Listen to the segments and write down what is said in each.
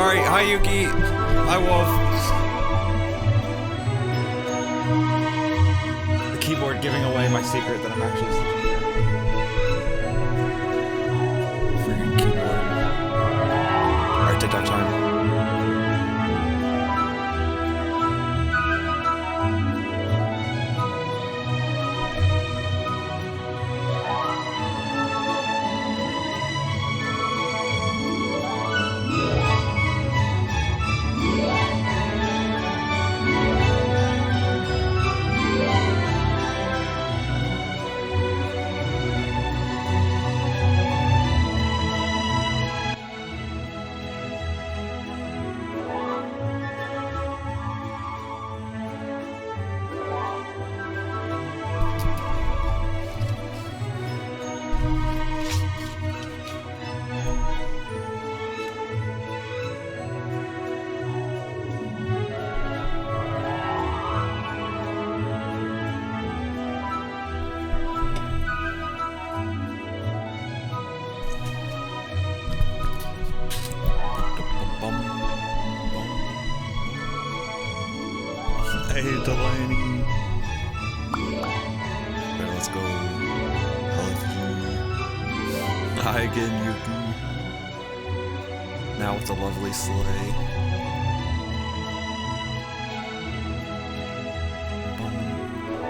Sorry. Hi, Yuki. Hi, Wolf. The keyboard giving away my secret that I'm actually sitting here. Freaking keyboard. Alright, TikTok time. Hey, Delaney. Okay, let's go. Hi again, Yuki. Now with the lovely sleigh.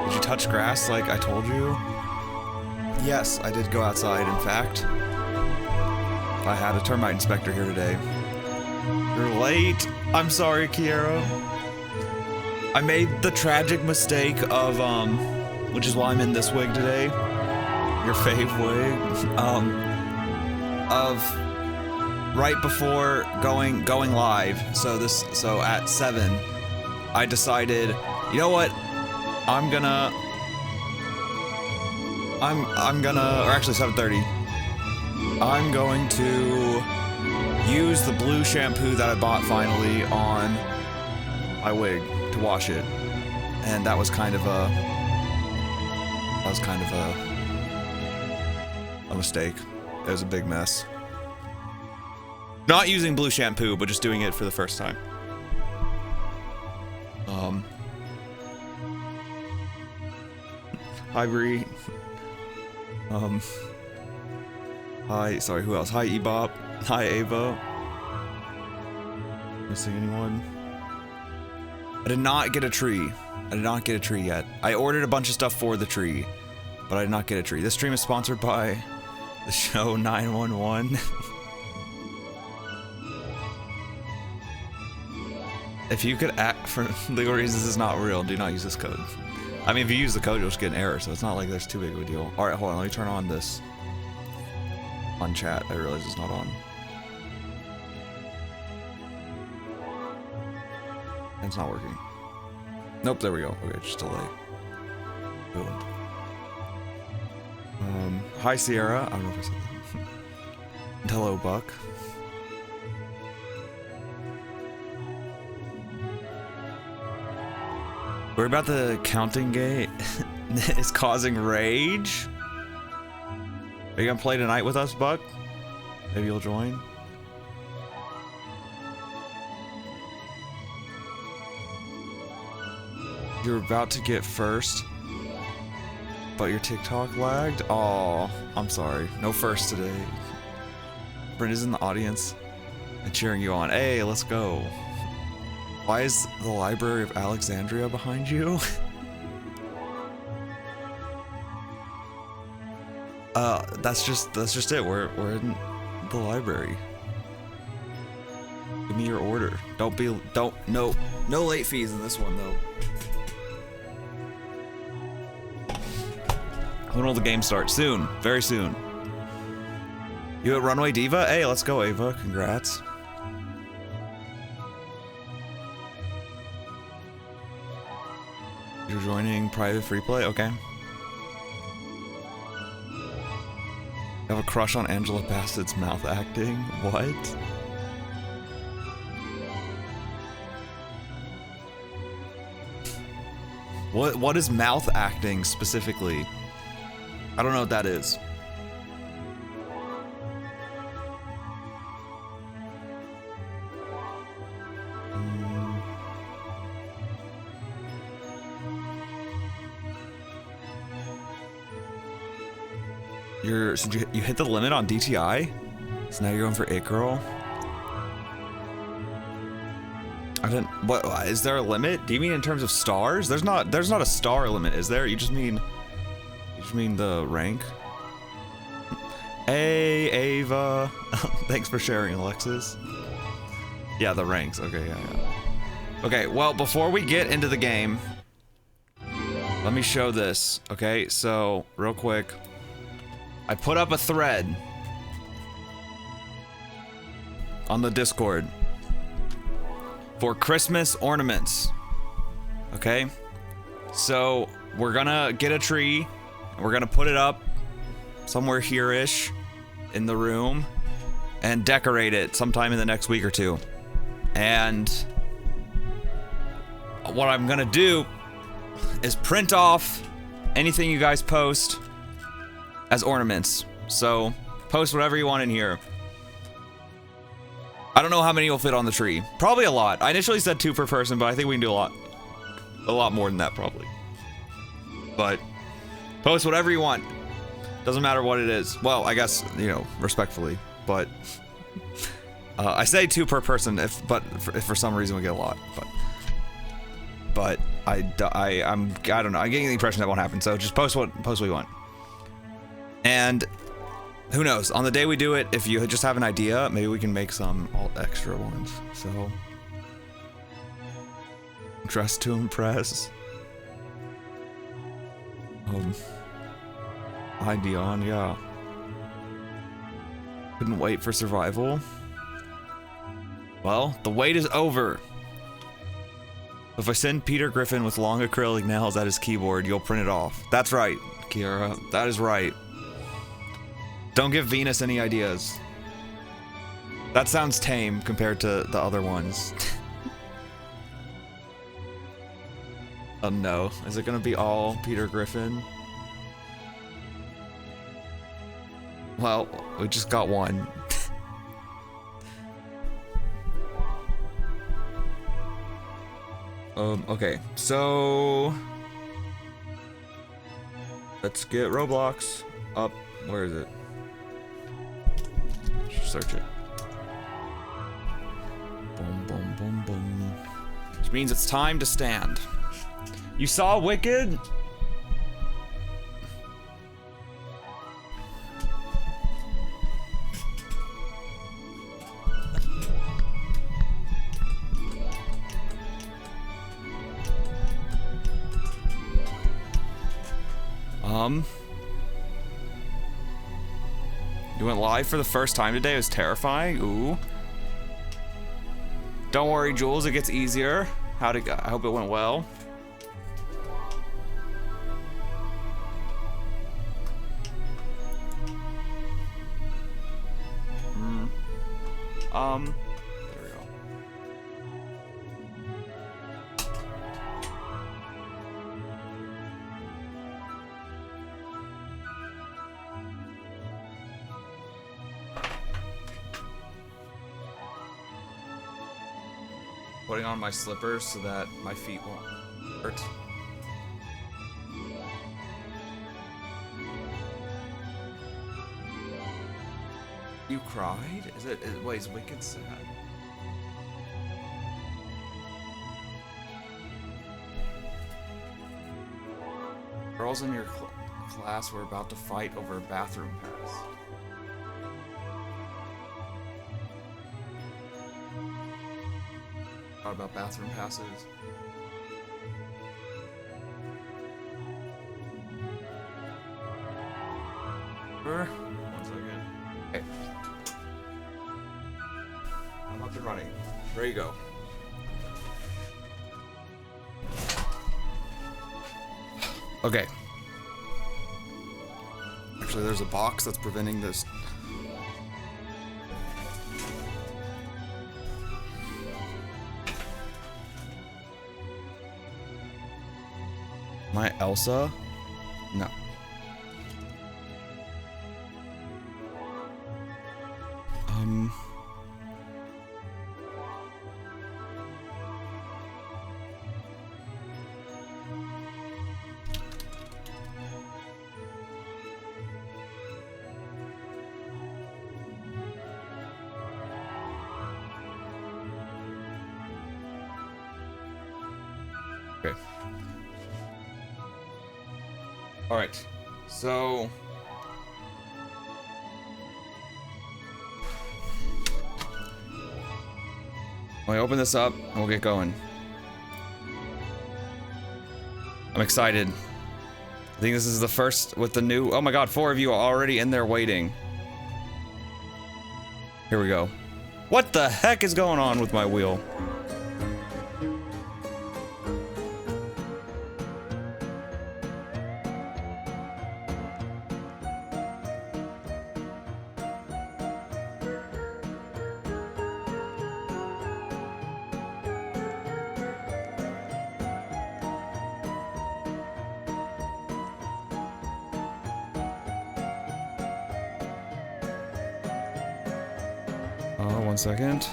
Did you touch grass like I told you? Yes, I did go outside, in fact. I had a termite inspector here today. You're late. I'm sorry, Kiera. I made the tragic mistake of, which is why I'm in this wig today. Your fave wig. Of right before going live. So at 7, I decided, you know what? I'm gonna, or actually 7:30. I'm going to use the blue shampoo that I bought finally on my wig to wash it, and that was kind of a mistake. It was a big mess. Not using blue shampoo, but just doing it for the first time. Hi Bree. Hi, sorry, who else? Hi Ebop. Hi Ava. Missing anyone? I did not get a tree. I did not get a tree yet. I ordered a bunch of stuff for the tree, but I did not get a tree. This stream is sponsored by the show 911. If you could act for legal reasons, is not real. Do not use this code. I mean, if you use the code, you'll just get an error, so it's not like there's too big of a deal. Alright, hold on. Let me turn on this. On chat. I realize it's not on. It's not working. Nope, there we go. Okay, just delay. Boom. Hi Sierra. I don't know if I said that. And hello, Buck. We're about the counting gate is causing rage. Are you gonna play tonight with us, Buck? Maybe you'll join. You're about to get first, but your TikTok lagged? Oh, I'm sorry. No first today. Brenda's in the audience and cheering you on. Hey, let's go. Why is the Library of Alexandria behind you? That's just it. We're in the library. Give me your order. No late fees in this one though. When will the game start? Soon. Very soon. You at Runway Diva? Hey, let's go, Ava. Congrats. You're joining private free play? Okay. I have a crush on Angela Bassett's mouth acting? What? What is mouth acting specifically? I don't know what that is. So you hit the limit on DTI? So now you're going for It Girl? I didn't. What is there a limit? Do you mean in terms of stars? There's not a star limit, is there? You just mean the rank? Hey, Ava. Thanks for sharing, Alexis. Yeah, the ranks. Okay, yeah. Okay, well, before we get into the game, let me show this. Okay, so real quick, I put up a thread on the Discord for Christmas ornaments. Okay, so we're gonna get a tree and we're gonna put it up somewhere here-ish in the room and decorate it sometime in the next week or two. And what I'm gonna do is print off anything you guys post as ornaments. So post whatever you want in here. I don't know how many will fit on the tree. Probably a lot. I initially said 2 per person, but I think we can do a lot more than that probably. But post whatever you want. Doesn't matter what it is. Well, I guess, you know, respectfully, but I say 2 per person if for some reason we get a lot, but I don't know. I'm getting the impression that won't happen. So just post what you want. And who knows? On the day we do it, if you just have an idea, maybe we can make some all extra ones. So dress to impress. Hi Dion, yeah. Couldn't wait for survival. Well, the wait is over. If I send Peter Griffin with long acrylic nails at his keyboard, you'll print it off. That's right, Kiara. That is right. Don't give Venus any ideas. That sounds tame compared to the other ones. Oh no. Is it gonna be all Peter Griffin? Well, we just got one. Okay, so let's get Roblox up. Where is it? Search it. Boom, boom, boom, boom. Which means it's time to stand. You saw Wicked? You went live for the first time today. It was terrifying. Ooh. Don't worry, Jules. It gets easier. I hope it went well. There we go. Putting on my slippers so that my feet won't hurt. You cried? Wait, is Wicked sad? Girls in your class were about to fight over a bathroom pass. Thought about bathroom passes. One second. Okay. I'm up and running. There you go. Okay. Actually, there's a box that's preventing this. My Elsa? No. Okay. Alright. So... Let me open this up and we'll get going. I'm excited. I think this is the first with the new... Oh my god, 4 of you are already in there waiting. Here we go. What the heck is going on with my wheel? One second.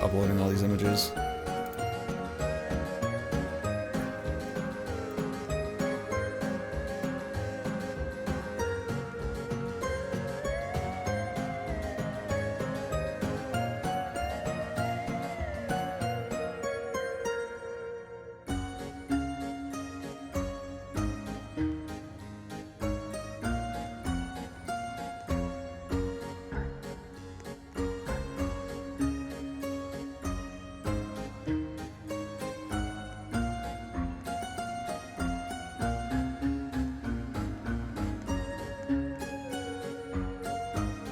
Uploading all these images.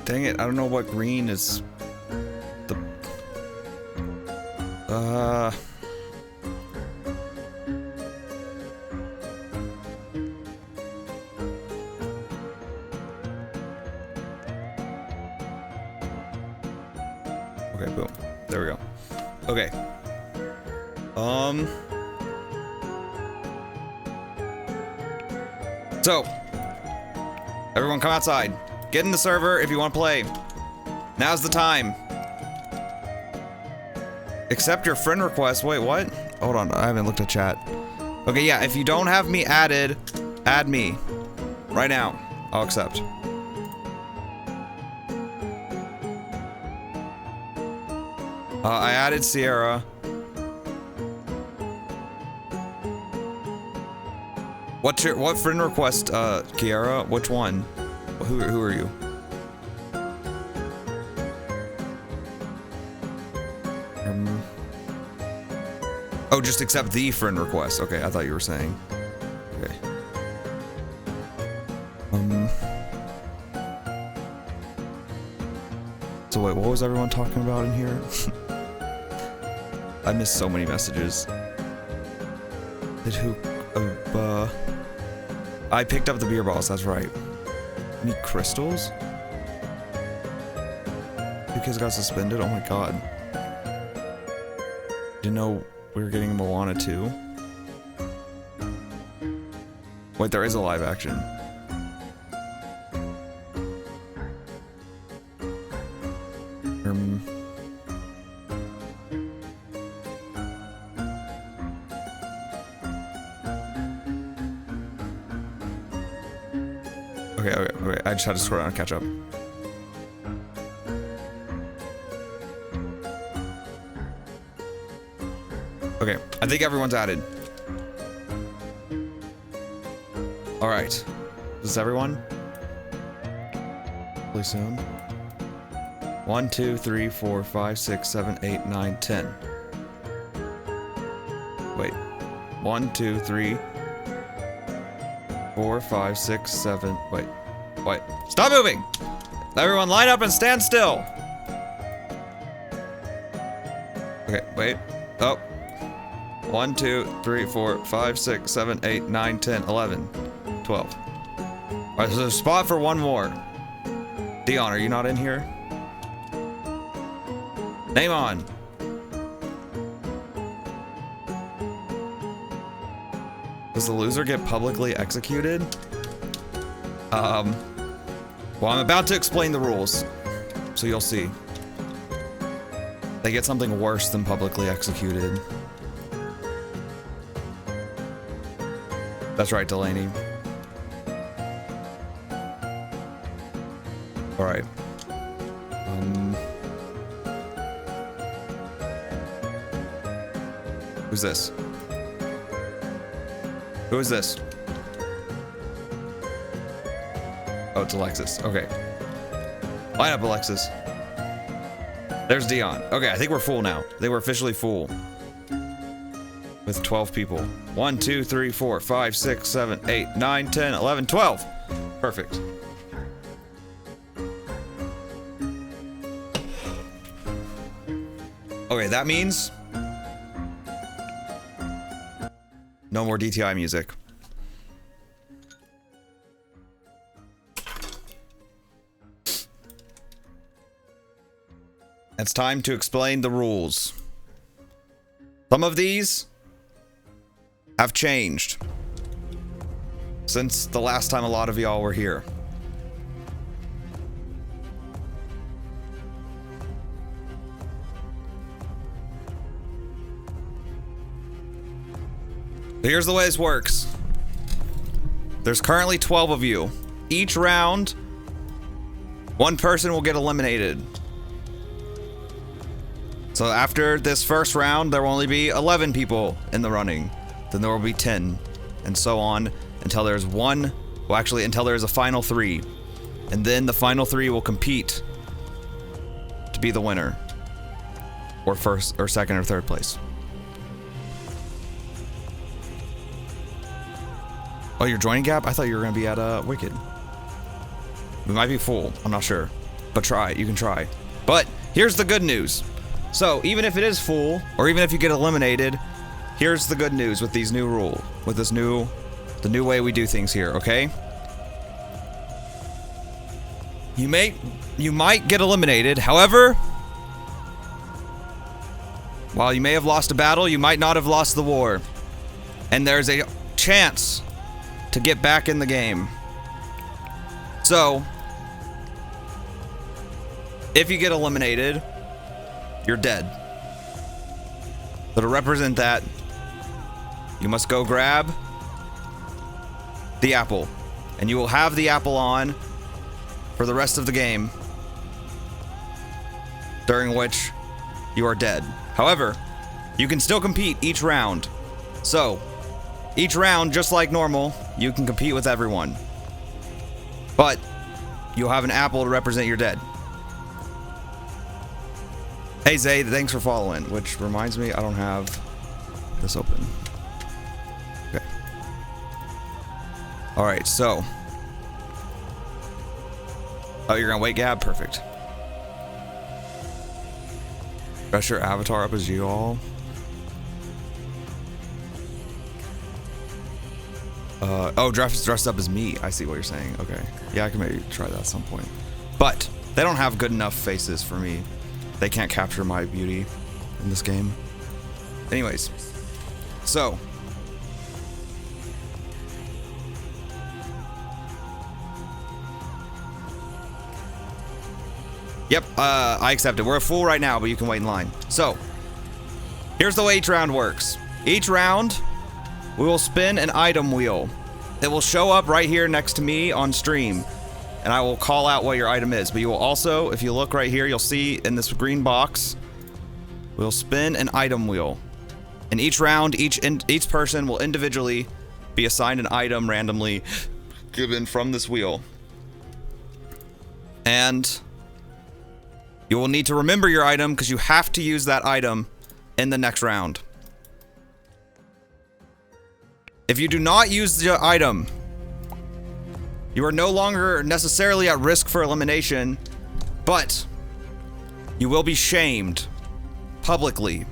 Dang it, I don't know what green is the... Okay, boom. There we go. Okay. So, everyone come outside. Get in the server if you want to play. Now's the time. Accept your friend request. Wait, what? Hold on, I haven't looked at chat. Okay, yeah, if you don't have me added, add me. Right now. I'll accept. I added Sierra. What friend request, Kiara? Which one? Who are you? Oh, just accept the friend request. Okay, I thought you were saying. Okay. So wait, what was everyone talking about in here? I missed so many messages. Did who? I picked up the beer balls. That's right. Any crystals? 2 kids got suspended? Oh my god. Didn't know we were getting Moana 2. Wait, there is a live action. Okay, I just had to scroll down and catch up. Okay, I think everyone's added. Alright. Is this everyone? Really soon. 1, 2, 3, 4, 5, 6, 7, 8, 9, 10. Wait. 1, 2, 3, 4, 5, 6, 7. Wait. Wait. Stop moving! Everyone line up and stand still! Okay, wait. Oh. 1, 2, 3, 4, 5, 6, 7, 8, 9, 10, 11, 12. Alright, there's a spot for one more. Dion, are you not in here? Name on. Does the loser get publicly executed? Well, I'm about to explain the rules, so you'll see. They get something worse than publicly executed. That's right, Delaney. All right. Who's this? Who is this? Oh, it's Alexis. Okay. Line up, Alexis. There's Dion. Okay, I think we're full now. They were officially full. With 12 people. 1, 2, 3, 4, 5, 6, 7, 8, 9, 10, 11, 12. Perfect. Okay, that means no more DTI music. It's time to explain the rules. Some of these have changed since the last time a lot of y'all were here. Here's the way this works. There's currently 12 of you. Each round, one person will get eliminated. So after this first round, there will only be 11 people in the running. Then there will be 10, and so on until there's one, well actually until there's a final 3. And then the final 3 will compete to be the winner. Or first, or second, or third place. Oh, you're joining Gap? I thought you were gonna be at Wicked. We might be full, I'm not sure. But try, you can try. But here's the good news. So even if it is full, or even if you get eliminated, here's the good news with these new rules, with this the new way we do things here, okay? You might get eliminated, however, while you may have lost a battle, you might not have lost the war. And there's a chance to get back in the game. So, if you get eliminated, you're dead. So to represent that, you must go grab the apple. And you will have the apple on for the rest of the game, during which you are dead. However, you can still compete each round. So, each round, just like normal, you can compete with everyone. But, you'll have an apple to represent your dead. Hey Zay, thanks for following, which reminds me, I don't have this open. Okay. Alright, so. Oh, you're gonna wait, Gab? Perfect. Dress your avatar up as you all. Oh, dressed up as me. I see what you're saying. Okay. Yeah, I can maybe try that at some point. But they don't have good enough faces for me. They can't capture my beauty in this game. Anyways. So. Yep, I accept it. We're full right now, but you can wait in line. So. Here's the way each round works. Each round, we will spin an item wheel. It will show up right here next to me on stream. And I will call out what your item is. But you will also, if you look right here, you'll see in this green box, we'll spin an item wheel. And each round, each person will individually be assigned an item randomly given from this wheel. And you will need to remember your item because you have to use that item in the next round. If you do not use the item, you are no longer necessarily at risk for elimination, but you will be shamed publicly.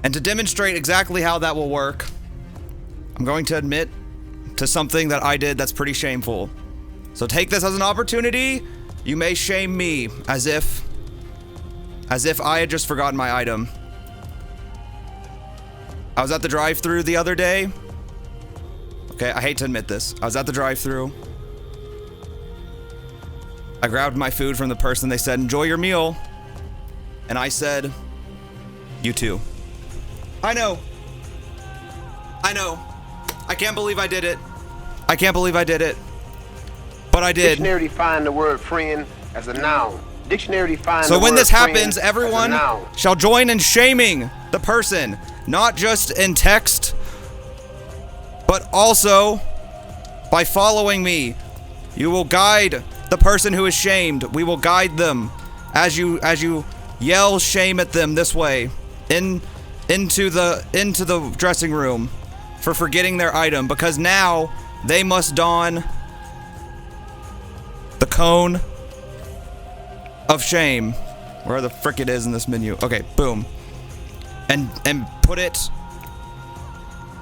And to demonstrate exactly how that will work, I'm going to admit to something that I did that's pretty shameful. So take this as an opportunity. You may shame me as if I had just forgotten my item. I was at the drive-thru the other day. Okay, I hate to admit this. I was at the drive-thru. I grabbed my food from the person. They said, enjoy your meal. And I said, you too. I know. I can't believe I did it. I can't believe I did it. But I did. Dictionary define the word friend as a noun. Dictionary define so the when word this happens, friend everyone as a noun. shall join in shaming the person, not just in text, but also by following me. You will guide the person who is shamed. We will guide them as you yell shame at them this way into the dressing room for forgetting their item, because now they must don the cone of shame, where the frick it is in this menu. Okay, boom, and put it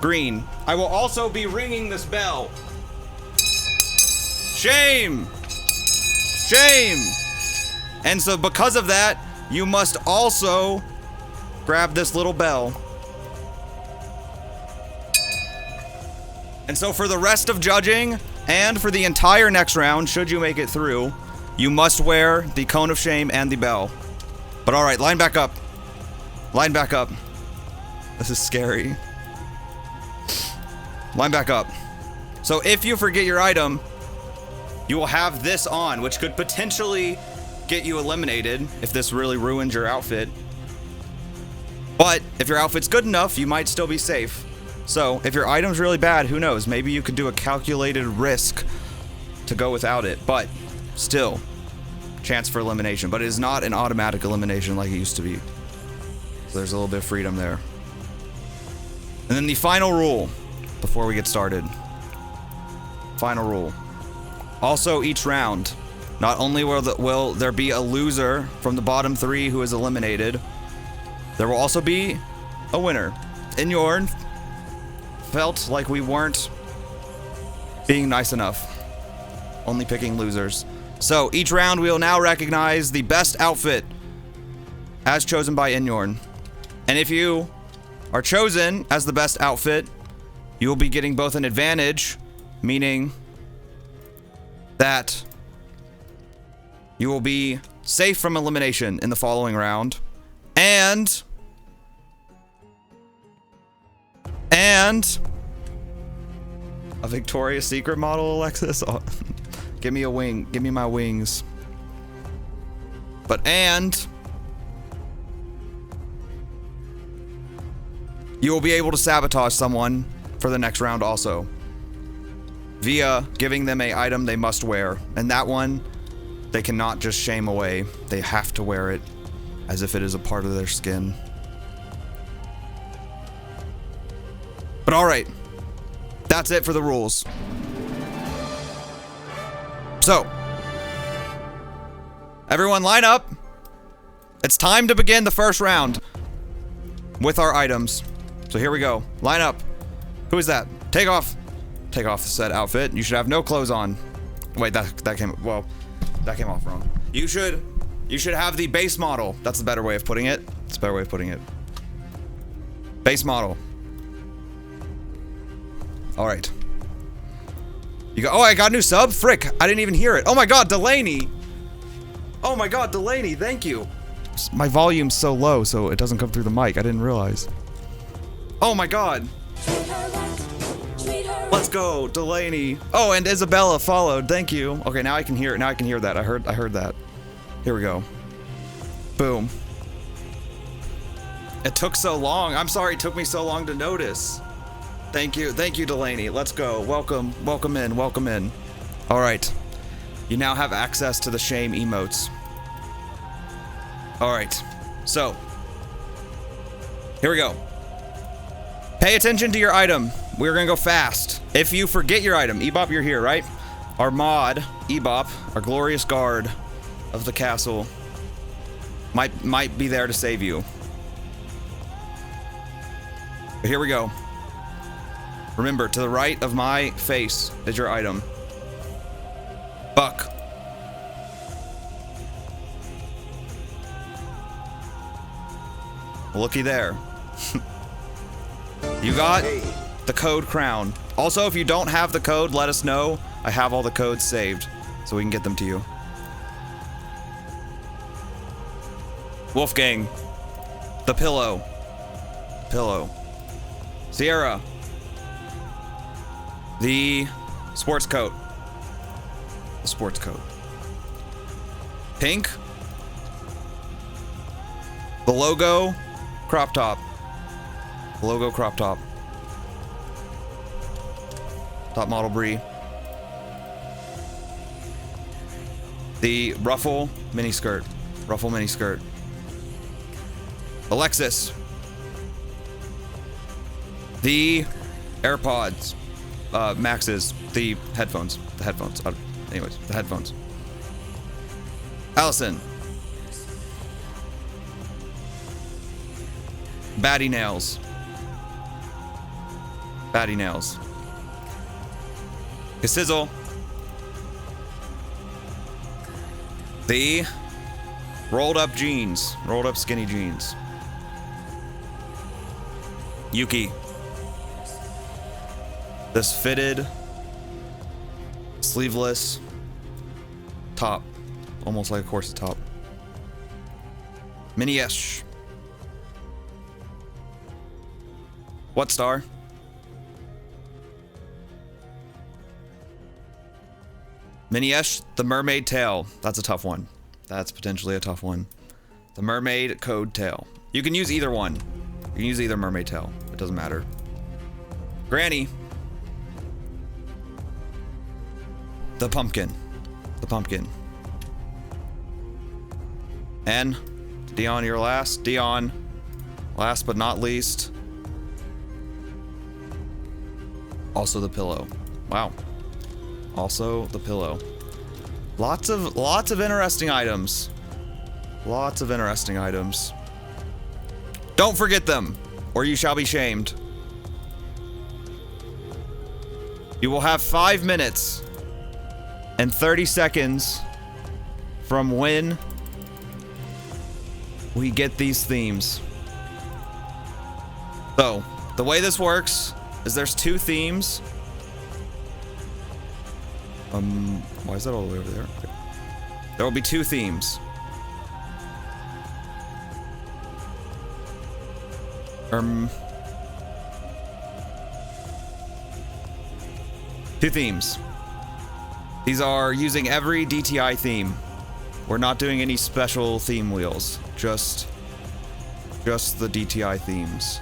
green. I will also be ringing this bell. Shame. And so because of that, you must also grab this little bell. And so for the rest of judging and for the entire next round, should you make it through, you must wear the cone of shame and the bell. But all right, line back up. Line back up. This is scary. Line back up. So if you forget your item, you will have this on, which could potentially get you eliminated if this really ruins your outfit. But if your outfit's good enough, you might still be safe. So if your item's really bad, who knows? Maybe you could do a calculated risk to go without it. But still, chance for elimination. But it is not an automatic elimination like it used to be. So there's a little bit of freedom there. And then the final rule before we get started. Final rule. Also, each round, not only will there be a loser from the bottom three who is eliminated, there will also be a winner. Inyorn felt like we weren't being nice enough, only picking losers. So each round we will now recognize the best outfit as chosen by Inyorn. And if you are chosen as the best outfit, you will be getting both an advantage, meaning that you will be safe from elimination in the following round, and a Victoria's Secret model, Alexis. Oh, give me a wing. Give me my wings. And you will be able to sabotage someone for the next round also, via giving them an item they must wear. And that one, they cannot just shame away. They have to wear it as if it is a part of their skin. But all right, that's it for the rules. So, everyone line up. It's time to begin the first round with our items. So here we go. Line up. Who is that? Take off. Take off the said outfit. You should have no clothes on. Wait, that came off wrong. You should have the base model. That's the better way of putting it. It's a better way of putting it. Base model. All right. You go. Oh, I got a new sub. Frick, I didn't even hear it. Oh my God, Delaney. Oh my God, Delaney. Thank you. My volume's so low, so it doesn't come through the mic. I didn't realize. Oh my God. Let's go, Delaney. Oh, and Isabella followed. Thank you. Okay, now I can hear it. Now I can hear that. I heard that. Here we go. Boom. It took so long. I'm sorry it took me so long to notice. Thank you, Delaney. Let's go. Welcome in. All right. You now have access to the shame emotes. All right. So, here we go. Pay attention to your item. We're gonna go fast. If you forget your item, Ebop, you're here, right? Our mod, Ebop, our glorious guard of the castle, might be there to save you. But here we go. Remember, to the right of my face is your item. Buck. Looky there. You got the code crown. Also, if you don't have the code, let us know. I have all the codes saved, so we can get them to you. Wolfgang. The pillow. Pillow. Sierra. The sports coat. The sports coat. Pink. The logo crop top. The logo crop top. Top model Brie. The ruffle mini skirt. Ruffle mini skirt. Alexis. The AirPods. Maxes. The headphones. The headphones. Anyways, the headphones. Allison. Batty nails. Batty nails. Sizzle. The rolled up jeans. Rolled up skinny jeans. Yuki. This fitted, sleeveless top. Almost like a corset top. Mini-esh. What star? Mini-esh, the mermaid tail. That's a tough one. That's potentially a tough one. The mermaid code tail. You can use either one. You can use either mermaid tail. It doesn't matter. Granny. The pumpkin. The pumpkin. And Dion, you're last. Dion, last but not least. Also the pillow. Wow. Also the pillow. Lots of interesting items. Lots of interesting items. Don't forget them, or you shall be shamed. You will have 5 minutes and 30 seconds from when we get these themes. So, the way this works is there's 2 themes. Why is that all the way over there? Okay. There will be 2 themes. Two themes. These are using every DTI theme. We're not doing any special theme wheels. Just the DTI themes.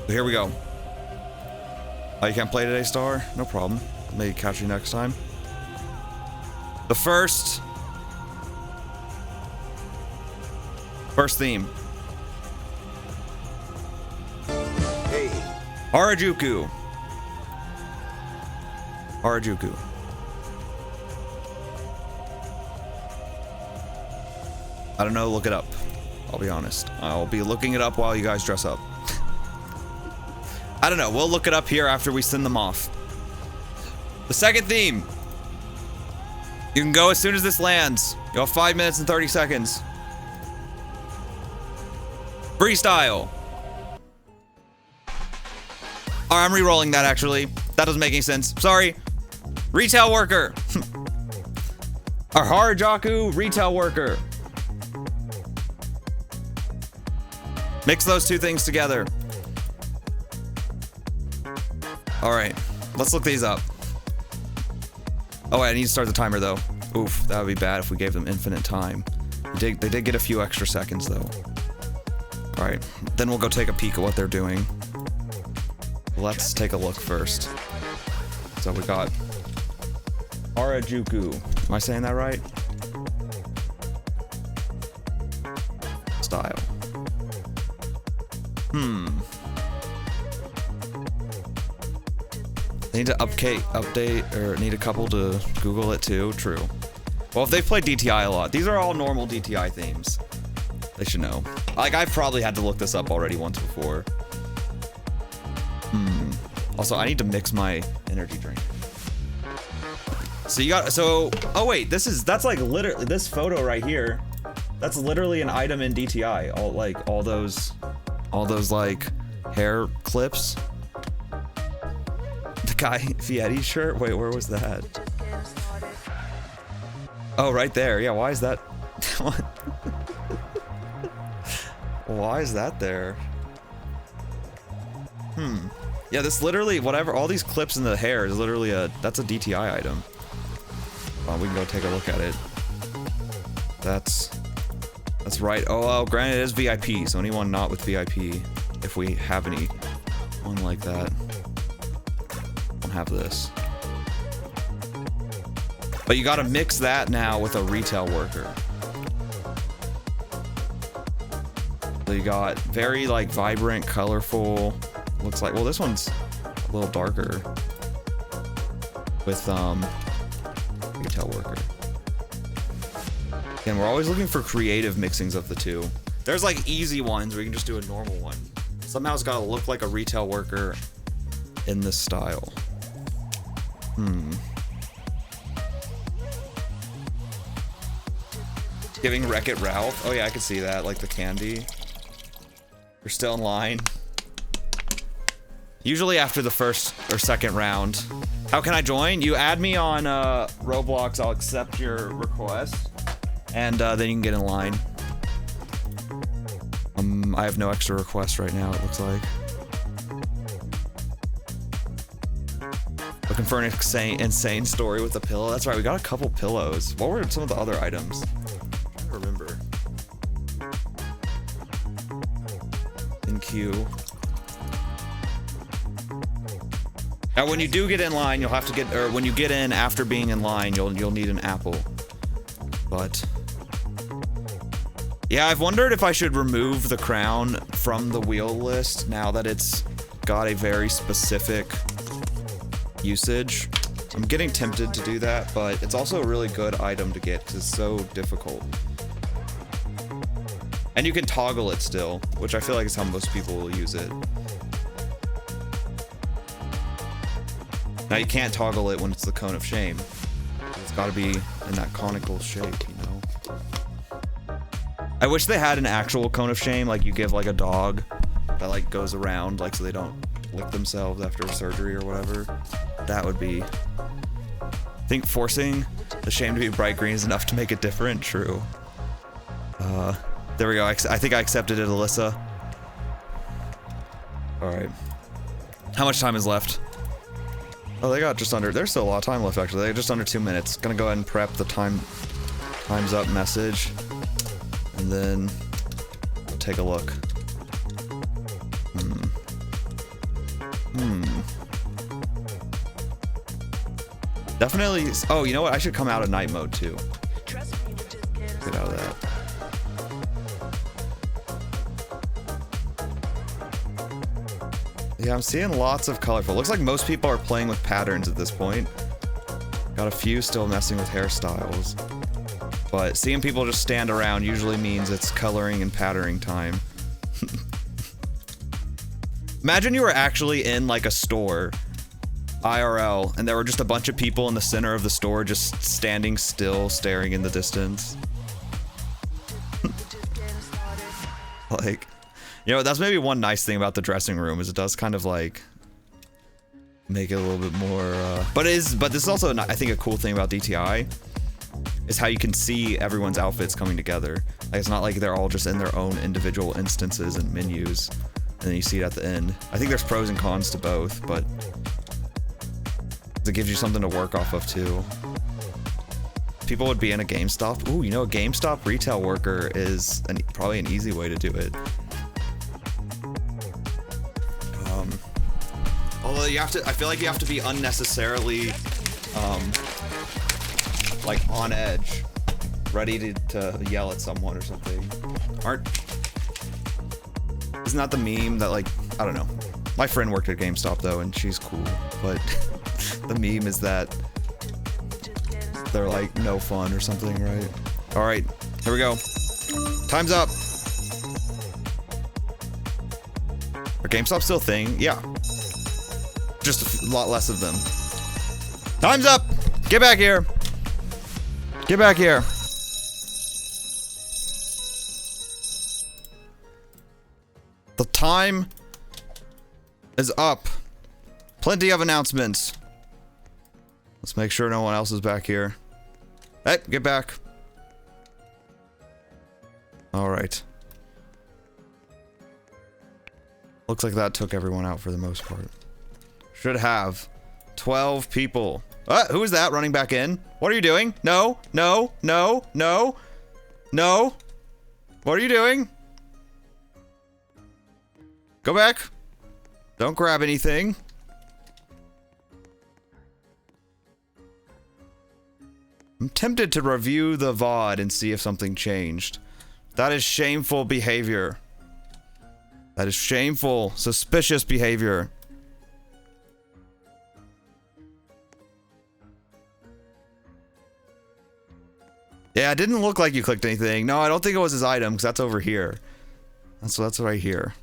Here we go. Oh, you can't play today, Star? No problem. Maybe catch you next time. The first theme. Hey. Harajuku. Harajuku. I don't know, look it up. I'll be honest. I'll be looking it up while you guys dress up. I don't know, we'll look it up here after we send them off. The second theme. You can go as soon as this lands. You have 5 minutes and 30 seconds. Freestyle. Alright, I'm re-rolling that actually. That doesn't make any sense. Sorry. Retail worker. Our Harajuku retail worker. Mix those 2 things together. Alright, let's look these up. Oh wait, I need to start the timer though. Oof, that would be bad if we gave them infinite time. They did get a few extra seconds though. Alright, then we'll go take a peek at what they're doing. Let's take a look first. So we got Harajuku. Am I saying that right? Style. Need to update, or need a couple to Google it too. True. Well, if they've played DTI a lot, these are all normal DTI themes. They should know. Like, I've probably had to look this up already once before. Also, I need to mix my energy drink. So you got, oh wait, that's like literally, this photo right here, that's literally an item in DTI. All those like hair clips. The Guy Fieri shirt, wait, where was that? Oh, right there, yeah, why is that? Why is that there? Yeah, this literally, whatever, all these clips in the hair is literally that's a DTI item. We can go take a look at it. That's right. Oh, granted it is VIP, so anyone not with VIP, if we have any one like that, don't have this. But you gotta mix that now with a retail worker. So you got very like vibrant, colorful, looks like, well, this one's a little darker with retail worker. And we're always looking for creative mixings of the two. There's like easy ones where you can just do a normal one. Somehow it's gotta look like a retail worker in this style. Giving Wreck-It Ralph. Oh yeah, I could see that, like the candy. You're still in line. Usually after the first or second round. How can I join? You add me on Roblox, I'll accept your request. And then you can get in line. I have no extra requests right now, it looks like. Looking for an insane story with a pillow. That's right, we got a couple pillows. What were some of the other items? I'm trying to remember. In queue. Now, when you do get in line, you'll have to get, or when you get in after being in line, you'll need an apple. But yeah, I've wondered if I should remove the crown from the wheel list now that it's got a very specific usage. I'm getting tempted to do that, but it's also a really good item to get because it's so difficult. And you can toggle it still, which I feel like is how most people will use it. Now you can't toggle it when it's the cone of shame. It's got to be in that conical shape, you know? I wish they had an actual cone of shame, like you give like a dog that like goes around, like so they don't lick themselves after surgery or whatever. That would be... I think forcing the shame to be bright green is enough to make it different. True. There we go. I think I accepted it, Alyssa. Alright. How much time is left? Oh, they got just under... There's still a lot of time left, actually. They got just under 2 minutes. Gonna go ahead and prep the time's up message. And then... we'll take a look. Definitely... Oh, you know what? I should come out of night mode, too. Get out of that. Yeah, I'm seeing lots of colorful. Looks like most people are playing with patterns at this point. Got a few still messing with hairstyles. But seeing people just stand around usually means it's coloring and patterning time. Imagine you were actually in like a store, IRL, and there were just a bunch of people in the center of the store just standing still, staring in the distance. Like... You know, that's maybe one nice thing about the dressing room is it does kind of like make it a little bit more, but this is also, I think, a cool thing about DTI is how you can see everyone's outfits coming together. Like, it's not like they're all just in their own individual instances and menus, and then you see it at the end. I think there's pros and cons to both, but it gives you something to work off of too. People would be in a GameStop. Ooh, you know, a GameStop retail worker is probably an easy way to do it. Although you have to, I feel like you have to be unnecessarily, like on edge, ready to yell at someone or something. Isn't that the meme that, like, I don't know. My friend worked at GameStop though, and she's cool, but the meme is that they're like no fun or something, right? All right, here we go. Time's up. Are GameStop still a thing? Yeah. Just a lot less of them. Time's up! Get back here! Get back here! The time is up. Plenty of announcements. Let's make sure no one else is back here. Hey, get back. Alright. Looks like that took everyone out for the most part. Should have 12 people. Who is that running back in? What are you doing? No, no, no, no, no. What are you doing? Go back. Don't grab anything. I'm tempted to review the VOD and see if something changed. That is shameful behavior. That is shameful, suspicious behavior. Yeah, it didn't look like you clicked anything. No, I don't think it was his item, because that's over here. That's right here.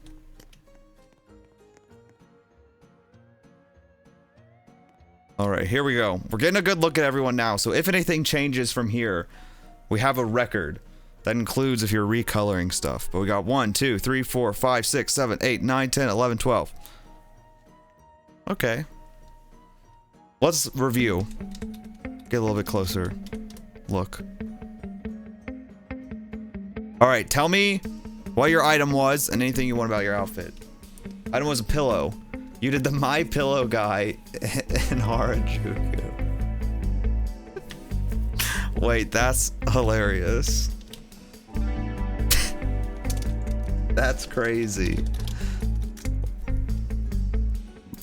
Alright, here we go. We're getting a good look at everyone now, so if anything changes from here, we have a record. That includes if you're recoloring stuff. But we got 1, 2, 3, 4, 5, 6, 7, 8, 9, 10, 11, 12. Okay. Let's review. Get a little bit closer. Look. Alright, tell me what your item was and anything you want about your outfit. Item was a pillow. You did the My Pillow guy in Harajuku. Wait, that's hilarious. That's crazy.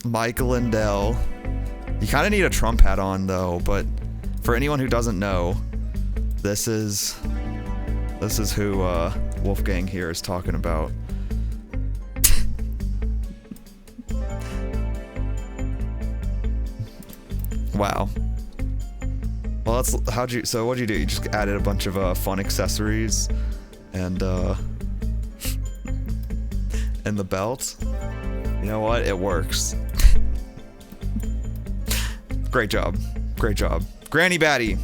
Mike Lindell. You kind of need a Trump hat on though, but for anyone who doesn't know, this is who Wolfgang here is talking about. Wow. Well, what'd you do? You just added a bunch of fun accessories and and the belt. You know what? It works. Great job. Great job. Granny Batty.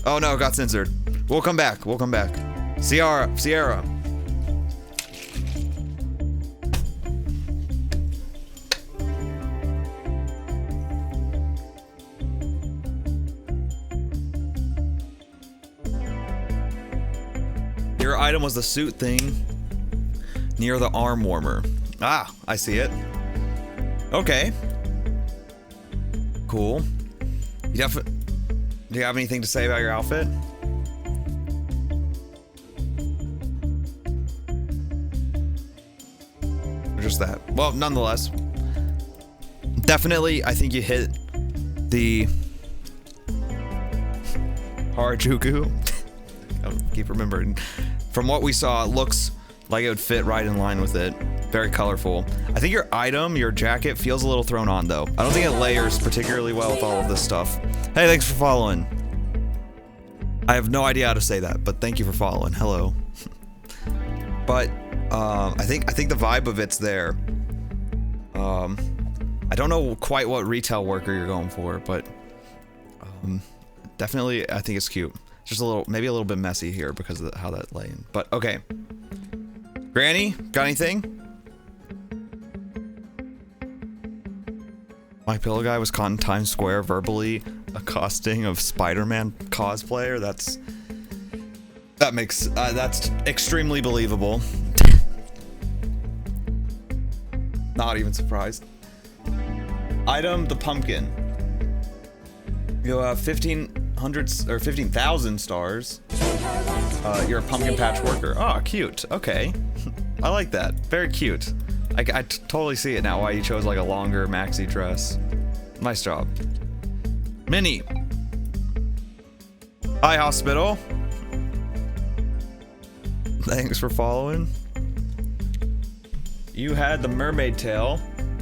Oh no, got censored. We'll come back. We'll come back. Sierra. Your item was the suit thing near the arm warmer. Ah, I see it. Okay. Cool. Do you have anything to say about your outfit? Or just that? Well, nonetheless. Definitely, I think you hit the Harajuku. I'll keep remembering. From what we saw, it looks like it would fit right in line with it. Very colorful. I think your item, your jacket, feels a little thrown on though. I don't think it layers particularly well with all of this stuff. Hey, thanks for following. I have no idea how to say that, but thank you for following. Hello. But I think the vibe of it's there. I don't know quite what retail worker you're going for, but definitely I think it's cute. Just a little, maybe a little bit messy here because of how that lay in. But okay. Granny, got anything? My Pillow guy was caught in Times Square verbally accosting of Spider-Man cosplayer. That's extremely believable. Not even surprised. Item, the pumpkin. You have 1,500 or 15,000 stars. You're a pumpkin patch worker. Oh, cute. Okay. I like that. Very cute. I totally see it now why you chose like a longer maxi dress. Nice job. Minnie. Hi, hospital. Thanks for following. You had the mermaid tail.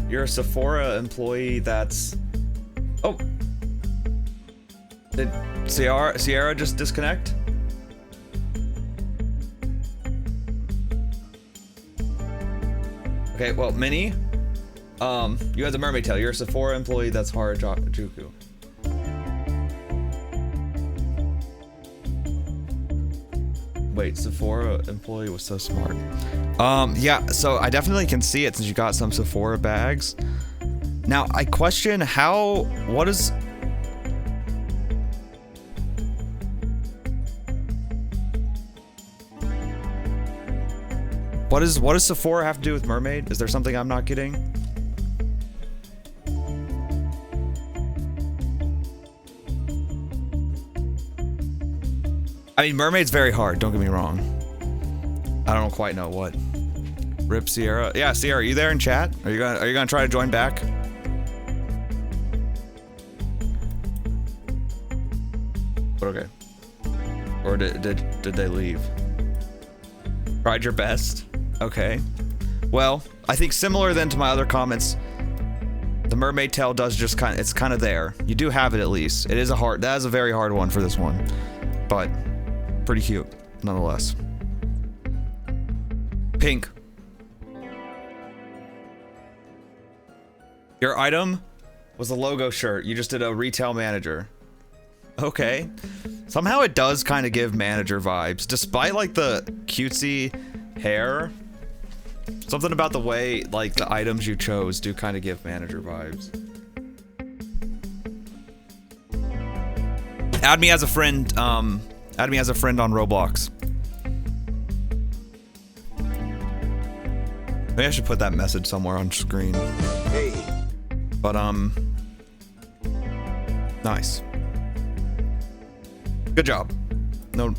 You're a Sephora employee that's... Oh. Did Sierra just disconnect? Okay, well, Minnie, you have the mermaid tail. You're a Sephora employee. That's Harajuku. Wait, Sephora employee was so smart. Yeah, so I definitely can see it since you got some Sephora bags. Now, I question what is... What does Sephora have to do with mermaid? Is there something I'm not getting? I mean, mermaid's very hard, don't get me wrong. I don't quite know what. Rip Sierra. Yeah, Sierra, are you there in chat? Are you gonna try to join back? But okay. Or did they leave? Tried your best. Okay. Well, I think similar then to my other comments, the mermaid tail does just it's kind of there. You do have it at least. That is a very hard one for this one. But pretty cute nonetheless. Pink. Your item was a logo shirt. You just did a retail manager. Okay. Somehow it does kind of give manager vibes, despite like the cutesy hair. Something about the way like the items you chose do kind of give manager vibes. Add me as a friend. Add me as a friend on Roblox. Maybe I should put that message somewhere on screen. Hey. But nice. Good job. No.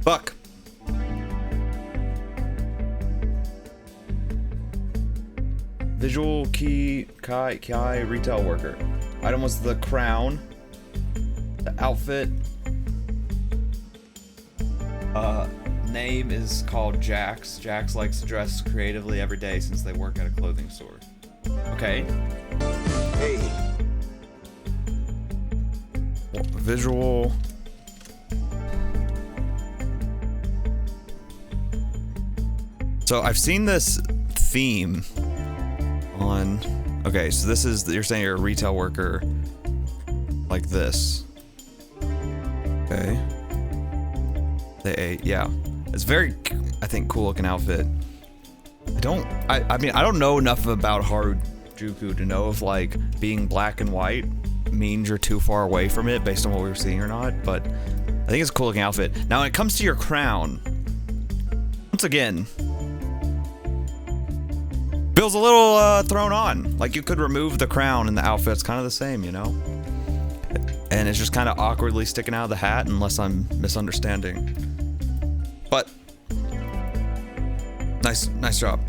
Buck. Visual key Kai retail worker. Item was the crown. The outfit. Name is called Jax. Jax likes to dress creatively every day since they work at a clothing store. Okay. Hey. Visual. So I've seen this theme on. Okay, so this is, you're saying you're a retail worker like this. Okay. Yeah. It's very, I think, cool looking outfit. I mean, I don't know enough about Harajuku to know if like being black and white means you're too far away from it based on what we were seeing or not, but I think it's a cool looking outfit. Now when it comes to your crown, once again, feels a little thrown on. Like you could remove the crown and the outfit's kind of the same, you know? And it's just kind of awkwardly sticking out of the hat unless I'm misunderstanding. But nice job.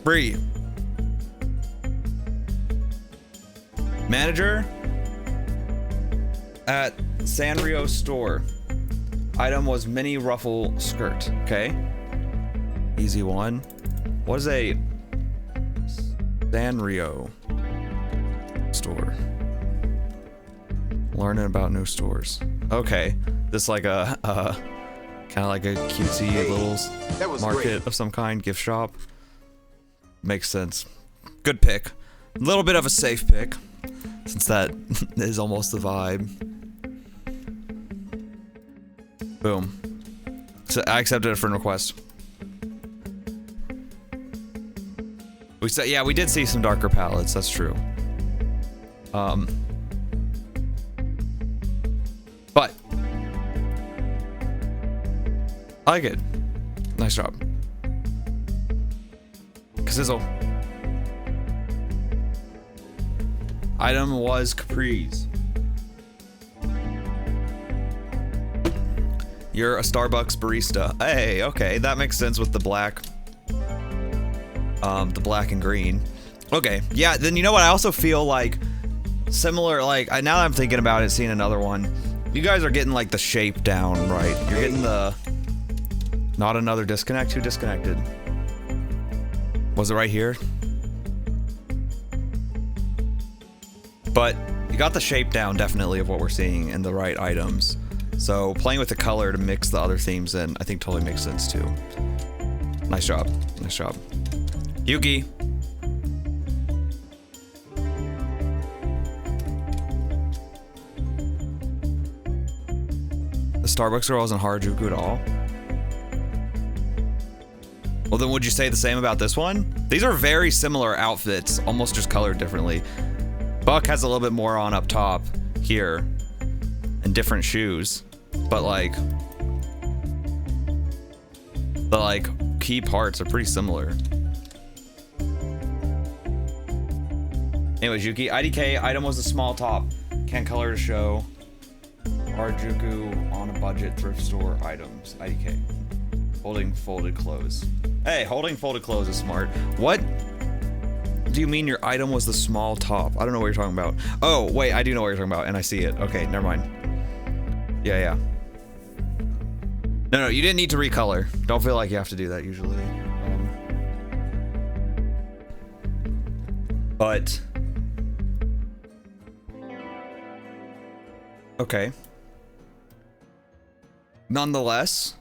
Bree. Manager at Sanrio store. Item was mini ruffle skirt. Okay. Easy one. What is a Sanrio store? Learning about new stores. Okay. This like a kind of like a cutesy little market great. Of some kind, gift shop. Makes sense. Good pick. A little bit of a safe pick, since that is almost the vibe. Boom. So I accepted a friend request. We said, yeah, we did see some darker palettes. That's true. But I like it. Nice job. Kazizzle. Item was capris. You're a Starbucks barista. Hey, okay, that makes sense with the black. The black and green. Okay, yeah, then you know what? I also feel like similar, like, now that I'm thinking about it, seeing another one, you guys are getting like the shape down, right? You're getting the, not another disconnect. Who disconnected? Was it right here? But you got the shape down definitely of what we're seeing and the right items. So playing with the color to mix the other themes in, I think totally makes sense too. Nice job. Nice job. Yuki. The Starbucks girl isn't Harajuku at all. Well, then would you say the same about this one? These are very similar outfits, almost just colored differently. Buck has a little bit more on up top here and different shoes, but like key parts are pretty similar. Anyways, Yuki, IDK item was a small top. Can't color to show. Harajuku on a budget thrift store items. IDK. Holding folded clothes. Hey, holding folded clothes is smart. What do you mean your item was the small top? I don't know what you're talking about. Oh, wait, I do know what you're talking about, and I see it. Okay, never mind. Yeah. No, you didn't need to recolor. Don't feel like you have to do that usually. But okay. Nonetheless,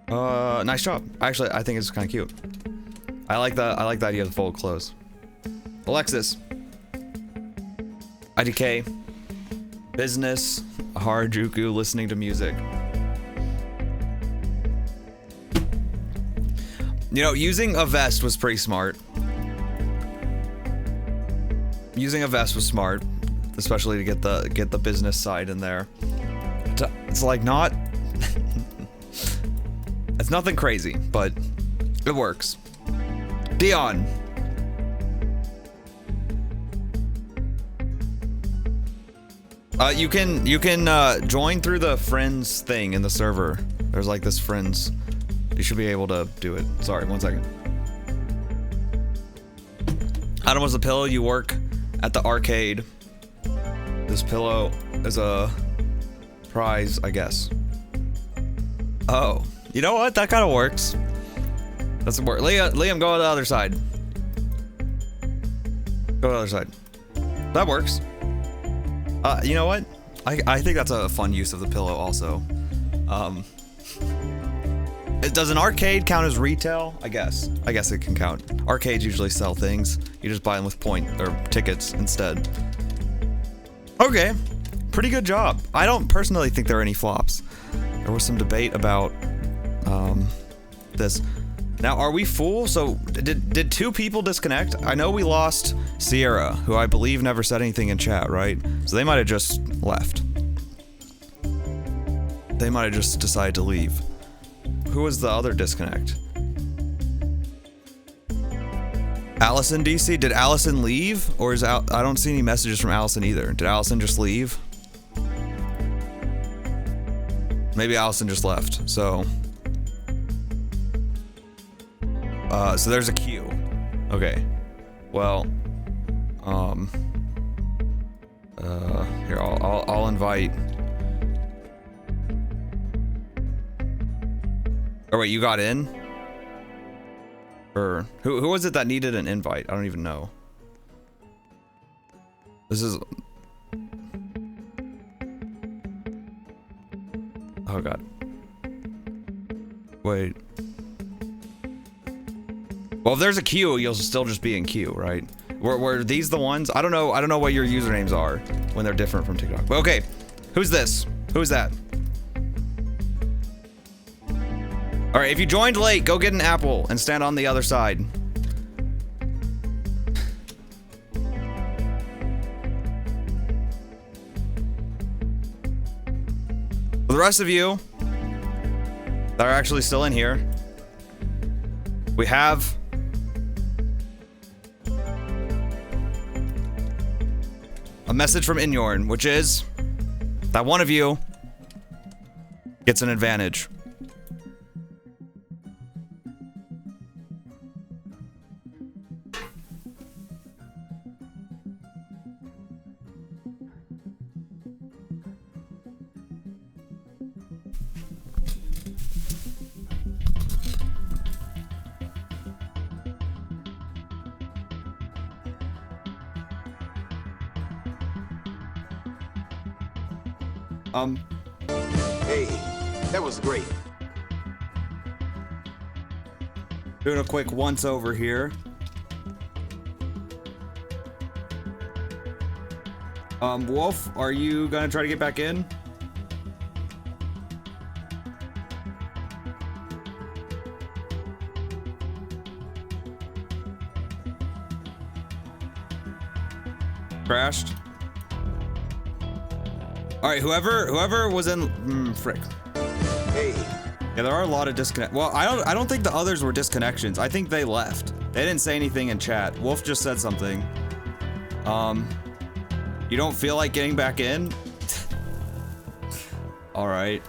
nice job. Actually, I think it's kind of cute. I like the idea of the folded clothes. Alexis, IDK, business, Harajuku, listening to music. You know, using a vest was pretty smart. Using a vest was smart, especially to get the business side in there. It's like not. It's nothing crazy, but it works. Dion. You can join through the friends thing in the server. There's like this friends. You should be able to do it. Sorry, 1 second. Adam was a pillow. You work at the arcade. This pillow is a prize, I guess. Oh, you know what? That kind of works. Doesn't work. Liam, go to the other side. Go to the other side. That works. You know what? I think that's a fun use of the pillow also. Does an arcade count as retail? I guess it can count. Arcades usually sell things. You just buy them with tickets instead. Okay, pretty good job. I don't personally think there are any flops. There was some debate about this. Now, are we full? So did 2 people disconnect? I know we lost Sierra, who I believe never said anything in chat, right? So they might have just left. They might have just decided to leave. Who was the other disconnect? Allison DC? Did Allison leave? Or is I don't see any messages from Allison either. Did Allison just leave? Maybe Allison just left, so so there's a queue. Okay. Well, here I'll invite. Oh wait, you got in? Or who was it that needed an invite? I don't even know. This is. Oh god. Wait. Well, if there's a queue, you'll still just be in queue, right? Were these the ones? I don't know what your usernames are when they're different from TikTok. But okay, who's this? Who's that? All right, if you joined late, go get an apple and stand on the other side. For the rest of you that are actually still in here, we have a message from Inyorn, which is that one of you gets an advantage. Hey, that was great. Doing a quick once over here. Wolf, are you gonna try to get back in? Crashed. All right, whoever was in frick. Hey. Yeah, there are a lot of disconnect. Well, I don't think the others were disconnections. I think they left. They didn't say anything in chat. Wolf just said something. You don't feel like getting back in? All right.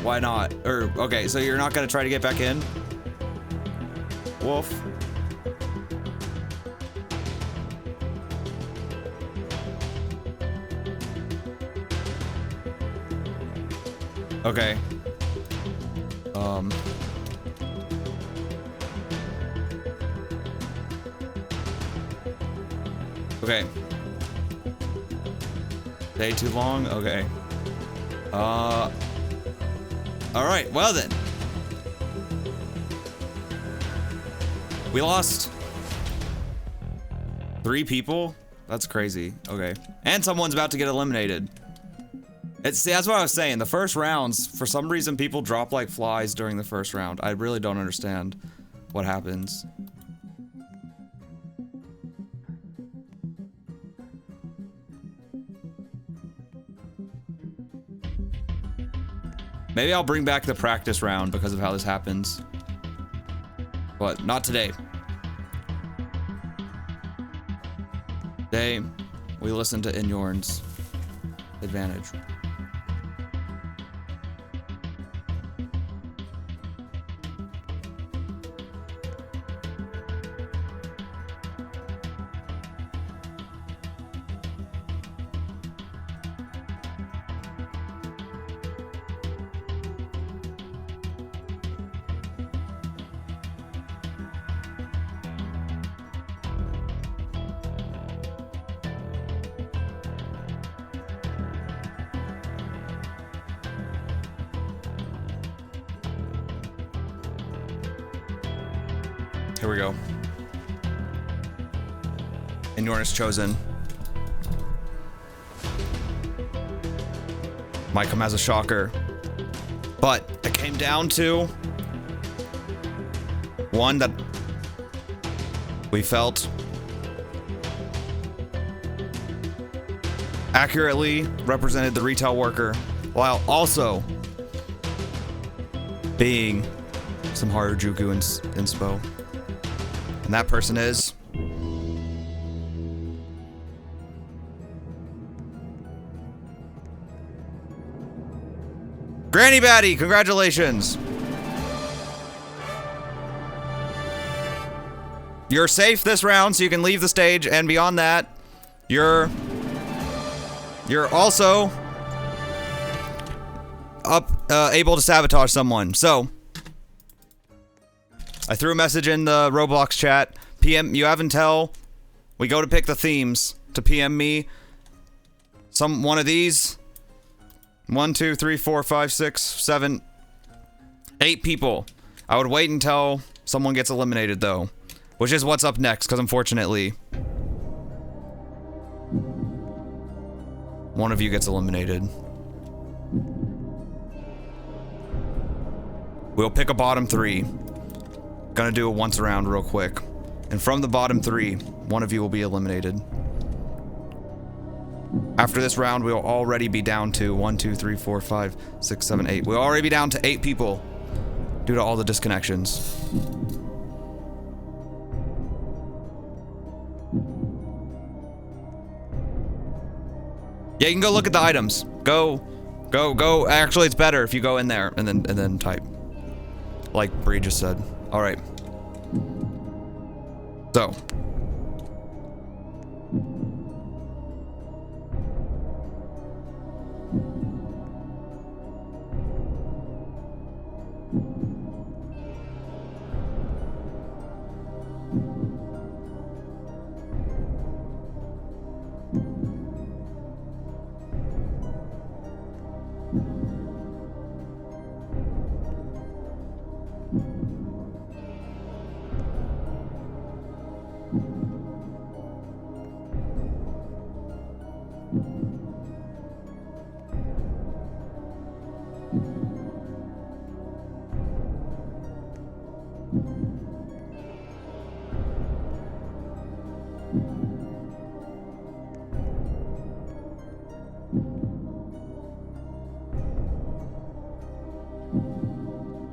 Why not? Or okay, so you're not gonna try to get back in, Wolf? Okay. Okay. Day too long? Okay. All right, well then. We lost 3 people? That's crazy. Okay. And someone's about to get eliminated. See, that's what I was saying. The first rounds, for some reason, people drop like flies during the first round. I really don't understand what happens. Maybe I'll bring back the practice round because of how this happens. But not today. Today, we listen to Inyorn's advantage. Here we go. Inyorn is chosen. Might come as a shocker. But it came down to one that we felt accurately represented the retail worker while also being some Harajuku inspo. And that person is Granny Batty. Congratulations. You're safe this round, so you can leave the stage, and beyond that, you're also able to sabotage someone. So I threw a message in the Roblox chat. PM, you have until we go to pick the themes to PM me one of these. 1, 2, 3, 4, 5, 6, 7, 8 people. I would wait until someone gets eliminated though, which is what's up next, because unfortunately one of you gets eliminated. We'll pick a bottom 3. Gonna do a once around real quick. And from the bottom 3, one of you will be eliminated. After this round, we'll already be down to 1, 2, 3, 4, 5, 6, 7, 8. We'll already be down to 8 people due to all the disconnections. Yeah, you can go look at the items. Go. Actually, it's better if you go in there and then type. Like Bree just said. All right. So.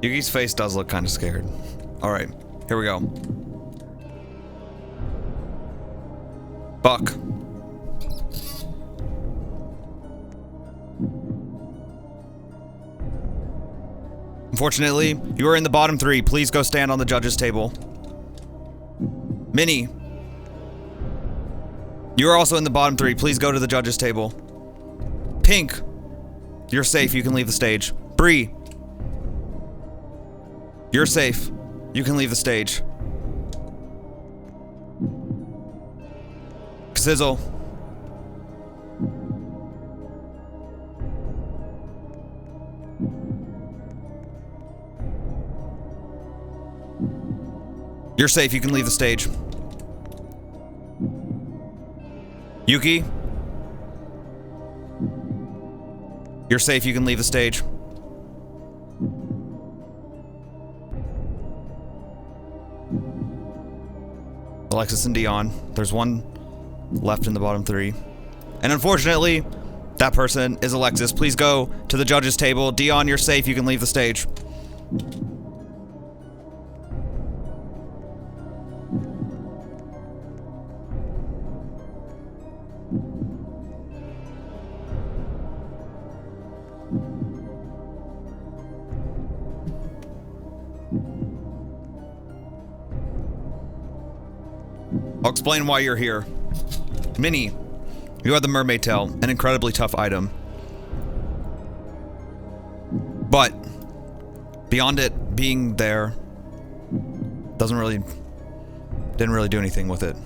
Yuki's face does look kind of scared. Alright, here we go. Buck. Unfortunately, you are in the bottom 3. Please go stand on the judges' table. Minnie. You are also in the bottom 3. Please go to the judges' table. Pink. You're safe. You can leave the stage. Bree. You're safe. You can leave the stage. Sizzle. You're safe. You can leave the stage. Yuki. You're safe. You can leave the stage. Alexis and Dion. There's one left in the bottom 3. And unfortunately, that person is Alexis. Please go to the judges' table. Dion, you're safe. You can leave the stage. I'll explain why you're here. Minnie, you are the mermaid tail, an incredibly tough item. But beyond it being there, didn't really do anything with it.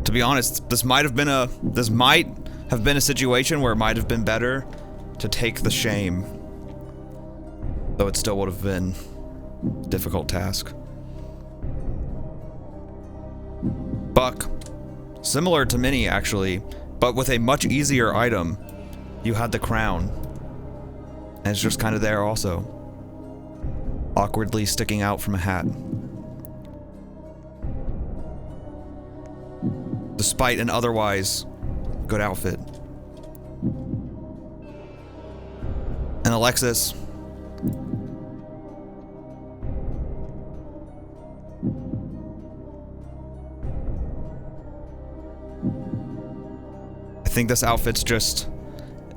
To be honest, this might have been a situation where it might have been better to take the shame. Though it still would have been a difficult task. Buck, similar to Minnie actually, but with a much easier item. You had the crown. And it's just kind of there also. Awkwardly sticking out from a hat. Despite an otherwise good outfit. And Alexis. I think this outfit's just,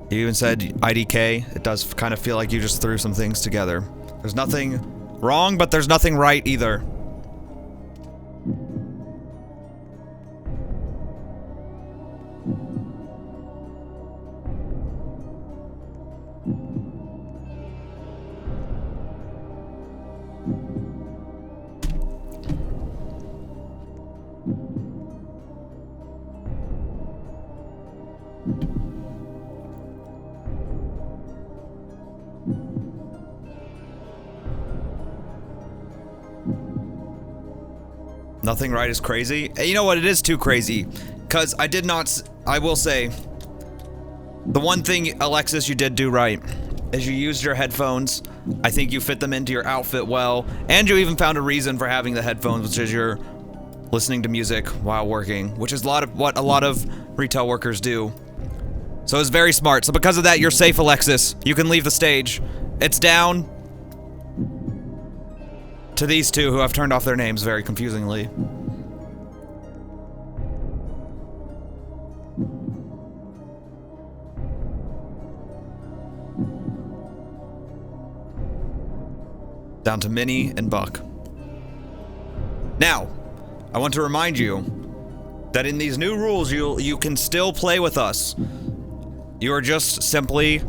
you even said IDK, it does kind of feel like you just threw some things together. There's nothing wrong, but there's nothing right either. Nothing right is crazy. You know what? It is too crazy. Because I will say, the one thing, Alexis, you did do right is you used your headphones. I think you fit them into your outfit well. And you even found a reason for having the headphones, which is you're listening to music while working, which is what a lot of retail workers do. So it's very smart. So because of that, you're safe, Alexis. You can leave the stage. It's down to these two who have turned off their names very confusingly. Down to Minnie and Buck. Now, I want to remind you that in these new rules, you can still play with us. You are just simply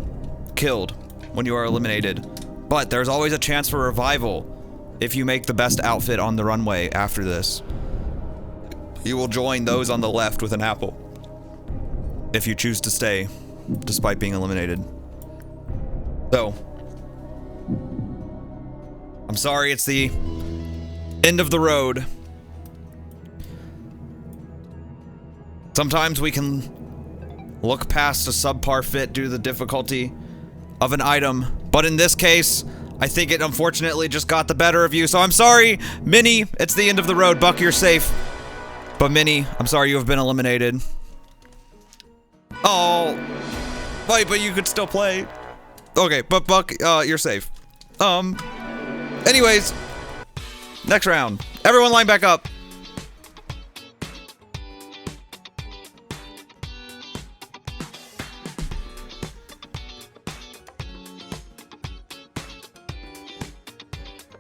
killed when you are eliminated. But there's always a chance for revival if you make the best outfit on the runway after this. You will join those on the left with an apple if you choose to stay, despite being eliminated. So, I'm sorry it's the end of the road. Sometimes we can look past a subpar fit due to the difficulty of an item, but in this case, I think it unfortunately just got the better of you, so I'm sorry, Minnie, it's the end of the road. Buck, you're safe. But Minnie, I'm sorry you have been eliminated. Oh. Wait, but you could still play. Okay, but Buck, you're safe. Anyways, next round. Everyone line back up.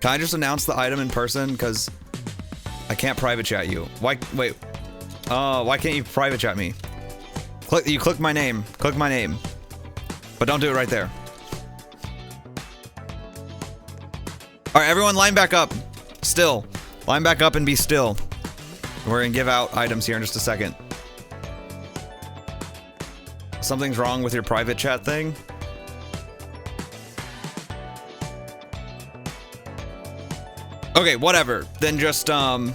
Can I just announce the item in person? Because I can't private chat you. Why? Wait. Why can't you private chat me? You click my name. Click my name. But don't do it right there. Alright, everyone line back up. Still. Line back up and be still. We're gonna give out items here in just a second. Something's wrong with your private chat thing? Okay, whatever. Then just, then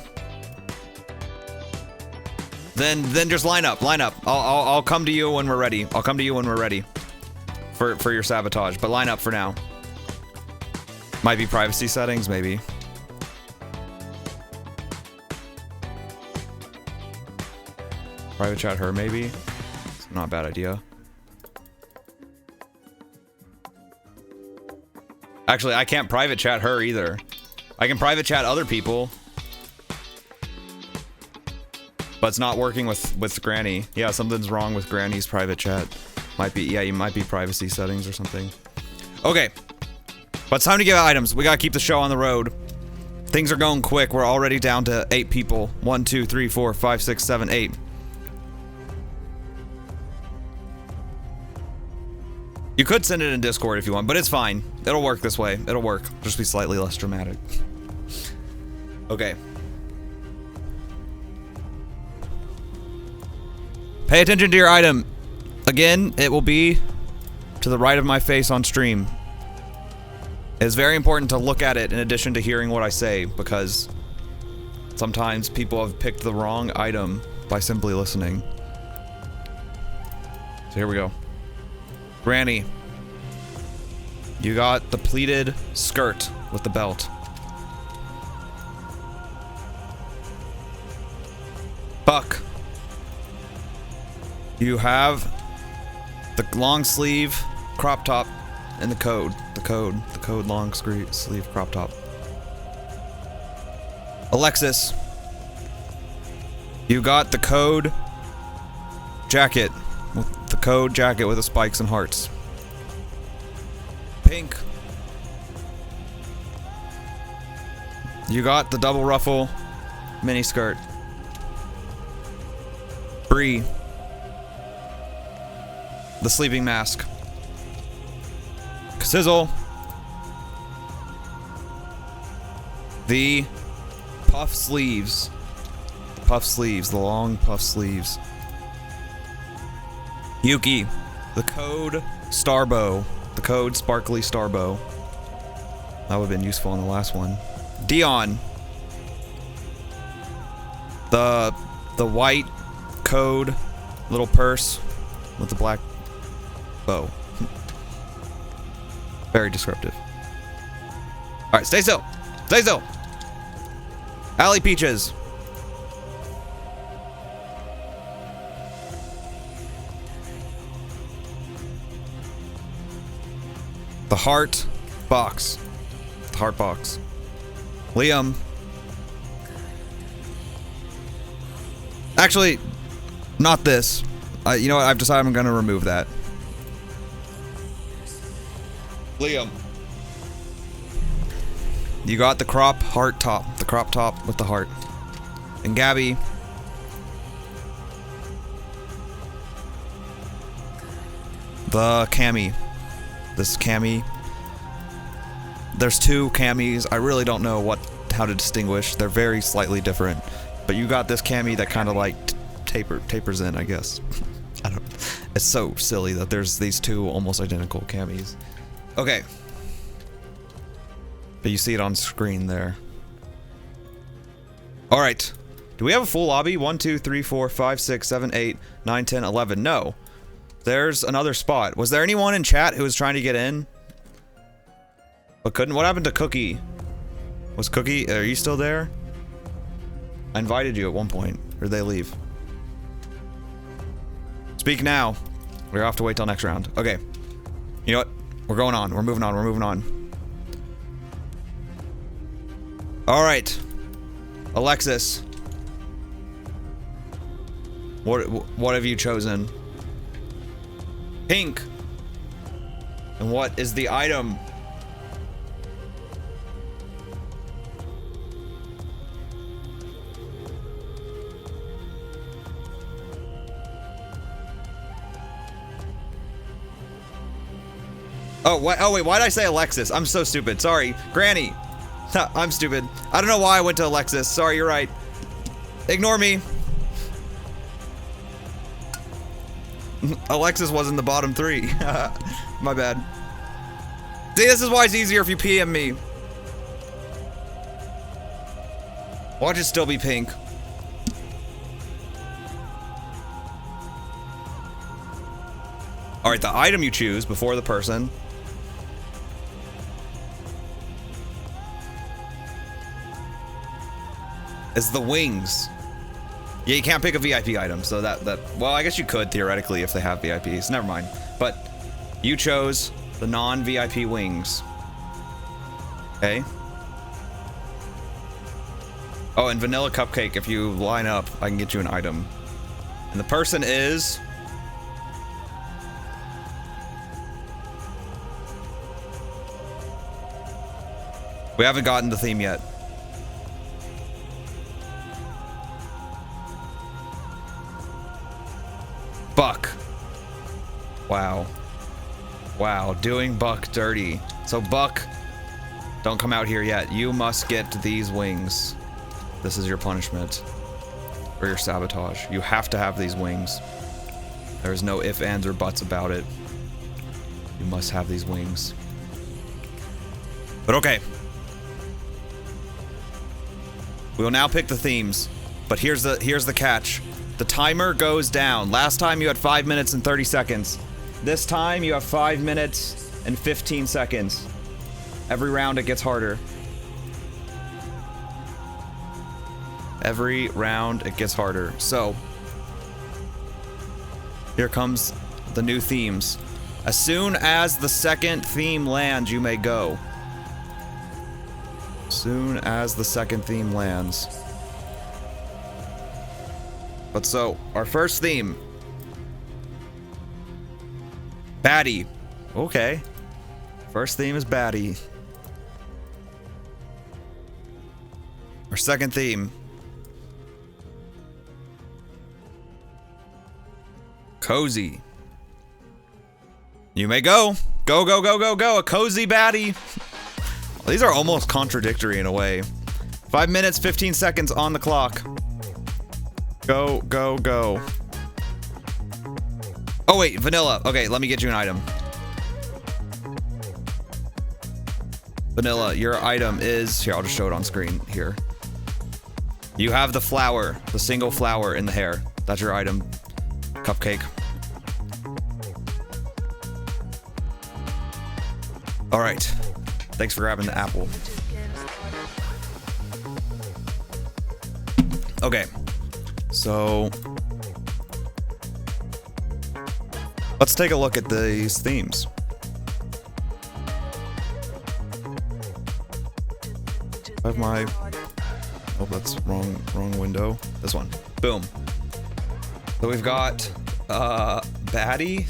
just line up. I'll come to you when we're ready. I'll come to you when we're ready. For your sabotage, but line up for now. Might be privacy settings, maybe. Private chat her, maybe. It's not a bad idea. Actually, I can't private chat her either. I can private chat other people. But it's not working with Granny. Yeah, something's wrong with Granny's private chat. Might be, yeah, you might be privacy settings or something. Okay. But it's time to give out items. We gotta keep the show on the road. Things are going quick. We're already down to 8 people. 1, 2, 3, 4, 5, 6, 7, 8. You could send it in Discord if you want, but it's fine. It'll work this way. It'll work. Just be slightly less dramatic. Okay. Pay attention to your item. Again, it will be to the right of my face on stream. It's very important to look at it in addition to hearing what I say, because sometimes people have picked the wrong item by simply listening. So here we go. Granny, you got the pleated skirt with the belt. Buck, you have the long sleeve crop top and the code long sleeve crop top. Alexis, you got the code jacket. The code jacket with the spikes and hearts. Pink, you got the double ruffle mini skirt. Bree, the sleeping mask. Sizzle, the puff sleeves. The long puff sleeves. Yuki, the code starbow. The code sparkly starbow. That would have been useful in the last one. Dion, the white code little purse with the black bow. Very descriptive. Alright, stay still. Stay still. Alley Peaches. The heart box. The heart box. Liam. Actually, not this. You know what? I've decided I'm going to remove that. Liam. You got the crop heart top. The crop top with the heart. And Gabby. The cami. This cami. There's two camis. I really don't know how to distinguish. They're very slightly different. But you got this cami that kind of like tapers in, I guess. I don't. It's so silly that there's these two almost identical camis. Okay. But you see it on screen there. Alright. Do we have a full lobby? 1, 2, 3, 4, 5, 6, 7, 8, 9, 10, 11. No. There's another spot. Was there anyone in chat who was trying to get in? But couldn't? What happened to Cookie? Was Cookie... Are you still there? I invited you at one point. Or did they leave? Speak now. We're gonna have to wait till next round. Okay. You know what? We're going on. We're moving on. We're moving on. All right. Alexis. What have you chosen? Pink. And what is the item? Oh, what? Oh, wait, why did I say Alexis? I'm so stupid. Sorry. Granny. I'm stupid. I don't know why I went to Alexis. Sorry, you're right. Ignore me. Alexis was in the bottom 3. My bad. See, this is why it's easier if you PM me. Watch it still be pink. Alright, the item you choose before the person. Is the wings. Yeah, you can't pick a VIP item, so that well, I guess you could theoretically if they have VIPs. Never mind. But you chose the non-VIP wings. Okay. Oh, and vanilla cupcake, if you line up, I can get you an item. And the person is we haven't gotten the theme yet. Buck. Wow. Wow, doing Buck dirty. So Buck, don't come out here yet. You must get these wings. This is your punishment. For your sabotage. You have to have these wings. There's no ifs, ands, or buts about it. You must have these wings. But okay. We will now pick the themes. But here's the catch. The timer goes down. Last time you had 5 minutes and 30 seconds. This time you have 5 minutes and 15 seconds. Every round it gets harder. Every round it gets harder. So, here comes the new themes. As soon as the second theme lands, you may go. Soon as the second theme lands. But so, our first theme. Baddie. Okay. First theme is Baddie. Our second theme. Cozy. You may go. Go, go, go, go, go. A cozy baddie. These are almost contradictory in a way. 5 minutes, 15 seconds on the clock. Go, go, go. Oh, wait, vanilla. Okay, let me get you an item. Vanilla, your item is... Here, I'll just show it on screen here. You have the flower, the single flower in the hair. That's your item. Cupcake. All right. Thanks for grabbing the apple. Okay. So, let's take a look at these themes. I have my... Oh, that's wrong window. This one. Boom. So we've got, Baddie.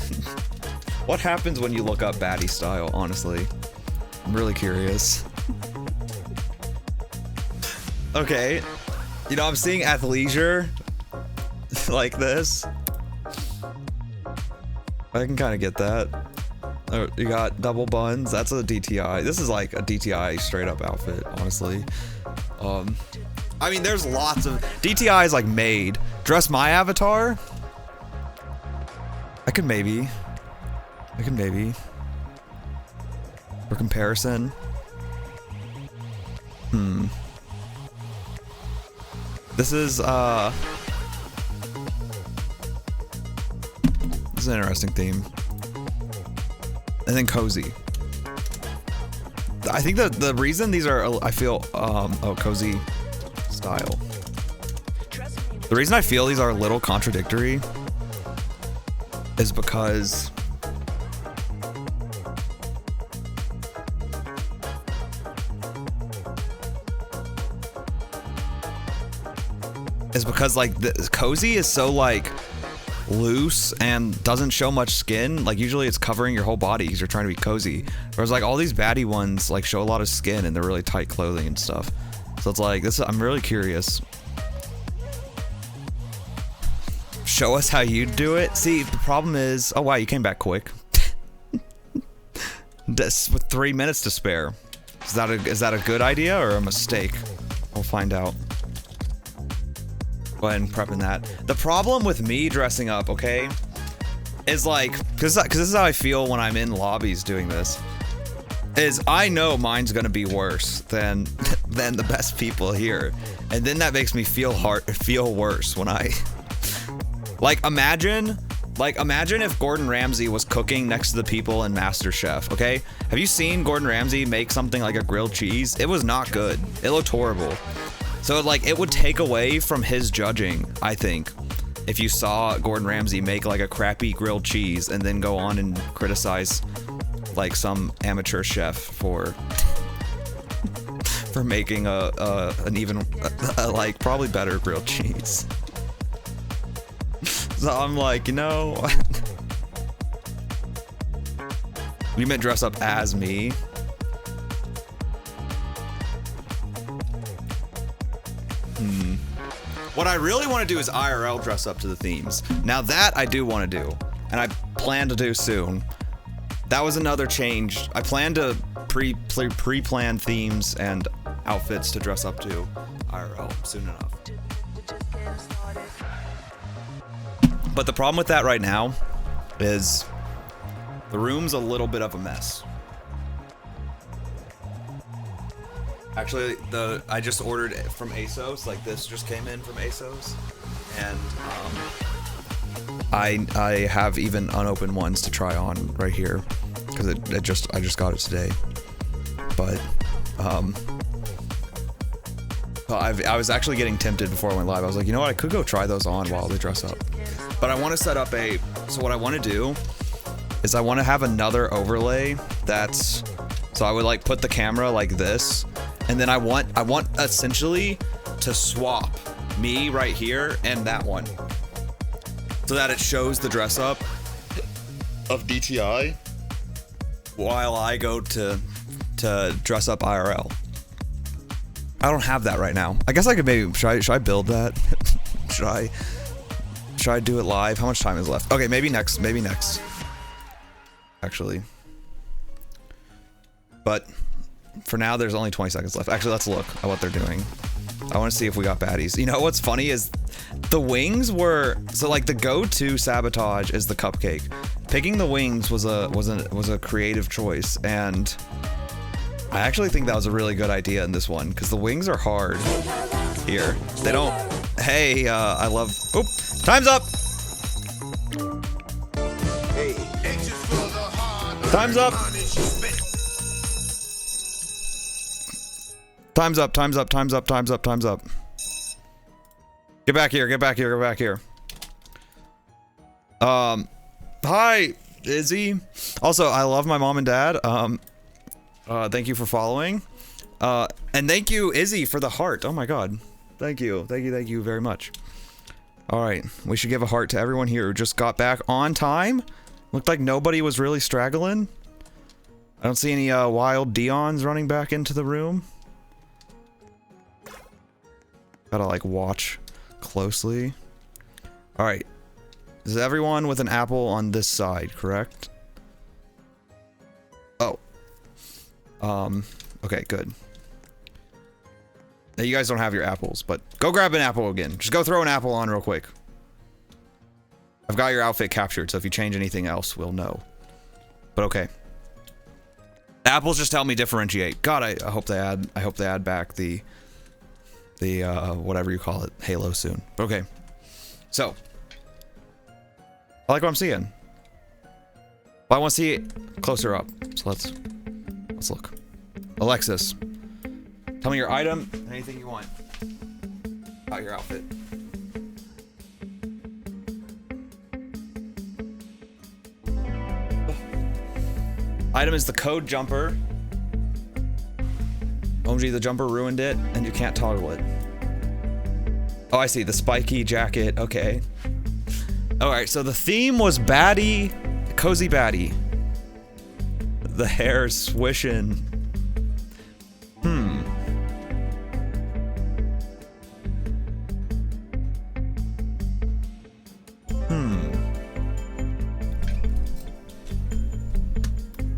What happens when you look up Baddie style, honestly? I'm really curious. Okay. You know, I'm seeing athleisure like this. I can kind of get that. Oh, you got double buns. That's a DTI. This is like a DTI straight up outfit, honestly. I mean, there's lots of DTI is like made. Dress my avatar. I could maybe. For comparison. This is an interesting theme. And then cozy. I think the reason these are, I feel, cozy style. The reason I feel these are a little contradictory is because is because like the cozy is so like loose and doesn't show much skin. Like usually it's covering your whole body because you're trying to be cozy. Whereas like all these baddie ones like show a lot of skin and they're really tight clothing and stuff. So it's like this. I'm really curious. Show us how you do it. See, the problem is, oh wow, you came back quick. With 3 minutes to spare. Is that a good idea or a mistake? We'll find out. Go ahead and prep in that. The problem with me dressing up, okay, is like, cause this is how I feel when I'm in lobbies doing this, is I know mine's gonna be worse than the best people here. And then that makes me feel worse when I, like imagine if Gordon Ramsay was cooking next to the people in MasterChef, okay? Have you seen Gordon Ramsay make something like a grilled cheese? It was not good. It looked horrible. So like it would take away from his judging, I think, if you saw Gordon Ramsay make like a crappy grilled cheese and then go on and criticize like some amateur chef for making an even like probably better grilled cheese. So I'm like, you know, you meant dress up as me? What I really want to do is IRL dress up to the themes. Now that I do want to do, and I plan to do soon. That was another change. I plan to pre-plan themes and outfits to dress up to IRL soon enough. But the problem with that right now is the room's a little bit of a mess. Actually, I just ordered it from ASOS. Like this just came in from ASOS, and I have even unopened ones to try on right here because I just got it today. But I was actually getting tempted before I went live. I was like, you know what? I could go try those on while they dress up. But I want to set up so what I want to do is I want to have another overlay so I would like put the camera like this, and then I want essentially to swap me right here and that one so that it shows the dress up of DTI while I go to dress up IRL. I don't have that right now. I guess I could maybe, should I build that? Should I do it live? How much time is left? Okay, maybe next. Actually. But for now, there's only 20 seconds left. Actually, let's look at what they're doing. I want to see if we got baddies. You know what's funny is the wings were, so like the go-to sabotage is the cupcake. Picking the wings was a creative choice, and I actually think that was a really good idea in this one because the wings are hard here. They don't. Hey, I love. Oop, time's up. Time's up. Time's up. Time's up. Time's up. Time's up. Time's up. Get back here. Get back here. Get back here. Hi, Izzy. Also, I love my mom and dad. Thank you for following. And thank you, Izzy, for the heart. Oh my god. Thank you. Thank you. Thank you very much. All right. We should give a heart to everyone here who just got back on time. Looked like nobody was really straggling. I don't see any wild Dions running back into the room. Gotta like watch closely. All right. Is everyone with an apple on this side, correct? Oh. Okay, good. Now you guys don't have your apples, but go grab an apple again. Just go throw an apple on real quick. I've got your outfit captured, so if you change anything else, we'll know. But okay. Apples just help me differentiate. God, I hope they add back the whatever you call it, Halo soon. But okay. So, I like what I'm seeing. But I want to see it closer up. So let's look. Alexis, tell me your item, anything you want about your outfit. Item is the code jumper. OMG, the jumper ruined it, and you can't toggle it. Oh, I see. The spiky jacket. Okay. Alright, so the theme was baddie, cozy baddie. The hair swishing.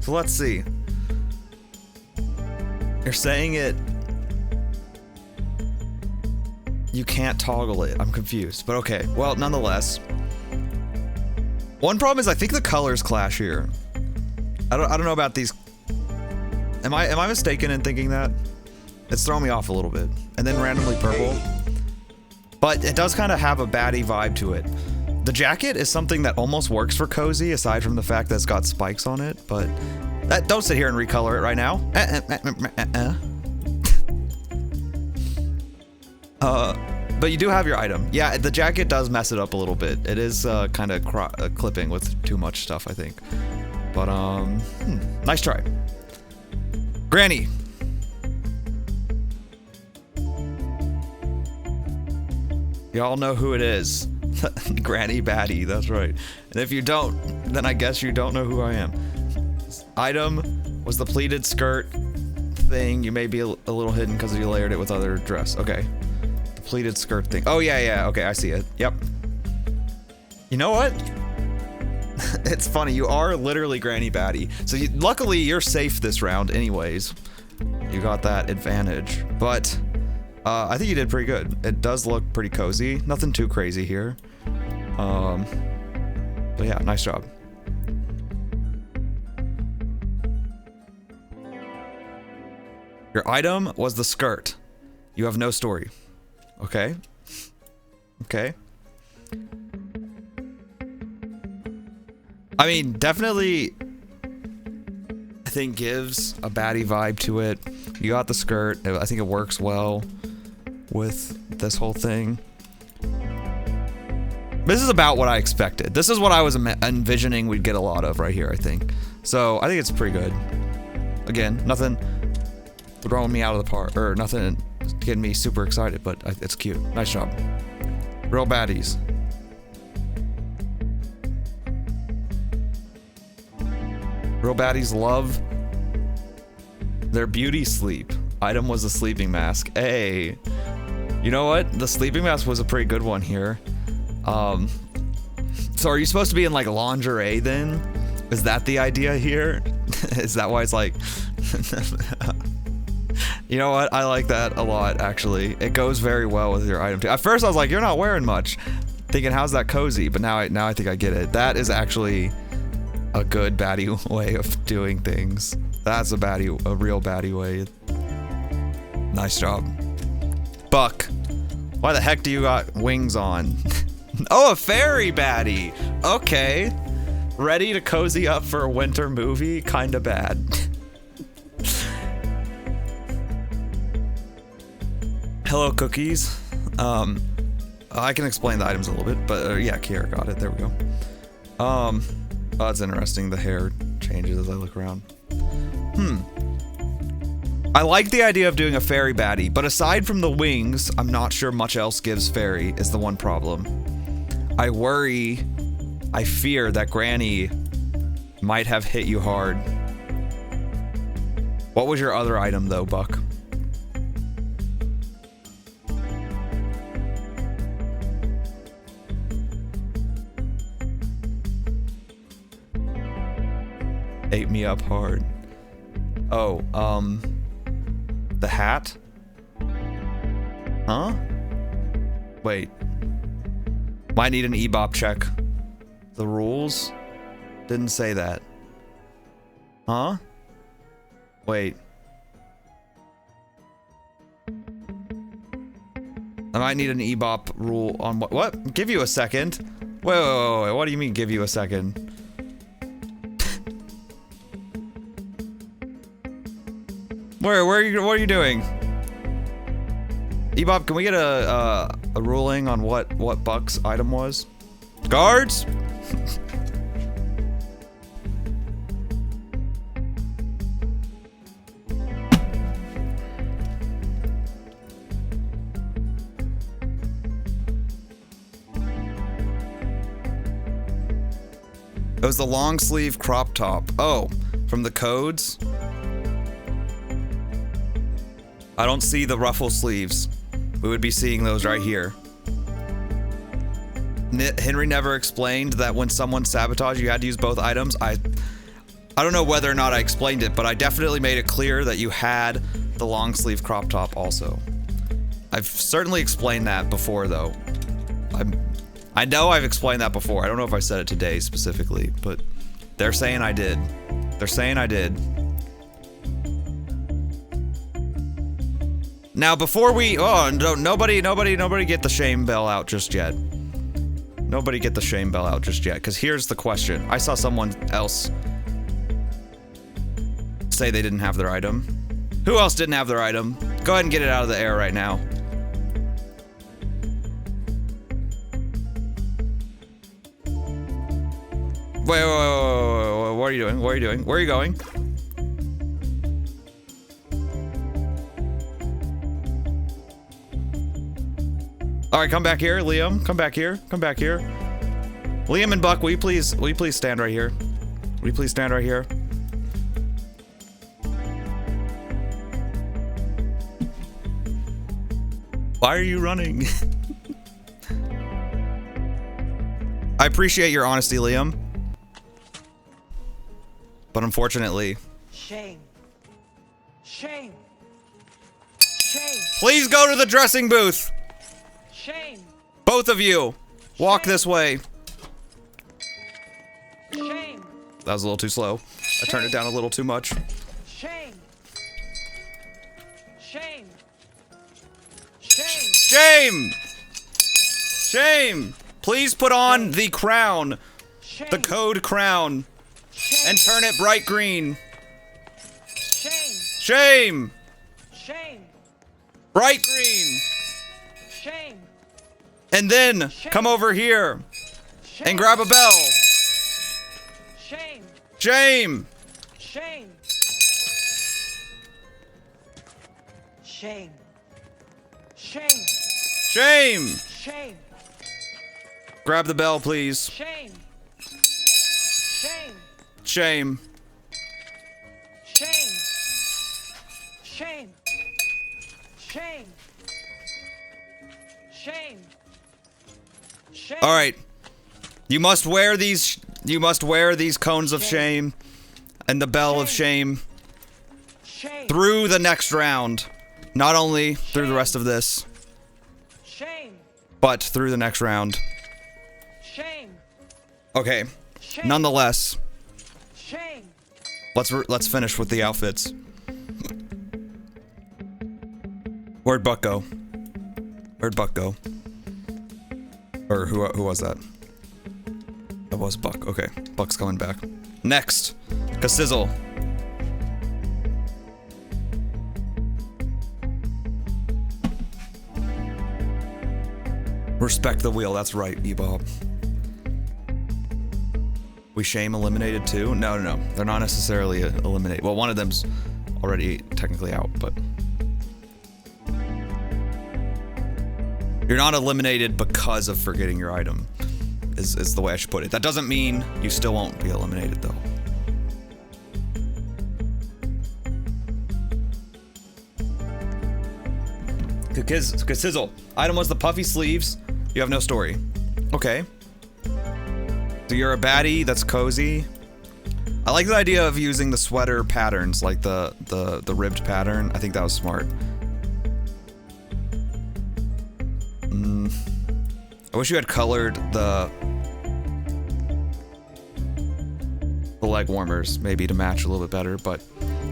So let's see. You're saying it... You can't toggle it. I'm confused, but okay. Well, nonetheless. One problem is I think the colors clash here. I don't know about these. Am I mistaken in thinking that? It's throwing me off a little bit. And then randomly purple. But it does kind of have a baddie vibe to it. The jacket is something that almost works for cozy, aside from the fact that it's got spikes on it, but don't sit here and recolor it right now. But you do have your item. Yeah, the jacket does mess it up a little bit. It is kind of clipping with too much stuff, I think. But, nice try. Granny. Y'all know who it is. Granny Baddie, that's right. And if you don't, then I guess you don't know who I am. Item was the pleated skirt thing. You may be a little hidden because you layered it with other dress. Okay. The pleated skirt thing. Oh, yeah. Okay, I see it. Yep. You know what? It's funny. You are literally Granny Baddie. So luckily, you're safe this round anyways. You got that advantage. But I think you did pretty good. It does look pretty cozy. Nothing too crazy here. But yeah, nice job. Your item was the skirt. You have no story. Okay. Okay. I mean, definitely, I think gives a baddie vibe to it. You got the skirt. I think it works well with this whole thing. This is about what I expected. This is what I was envisioning we'd get a lot of right here, I think. So I think it's pretty good. Again, nothing throwing me out of the park, or nothing getting me super excited, but it's cute. Nice job. Real baddies. Real baddies love their beauty sleep. Item was a sleeping mask. Hey, you know what? The sleeping mask was a pretty good one here. So are you supposed to be in like lingerie then? Is that the idea here? Is that why it's like... You know what? I like that a lot, actually. It goes very well with your item too. At first I was like, you're not wearing much. Thinking, how's that cozy? But now I think I get it. That is actually a good baddie way of doing things. That's a real baddie way. Nice job. Buck. Why the heck do you got wings on? Oh, a fairy baddie. Okay. Ready to cozy up for a winter movie? Kinda bad. Hello, cookies. I can explain the items a little bit, but yeah, Kiara got it. There we go. Oh, that's interesting. The hair changes as I look around. I like the idea of doing a fairy baddie, but aside from the wings, I'm not sure much else gives fairy is the one problem. I fear that Granny might have hit you hard. What was your other item though, Buck? Ate me up hard. Oh, the hat? Huh? Wait. Might need an E-bop check. The rules? Didn't say that. Huh? Wait. I might need an E-bop rule on what? Give you a second. Wait. What do you mean give you a second? What are you doing? E-bop, can we get a ruling on what Buck's item was? Guards? It was the long sleeve crop top. Oh, from the codes? I don't see the ruffle sleeves. We would be seeing those right here. Henry never explained that when someone sabotaged, you had to use both items. I don't know whether or not I explained it, but I definitely made it clear that you had the long sleeve crop top also. I've certainly explained that before, though. I know I've explained that before. I don't know if I said it today specifically, but they're saying I did. They're saying I did. Now, before we... Oh, no, nobody get the shame bell out just yet. Nobody get the shame bell out just yet, because here's the question. I saw someone else say they didn't have their item. Who else didn't have their item? Go ahead and get it out of the air right now. Wait, what are you doing? What are you doing? Where are you going? All right, come back here, Liam. Come back here. Come back here. Liam and Buck, will you please stand right here? Will you please stand right here? Why are you running? I appreciate your honesty, Liam. But unfortunately... Shame. Shame. Shame. Please go to the dressing booth! Shame. Both of you! Walk this way. Shame. That was a little too slow. I turned it down a little too much. Shame. Shame. Shame. Shame! Shame! Please put on the crown. Shame. The code crown. Shame. And turn it bright green. Shame. Shame! Shame. Bright green! Shame. And then come over here Shame. and grab a bell. Shame. Shame! Shame. Shame. Shame. Shame! Shame. Grab the bell, please. Shame. Shame. Shame. Shame. Shame. Shame. Shame. Shame. All right. You must wear these cones of shame and the bell of shame Shame. through the next round. Not only through the rest of this, Shame. but through the next round. Shame. Okay. Shame. Nonetheless, Shame. let's finish with the outfits. Where'd Buck go? Where'd Buck go? Or who was that? That was Buck. Okay, Buck's coming back. Next, Kasizzle. Respect the wheel. That's right, Ebob. We shame eliminated too? No. They're not necessarily eliminated. Well, one of them's already technically out, but... You're not eliminated because of forgetting your item, is the way I should put it. That doesn't mean you still won't be eliminated, though. Kasizzle. Item was the puffy sleeves. You have no story. Okay. So you're a baddie that's cozy. I like the idea of using the sweater patterns, like the ribbed pattern. I think that was smart. I wish you had colored the leg warmers, maybe to match a little bit better, but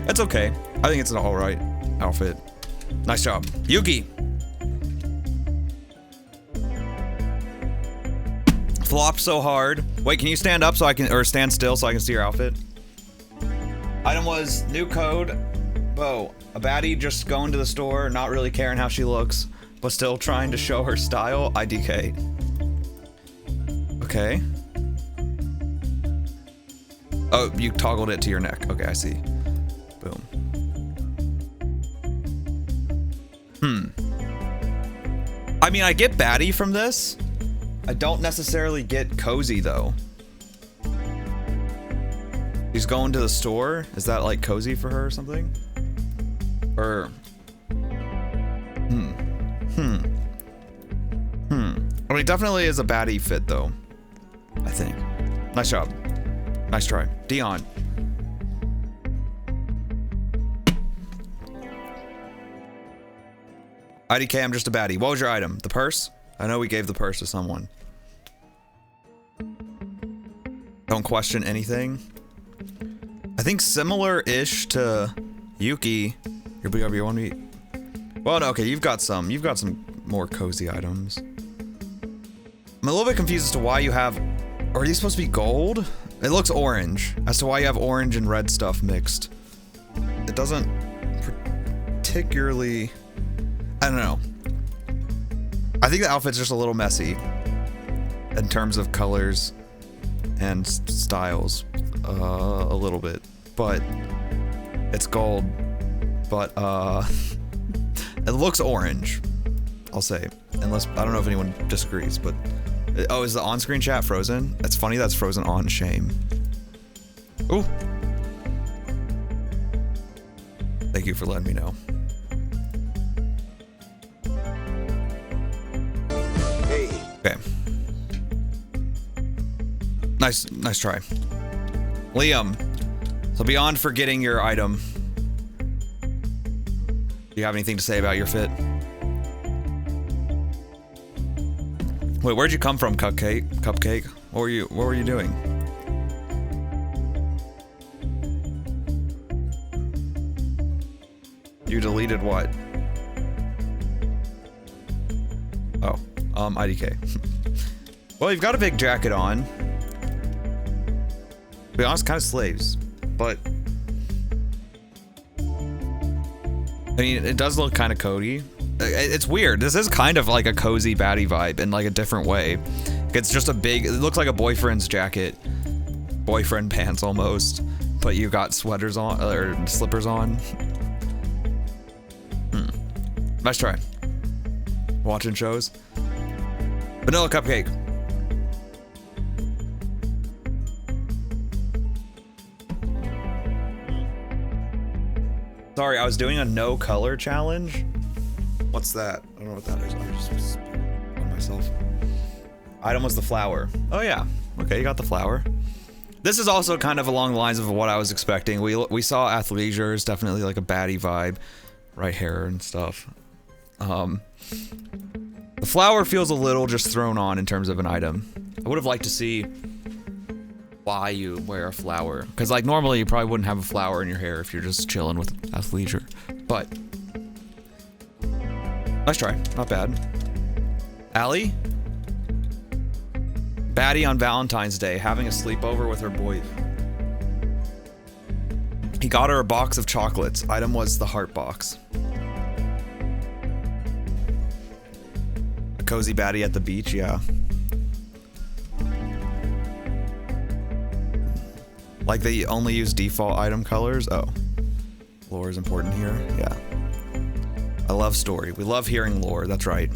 it's okay. I think it's an alright outfit. Nice job. Yugi! Flop so hard. Wait, can you stand up so I can, or stand still so I can see your outfit? Item was new code. Whoa, a baddie just going to the store, not really caring how she looks, but still trying to show her style. IDK. Okay. Oh, you toggled it to your neck. Okay, I see. Boom. I mean, I get baddie from this. I don't necessarily get cozy, though. She's going to the store? Is that like cozy for her or something? Or... I mean, it definitely is a baddie fit though. I think. Nice job. Nice try. Dion. IDK, I'm just a baddie. What was your item? The purse? I know we gave the purse to someone. Don't question anything. I think similar-ish to Yuki. Your BRB 1v. Well, no, okay, you've got some more cozy items. I'm a little bit confused as to why you have... Are these supposed to be gold? It looks orange. As to why you have orange and red stuff mixed. It doesn't particularly... I don't know. I think the outfit's just a little messy in terms of colors and styles, a little bit, but it's gold, but it looks orange, I'll say, unless, I don't know if anyone disagrees, but, oh, is the on-screen chat frozen? That's funny, that's frozen on Shame. Ooh. Thank you for letting me know. Okay. Nice try. Liam, so beyond forgetting your item, do you have anything to say about your fit? Wait, where'd you come from, Cupcake? What were you doing? You deleted what? Oh, IDK. Well, you've got a big jacket on. To be honest, kind of slaves, but I mean, it does look kind of Cody. It's weird. This is kind of like a cozy baddie vibe in like a different way. It's just a big, it looks like a boyfriend's jacket, boyfriend pants almost, but you got sweaters on, or slippers on. Nice try. Watching shows. Vanilla Cupcake. Sorry, I was doing a no color challenge. What's that? I don't know what that is. I just on myself. Item was the flower. Oh yeah. Okay, you got the flower. This is also kind of along the lines of what I was expecting. We saw athleisure is definitely like a baddie vibe, right hair and stuff. The flower feels a little just thrown on in terms of an item. I would have liked to see why you wear a flower, because like normally you probably wouldn't have a flower in your hair if you're just chilling with athleisure. But nice try, not bad. Allie, baddie on Valentine's Day, having a sleepover with her boy. He got her a box of chocolates. Item was the heart box. A cozy baddie at the beach, yeah. Like they only use default item colors? Oh. Lore is important here? Yeah. I love story. We love hearing lore, that's right.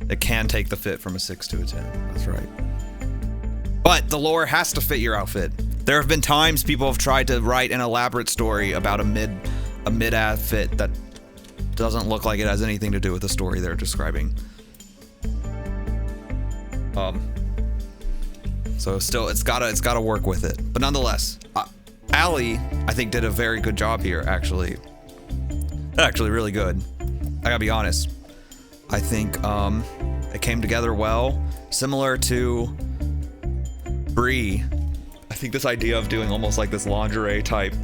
It can take the fit from a 6 to a 10, that's right. But the lore has to fit your outfit. There have been times people have tried to write an elaborate story about a mid-outfit that doesn't look like it has anything to do with the story they're describing. So still, it's gotta work with it. But nonetheless, Allie, I think, did a very good job here, actually. Actually, really good. I gotta be honest. I think it came together well. Similar to Bree. I think this idea of doing almost like this lingerie type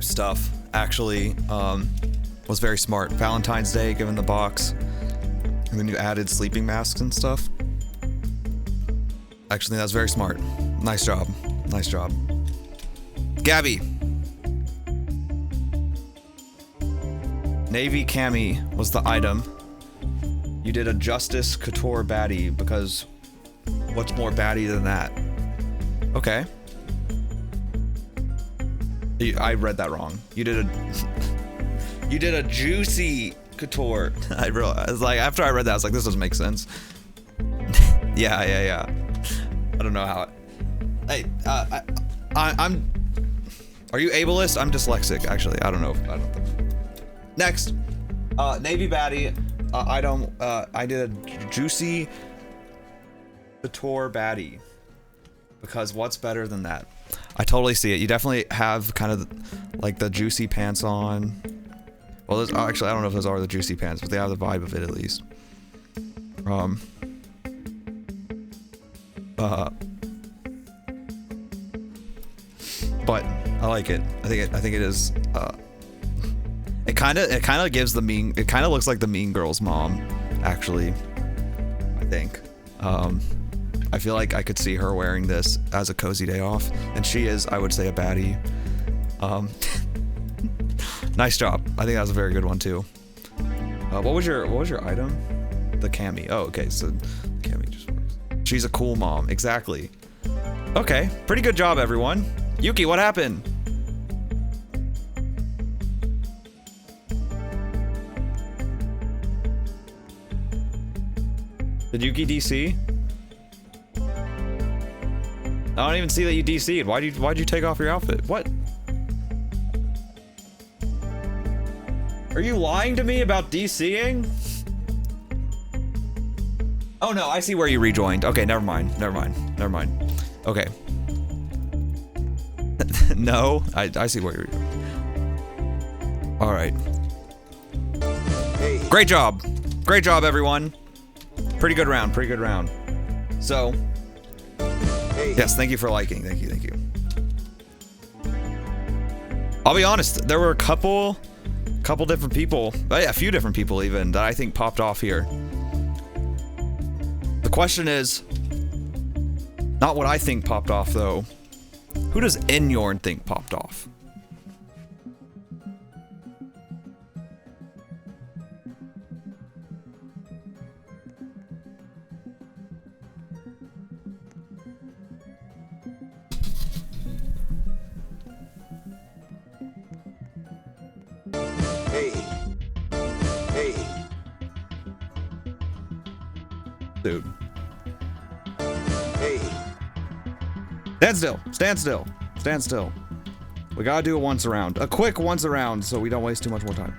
stuff actually was very smart. Valentine's Day, given the box. And then you added sleeping masks and stuff. Actually, that's very smart. Nice job. Nice job. Gabby. Navy cami was the item. You did a Justice Couture baddie because what's more baddie than that? Okay. I read that wrong. You did a Juicy Couture. I realized, like, after I read that, I was like, this doesn't make sense. Yeah. I don't know how. Hey, I'm. Are you ableist? I'm dyslexic, actually. I don't know. I don't think. Next, Navy baddie. I did a juicy Bator baddie because what's better than that? I totally see it. You definitely have kind of like the juicy pants on. Well, actually, I don't know if those are the juicy pants, but they have the vibe of it at least. But I like it. I think it is. It kind of gives the mean. It kind of looks like the Mean Girls mom, actually. I think. I feel like I could see her wearing this as a cozy day off, and she is, I would say, a baddie. Nice job. I think that was a very good one too. What was your item? The cami. Oh, okay. So cami just works. She's a cool mom. Exactly. Okay. Pretty good job, everyone. Yuki, what happened? Did Yuki DC? I don't even see that you DC'd. Why'd you take off your outfit? What? Are you lying to me about DCing? Oh no, I see where you rejoined. Okay, never mind. Okay. No, I see where you rejoined. All right. Great job, everyone. Pretty good round. So, yes, thank you for liking. Thank you. I'll be honest, there were a couple different people, a few different people even, that I think popped off here. The question is, not what I think popped off though. Who does Enyorn think popped off? Dude. Hey. Stand still. We gotta do it once around. A quick once around so we don't waste too much more time.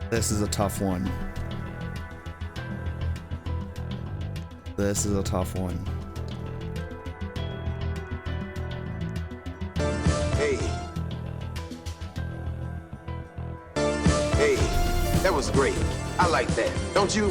This is a tough one. Hey. Hey, that was great. I like that, don't you?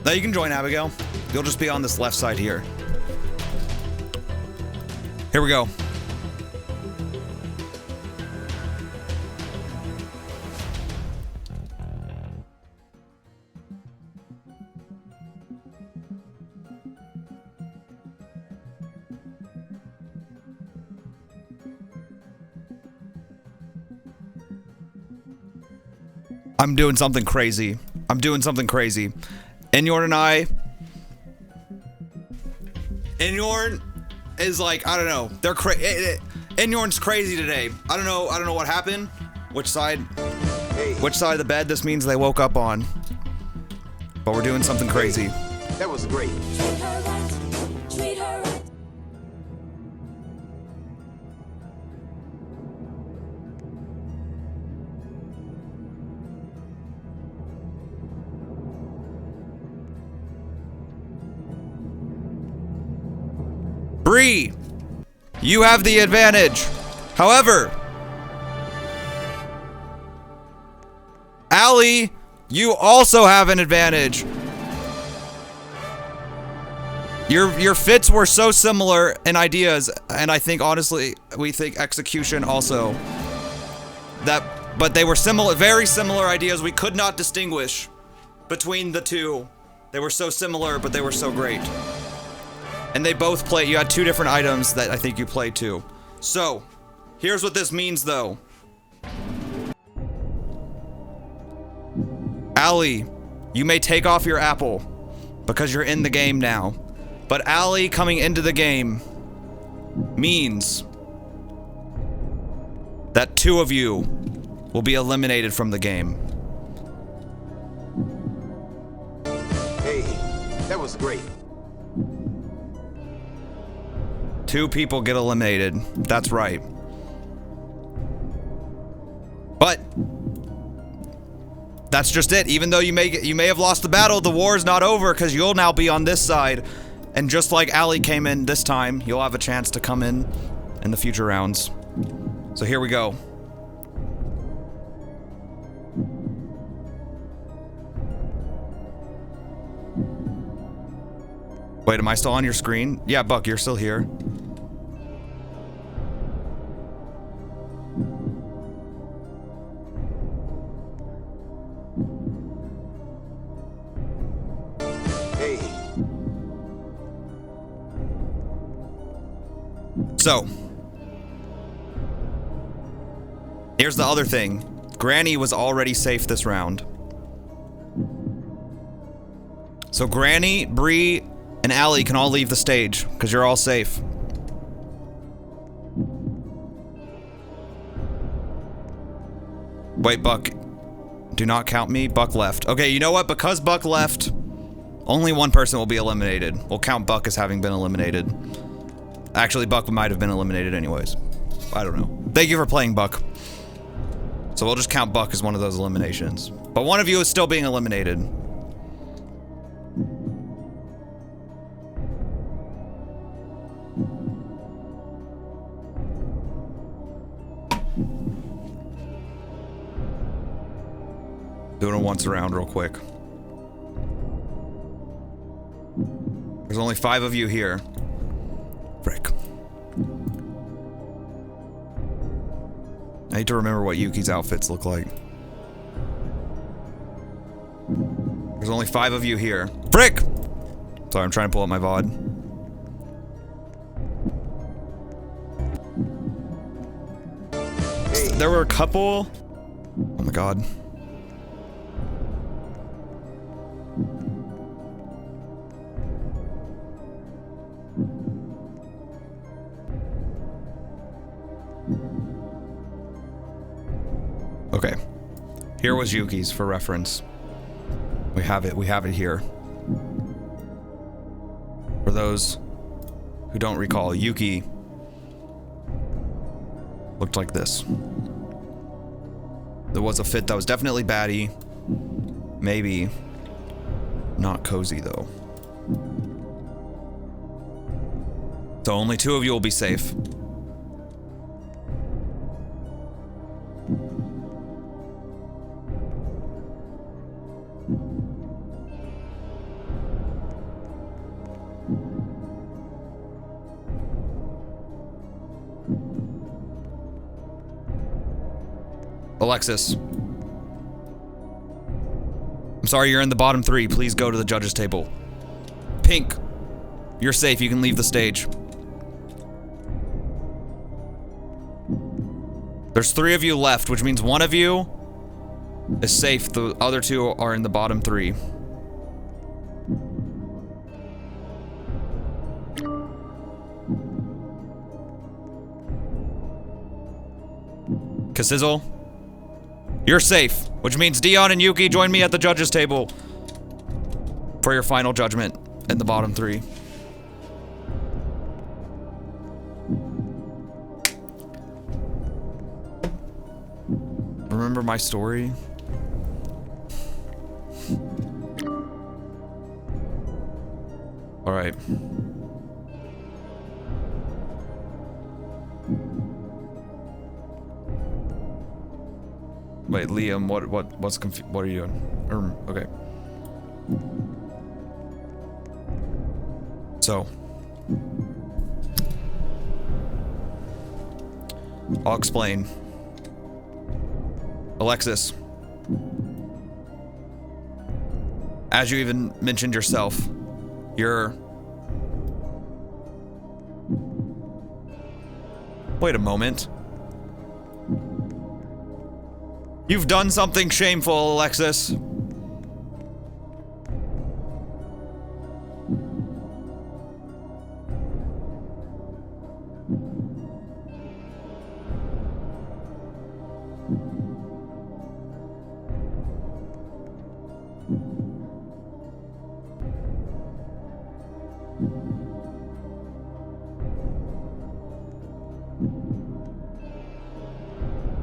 Now you can join Abigail. You'll just be on this left side here. Here we go. I'm doing something crazy. Enyorn and I. Enyorn is like, I don't know. They're Enyorn's crazy today. I don't know what happened. Which side of the bed this means they woke up on. But we're doing something crazy. That was great. Treat her right. Bree, you have the advantage. However, Allie, you also have an advantage. Your fits were so similar in ideas, and I think honestly, we think execution also. But they were similar, very similar ideas. We could not distinguish between the two. They were so similar, but they were so great. And they both played, you had two different items that I think you played too. So, here's what this means though. Allie, you may take off your apple because you're in the game now. But Allie coming into the game means that two of you will be eliminated from the game. Hey, that was great. Two people get eliminated. That's right. But that's just it. Even though you may have lost the battle, the war is not over because you'll now be on this side. And just like Allie came in this time, you'll have a chance to come in the future rounds. So here we go. Wait, am I still on your screen? Yeah, Buck, you're still here. Hey. So, here's the other thing. Granny was already safe this round. So Granny, Bree, and Allie can all leave the stage, because you're all safe. Wait, Buck. Do not count me. Buck left. Okay, you know what? Because Buck left, only one person will be eliminated. We'll count Buck as having been eliminated. Actually, Buck might have been eliminated anyways. I don't know. Thank you for playing, Buck. So we'll just count Buck as one of those eliminations. But one of you is still being eliminated. Doing it once around real quick. There's only 5 of you here. Frick. I need to remember what Yuki's outfits look like. There's only 5 of you here. Frick! Sorry, I'm trying to pull up my VOD. There were a couple... Oh my god. Okay. Here was Yuki's for reference. We have it here. For those who don't recall, Yuki looked like this. There was a fit that was definitely baddie. Maybe not cozy though. So only 2 of you will be safe. Alexis. I'm sorry you're in the bottom 3. Please go to the judges table. Pink. You're safe. You can leave the stage. There's 3 of you left, which means 1 of you is safe. The other 2 are in the bottom 3. Kassizzle. You're safe, which means Dion and Yuki join me at the judges table for your final judgment in the bottom 3. Remember my story? All right. Wait, Liam, what are you doing? Okay. So, I'll explain. Alexis, as you even mentioned yourself, you're... Wait a moment. You've done something shameful, Alexis.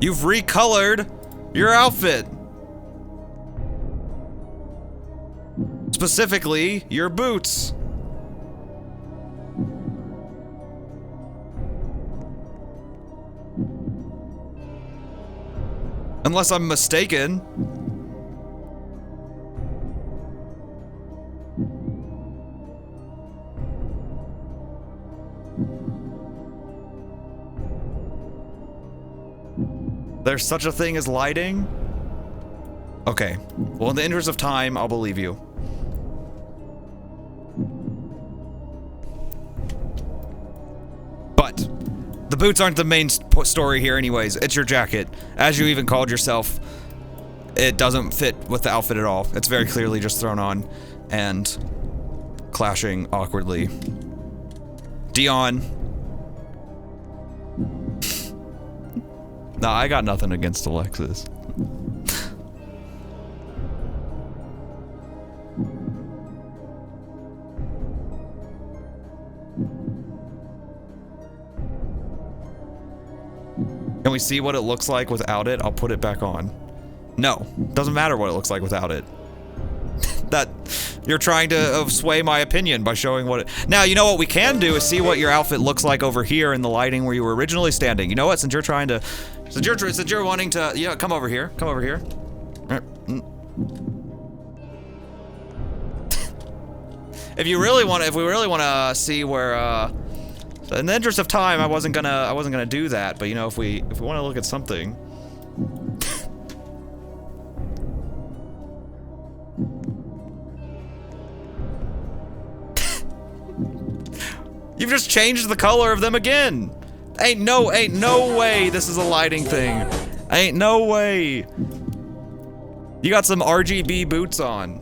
You've recolored your outfit. Specifically, your boots. Unless I'm mistaken. There's such a thing as lighting? Okay. Well, in the interest of time, I'll believe you. But the boots aren't the main story here anyways. It's your jacket. As you even called yourself, it doesn't fit with the outfit at all. It's very clearly just thrown on and clashing awkwardly. Dion. Nah, I got nothing against Alexis. Can we see what it looks like without it? I'll put it back on. No, doesn't matter what it looks like without it. That you're trying to sway my opinion by showing what it... Now, you know what we can do is see what your outfit looks like over here in the lighting where you were originally standing. You know what? Since you're trying to... Since you're wanting to... Yeah, come over here. Come over here. If you really want to... If we really want to see where... in the interest of time, I wasn't gonna do that. But, you know, if we want to look at something... You've just changed the color of them again. Ain't no way this is a lighting thing. Ain't no way. You got some RGB boots on.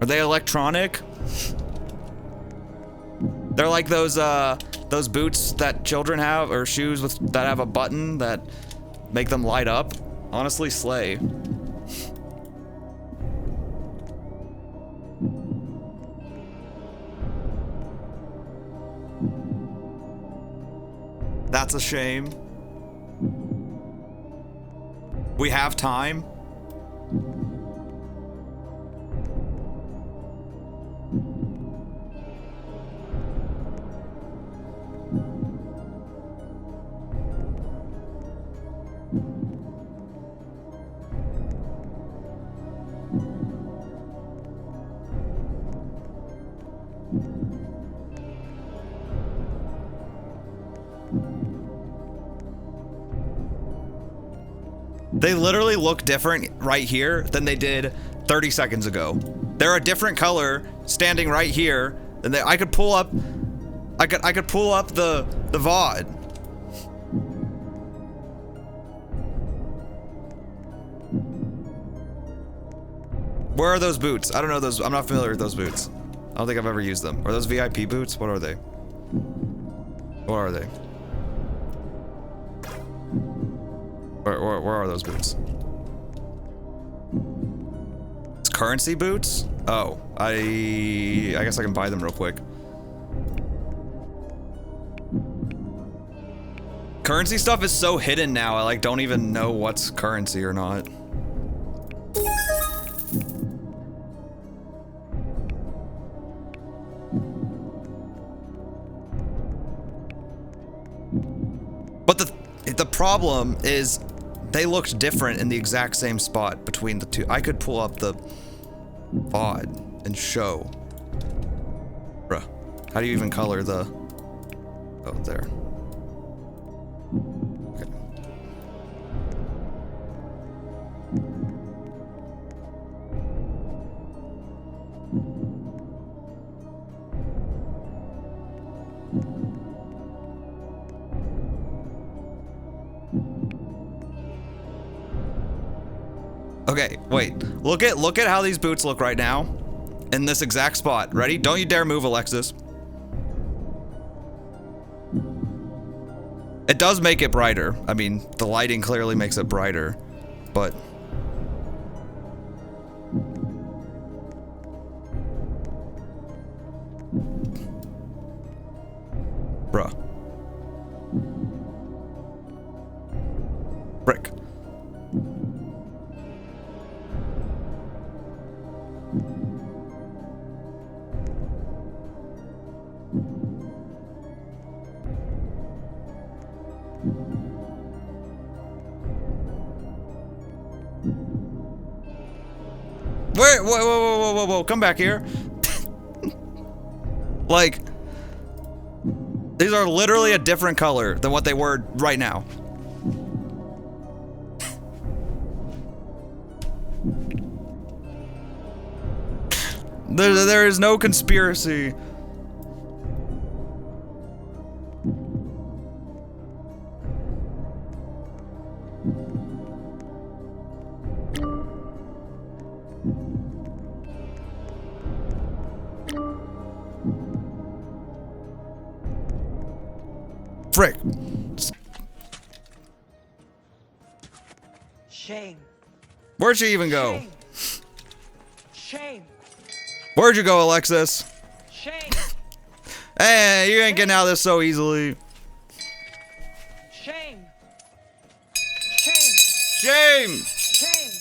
Are they electronic? They're like those boots that children have, or shoes that have a button that make them light up. Honestly, slay. That's a shame. We have time. They literally look different right here than they did 30 seconds ago. They're a different color standing right here. And I could pull up the VOD. Where are those boots? I don't know those. I'm not familiar with those boots. I don't think I've ever used them. Are those VIP boots? What are they? What are they? Where are those boots? It's currency boots? Oh, I guess I can buy them real quick. Currency stuff is so hidden now, I like don't even know what's currency or not. But the problem is they looked different in the exact same spot between the two. I could pull up the VOD and show. Bruh. How do you even color the... Oh, there. Okay. Okay, wait. Look at how these boots look right now. In this exact spot. Ready? Don't you dare move, Alexis. It does make it brighter. I mean, the lighting clearly makes it brighter, but... Bruh. Brick. Wait, whoa, come back here. Like, these are literally a different color than what they were right now. There is no conspiracy. Frick. Shame. Where'd she even go? Shame. Shame. Where'd you go, Alexis? Shame. Hey, you ain't getting out of this so easily. Shame. Shame. Shame! Shame.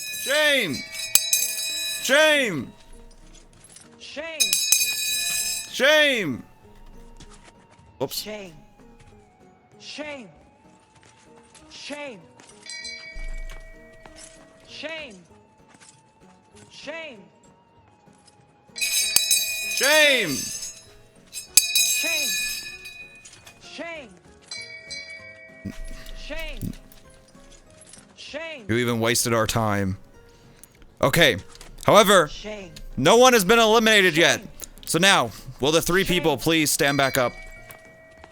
Shame! Shame! Shame. Shame! Oops. Shame. Shame. Shame. Shame. Shame. Shame! Shame. Shame. Shame. Shame. You even wasted our time. Okay. However, Shame. no one has been eliminated yet. Shame. So now, will the three Shame. people please stand back up?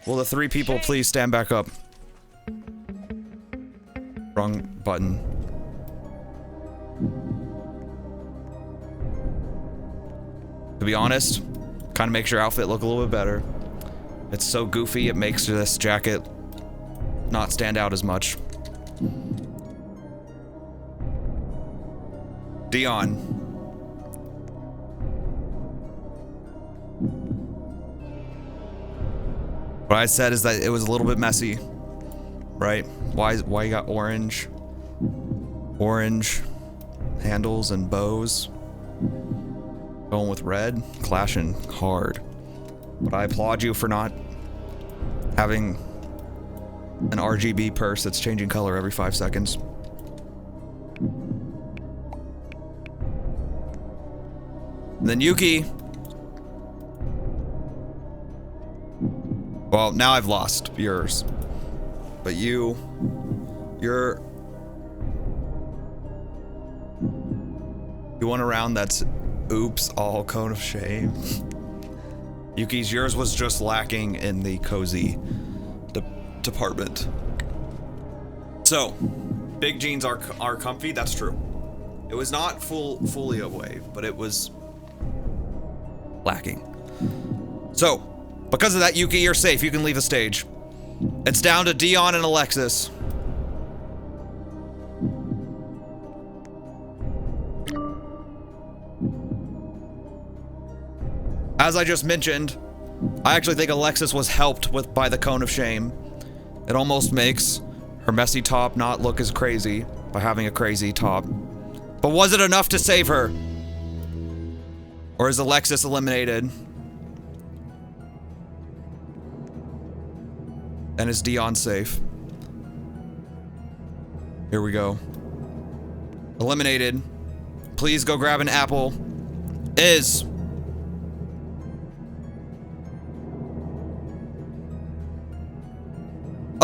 Will the three people Shame. please stand back up? Wrong button. To be honest, kind of makes your outfit look a little bit better. It's so goofy, it makes this jacket not stand out as much. Dion. What I said is that it was a little bit messy, right? Why you got orange handles and bows? Going with red, clashing hard. But I applaud you for not having an RGB purse that's changing color every 5 seconds. And then Yuki. Well, now I've lost yours. But you're one around that's oops, all cone of shame. Yuki's, yours was just lacking in the cozy department. So, big jeans are comfy, that's true. It was not fully away, but it was lacking. So, because of that, Yuki, you're safe. You can leave the stage. It's down to Dion and Alexis. As I just mentioned, I actually think Alexis was helped by the cone of shame. It almost makes her messy top not look as crazy by having a crazy top. But was it enough to save her? Or is Alexis eliminated? And is Dion safe? Here we go. Eliminated. Please go grab an apple. Is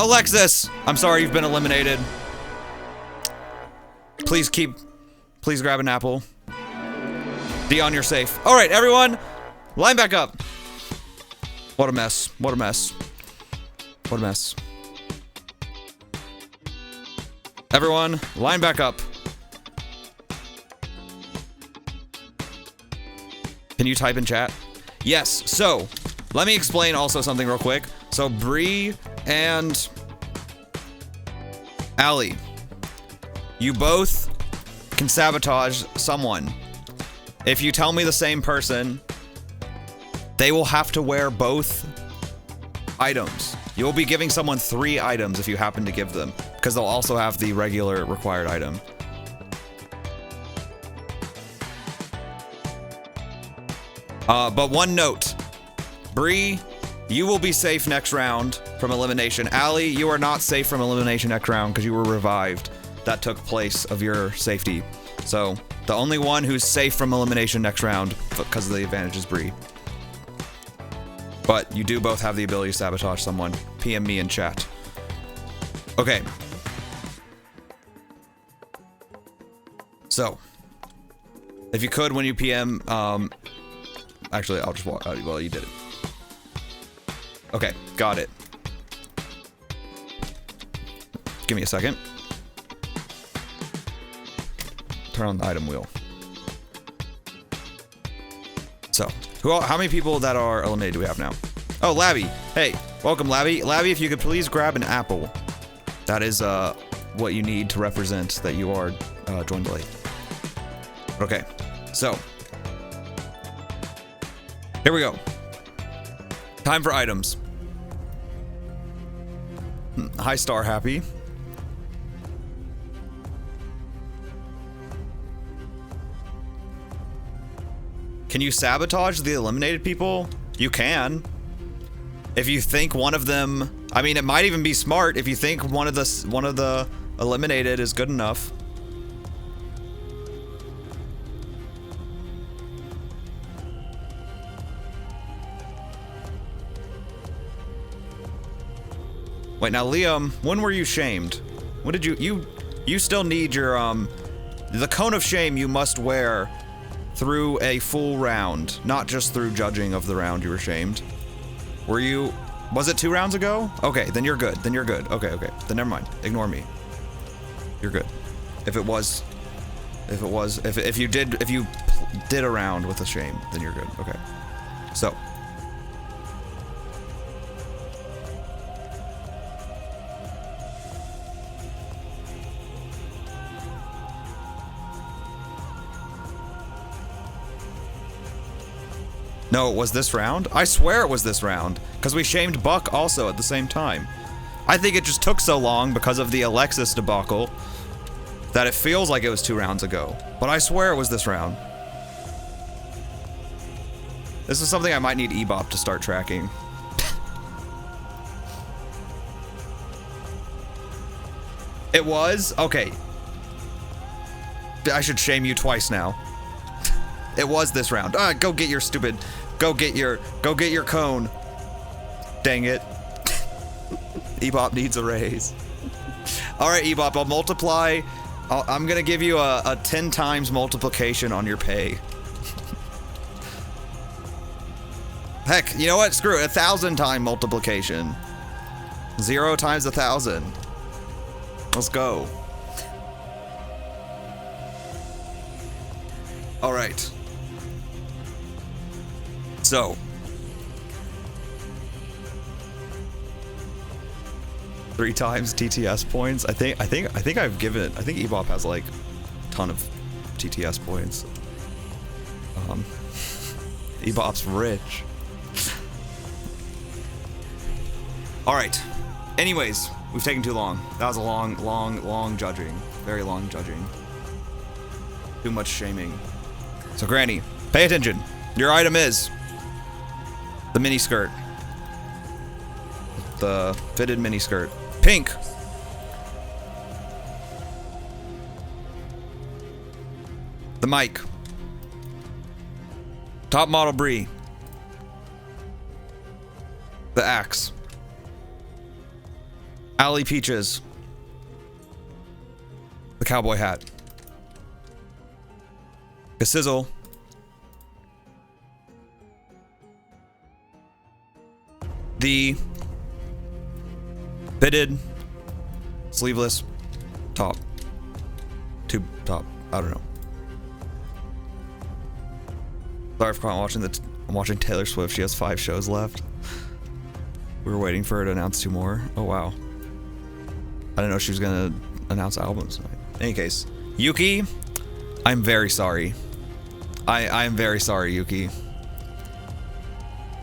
Alexis! I'm sorry, you've been eliminated. Please grab an apple. Dion, you're safe. All right, everyone, line back up. What a mess. What a mess. What a mess. Everyone, line back up. Can you type in chat? Yes, so let me explain also something real quick. So Bree and Allie, you both can sabotage someone. If you tell me the same person, they will have to wear both items. You will be giving someone 3 items if you happen to give them, because they'll also have the regular required item. But one note, Bree, you will be safe next round from elimination. Allie, you are not safe from elimination next round because you were revived. That took place of your safety. So the only one who's safe from elimination next round because of the advantage is Bree. But you do both have the ability to sabotage someone. PM me in chat. Okay. So, if you could, when you PM, actually, I'll just walk. Well, you did it. Okay, got it. Give me a second. Turn on the item wheel. So, how many people that are eliminated do we have now? Oh, Labby. Hey, welcome, Labby. Labby, if you could please grab an apple. That is what you need to represent that you are joined late. Okay, so here we go. Time for items. Hi, Star Happy. Can you sabotage the eliminated people? You can. If you think one of them, I mean, it might even be smart if you think one of the eliminated is good enough. Wait, now Liam, when were you shamed? When did you still need your the cone of shame you must wear through a full round, not just through judging of the round you were shamed. Was it 2 rounds ago? Okay, then you're good. Then you're good. Okay. Then never mind. Ignore me. You're good. If you did a round with a shame, then you're good. Okay. So. No, it was this round? I swear it was this round, because we shamed Buck also at the same time. I think it just took so long because of the Alexis debacle that it feels like it was 2 rounds ago, but I swear it was this round. This is something I might need Ebop to start tracking. It was? Okay. I should shame you twice now. It was this round. Go get your stupid, go get your cone. Dang it. Ebop needs a raise. All right, Ebop, I'll multiply. I'm gonna give you a 10 times multiplication on your pay. Heck, you know what? Screw it, 1,000 time multiplication. 0 times 1,000. Let's go. All right. So, three times TTS points. I think I've given it. I think Ebop has like a ton of TTS points. Ebop's rich. All right. Anyways, we've taken too long. That was a long judging. Very long judging. Too much shaming. So, Granny, pay attention. Your item is the mini skirt. The fitted mini skirt. Pink. The mic. Top model Bree. The axe. Allie Peaches. The cowboy hat. A sizzle. The fitted sleeveless top. Tube top. I don't know. Sorry for not watching I'm watching Taylor Swift. She has 5 shows left. We were waiting for her to announce 2 more. Oh wow. I didn't know she was gonna announce albums tonight. In any case, Yuki, I'm very sorry. I am very sorry, Yuki.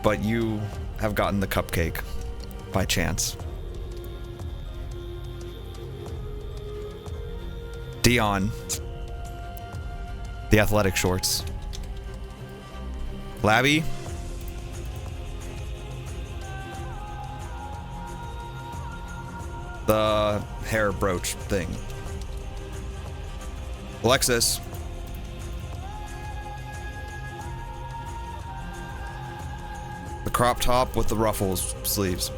But you have gotten the cupcake by chance. Dion, the athletic shorts. Labby, the hair brooch thing. Alexis, the crop top with the ruffles sleeves.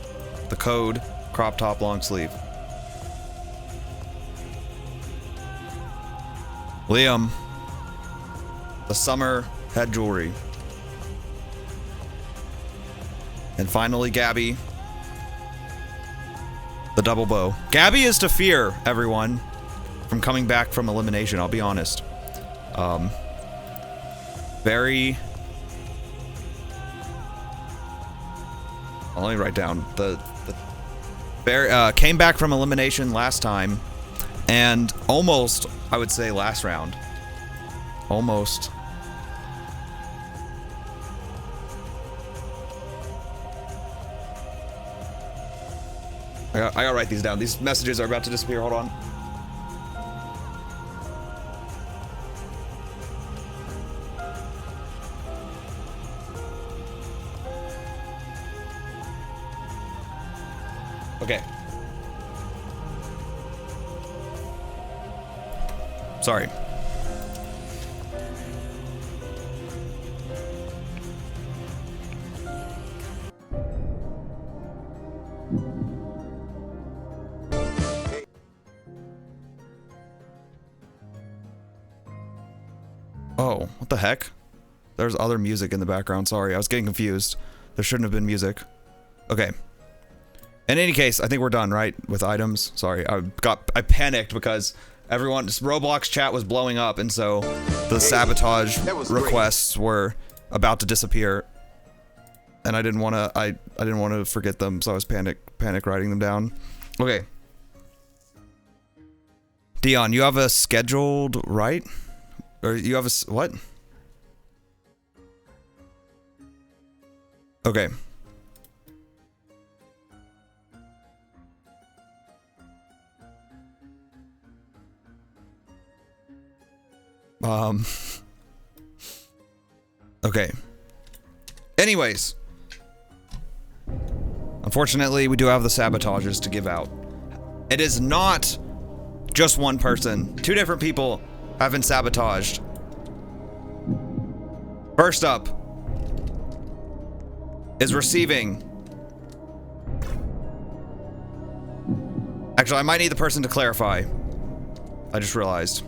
The code crop top long sleeve. Liam, the summer head jewelry. And finally, Gabby, the double bow. Gabby is to fear, everyone, from coming back from elimination, I'll be honest. Very... Let me write down came back from elimination last time, and almost, I would say, last round. Almost. I gotta write these down. These messages are about to disappear. Hold on. Okay. Sorry. Oh, what the heck? There's other music in the background. Sorry, I was getting confused. There shouldn't have been music. Okay. In any case, I think we're done, right? With items. Sorry, I panicked because everyone's Roblox chat was blowing up, and so the sabotage requests were about to disappear, and I didn't want to. I didn't want to forget them, so I was panic writing them down. Okay. Dion, you have a scheduled, right? Or you have a what? Okay. Okay. Anyways. Unfortunately, we do have the sabotages to give out. It is not just one person. 2 different people have been sabotaged. First up is receiving. Actually, I might need the person to clarify. I just realized.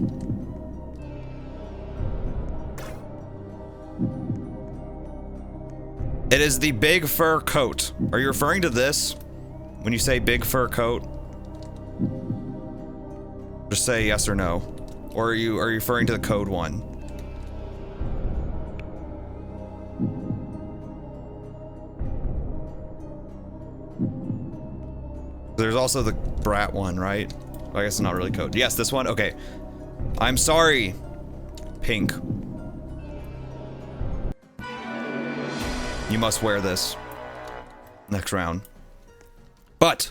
It is the big fur coat. Are you referring to this when you say big fur coat? Just say yes or no. Or are you referring to the code one? There's also the brat one, right? I guess it's not really code. Yes, this one? Okay. I'm sorry, Pink. You must wear this next round. But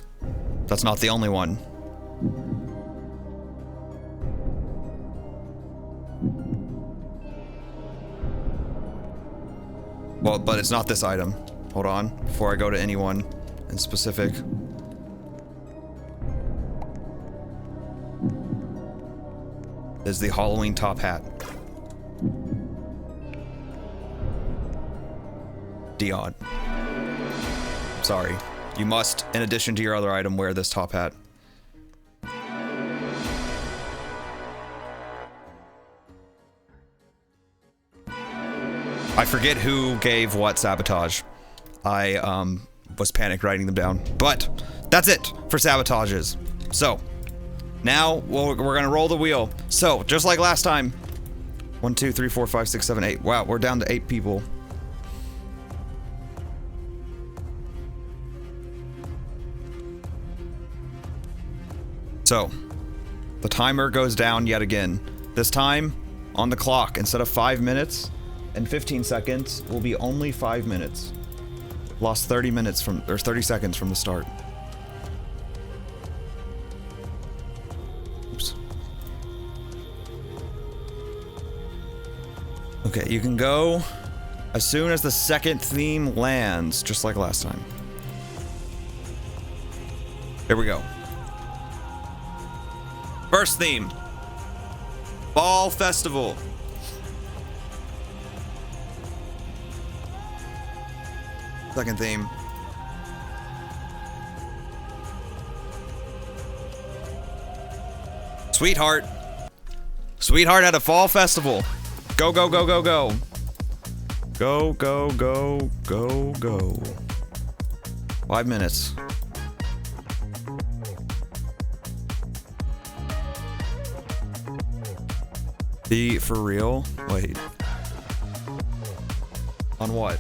that's not the only one. Well, but it's not this item. Hold on, before I go to anyone in specific. Is the Halloween top hat. Dion. Sorry. You must, in addition to your other item, wear this top hat. I forget who gave what sabotage. I was panicked writing them down. But that's it for sabotages. So now we're gonna roll the wheel. So just like last time. 1, 2, 3, 4, 5, 6, 7, 8. Wow, we're down to 8 people. So the timer goes down yet again. This time on the clock, instead of 5 minutes and 15 seconds, will be only 5 minutes. Lost 30 minutes from, or 30 seconds from the start. Oops. Okay, you can go as soon as the second theme lands, just like last time. Here we go. First theme. Fall Festival. Second theme. Sweetheart. Sweetheart at a fall festival. Go, go, go, go, go. Go, go, go, go, go. 5 minutes. Be for real? Wait. On what?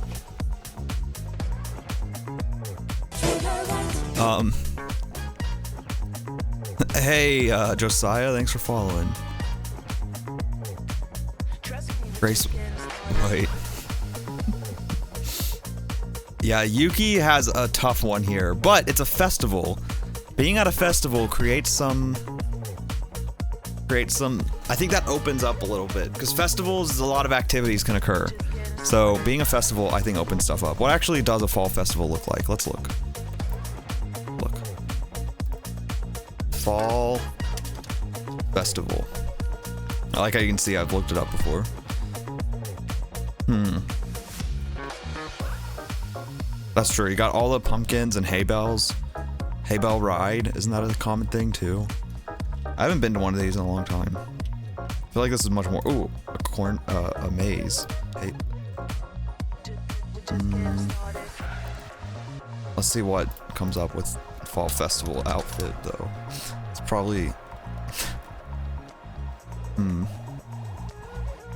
Hey, Josiah, thanks for following. Grace, wait. Yeah, Yuki has a tough one here, but it's a festival. Being at a festival creates some, I think that opens up a little bit, because festivals, a lot of activities can occur. So being a festival, I think, opens stuff up. What actually does a fall festival look like? Let's look. Look. Fall festival. I like how you can see I've looked it up before. That's true. You got all the pumpkins and hay bells. Hay bell ride. Isn't that a common thing too? I haven't been to one of these in a long time. I feel like this is much more. Ooh, a maze. Hey. Let's see what comes up with fall festival outfit though. It's probably.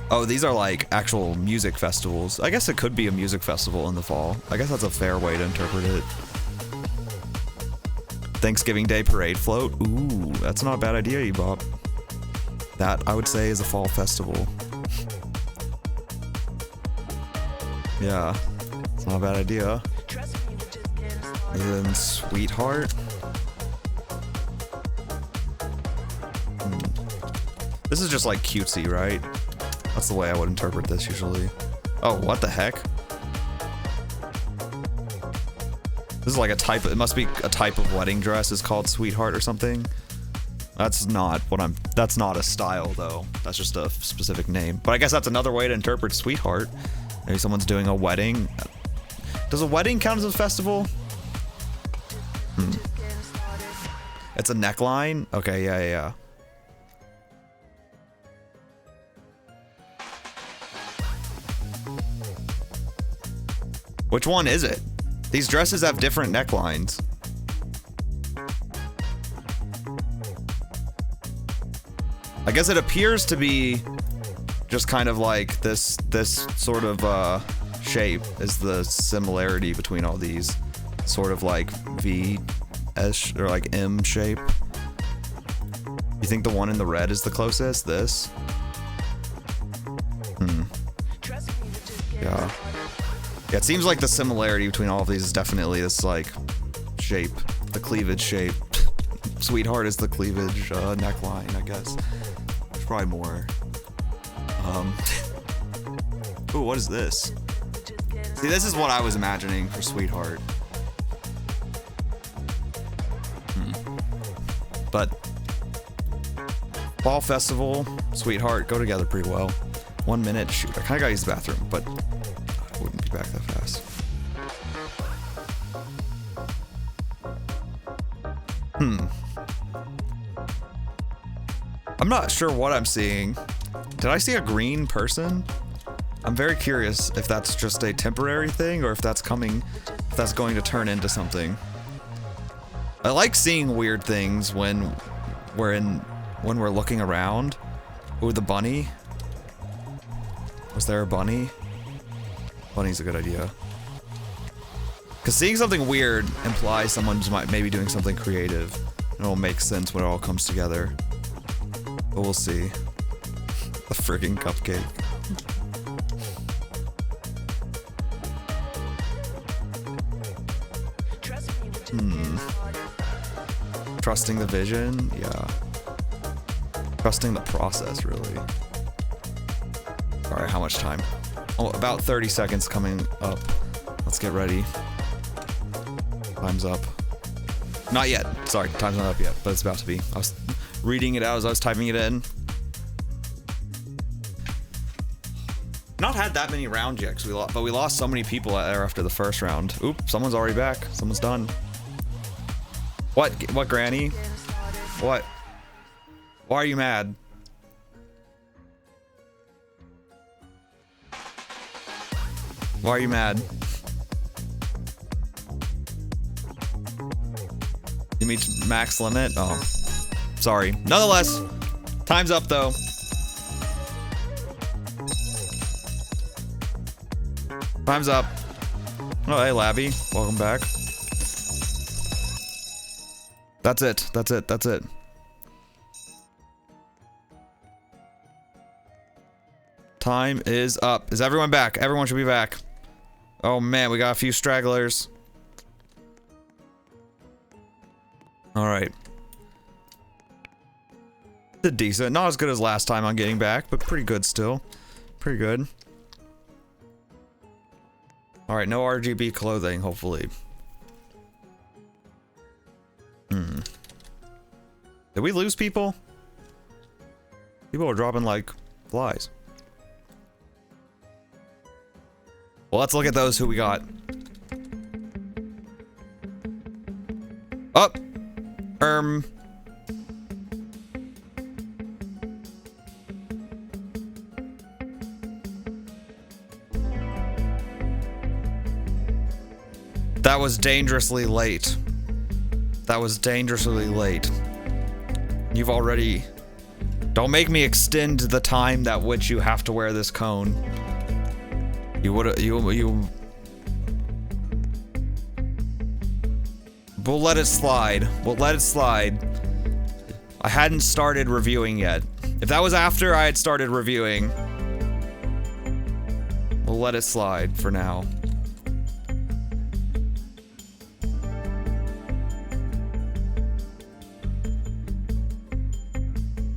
Oh, these are like actual music festivals. I guess it could be a music festival in the fall. I guess that's a fair way to interpret it. Thanksgiving Day parade float. Ooh, that's not a bad idea, Ebop. That, I would say, is a fall festival. Yeah, it's not a bad idea. And then Sweetheart. This is just like cutesy, right? That's the way I would interpret this usually. Oh, what the heck? This is like a type, it must be a type of wedding dress is called Sweetheart or something. That's not what that's not a style though. That's just a specific name. But I guess that's another way to interpret Sweetheart. Maybe someone's doing a wedding. Does a wedding count as a festival? It's a neckline? Okay, yeah. Which one is it? These dresses have different necklines. I guess it appears to be just kind of like this sort of shape is the similarity between all these. Sort of like V-ish or like M shape. You think the one in the red is the closest? This? Yeah. Yeah, it seems like the similarity between all of these is definitely this, like, shape. The cleavage shape. Sweetheart is the cleavage neckline, I guess. There's probably more. Ooh, what is this? See, this is what I was imagining for Sweetheart. But Fall Festival, Sweetheart go together pretty well. 1 minute, shoot, I kinda gotta use the bathroom, but... I wouldn't be back that fast. I'm not sure what I'm seeing. Did I see a green person? I'm very curious if that's just a temporary thing or if that's going to turn into something. I like seeing weird things when we're looking around. Ooh, the bunny. Was there a bunny? Bunny's a good idea. Because seeing something weird implies someone's maybe doing something creative. And it'll make sense when it all comes together. But we'll see. A friggin' cupcake. Trusting the vision? Yeah. Trusting the process, really. Alright, how much time? Oh, about 30 seconds coming up. Let's get ready. Time's up. Not yet. Sorry, time's not up yet, but it's about to be. I was reading it out as I was typing it in. Not had that many rounds yet, but we lost so many people there after the first round. Oop, someone's already back. Someone's done. What, Granny? What? Why are you mad? Why are you mad? You mean max limit? Oh, sorry. Nonetheless, time's up though. Time's up. Oh, hey, Labby. Welcome back. That's it. That's it. That's it. Time is up. Is everyone back? Everyone should be back. Oh man, we got a few stragglers. Alright. Did decent. Not as good as last time on getting back, but pretty good still. Pretty good. Alright, no RGB clothing, hopefully. Did we lose people? People are dropping like flies. Well, let's look at those who we got. Oh! That was dangerously late. That was dangerously late. You've already... Don't make me extend the time that which you have to wear this cone. You would... You... We'll let it slide. We'll let it slide. I hadn't started reviewing yet. If that was after I had started reviewing, we'll let it slide for now.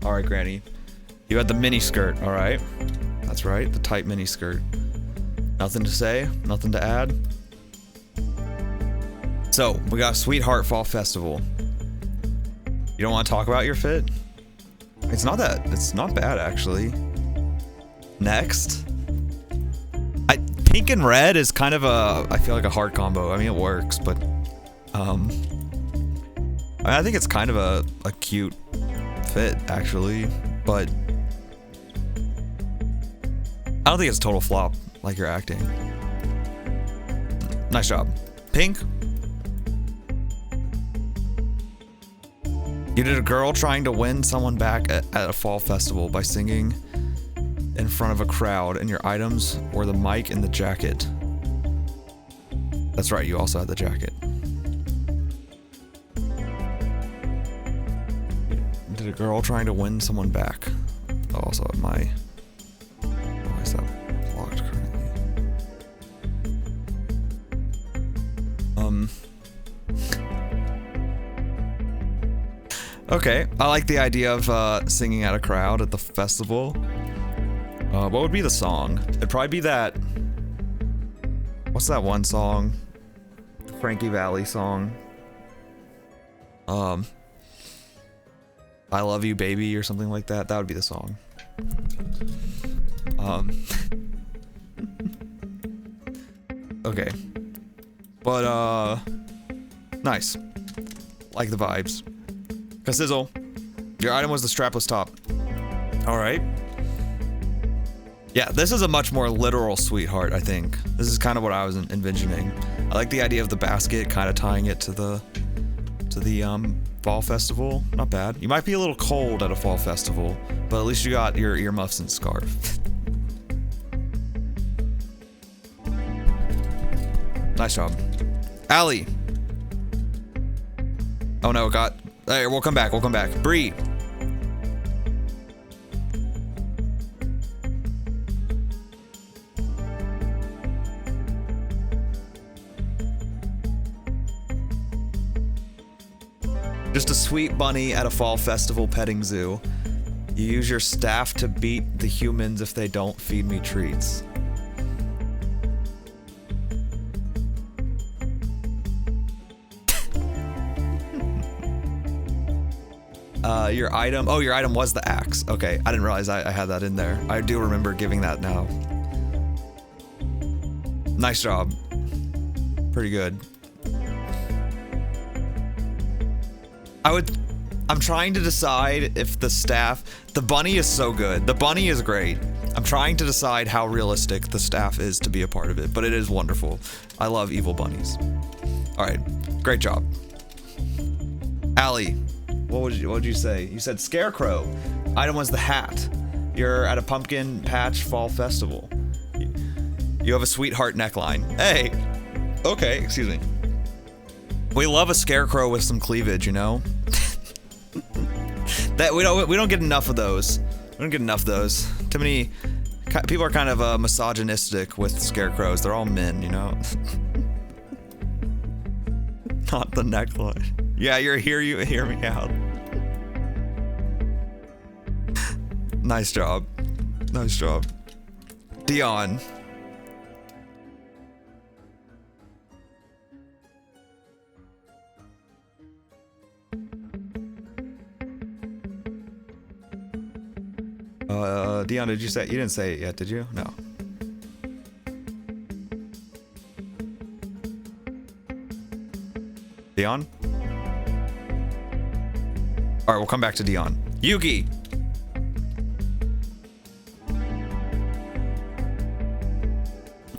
Alright, Granny. You had the mini skirt, alright? That's right, the tight mini skirt. Nothing to say? Nothing to add? So, we got Sweetheart Fall Festival. You don't want to talk about your fit? It's not bad, actually. Next. Pink and red is kind of I feel like a hard combo. I mean, it works, but, I think it's kind of a cute fit, actually, but I don't think it's a total flop like you're acting. Nice job. Pink. You did a girl trying to win someone back at a fall festival by singing in front of a crowd, and your items were the mic and the jacket. That's right, you also had the jacket. Did a girl trying to win someone back. Oh, also at my... Why is that blocked currently? Okay, I like the idea of singing at a crowd at the festival. What would be the song? It'd probably be that... What's that one song? The Frankie Valli song. I Love You Baby or something like that. That would be the song. Okay. But, nice. Like the vibes. Sizzle, your item was the strapless top. All right. Yeah, this is a much more literal sweetheart, I think. This is kind of what I was envisioning. I like the idea of the basket kind of tying it to the fall festival. Not bad. You might be a little cold at a fall festival, but at least you got your earmuffs and scarf. Nice job. Allie. Oh no, hey, we'll come back. Bree. Just a sweet bunny at a fall festival petting zoo. You use your staff to beat the humans if they don't feed me treats. Your item was the axe. Okay, I didn't realize I had that in there. I do remember giving that now. Nice job. Pretty good. I'm trying to decide if the bunny is so good. The bunny is great. I'm trying to decide how realistic the staff is to be a part of it, but it is wonderful. I love evil bunnies. All right, great job. Allie, what would you say? You said scarecrow. Item was the hat. You're at a pumpkin patch fall festival. You have a sweetheart neckline. Hey. Okay, excuse me. We love a scarecrow with some cleavage, you know? That we don't get enough of those. We don't get enough of those. Too many people are kind of misogynistic with scarecrows. They're all men, you know? Not the neckline. Yeah, you hear me out. Nice job. Nice job. Dion. Dion, did you say you didn't say it yet, did you? No. Dion? All right, we'll come back to Dion. Yugi.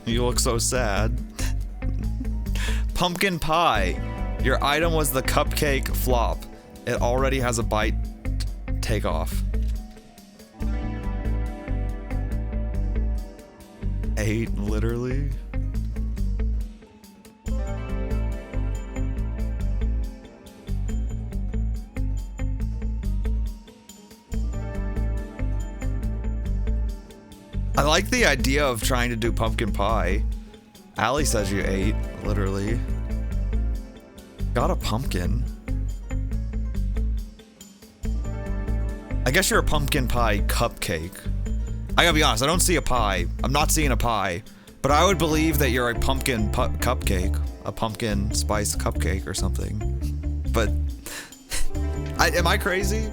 You look so sad. Pumpkin pie. Your item was the cupcake flop. It already has a bite. Take off. 8, literally. I like the idea of trying to do pumpkin pie. Allie says you ate, literally. Got a pumpkin. I guess you're a pumpkin pie cupcake. I gotta be honest, I don't see a pie. I'm not seeing a pie. But I would believe that you're a pumpkin cupcake. A pumpkin spice cupcake or something. But... am I crazy?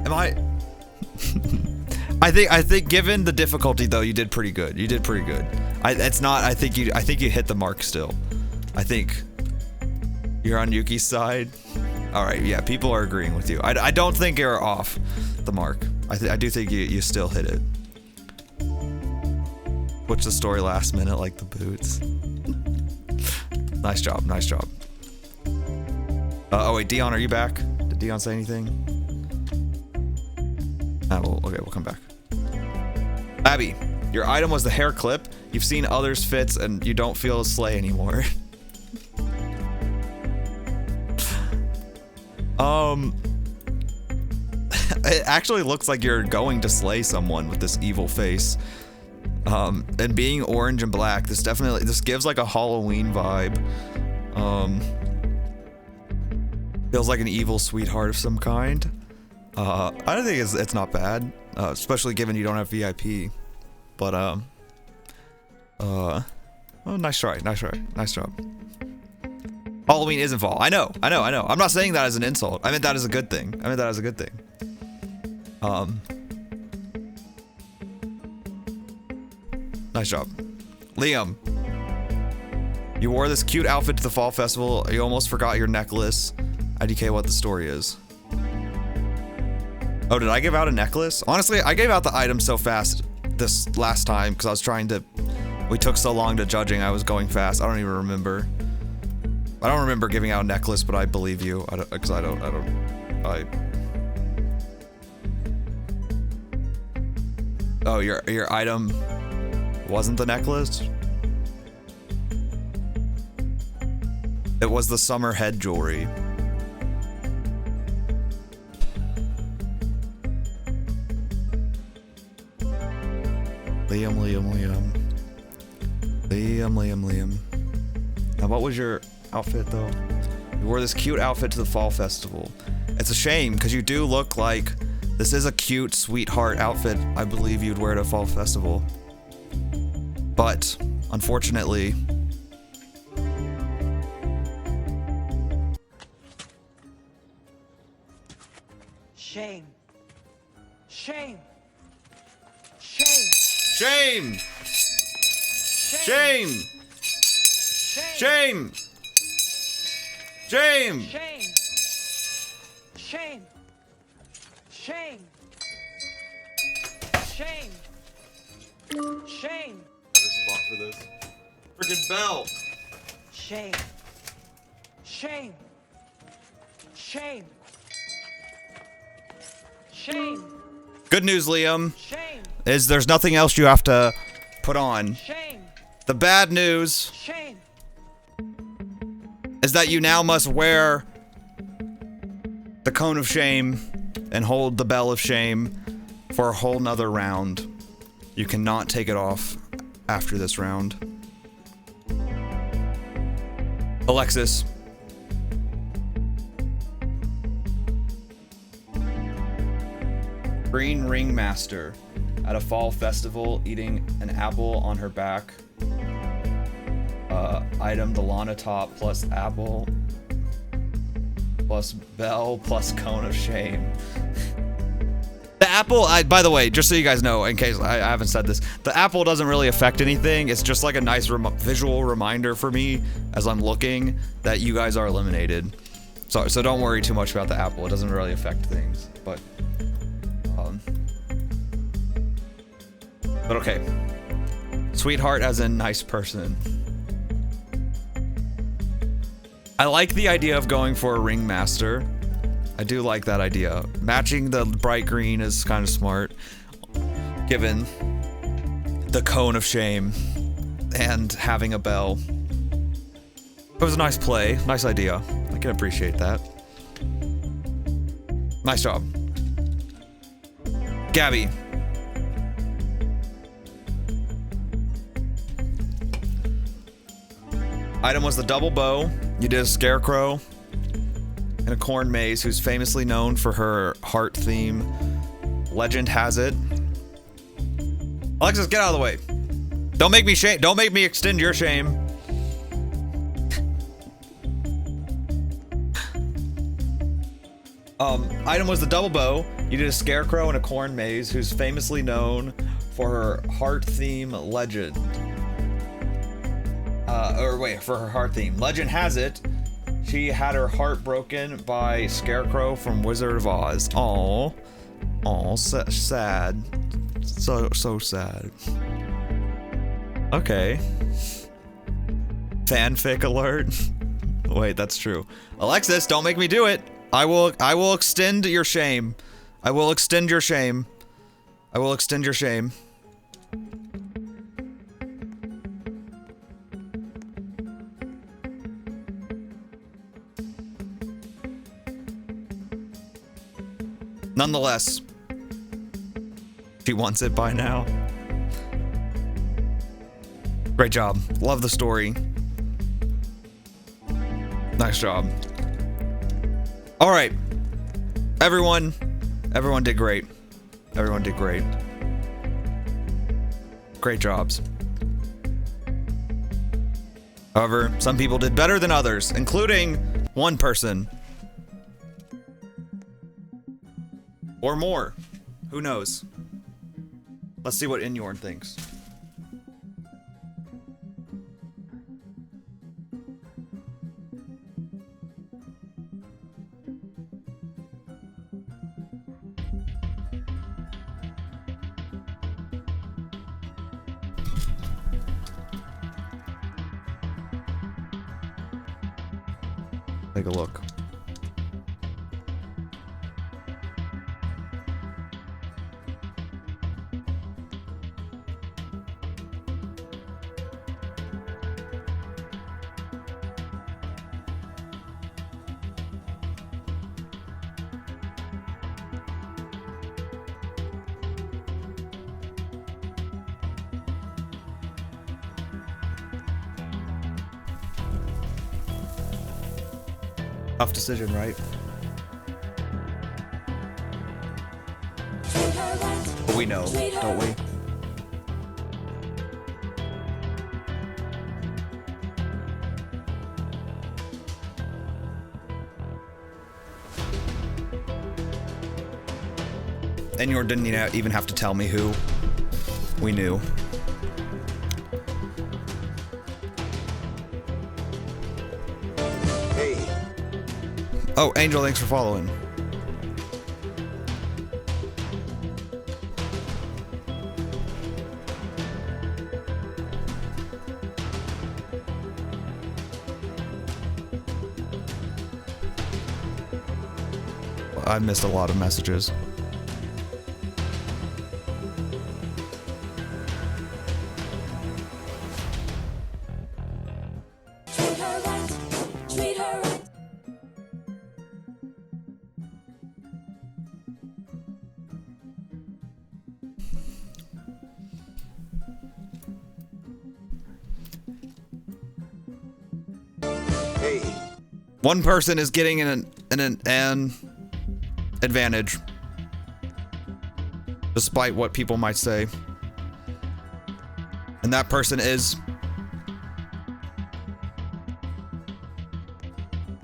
Am I... I think given the difficulty though, you did pretty good. You did pretty good. I think you hit the mark still. I think you're on Yuki's side. All right, yeah, people are agreeing with you. I don't think you're off the mark. I do think you still hit it. Switch the story last minute like the boots. Nice job, nice job. Oh wait, Dion, are you back? Did Dion say anything? Okay, we'll come back. Abby, your item was the hair clip. You've seen others' fits and you don't feel a slay anymore. It actually looks like you're going to slay someone with this evil face. And being orange and black, this gives like a Halloween vibe. Feels like an evil sweetheart of some kind. I don't think it's not bad, especially given you don't have VIP. But oh, nice try, nice try, nice job. Halloween isn't fall. I know. I'm not saying that as an insult. I meant that as a good thing. Nice job. Liam. You wore this cute outfit to the fall festival. You almost forgot your necklace. IDK what the story is. Oh, did I give out a necklace? Honestly, I gave out the item so fast this last time because I was trying to... We took so long to judging, I was going fast. I don't even remember. I don't remember giving out a necklace, but I believe you. Because I don't... Oh, your item wasn't the necklace? It was the summer head jewelry. Liam. Now, what was your outfit, though? You wore this cute outfit to the fall festival. It's a shame, because you do look like... This is a cute, sweetheart outfit I believe you'd wear at a fall festival. But, unfortunately... Shame. Shame. Shame. Shame! Shame! Shame! Shame! Shame. Shame. Shame. Shame. Shame. Better spot for this. Freaking bell! Shame. Shame. Shame. Shame. Good news, Liam, Shame. is there's nothing else you have to put on. Shame. The bad news Shame. is that you now must wear the cone of shame and hold the bell of shame for a whole nother round. You cannot take it off after this round. Alexis. Green Ringmaster at a fall festival eating an apple on her back. Item the Lana top plus apple plus bell plus cone of shame. The apple, by the way, just so you guys know, in case I haven't said this, the apple doesn't really affect anything. It's just like a nice visual reminder for me as I'm looking that you guys are eliminated. So don't worry too much about the apple. It doesn't really affect things, but okay. Sweetheart as in nice person. I like the idea of going for a ringmaster. I do like that idea. Matching the bright green is kind of smart, given the cone of shame and having a bell. It was a nice play, nice idea. I can appreciate that. Nice job. Gabby. Item was the double bow. You did a scarecrow and a corn maze who's famously known for her heart theme. Legend has it. Alexis, get out of the way. Don't make me shame. Don't make me extend your shame. Item was the double bow. You did a scarecrow and a corn maze who's famously known for her heart theme legend. For her heart theme. Legend has it, she had her heart broken by Scarecrow from Wizard of Oz. Aww. Aww, sad. So sad. Okay. Fanfic alert. Wait, that's true. Alexis, don't make me do it. I will extend your shame. I will extend your shame. I will extend your shame. Nonetheless, she wants it by now. Great job. Love the story. Nice job. All right. Everyone did great. Everyone did great. Great jobs. However, some people did better than others, including one person. Or more. Who knows? Let's see what Inyorn thinks. Take a look. Tough decision, right? treat her right, But we know, don't we? And you didn't even have to tell me who. We knew. Hey, Oh, Angel, thanks for following. I missed a lot of messages. treat her right, treat her right. hey, One person is getting an advantage, despite what people might say, and that person is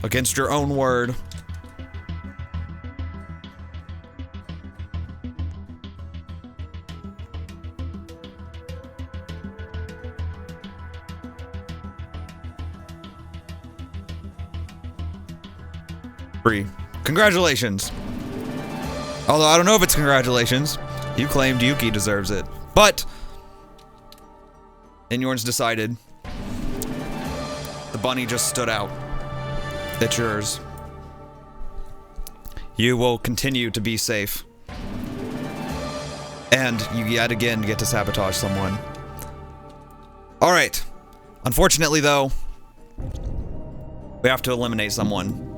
against your own word. Bree, congratulations. Although I don't know if it's congratulations. You claimed Yuki deserves it. But Inyorn's decided. The bunny just stood out. It's yours. You will continue to be safe. And you yet again get to sabotage someone. Alright. Unfortunately though, we have to eliminate someone.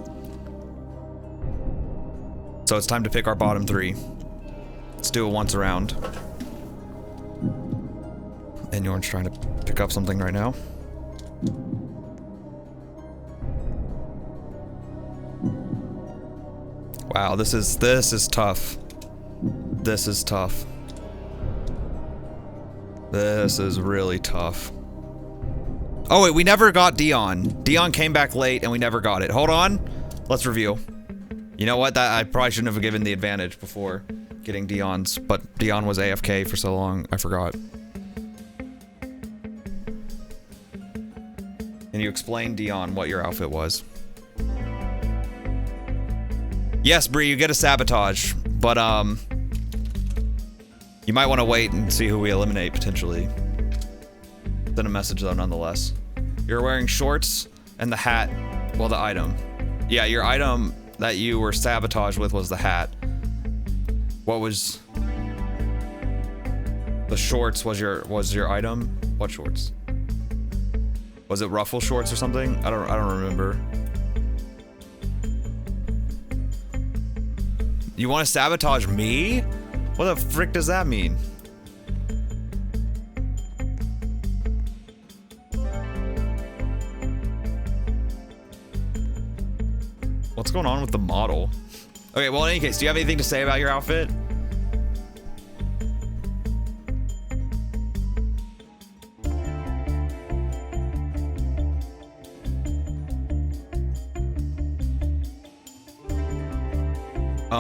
So it's time to pick our bottom three. Let's do it once around. And Yorn's trying to pick up something right now. Wow, this is tough. This is tough. This is really tough. Oh wait, we never got Dion. Dion came back late and we never got it. Hold on. Let's review. You know what? That I probably shouldn't have given the advantage before getting Dion's, but Dion was AFK for so long, I forgot. Can you explain, Dion, what your outfit was? Yes, Bree, you get a sabotage, but you might want to wait and see who we eliminate potentially. Send a message though, nonetheless. You're wearing shorts and the hat, well, the item. Yeah, your item that you were sabotaged with was the hat. What was the shorts? Was your item? What shorts? Was it ruffle shorts or something? I don't remember. You want to sabotage me? What the frick does that mean? What's going on with the model? Okay, well, in any case, do you have anything to say about your outfit?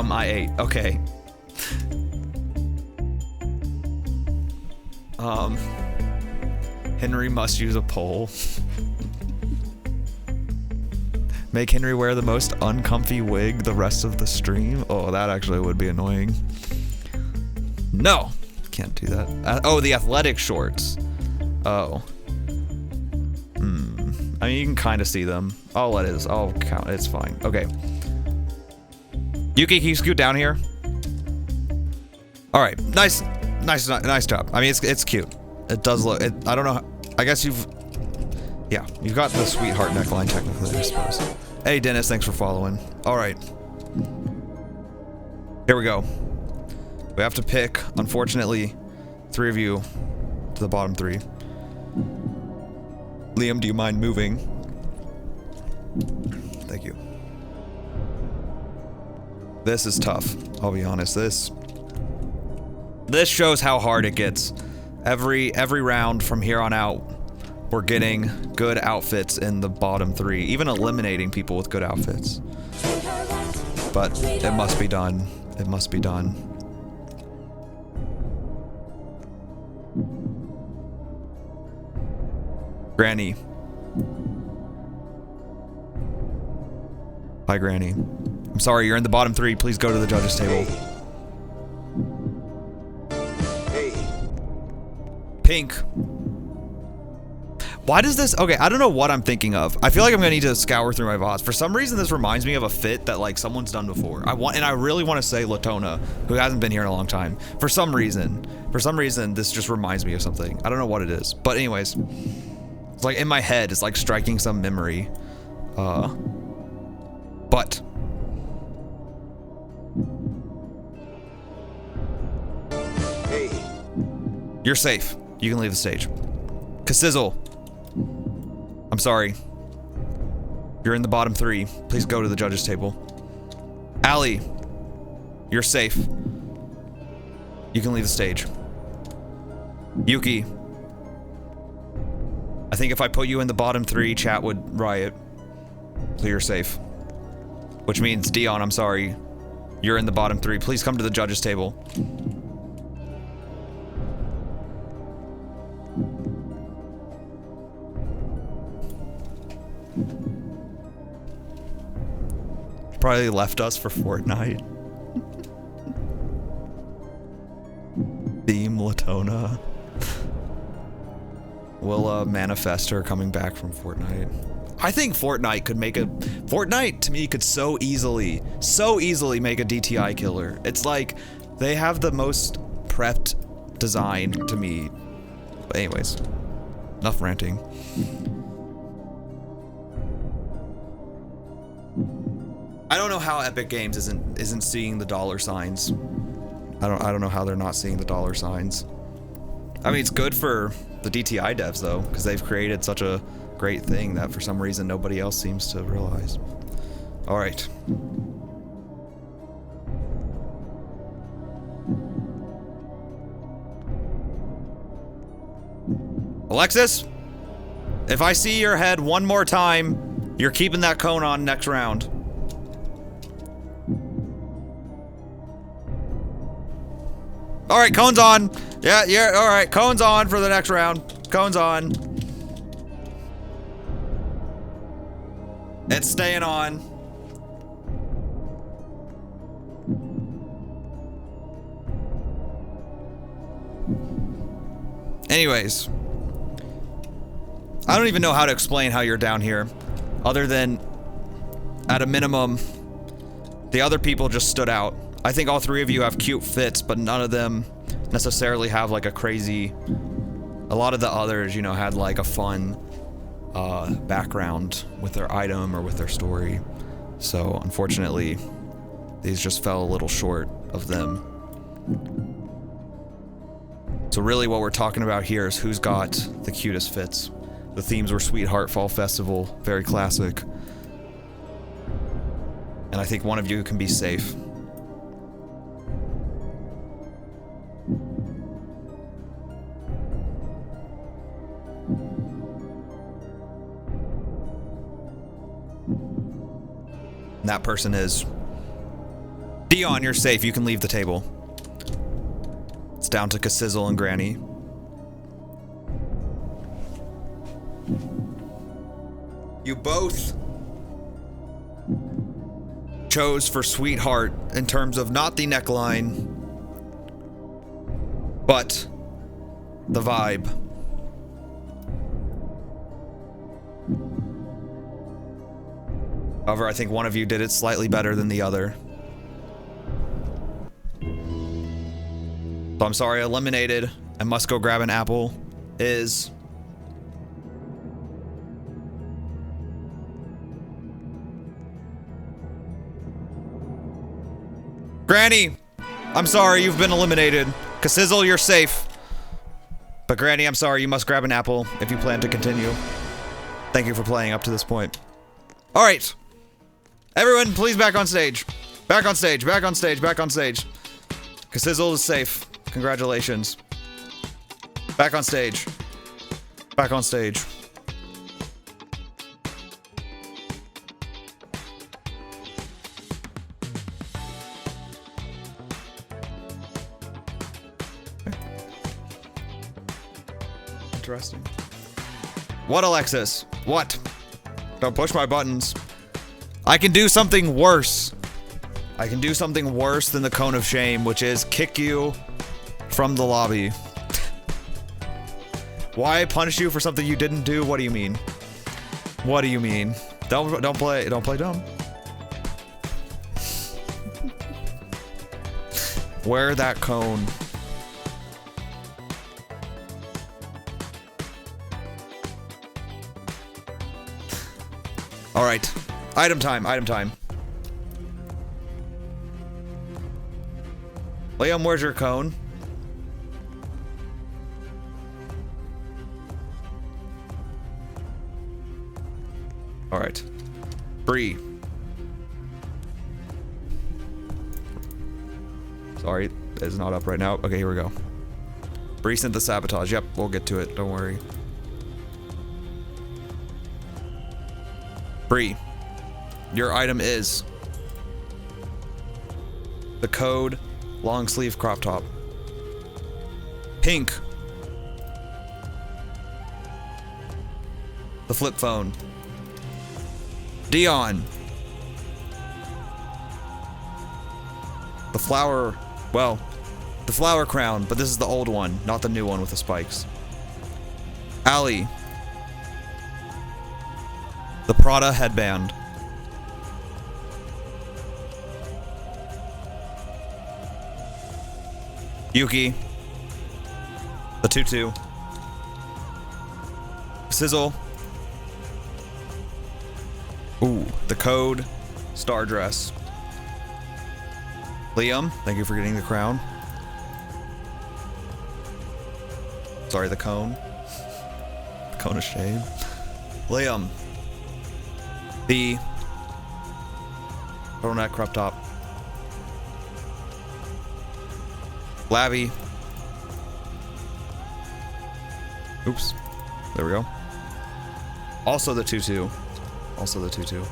I ate. Okay. Henry must use a pole. Make Henry wear the most uncomfy wig the rest of the stream? Oh, that actually would be annoying. No! Can't do that. Oh, the athletic shorts. Oh. I I mean, you can kind of see them. I'll let it. I'll count. It's fine. Okay. Yuki, can you scoot down here? All right. Nice job. I mean, it's cute. It does look. I don't know. I guess you've. Yeah, you've got the sweetheart neckline technically, I suppose. Hey, Dennis, thanks for following. All right. Here we go. We have to pick, unfortunately, 3 of you to the bottom 3. Liam, do you mind moving? Thank you. This is tough. I'll be honest. This shows how hard it gets. Every round from here on out, we're getting good outfits in the bottom 3, even eliminating people with good outfits. But it must be done. It must be done. Granny. Hi, Granny. I'm sorry, you're in the bottom 3. Please go to the judges table. Hey. Pink. Why does this... Okay, I don't know what I'm thinking of. I feel like I'm gonna need to scour through my VODs. For some reason, this reminds me of a fit that, like, someone's done before. I really want to say Latona, who hasn't been here in a long time. For some reason, this just reminds me of something. I don't know what it is. But anyways, it's like in my head, it's like striking some memory. But... Hey. You're safe. You can leave the stage. Kassizzle. I'm sorry. You're in the bottom 3. Please go to the judges table. Allie. You're safe. You can leave the stage. Yuki. I think if I put you in the bottom 3, chat would riot. So you're safe. Which means, Dion, I'm sorry. You're in the bottom 3. Please come to the judges table. Probably left us for Fortnite. Theme Latona. We'll manifest her coming back from Fortnite. I think Fortnite could make a... Fortnite, to me, could so easily make a DTI killer. It's like, they have the most prepped design to me. But anyways, enough ranting. I don't know how Epic Games isn't seeing the dollar signs. I don't know how they're not seeing the dollar signs. I mean, it's good for the DTI devs though, because they've created such a great thing that for some reason nobody else seems to realize. All right. Alexis, if I see your head one more time, you're keeping that cone on next round. All right, cone's on. Yeah, all right, cone's on for the next round. Cone's on. It's staying on. Anyways. I don't even know how to explain how you're down here. Other than, at a minimum, the other people just stood out. I think all 3 of you have cute fits, but none of them necessarily have like a crazy... A lot of the others, you know, had like a fun background with their item or with their story. So, unfortunately, these just fell a little short of them. So really what we're talking about here is who's got the cutest fits. The themes were Sweetheart, Fall Festival, very classic. And I think one of you can be safe. And that person is Dion. You're safe. You can leave the table. It's down to Kassizzle and Granny. You both chose for Sweetheart in terms of not the neckline, but the vibe. However, I think one of you did it slightly better than the other. So I'm sorry, eliminated. I must go grab an apple. Is... Granny! I'm sorry, you've been eliminated. Casizzle, you're safe. But Granny, I'm sorry, you must grab an apple if you plan to continue. Thank you for playing up to this point. Alright. Everyone, please back on stage. Back on stage, back on stage, back on stage. Casizzle is safe. Congratulations. Back on stage. Back on stage. Interesting. What, Alexis? What? Don't push my buttons. I can do something worse. I can do something worse than the cone of shame, which is kick you from the lobby. Why punish you for something you didn't do? What do you mean? What do you mean? Don't play dumb. Wear that cone. All right, item time, item time. Liam, where's your cone? All right, Bree. Sorry, it's not up right now. Okay, here we go. Bree sent the sabotage. Yep, we'll get to it. Don't worry. Bree, your item is the code long sleeve crop top. Pink, the flip phone. Dion, the flower, well, the flower crown, but this is the old one, not the new one with the spikes. Allie, the Prada headband. Yuki, the tutu. Sizzle. Ooh, the code star dress. Liam, thank you for getting the crown. Sorry, the cone. The cone of shame. Liam, the turtleneck crop top. Labby. Oops. There we go. Also the tutu. Also the tutu.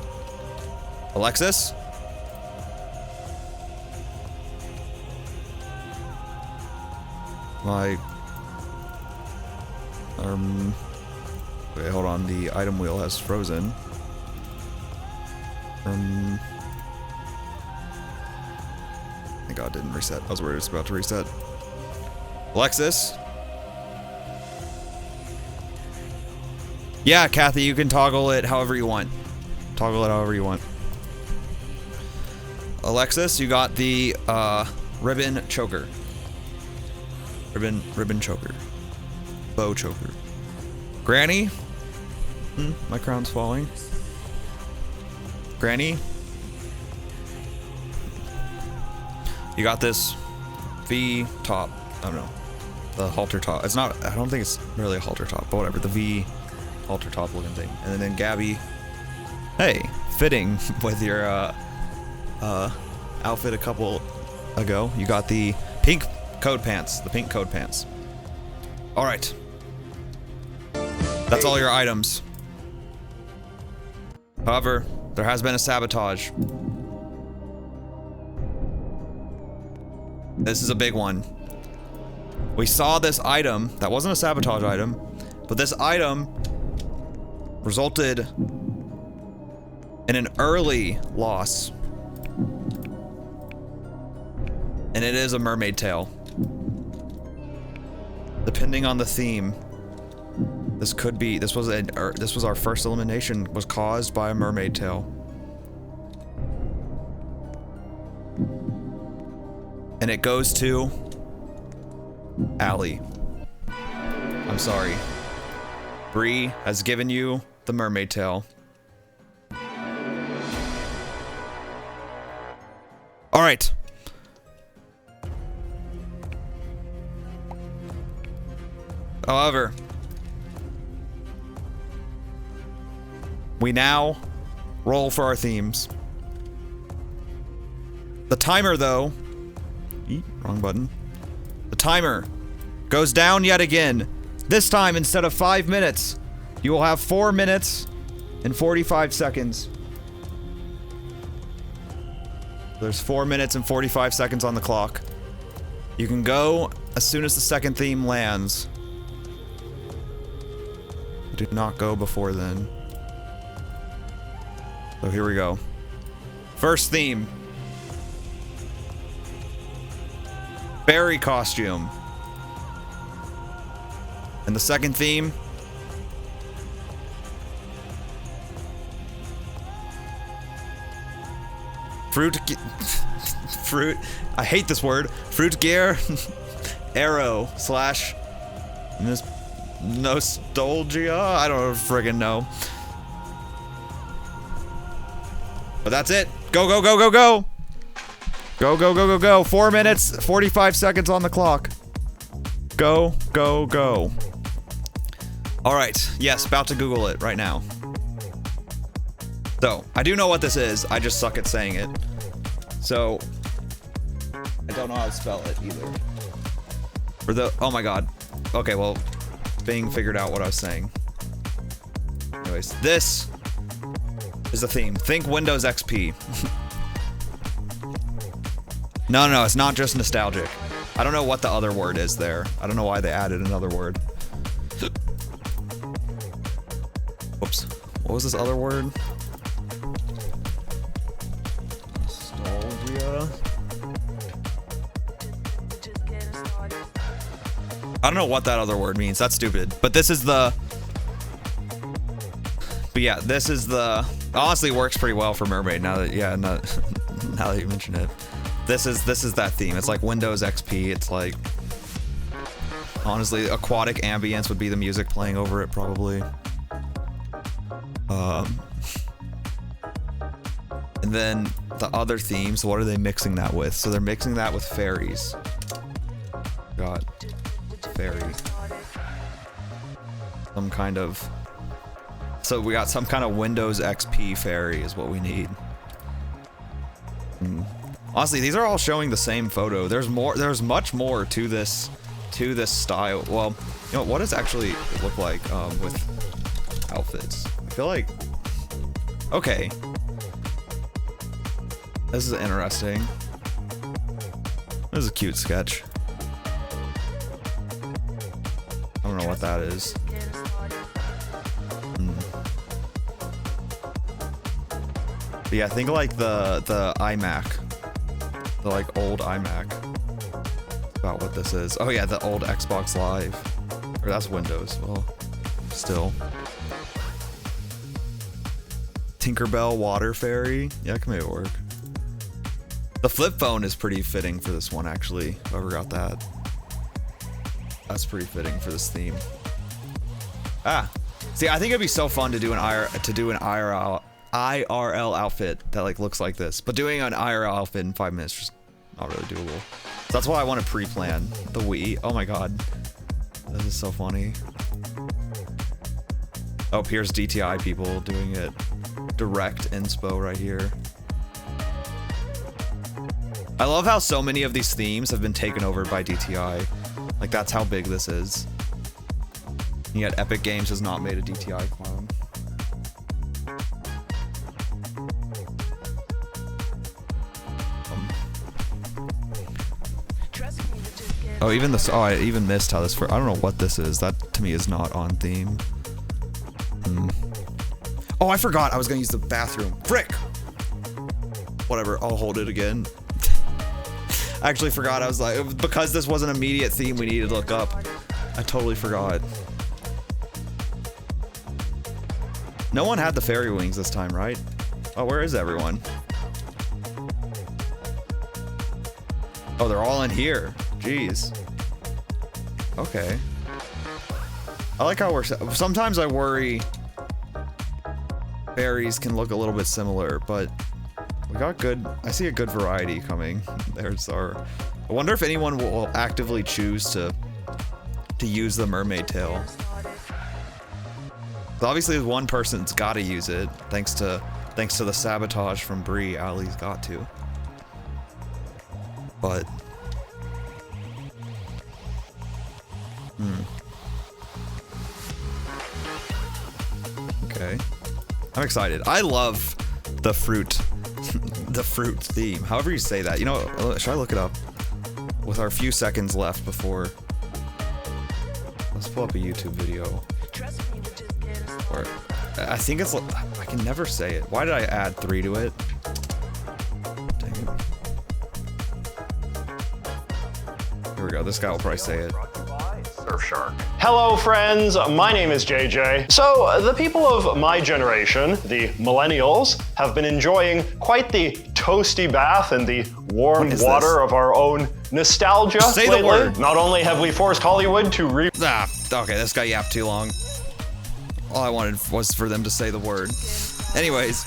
Alexis. My... Wait, hold on. The item wheel has frozen. Thank God it didn't reset. I was worried it was about to reset. Alexis. Yeah, Kathy, you can toggle it however you want. Toggle it however you want. Alexis, you got the ribbon choker. Ribbon choker. Bow choker. Granny. My crown's falling. Granny. You got this V top. I don't know. The halter top. It's not, I don't think it's really a halter top, but whatever. The V halter top looking thing. And then Gabby. Hey, fitting with your outfit a couple ago. You got the pink code pants. The pink code pants. All right. That's all your items. However, there has been a sabotage. This is a big one. We saw this item. That wasn't a sabotage item, but this item resulted in an early loss. And it is a mermaid tail. Depending on the theme, this could be, this was our first elimination was caused by a mermaid tail. And it goes to Allie. I'm sorry. Bree has given you the mermaid tail. All right. However, we now roll for our themes. The timer, though... wrong button. The timer goes down yet again. This time, instead of 5 minutes, you will have 4 minutes and 45 seconds. There's 4 minutes and 45 seconds on the clock. You can go as soon as the second theme lands. Do not go before then. So here we go. First theme. Fairy costume. And the second theme. Fruit. I hate this word. Fruit gear. Arrow slash. Nostalgia. I don't friggin' know. But that's it. Go, go, go, go, go. Go, go, go, go, go. 4 minutes, 45 seconds on the clock. Go, go, go. All right. Yes, about to Google it right now. So, I do know what this is. I just suck at saying it. So, I don't know how to spell it either. For the... Oh my god. Okay, well, Bing figured out what I was saying. Anyways, this is the theme. Think Windows XP. No, it's not just nostalgic. I don't know what the other word is there. I don't know why they added another word. Whoops. What was this other word? Nostalgia. I don't know what that other word means. That's stupid. But this is the... But yeah, this is the... Honestly, works pretty well for Mermaid now that... Yeah, now that you mention it. This is that theme. It's like Windows XP. It's like... Honestly, aquatic ambience would be the music playing over it, probably. And then the other themes, what are they mixing that with? So they're mixing that with fairies. God. Fairy. Some kind of... So we got some kind of Windows XP fairy is what we need. Honestly, these are all showing the same photo. There's much more to this style. Well, you know, what does actually look like with outfits? I feel like... Okay. This is interesting. This is a cute sketch. I don't know what that is. But yeah, I think like the iMac. The like old iMac. About what this is. Oh yeah, the old Xbox Live. Or that's Windows. Well, still. Tinkerbell Water Fairy. Yeah, it can make it work. The flip phone is pretty fitting for this one, actually. Whoever got that. That's pretty fitting for this theme. Ah, see, I think it'd be so fun to do an IRL outfit that like looks like this. But doing an IRL outfit in 5 minutes is just not really doable. So that's why I want to pre-plan the Wii. Oh my god, this is so funny. Oh, here's DTI people doing it. Direct inspo right here. I love how so many of these themes have been taken over by DTI. Like, that's how big this is. And yet Epic Games has not made a DTI clone. Oh, even this. Oh, I even missed how this. I don't know what this is. That to me is not on theme. Oh, I forgot. I was gonna use the bathroom. Frick. Whatever. I'll hold it again. I actually forgot. I was like, because this was an immediate theme we needed to look up. I totally forgot. No one had the fairy wings this time, right? Oh, where is everyone? Oh, they're all in here. Jeez. Okay. I like how we're... Sometimes I worry berries can look a little bit similar, but we got good... I see a good variety coming. There's our... I wonder if anyone will actively choose to use the mermaid tail. So obviously one person's got to use it, thanks to the sabotage from Bree. Allie's got to. But... Okay. I'm excited. I love the fruit, the fruit theme. However you say that. You know, should I look it up? With our few seconds left before... Let's pull up a YouTube video. Or, I think it's... I can never say it. Why did I add 3 to it? Dang it. Here we go. This guy will probably say it. Surfshark. Hello friends, my name is JJ. So the people of my generation, the millennials, have been enjoying quite the toasty bath in the warm water of our own nostalgia Say lately. the word. Not only have we forced Hollywood to Okay, this guy yapped too long. All I wanted was for them to say the word. Anyways.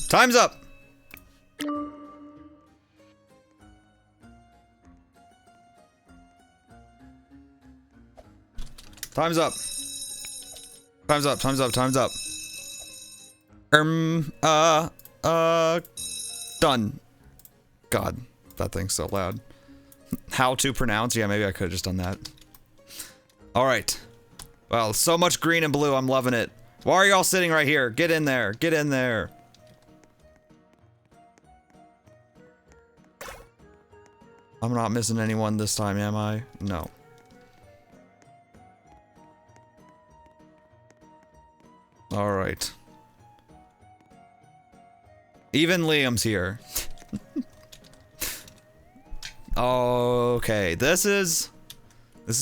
Time's up. Time's up. Time's up, time's up, time's up. Done. God, that thing's so loud. How to pronounce? Yeah, maybe I could have just done that. All right. Well, so much green and blue, I'm loving it. Why are y'all sitting right here? Get in there, get in there. I'm not missing anyone this time, am I? No. All right. Even Liam's here. Okay, this is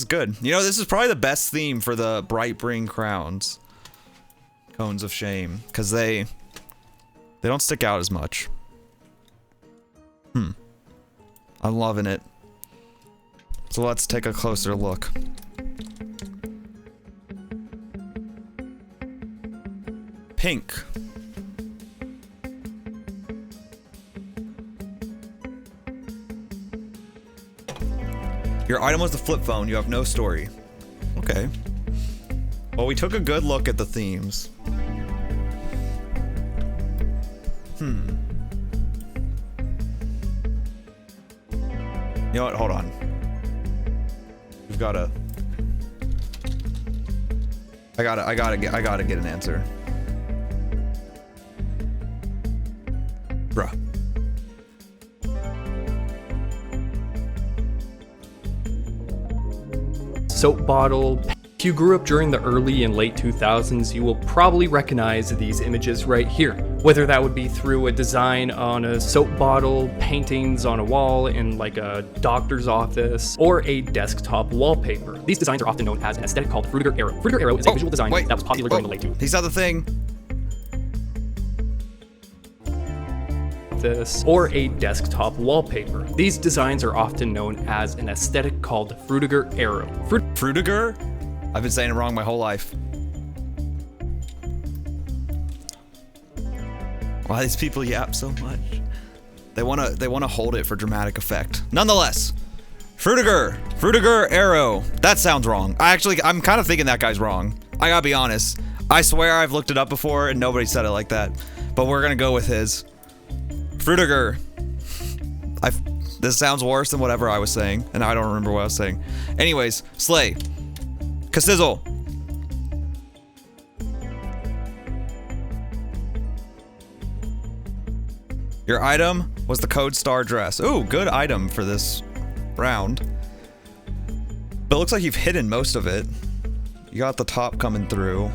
good. You know, this is probably the best theme for the Brightbring crowns. Cones of Shame, because they don't stick out as much. I'm loving it. So let's take a closer look. Pink. Your item was the flip phone. You have no story. Okay. Well, we took a good look at the themes. You know what? Hold on. We've gotta... I gotta get an answer. Bruh. Soap bottle. If you grew up during the early and late 2000s, you will probably recognize these images right here. Whether that would be through a design on a soap bottle, paintings on a wall in like a doctor's office, or a desktop wallpaper. These designs are often known as an aesthetic called Frutiger Arrow. Frutiger Arrow is a visual design that was popular during the late 2000s. He's not the thing. Or a desktop wallpaper. These designs are often known as an aesthetic called Frutiger Arrow. Frutiger? I've been saying it wrong my whole life. Why these people yap so much? They wanna hold it for dramatic effect. Nonetheless, Frutiger Arrow. That sounds wrong. I'm kind of thinking that guy's wrong. I gotta be honest. I swear I've looked it up before and nobody said it like that. But we're gonna go with his. Frutiger. This sounds worse than whatever I was saying, and I don't remember what I was saying. Anyways, Slay. Kassizzle. Your item was the Code Star dress. Ooh, good item for this round. But it looks like you've hidden most of it. You got the top coming through.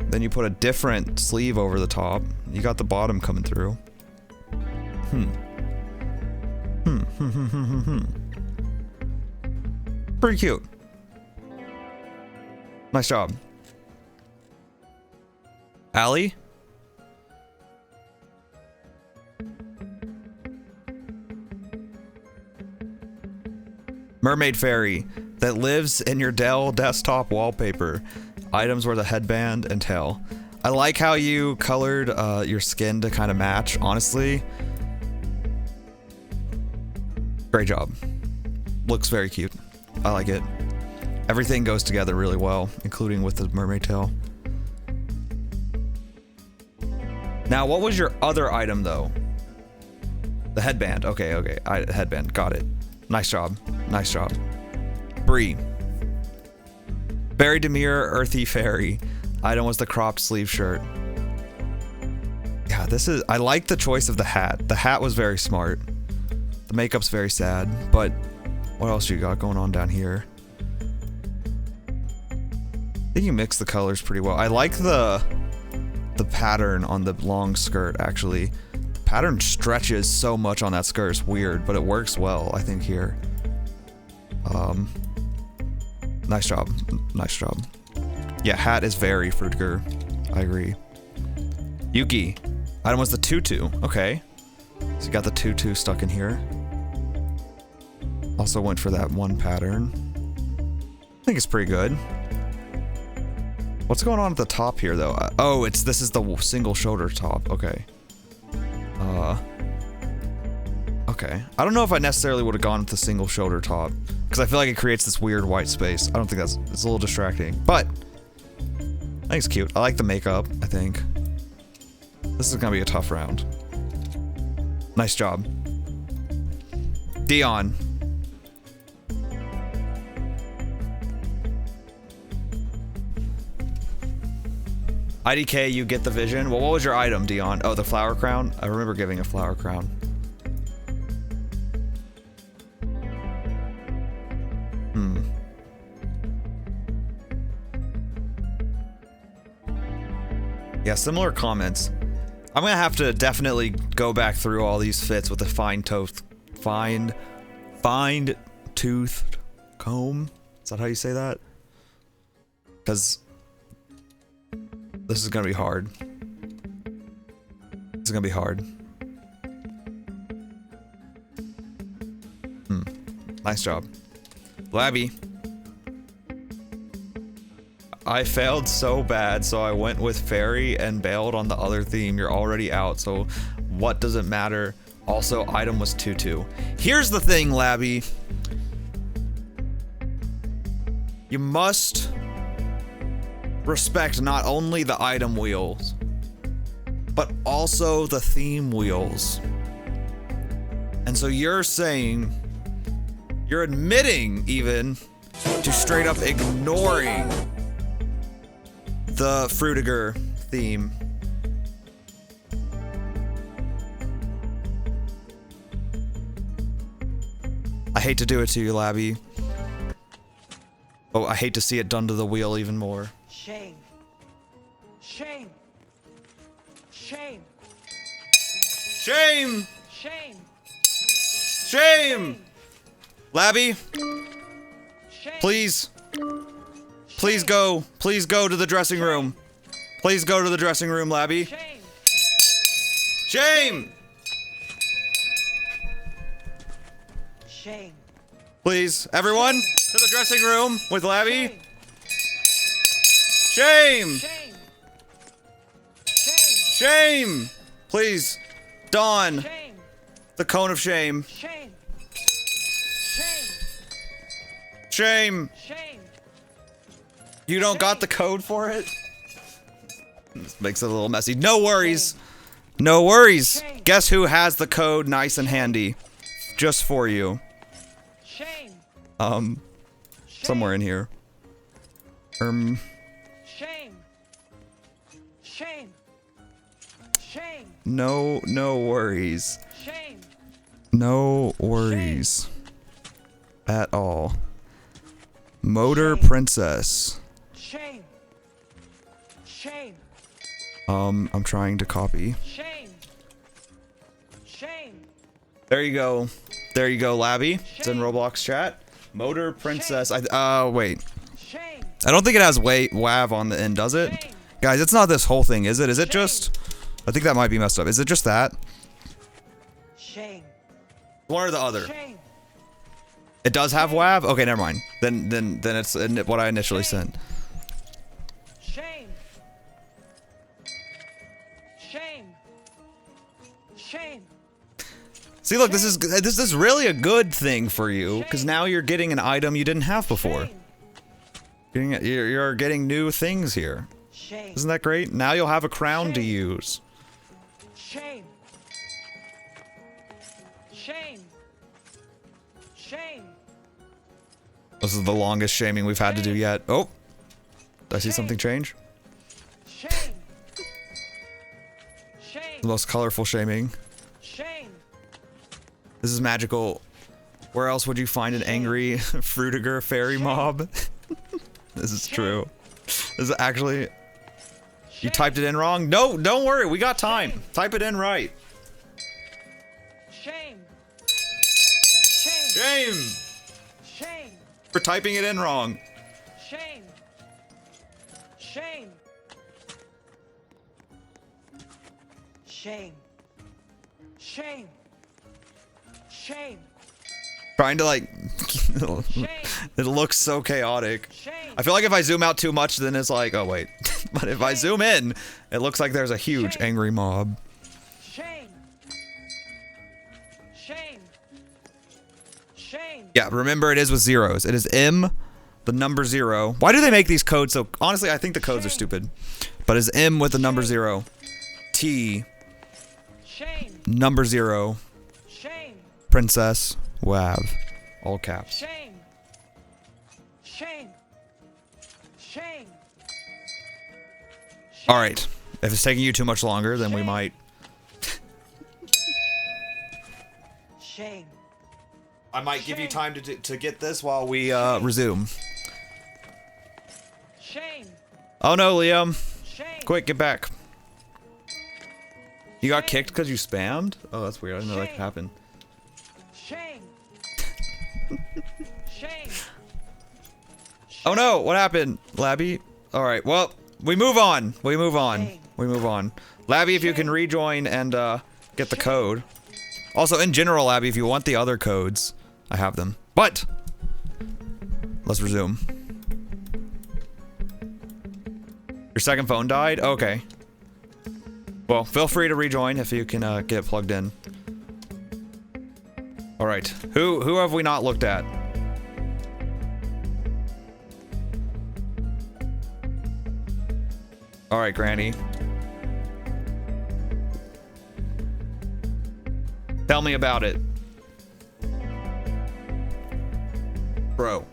Then you put a different sleeve over the top. You got the bottom coming through. Pretty cute. Nice job. Allie? Mermaid fairy that lives in your Dell desktop wallpaper. Items were the headband and tail. I like how you colored your skin to kind of match, honestly. Great job. Looks very cute. I like it. Everything goes together really well, including with the mermaid tail. Now, what was your other item, though? The headband. Okay, okay. Headband. Got it. Nice job. Nice job. Bree. Very demure, earthy fairy. Item was the cropped sleeve shirt. Yeah, this is... I like the choice of the hat. The hat was very smart. The makeup's very sad, but what else you got going on down here? I think you mix the colors pretty well. I like the pattern on the long skirt, actually. The pattern stretches so much on that skirt. It's weird, but it works well, I think, here. Nice job. Nice job. Yeah, hat is very Fruitiger. I agree. Yuki. Item was the tutu. Okay. So you got the tutu stuck in here. Also went for that one pattern. I think it's pretty good. What's going on at the top here, though? Oh, this is the single shoulder top. Okay. Okay. I don't know if I necessarily would have gone with the single shoulder top, because I feel like it creates this weird white space. I don't think it's a little distracting, but I think it's cute. I like the makeup, I think. This is gonna be a tough round. Nice job. Dion. IDK, you get the vision. Well, what was your item, Dion? Oh, the flower crown? I remember giving a flower crown. Yeah, similar comments. I'm gonna have to definitely go back through all these fits with a fine-toothed comb. Is that how you say that? Because this is gonna be hard. This is gonna be hard. Nice job. Labby. I failed so bad, so I went with fairy and bailed on the other theme. You're already out, so what does it matter? Also, item was tutu. Here's the thing, Labby. You must respect not only the item wheels, but also the theme wheels. And so you're saying, you're admitting even to straight up ignoring the Fruitiger theme. I hate to do it to you, Labby. Oh, I hate to see it done to the wheel even more. Shame. Shame. Shame. Shame! Shame. Shame! Labby, Shame. please. Please go. Please go to the dressing room. Please go to the dressing room, Labby. Shame. Shame! Shame. Please, everyone, to the dressing room with Labby. Shame! Shame. Shame! Please, Dawn, Shame. the cone of shame. Shame. Shame. Shame! Shame. You don't got the code for it? This makes it a little messy. No worries. No worries. Guess who has the code nice and handy? Just for you. Shame. Somewhere in here. Shame. Shame. Shame. No worries. Shame. No worries. At all. Motor Shame. Princess. Shame. Shame. I'm trying to copy. Shame. Shame. There you go. There you go, Labby. It's in Roblox chat. Motor Princess. Wait. Shame. I don't think it has WAV on the end, does it? Shame. Guys, it's not this whole thing, is it? Is it just... I think that might be messed up. Is it just that? Shame. One or the other? Shame. It does have WAV? Okay, never mind. Then it's what I initially sent. Shame. Shame. Shame. See, look, this is really a good thing for you, because now you're getting an item you didn't have before. You're getting new things here. Shame. Isn't that great? Now you'll have a crown to use. Shame. Shame. Shame. This is the longest shaming we've had to do yet. Oh, did I see something change? Shame. Shame. The most colorful shaming. Shame. This is magical. Where else would you find an angry Fruitiger fairy mob? This is true. This is actually... You typed it in wrong? No, don't worry. We got time. Type it in right. Shame. Shame Shame. for typing it in wrong. Shame. Shame. Shame. Shame. Shame. Trying to like... It looks so chaotic. I feel like if I zoom out too much, then it's like, oh wait. But if I zoom in, it looks like there's a huge angry mob. Shame. Shame. Shame. Yeah, remember it is with zeros. It is M, the number 0. Why do they make these codes so... Honestly, I think the codes are stupid. But it's M with the number 0. T. Shame. Number 0. Shame. Princess. WAV. All caps. Shame. Shame. Shame. Alright. If it's taking you too much longer, then we might... Shame. I might give you time to get this while we resume. Shame. Oh no, Liam. Shame. Quick, get back. You got kicked because you spammed? Oh, that's weird. I didn't know that could happen. Shame. Shame. Oh no, what happened, Labby? Alright, well, we move on. We move on. We move on. Labby, if you can rejoin and get the code. Also, in general, Labby, if you want the other codes, I have them. But, let's resume. Your second phone died? Okay. Well, feel free to rejoin if you can get it plugged in. Alright, who have we not looked at? Alright, Granny. Tell me about it. Bro.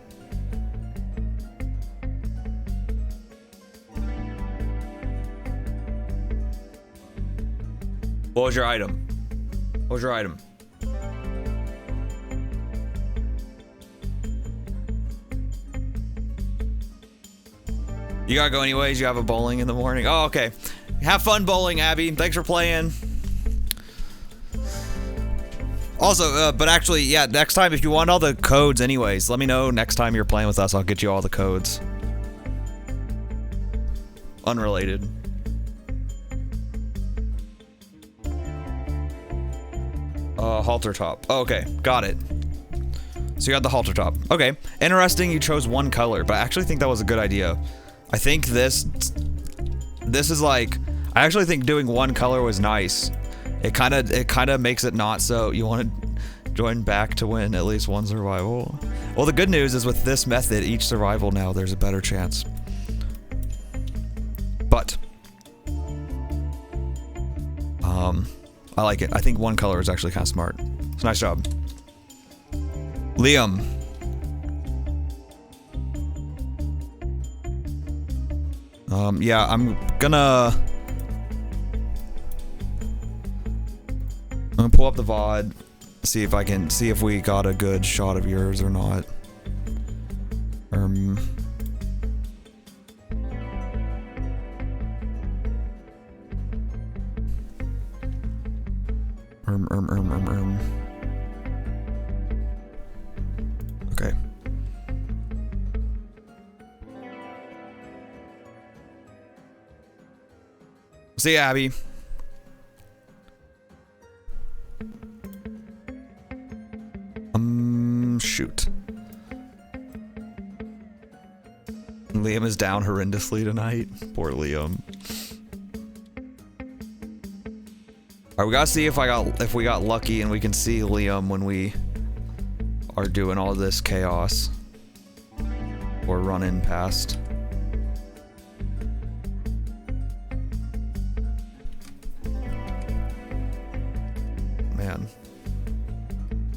What was your item? What was your item? You gotta go anyways, you have a bowling in the morning. Oh, okay. Have fun bowling, Abby. Thanks for playing. Also, but actually, yeah, next time, if you want all the codes anyways, let me know next time you're playing with us. I'll get you all the codes. Unrelated. Halter top. Oh, okay, got it. So you got the halter top. Okay, interesting you chose one color, but I actually think that was a good idea. I think this is like, I actually think doing one color was nice. It kind of makes it not so you want to join back to win at least one survival. Well, the good news is with this method, each survival now there's a better chance. But I like it. I think one color is actually kind of smart. It's a nice job. Liam. Yeah, I'm gonna pull up the VOD, see if we got a good shot of yours or not. Okay. See ya, Abby. Shoot. Liam is down horrendously tonight. Poor Liam. Alright, we gotta see if we got lucky and we can see Liam when we are doing all this chaos. Or running past. Man.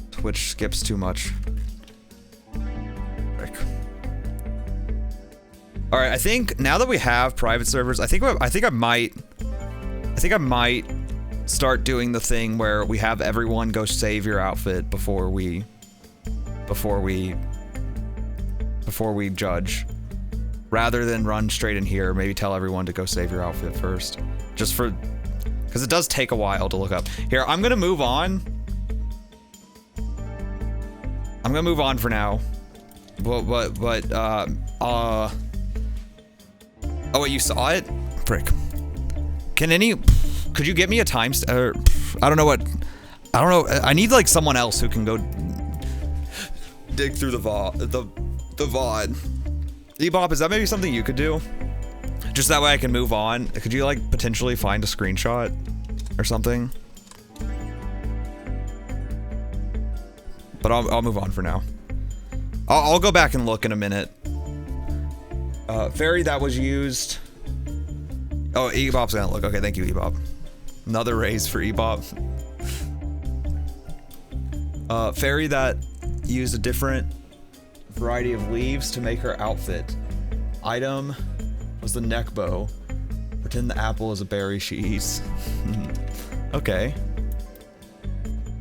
Twitch skips too much. Frick. All right, I think now that we have private servers, I think I might start doing the thing where we have everyone go save your outfit before we judge, rather than run straight in here. Maybe tell everyone to go save your outfit first, just for, because it does take a while to look up. Here, I'm gonna move on. I'm gonna move on for now. Oh wait, you saw it? Frick. Could you get me a time, I don't know. I need like someone else who can go dig through the VOD. Ebop, is that maybe something you could do? Just that way I can move on. Could you like potentially find a screenshot or something? But I'll move on for now. I'll go back and look in a minute. Fairy that was used. Oh, Ebop's gonna look. Okay, thank you, Ebop. Another raise for Ebop. Fairy that used a different variety of leaves to make her outfit. Item was the neck bow. Pretend the apple is a berry she eats. Okay.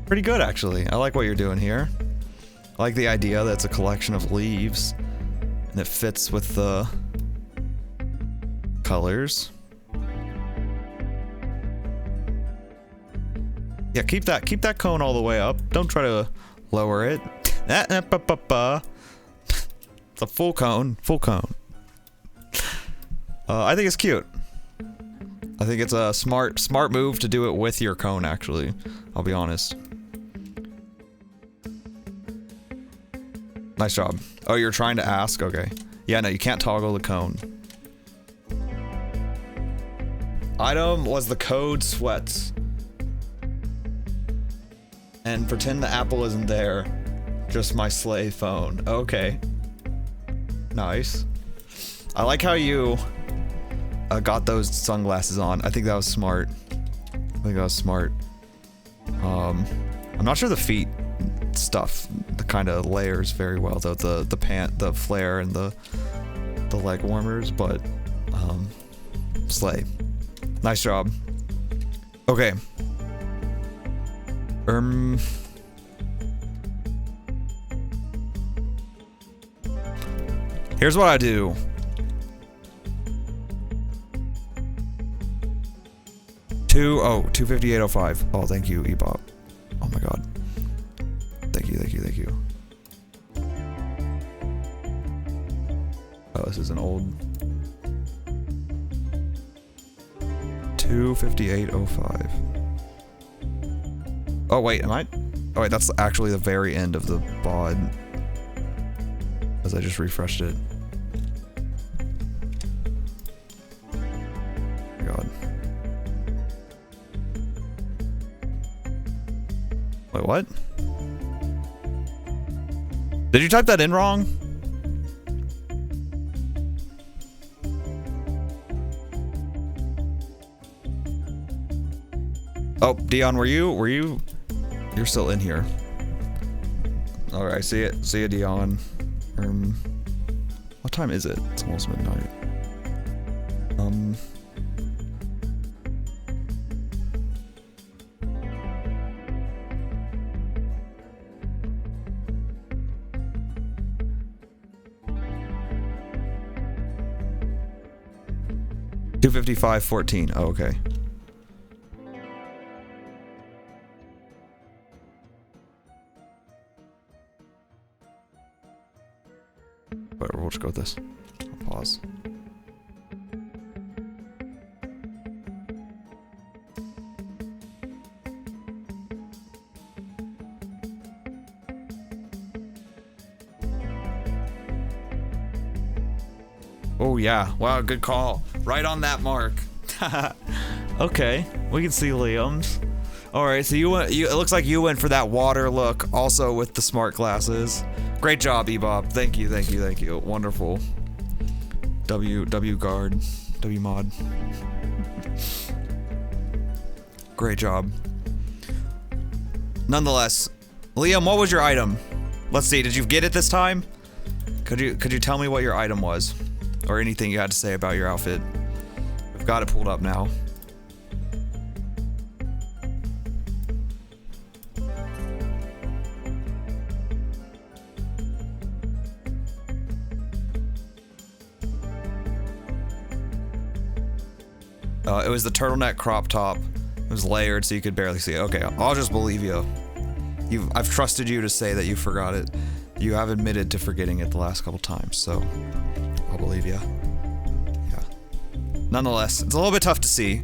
Pretty good, actually. I like what you're doing here. I like the idea that it's a collection of leaves and it fits with the colors. Yeah, keep that cone all the way up. Don't try to lower it. It's a full cone. I think it's cute. I think it's a smart move to do it with your cone, actually. I'll be honest. Nice job. Oh, you're trying to ask? Okay. Yeah, no, you can't toggle the cone. Item was the code sweats. And pretend the apple isn't there. Just my slay phone. Okay. Nice. I like how you got those sunglasses on. I think that was smart. I'm not sure the feet stuff, the kind of layers very well though. The flare and the leg warmers, but slay. Nice job. Okay. Here's what I do. Oh, 258.05. Oh, thank you, Ebop. Oh my god. Thank you. Oh, this is an old 258.05. Oh wait, am I? Oh wait, that's actually the very end of the BOD. As I just refreshed it. Oh my god. Wait, what? Did you type that in wrong? Oh, Dion, were you? You're still in here. All right, see ya, Dion. What time is it? It's almost midnight. $255.14. Oh, okay. Whatever, we'll just go with this. I'll pause. Oh yeah, wow, good call. Right on that mark. Okay, we can see Liam's. All right, so it looks like you went for that water look, also with the smart glasses. Great job, Ebob. Thank you, thank you, thank you. Wonderful. W guard, W mod. Great job. Nonetheless, Liam, what was your item? Let's see. Did you get it this time? Could you tell me what your item was, or anything you had to say about your outfit? I've got it pulled up now. It was the turtleneck crop top. It was layered so you could barely see it. Okay, I'll just believe you. I've trusted you to say that you forgot it. You have admitted to forgetting it the last couple times, so I'll believe you. Yeah. Nonetheless, it's a little bit tough to see.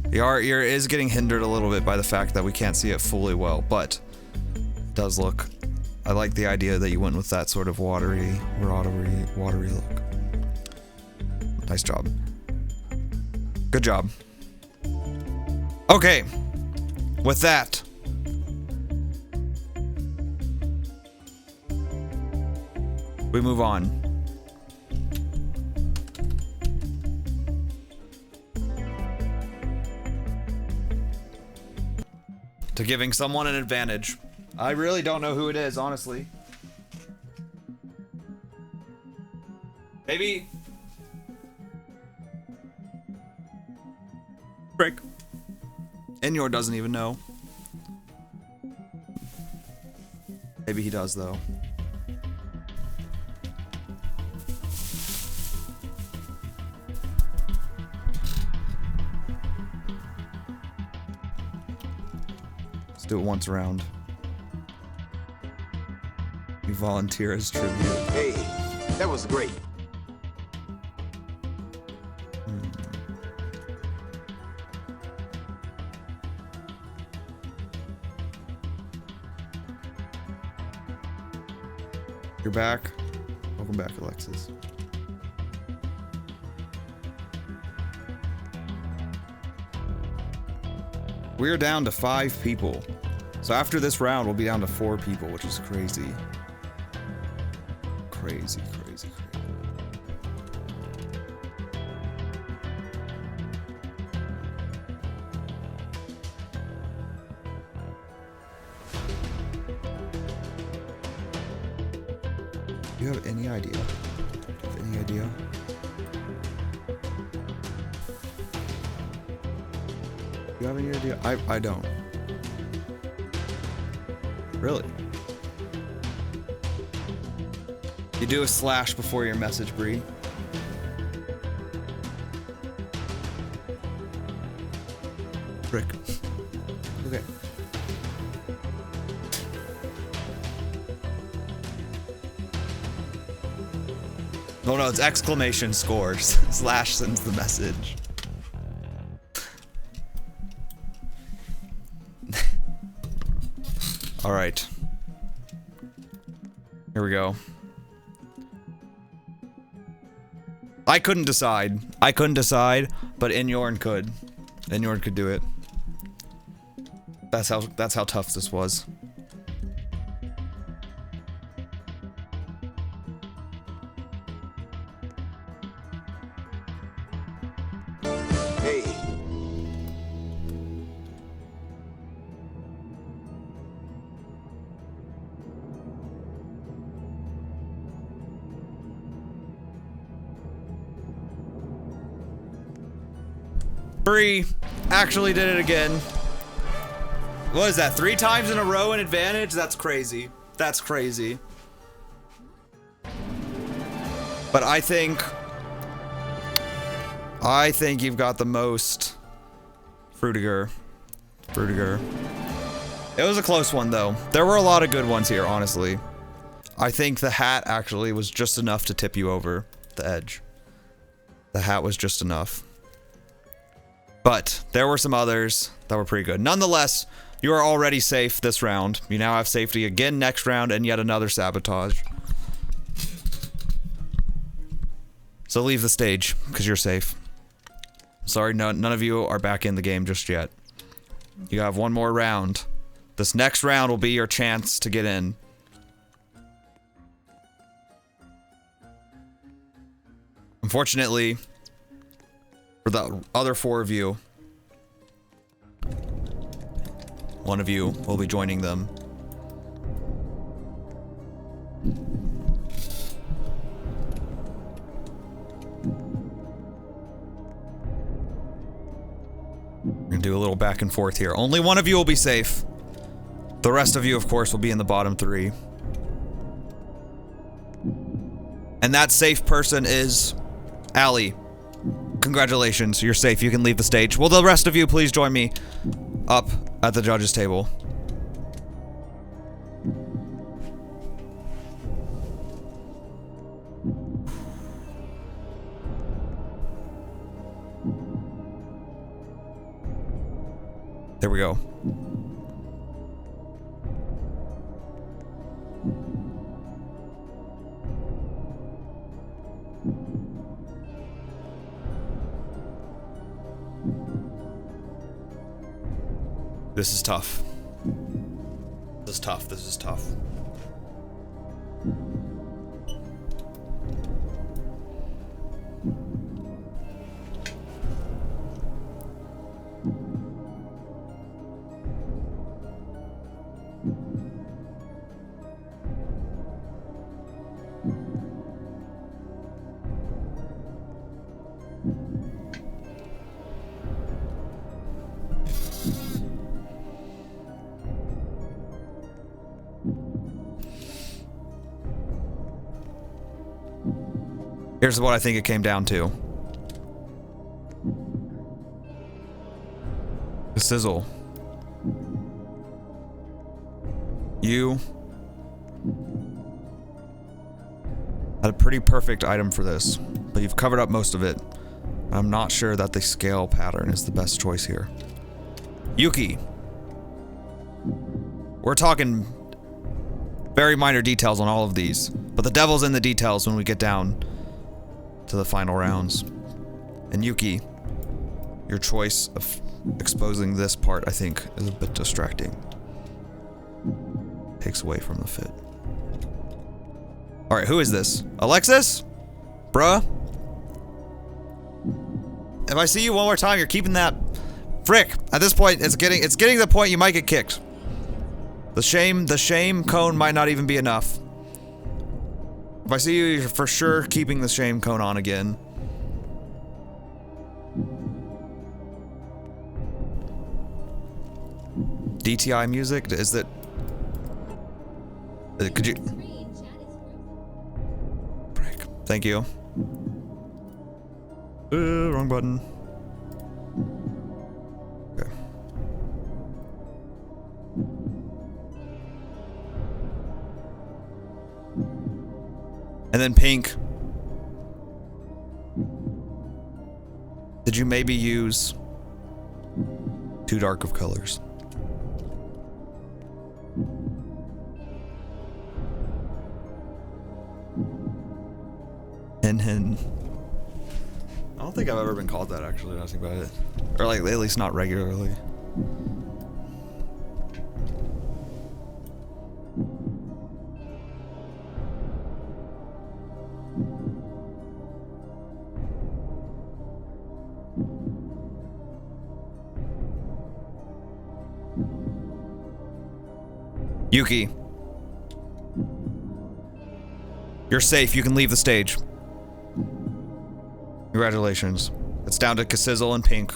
The art here is getting hindered a little bit by the fact that we can't see it fully well, but it does look. I like the idea that you went with that sort of watery look. Nice job. Good job. Okay. With that, we move on. To giving someone an advantage. I really don't know who it is, honestly. Maybe. Frick. Enyor doesn't even know. Maybe he does, though. Let's do it once around. You volunteer as tribute. Hey, that was great. You're back. Welcome back, Alexis. We're down to 5 people. So after this round, we'll be down to 4 people, which is crazy. Crazy, crazy, crazy. Do you have any idea? Do you have any idea? Do you have any idea? I don't. Really? You do a slash before your message, Bree. Frick. Okay. Oh no, it's exclamation scores. Slash sends the message. All right. Here we go. I couldn't decide. But Inyorn could. Inyorn could do it. That's how tough this was. Hey. Bree actually did it again. What is that? 3 times in a row in advantage? That's crazy. That's crazy. But I think you've got the most. Fruitiger. It was a close one though. There were a lot of good ones here, honestly. I think the hat actually was just enough to tip you over the edge. The hat was just enough. But there were some others that were pretty good. Nonetheless, you are already safe this round. You now have safety again next round and yet another sabotage. So leave the stage, because you're safe. Sorry, none of you are back in the game just yet. You have one more round. This next round will be your chance to get in. Unfortunately, for the other 4 of you, one of you will be joining them. We're gonna do a little back and forth here. Only one of you will be safe. The rest of you, of course, will be in the bottom 3. And that safe person is Allie. Congratulations, you're safe. You can leave the stage. Will the rest of you please join me up at the judges' table? There we go. This is tough. This is tough. This is tough. Here's what I think it came down to. The sizzle. You had a pretty perfect item for this, but you've covered up most of it. I'm not sure that the scale pattern is the best choice here. Yuki. We're talking very minor details on all of these, but the devil's in the details when we get down to the final rounds. And Yuki, your choice of exposing this part, I think, is a bit distracting. Takes away from the fit. Alright, who is this? Alexis? Bruh? If I see you one more time, you're keeping that... Frick! At this point, it's getting to the point you might get kicked. The shame cone might not even be enough. If I see you, you're for sure keeping the shame cone on again. DTI music? Is that... Could you... Break. Thank you. Wrong button. Okay. And then pink. Did you maybe use too dark of colors? Hen. I don't think I've ever been called that, actually, when I think about it. Or like, at least not regularly. Yuki. You're safe. You can leave the stage. Congratulations. It's down to Kassizzle and Pink.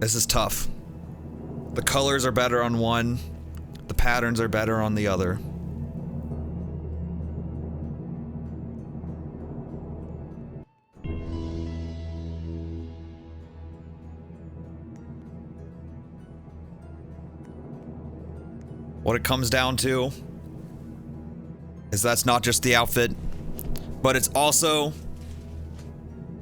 This is tough. The colors are better on one. The patterns are better on the other. What it comes down to is that's not just the outfit, but it's also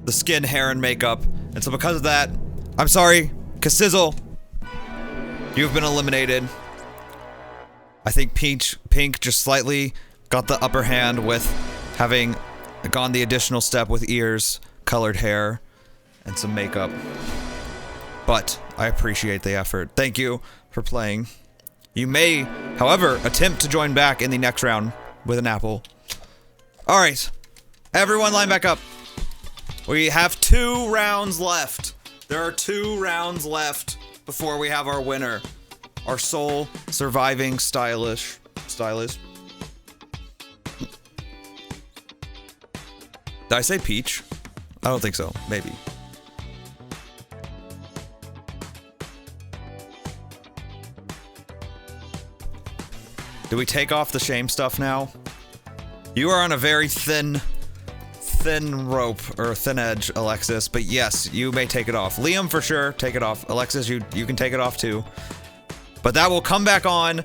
the skin, hair, and makeup. And so because of that, I'm sorry, Kasizzle, you've been eliminated. I think Pink just slightly got the upper hand with having gone the additional step with ears, colored hair, and some makeup. But I appreciate the effort. Thank you for playing. You may, however, attempt to join back in the next round with an apple. All right, everyone line back up. We have 2 rounds left. There are 2 rounds left before we have our winner. Our sole surviving stylist. Did I say Peach? I don't think so. Maybe. Do we take off the shame stuff now? You are on a very thin rope, or thin edge, Alexis, but yes, you may take it off. Liam, for sure, take it off. Alexis, you can take it off too. But that will come back on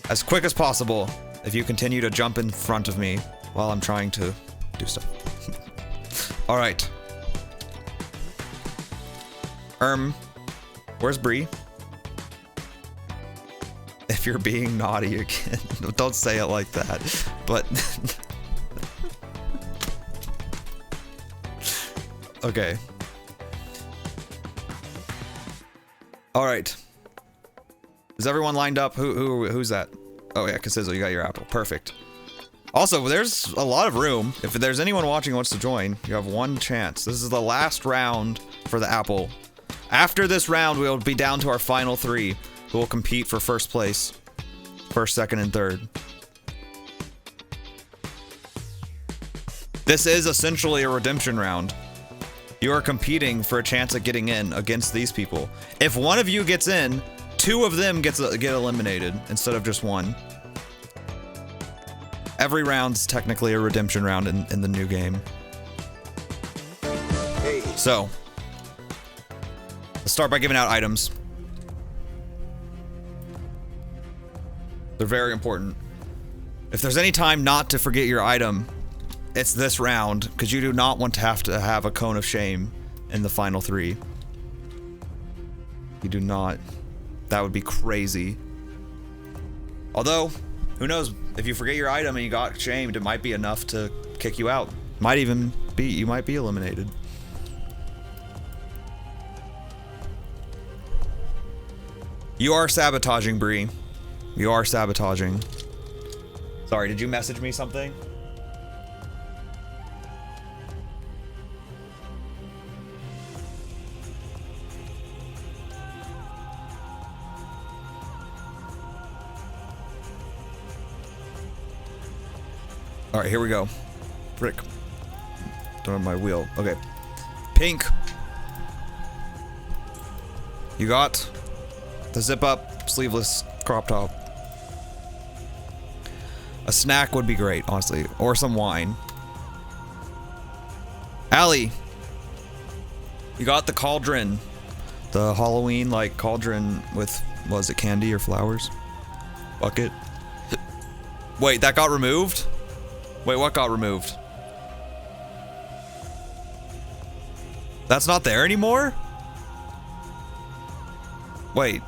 as quick as possible if you continue to jump in front of me while I'm trying to do stuff. All right. Where's Bree? If you're being naughty again, don't say it like that, but okay. All right. Is everyone lined up? Who's that? Oh yeah, Kasizzle, you got your apple. Perfect. Also, there's a lot of room. If there's anyone watching who wants to join, you have 1 chance. This is the last round for the apple. After this round, we'll be down to our final 3, who will compete for first place, first, second, and third. This is essentially a redemption round. You are competing for a chance at getting in against these people. If one of you gets in, 2 of them get eliminated instead of just 1. Every round's technically a redemption round in the new game. Hey. So, let's start by giving out items. They're very important. If there's any time not to forget your item, it's this round, because you do not want to have a cone of shame in the final 3. You do not. That would be crazy. Although, who knows? If you forget your item and you got shamed, it might be enough to kick you out. Might even be, you might be eliminated. You are sabotaging, Bree. You are sabotaging. Sorry, did you message me something? All right, here we go. Frick. Don't have my wheel. Okay. Pink. You got the zip up, sleeveless crop top. A snack would be great, honestly. Or some wine. Allie. You got the cauldron. The Halloween, like, cauldron with, was it candy or flowers? Bucket. Wait, that got removed? Wait, what got removed? That's not there anymore? Wait.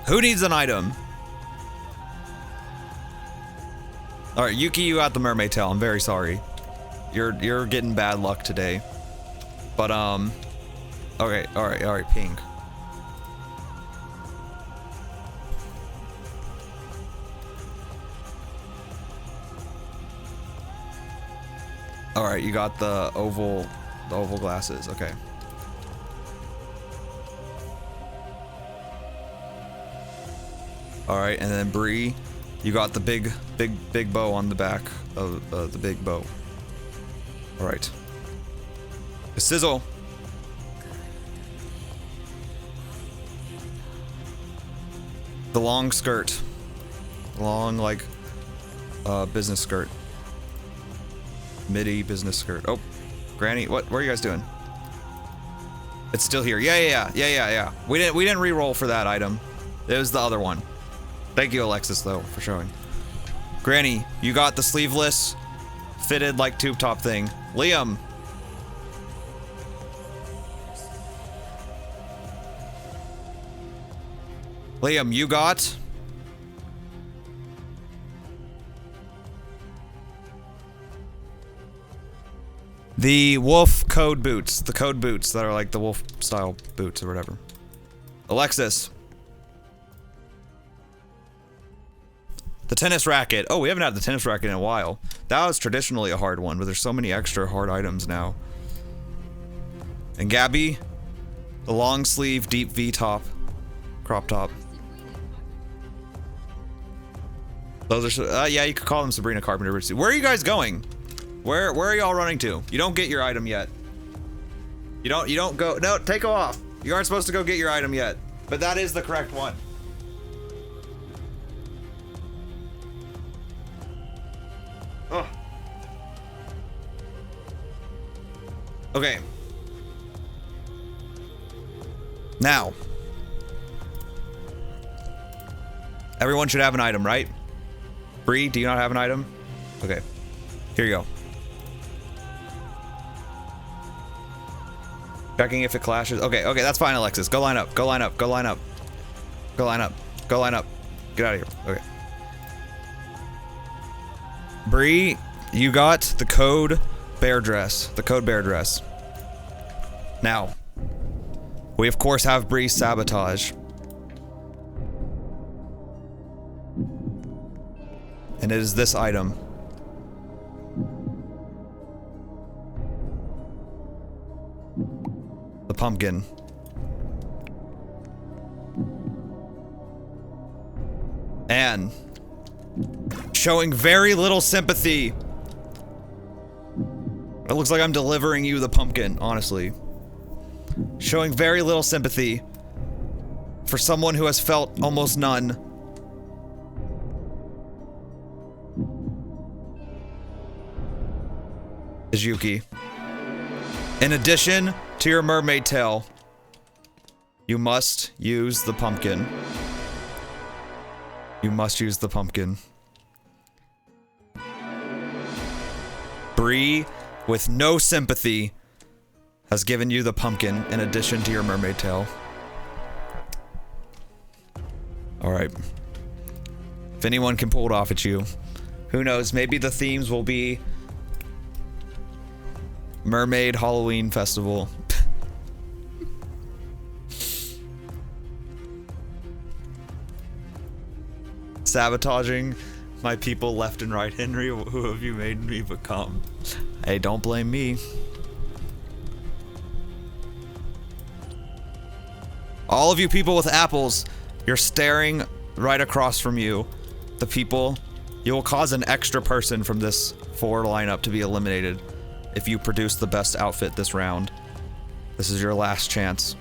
Who needs an item? Alright, Yuki, you got the mermaid tail. I'm very sorry. You're getting bad luck today. But, okay, alright, Pink. Alright, you got the oval glasses, okay. Alright, and then Bree, you got the big bow on the back of the big bow. All right. Sizzle. The long skirt. Long, like, business skirt. Midi business skirt. Oh, Granny, what are you guys doing? It's still here. Yeah. We didn't re-roll for that item. It was the other one. Thank you, Alexis, though, for showing. Granny, you got the sleeveless, fitted, like, tube top thing. Liam. Liam, you got... the wolf code boots. The code boots that are like the wolf style boots or whatever. Alexis. The tennis racket. Oh, we haven't had the tennis racket in a while. That was traditionally a hard one, but there's so many extra hard items now. And Gabby, the long sleeve deep V top. Crop top. Those are, yeah, you could call them Sabrina Carpenter boots. Where are you guys going? Where are y'all running to? You don't get your item yet. You don't go, no, take them off. You aren't supposed to go get your item yet. But that is the correct one. Ugh. Okay. Now. Everyone should have an item, right? Bree, do you not have an item? Okay. Here you go. Checking if it clashes. Okay, that's fine, Alexis. Go line up. Go line up. Go line up. Go line up. Go line up. Get out of here. Okay. Bree, you got the code bear dress. The code bear dress. Now, we of course have Bree's sabotage. And it is this item. The pumpkin. And showing very little sympathy. It looks like I'm delivering you the pumpkin, honestly. Showing very little sympathy for someone who has felt almost none. Is Yuki. In addition to your mermaid tail, you must use the pumpkin. You must use the pumpkin. Bree, with no sympathy, has given you the pumpkin in addition to your mermaid tail. Alright. If anyone can pull it off, it's you. Who knows, maybe the themes will be Mermaid Halloween Festival. Sabotaging my people left and right. Henry, who have you made me become? Hey, don't blame me. All of you people with apples, you're staring right across from you. The people, you will cause an extra person from this 4 lineup to be eliminated if you produce the best outfit this round. This is your last chance.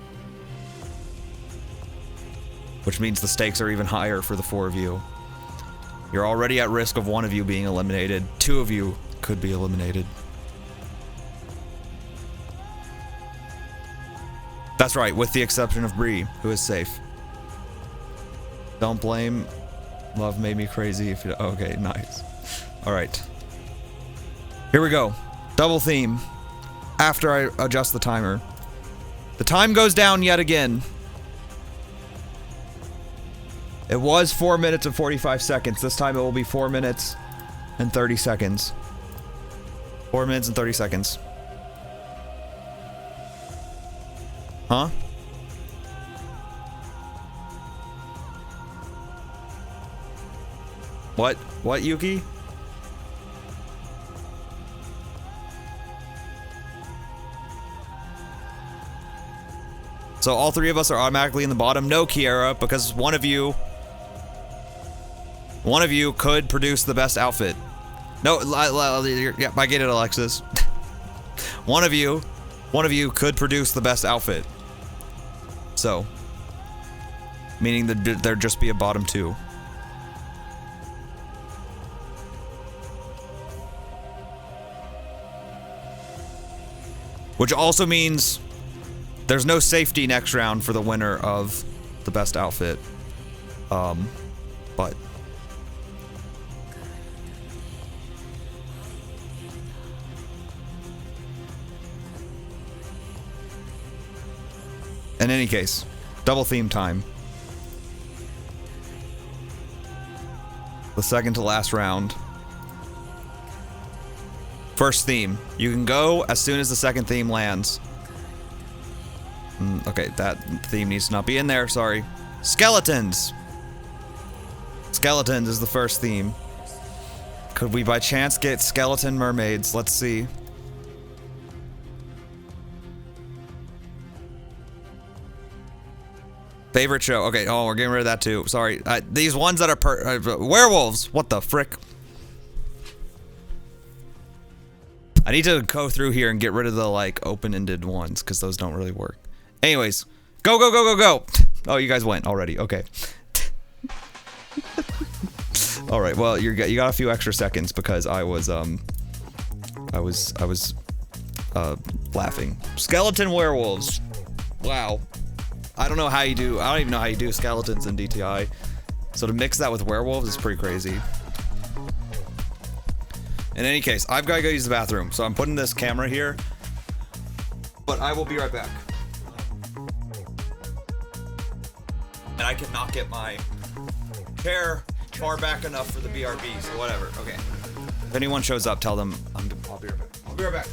Which means the stakes are even higher for the 4 of you. You're already at risk of 1 of you being eliminated. 2 of you could be eliminated. That's right, with the exception of Bree, who is safe. Don't blame. Love made me crazy if you... Okay, nice. Alright. Here we go. Double theme. After I adjust the timer. The time goes down yet again. It was 4 minutes and 45 seconds. This time it will be 4 minutes and 30 seconds. 4 minutes and 30 seconds. Huh? What? What, Yuki? So all 3 of us are automatically in the bottom. No, Kiera, because one of you could produce the best outfit. No, yeah, I get it, Alexis. one of you could produce the best outfit. So, meaning that there'd just be a bottom 2. Which also means there's no safety next round for the winner of the best outfit. But in any case, double theme time. The second to last round. First theme. You can go as soon as the second theme lands. Okay, that theme needs to not be in there, sorry. Skeletons! Skeletons is the first theme. Could we by chance get skeleton mermaids? Let's see. Favorite show. Okay, oh, we're getting rid of that too. Sorry. These ones that are werewolves. What the frick? I need to go through here and get rid of the, like, open-ended ones, because those don't really work. Anyways. Go, go, go, go, go! Oh, you guys went already. Okay. Alright, well, you got a few extra seconds, because I was laughing. Skeleton werewolves. Wow. I don't even know how you do skeletons in DTI. So to mix that with werewolves is pretty crazy. In any case, I've got to go use the bathroom, so I'm putting this camera here. But I will be right back. And I cannot get my chair far back enough for the BRB, so whatever. Okay. If anyone shows up, tell them I'll be right back. I'll be right back.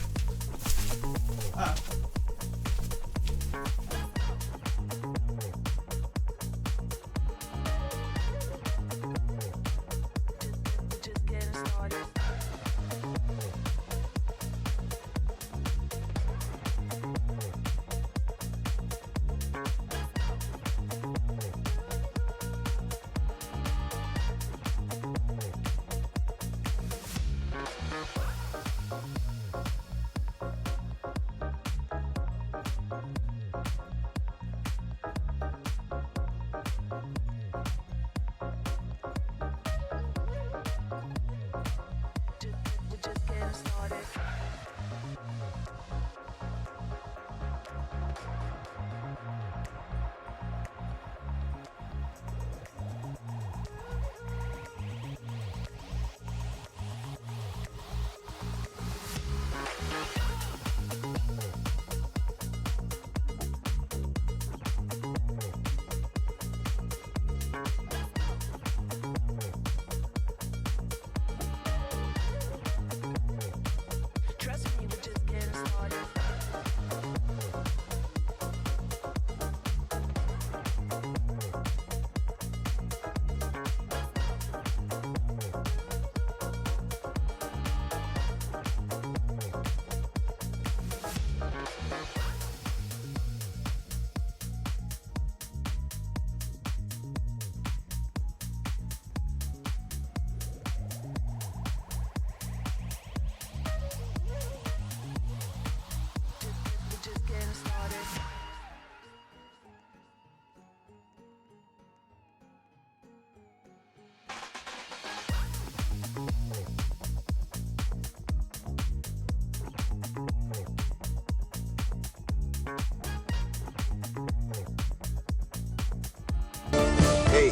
Hey,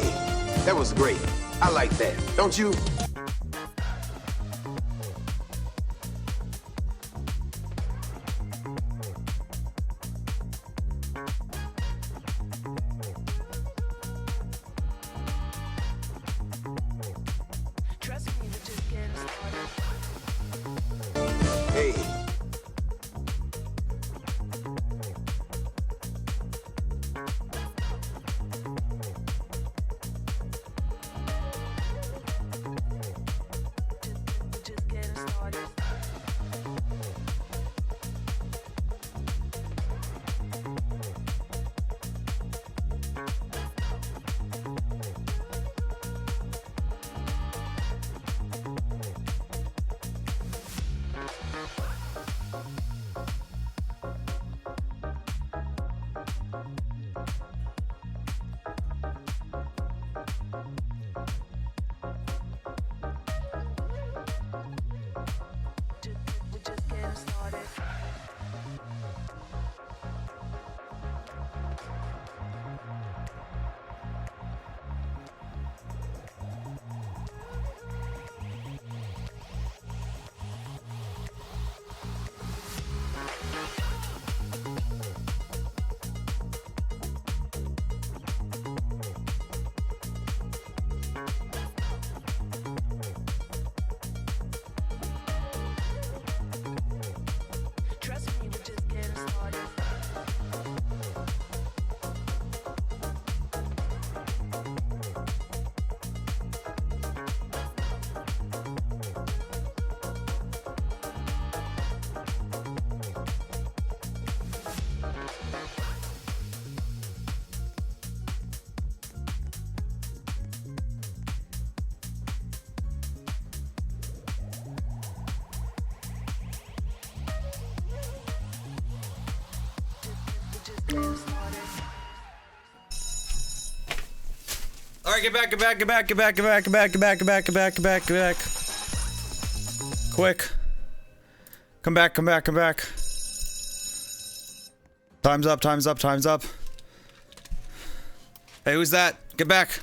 that was great. I like that. Don't you? Hey. All right, get back, get back, get back, get back, get back, get back, get back, get back, get back, get back, get back. Quick. Come back, come back, come back. Time's up, time's up, time's up. Hey, who's that? Get back.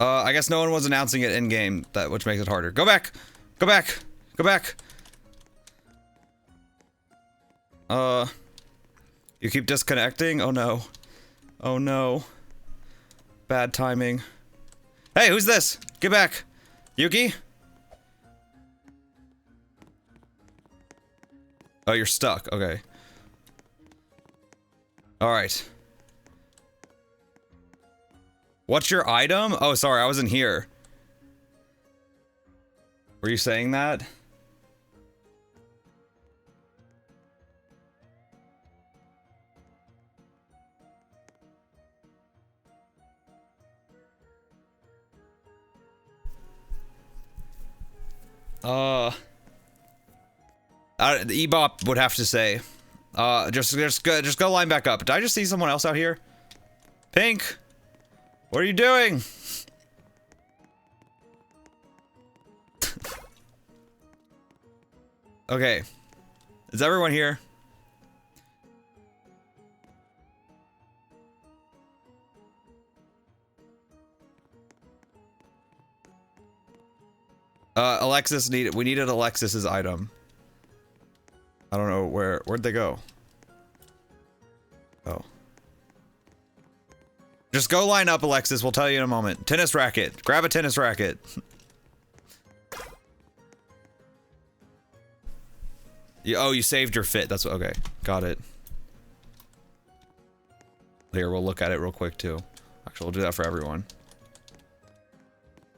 I guess no one was announcing it in-game, which makes it harder. Go back! Go back! Go back! You keep disconnecting? Oh no. Oh no. Bad timing. Hey, who's this? Get back! Yuki? Oh, you're stuck. Okay. Alright. What's your item? Oh, sorry, I wasn't here. Were you saying that? The Ebop would have to say. Just go line back up. Did I just see someone else out here? Pink! What are you doing? Okay. Is everyone here? Alexis we needed Alexis's item. I don't know where'd they go? Oh. Just go line up, Alexis. We'll tell you in a moment. Tennis racket. Grab a tennis racket. You saved your fit. That's okay. Got it. Here, we'll look at it real quick too. Actually, we'll do that for everyone.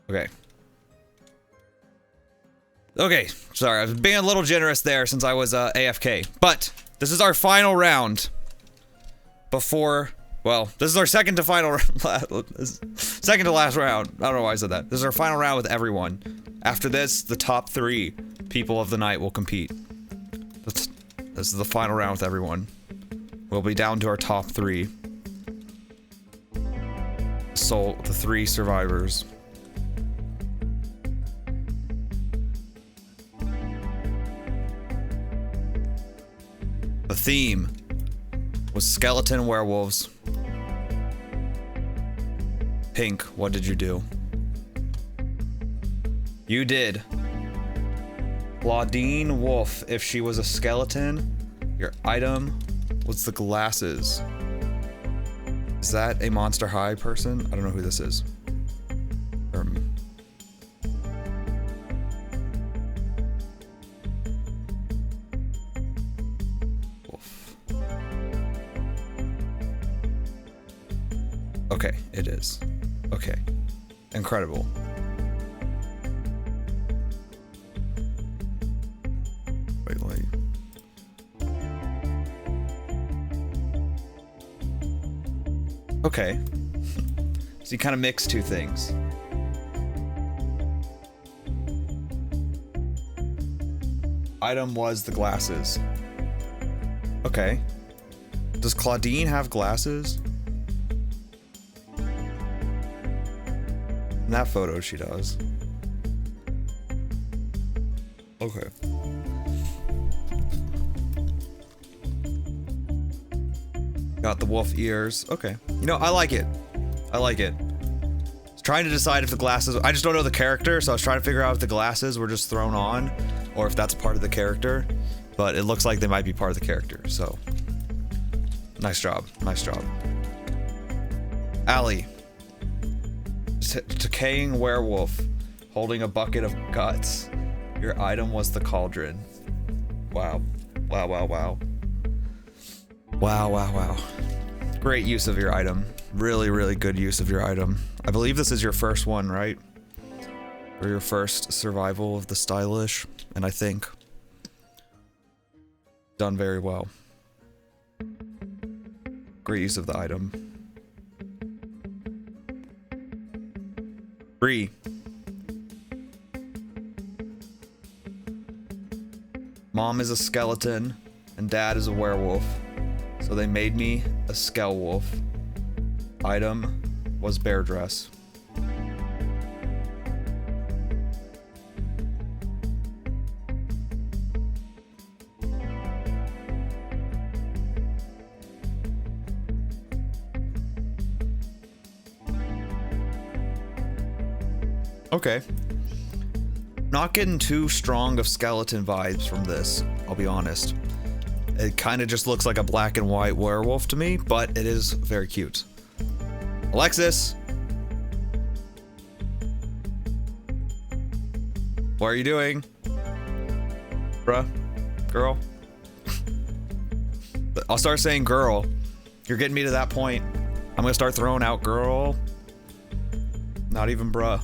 Okay. Okay, sorry, I was being a little generous there since I was AFK. But this is our final round before. Well, this is our second to last round. I don't know why I said that. This is our final round with everyone. After this, the top 3 people of the night will compete. This is the final round with everyone. We'll be down to our top 3. The 3 survivors. The theme was skeleton werewolves. Pink, what did you do? You did. Claudine Wolf, if she was a skeleton, your item was the glasses. Is that a Monster High person? I don't know who this is. Wolf. Okay, it is. Okay. Incredible. Wait. Okay. So you kind of mix 2 things. Item was the glasses. Okay. Does Claudine have glasses? In that photo, she does. Okay. Got the wolf ears. Okay. You know, I like it. I like it. I was trying to decide if the glasses... I just don't know the character, so I was trying to figure out if the glasses were just thrown on or if that's part of the character. But it looks like they might be part of the character, so... Nice job. Nice job. Allie. Decaying werewolf holding a bucket of guts. Your item was the cauldron. Wow. Wow, wow, wow. Wow, wow, wow. Great use of your item. Really, really good use of your item. I believe this is your first one, right? Or your first survival of the stylish. And I think done very well. Great use of the item. 3. Mom is a skeleton and dad is a werewolf. So they made me a skell wolf. Item was bear dress. Okay. Not getting too strong of skeleton vibes from this, I'll be honest. It kind of just looks like a black and white werewolf to me, but it is very cute. Alexis! What are you doing? Bruh? Girl? I'll start saying girl. You're getting me to that point. I'm gonna start throwing out girl. Not even bruh.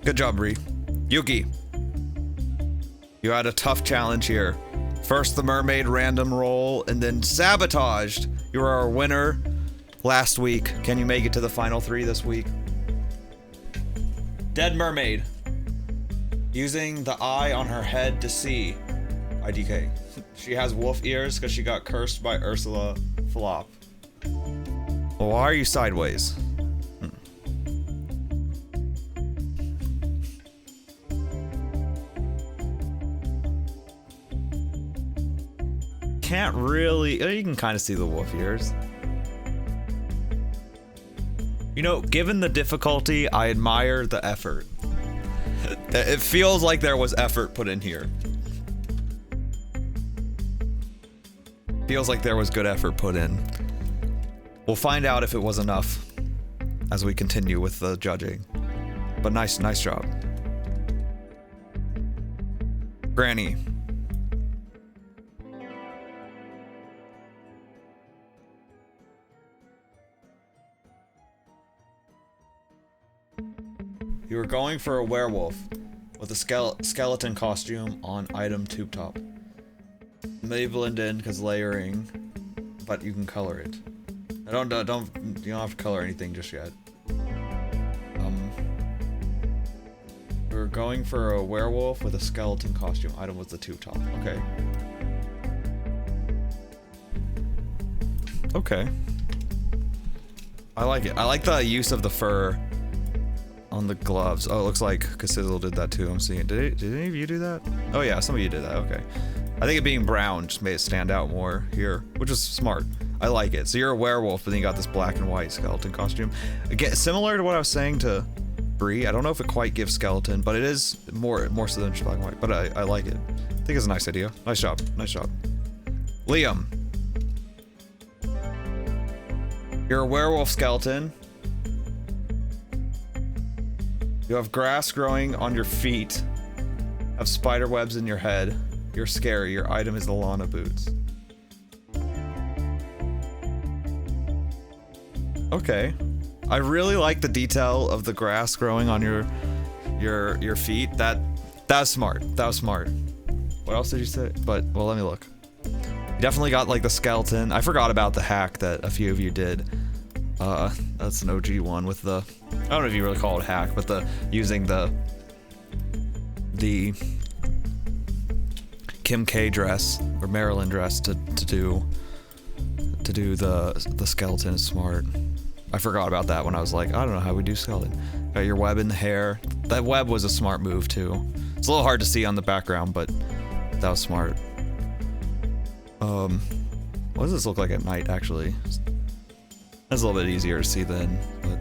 Good job, Bree. Yuki. You had a tough challenge here. First the mermaid random roll, and then sabotaged. You were our winner last week. Can you make it to the final 3 this week? Dead mermaid. Using the eye on her head to see. IDK. She has wolf ears because she got cursed by Ursula Flop. Well, why are you sideways? Can't really, you can kind of see the wolf ears. You know, given the difficulty, I admire the effort. It feels like there was effort put in here. Feels like there was good effort put in. We'll find out if it was enough as we continue with the judging. But nice job. Granny. You were going for a werewolf with a skeleton costume on item tube top. May blend in because layering, but you can color it. You don't have to color anything just yet. We were going for a werewolf with a skeleton costume. Item was the tube top. Okay. Okay. I like it. I like the use of the fur on the gloves. Oh, it looks like Casizzle did that too. I'm seeing it. Did any of you do that? Oh yeah, some of you did that. Okay. I think it being brown just made it stand out more here, which is smart. I like it. So you're a werewolf, but then you got this black and white skeleton costume. Again, similar to what I was saying to Bree. I don't know if it quite gives skeleton, but it is more so than just black and white. But I like it. I think it's a nice idea. Nice job. Nice job. Liam. You're a werewolf skeleton. You have grass growing on your feet. Have spider webs in your head. You're scary. Your item is the Lana boots. Okay. I really like the detail of the grass growing on your feet. That was smart. That was smart. What else did you say? But well, let me look. You definitely got like the skeleton. I forgot about the hack that a few of you did. That's an OG one with the, I don't know if you really call it hack, but the using the Kim K dress or Marilyn dress to do the skeleton is smart. I forgot about that when I was like, I don't know how we do skeleton. Got your web in the hair. That web was a smart move too. It's a little hard to see on the background, but that was smart. What does this look like at night actually? That's a little bit easier to see then, but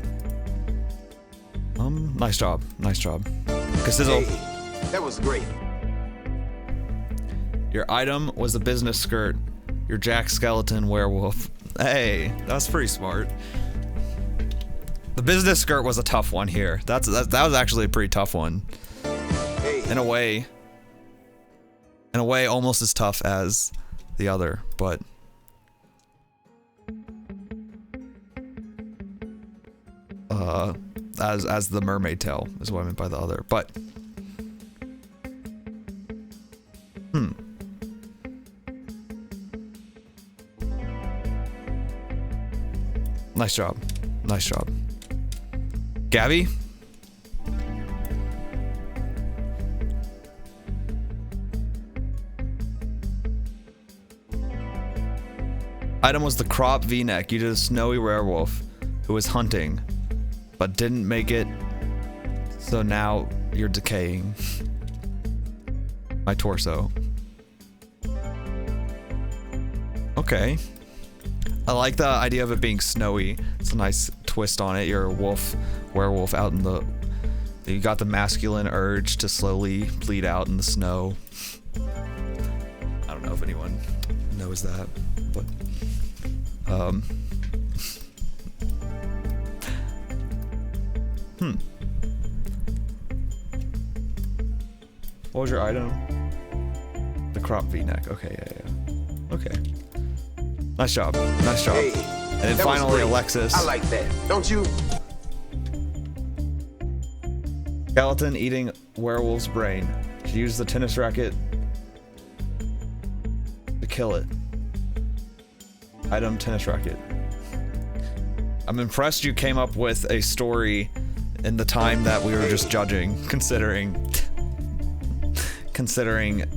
nice job, nice job. Casizzle. Hey, that was great. Your item was a business skirt. Your Jack Skeleton werewolf. Hey, that's pretty smart. The business skirt was a tough one here. That was actually a pretty tough one. Hey. In a way, almost as tough as the other, but. As the mermaid tail is what I meant by the other, but nice job, nice job. Gabby, Item was the crop V-neck. You did a snowy werewolf who was hunting, but didn't make it. So now you're decaying. My torso. Okay. I like the idea of it being snowy. It's a nice twist on it. You're a werewolf out in the... You got the masculine urge to slowly bleed out in the snow. I don't know if anyone knows that, but... What was your item? The crop V-neck. Okay, yeah. Okay. Nice job. Nice job. Hey, and then that was finally, great. Alexis. I like that. Don't you? Skeleton eating werewolf's brain. She used the tennis racket to kill it. Item, tennis racket. I'm impressed you came up with a story in the time that we were just judging, considering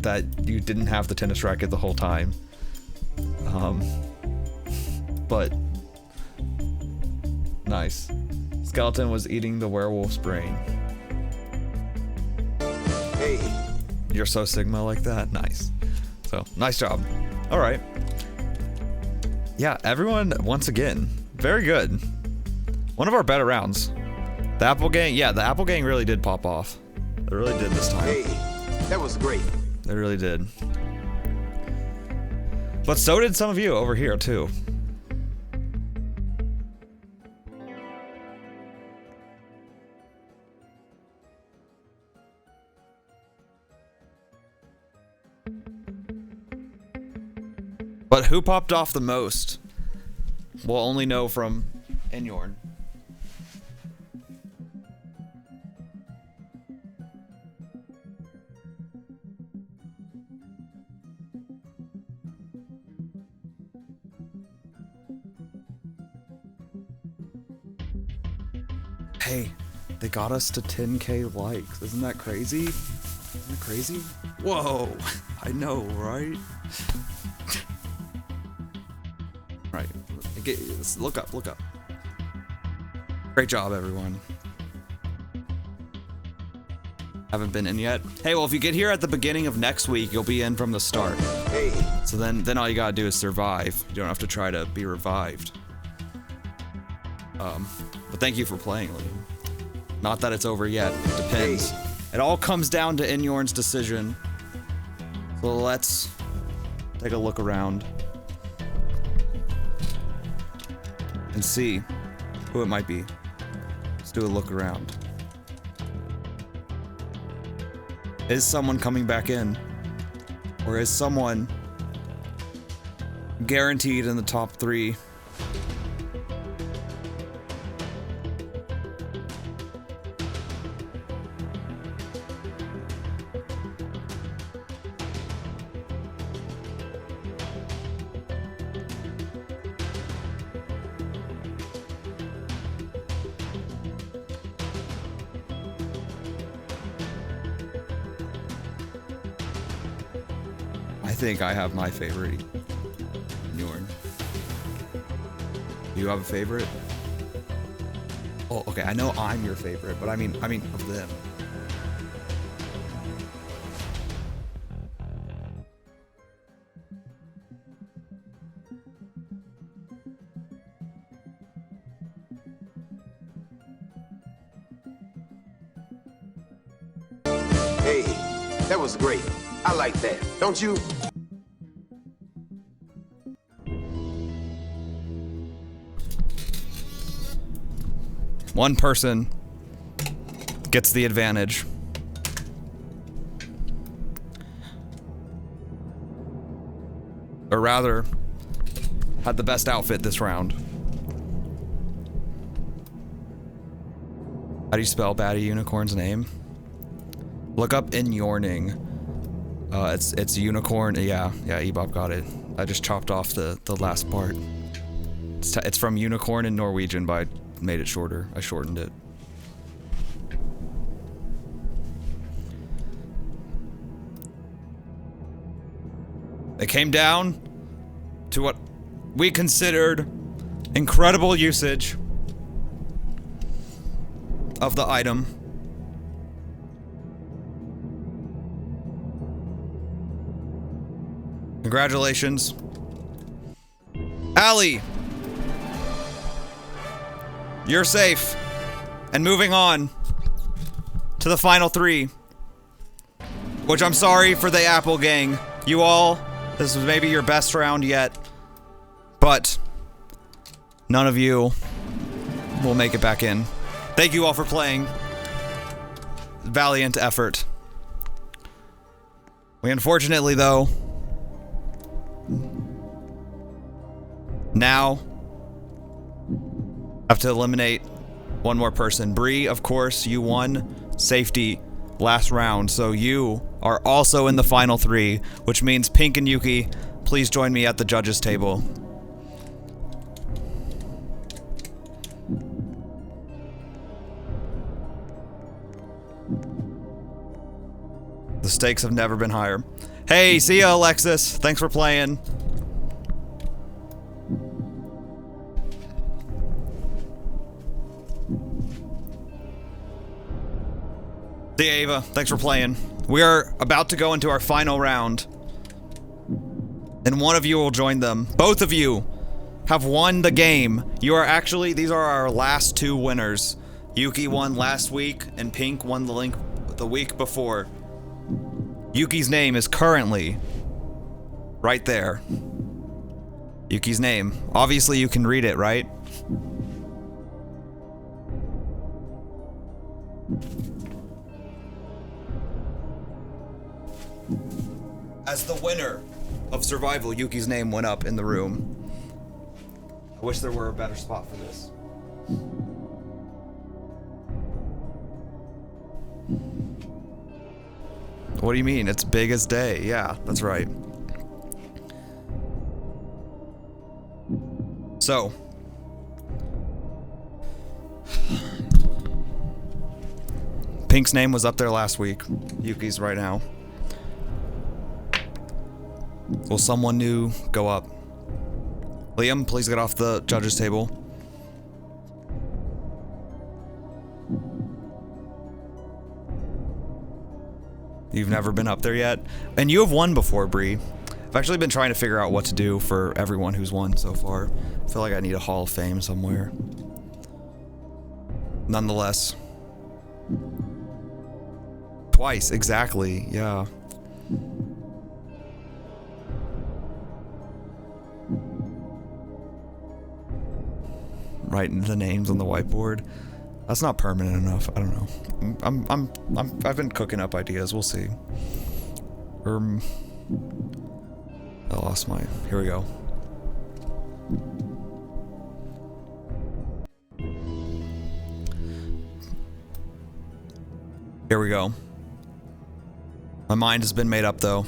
that you didn't have the tennis racket the whole time. But nice. Skeleton was eating the werewolf's brain. Hey, You're so Sigma like that? Nice. So, nice job. All right. Yeah, everyone, once again, very good. One of our better rounds. The Apple Gang, yeah, the Apple Gang really did pop off. They really did this time. hey, that was great. They really did. But so did some of you over here, too. But who popped off the most? We'll only know from Enyorn. Hey, they got us to 10K likes. Isn't that crazy? Isn't that crazy? Whoa, I know, right? Right, look up, look up. Great job, everyone. Haven't been in yet? Hey, well, if you get here at the beginning of next week, you'll be in from the start. Hey, So then all you gotta do is survive. You don't have to try to be revived. But thank you for playing, Liam. Not that it's over yet. It depends. It all comes down to Enyorn's decision. So let's take a look around and see who it might be. Let's do a look around. Is someone coming back in? Or is someone guaranteed in the top 3? I think I have my favorite. Yorn. Do you have a favorite? Oh, okay. I know I'm your favorite, but I mean of them. hey, that was great. I like that. Don't you? One person gets the advantage. Or rather, had the best outfit this round. How do you spell Batty Unicorn's name? Look up Enyorning. It's unicorn. Yeah, Ebop got it. I just chopped off the last part. It's from unicorn in Norwegian, but I made it shorter. I shortened it. It came down to what we considered incredible usage of the item. Congratulations. Allie! You're safe. And moving on to the final 3. Which I'm sorry for the Apple gang. You all, this was maybe your best round yet. But none of you will make it back in. Thank you all for playing. Valiant effort. We unfortunately, though, now have to eliminate one more person. Bree, of course, you won safety last round, so you are also in the final 3, which means Pink and Yuki, please join me at the judges' table. The stakes have never been higher. Hey, see ya, Alexis. Thanks for playing. See ya, Ava. Thanks for playing. We are about to go into our final round. And one of you will join them. Both of you have won the game. You are actually, these are our last 2 winners. Yuki won last week, and Pink won the week before. Yuki's name is currently right there. Yuki's name. Obviously, you can read it, right? As the winner of Survival, Yuki's name went up in the room. I wish there were a better spot for this. What do you mean? It's big as day. Yeah, that's right. So. Pink's name was up there last week. Yuki's right now. Will someone new go up? Liam, please get off the judges' table. You've never been up there yet? And you have won before, Bree. I've actually been trying to figure out what to do for everyone who's won so far. I feel like I need a Hall of Fame somewhere. Nonetheless. Twice, exactly, yeah. Writing the names on the whiteboard. That's not permanent enough. I don't know. I've been cooking up ideas. We'll see. I lost my. Here we go. Here we go. My mind has been made up, though.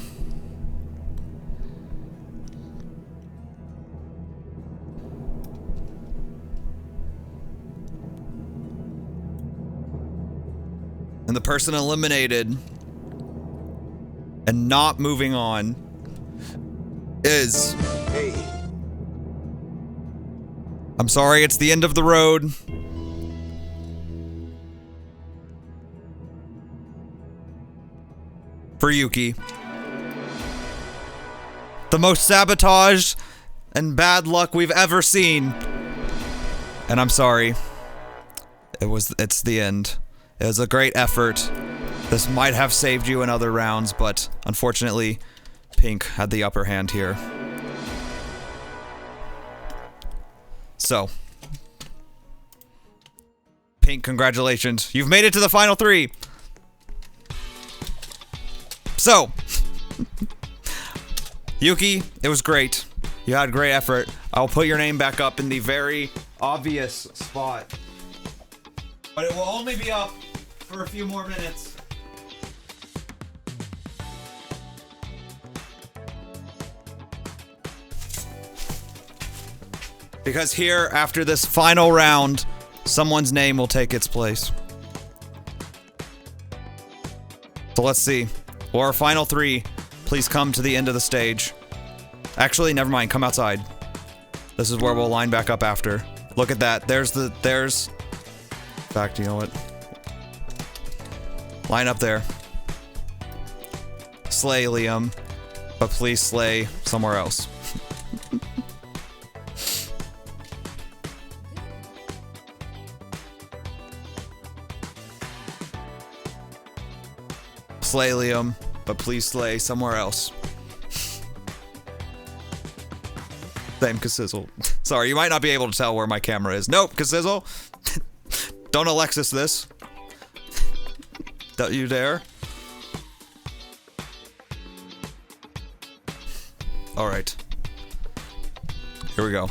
And the person eliminated and not moving on is... Hey. I'm sorry, it's the end of the road. For Yuki. The most sabotage and bad luck we've ever seen. And I'm sorry. It's the end. It was a great effort. This might have saved you in other rounds, but unfortunately, Pink had the upper hand here. So, Pink, congratulations. You've made it to the final 3. So, Yuki, it was great. You had great effort. I'll put your name back up in the very obvious spot. But it will only be up for a few more minutes. Because here, after this final round, someone's name will take its place. So let's see. Will our final 3 please come to the end of the stage? Actually, never mind. Come outside. This is where we'll line back up after. Look at that. There's... In fact, you know what? Line up there. Slay, Liam. But please slay somewhere else. Slay, Liam. But please slay somewhere else. Same Kassizzle. Sorry, you might not be able to tell where my camera is. Nope, Kassizzle. Don't Alexis this. Don't you dare. Alright. Here we go.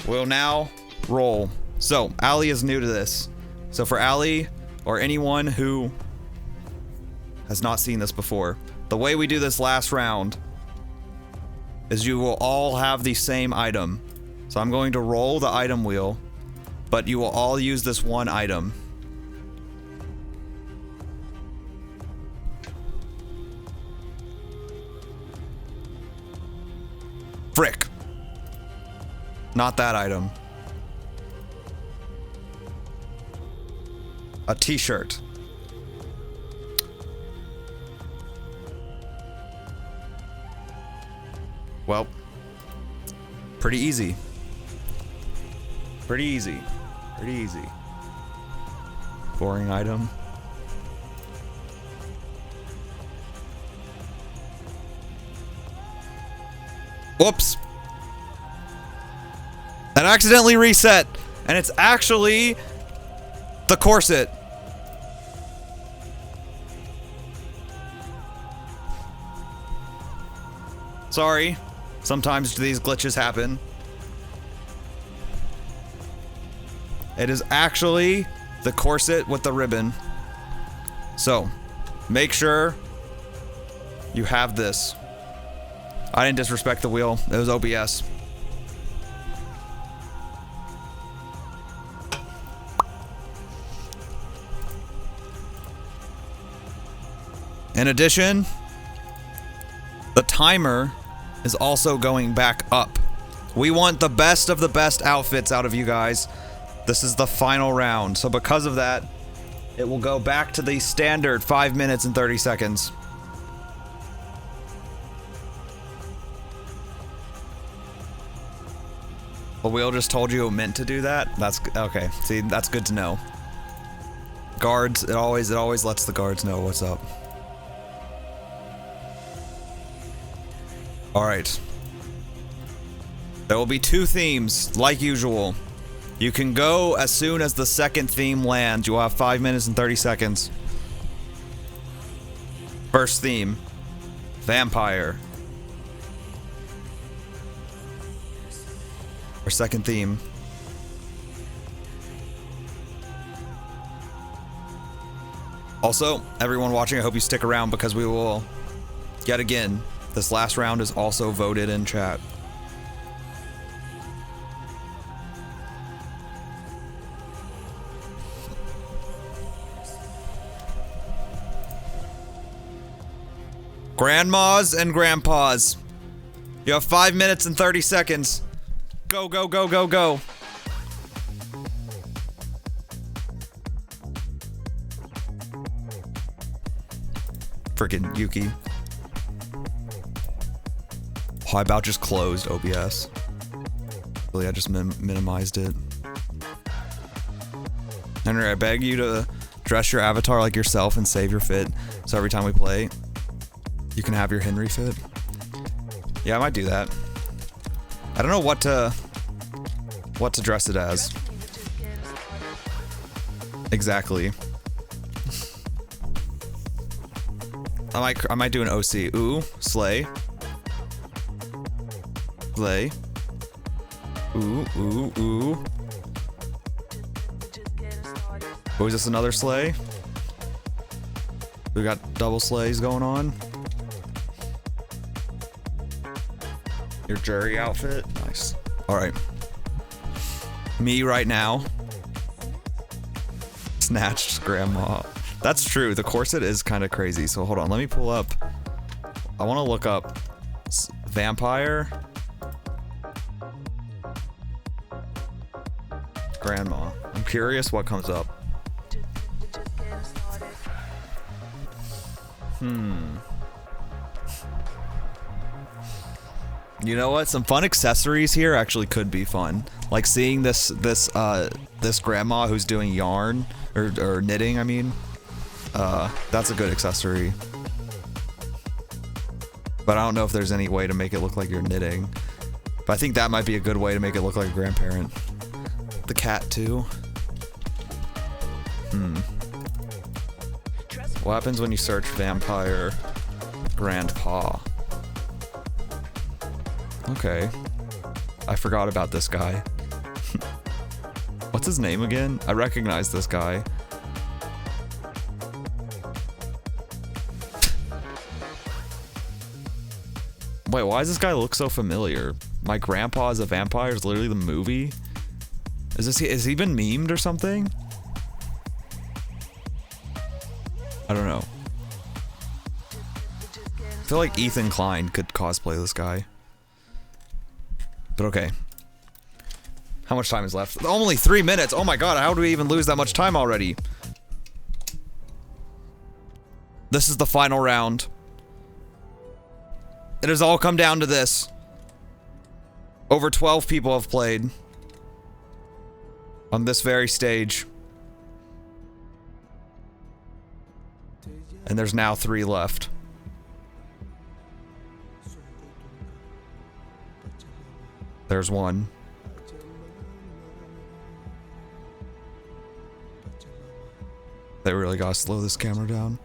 We'll now roll. So, Allie is new to this. So for Allie, or anyone who has not seen this before, the way we do this last round is you will all have the same item. So I'm going to roll the item wheel, but you will all use this one item. Frick. Not that item. A t-shirt. Well, pretty easy. Pretty easy. Pretty easy. Boring item. Whoops. That accidentally reset. And it's actually the corset. Sorry. Sometimes these glitches happen. It is actually the corset with the ribbon. So, make sure you have this. I didn't disrespect the wheel. It was OBS. In addition, the timer is also going back up. We want the best of the best outfits out of you guys. This is the final round. So because of that, it will go back to the standard 5 minutes and 30 seconds. The wheel just told you it meant to do that? That's okay. See, that's good to know. Guards, it always lets the guards know what's up. Alright. There will be 2 themes, like usual. You can go as soon as the second theme lands. You will have 5 minutes and 30 seconds. First theme. Vampire. Our second theme. Also, everyone watching, I hope you stick around because we will, yet again, this last round is also voted in chat. Grandmas and grandpas, you have 5 minutes and 30 seconds. Go, go, go, go, go. Freaking Yuki. Oh, I about just closed OBS. Really, I just minimized it. Henry, I beg you to dress your avatar like yourself and save your fit, so every time we play, you can have your Henry fit. Yeah, I might do that. I don't know what to dress it as. Exactly. I might do an OC. Ooh, slay. Slay. Ooh, ooh, ooh. Oh, is this another slay? We got double slays going on. Your jury outfit. Nice. Alright. Me right now. Snatched grandma. That's true. The corset is kind of crazy. So hold on. Let me pull up I want to look up vampire grandma. I'm curious what comes up. You know what? Some fun accessories here actually could be fun. Like seeing this grandma who's doing yarn or knitting, I mean. That's a good accessory. But I don't know if there's any way to make it look like you're knitting. But I think that might be a good way to make it look like a grandparent. The cat too. What happens when you search vampire grandpa? Okay. I forgot about this guy. What's his name again? I recognize this guy. Wait, why does this guy look so familiar? My Grandpa is a Vampire is literally the movie? Is he been memed or something? I don't know. I feel like Ethan Klein could cosplay this guy. But okay. How much time is left? Only 3 minutes! Oh my god, how do we even lose that much time already? This is the final round. It has all come down to this. Over 12 people have played. On this very stage. And there's now 3 left. There's 1. They really gotta slow this camera down.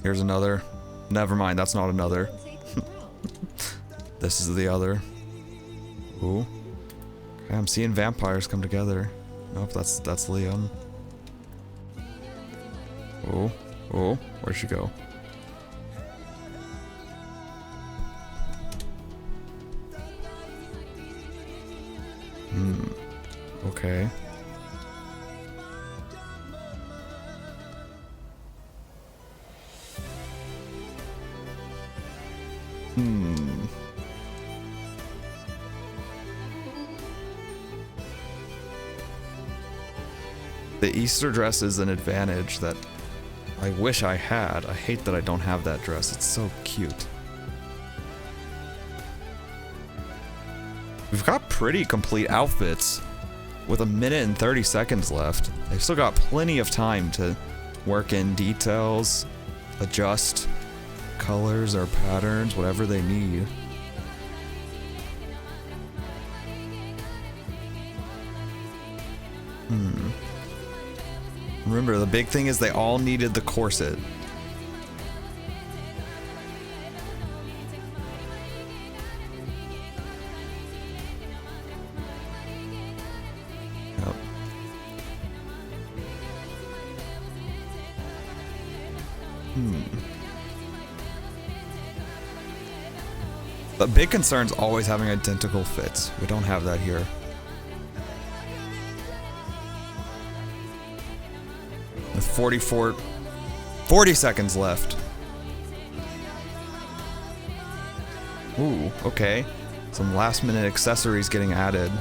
Here's another. Never mind, that's not another. This is the other. Ooh. Okay, I'm seeing vampires come together. Nope, that's Liam. Oh, oh, where'd she go? Okay. The Easter dress is an advantage that I wish I had. I hate that I don't have that dress. It's so cute. We've got pretty complete outfits with 1 minute and 30 seconds left. They've still got plenty of time to work in details, adjust colors or patterns, whatever they need. Remember, the big thing is they all needed the corset. Yep. The big concern's always having identical fits. We don't have that here. With 40 seconds left. Ooh, okay. Some last minute accessories getting added.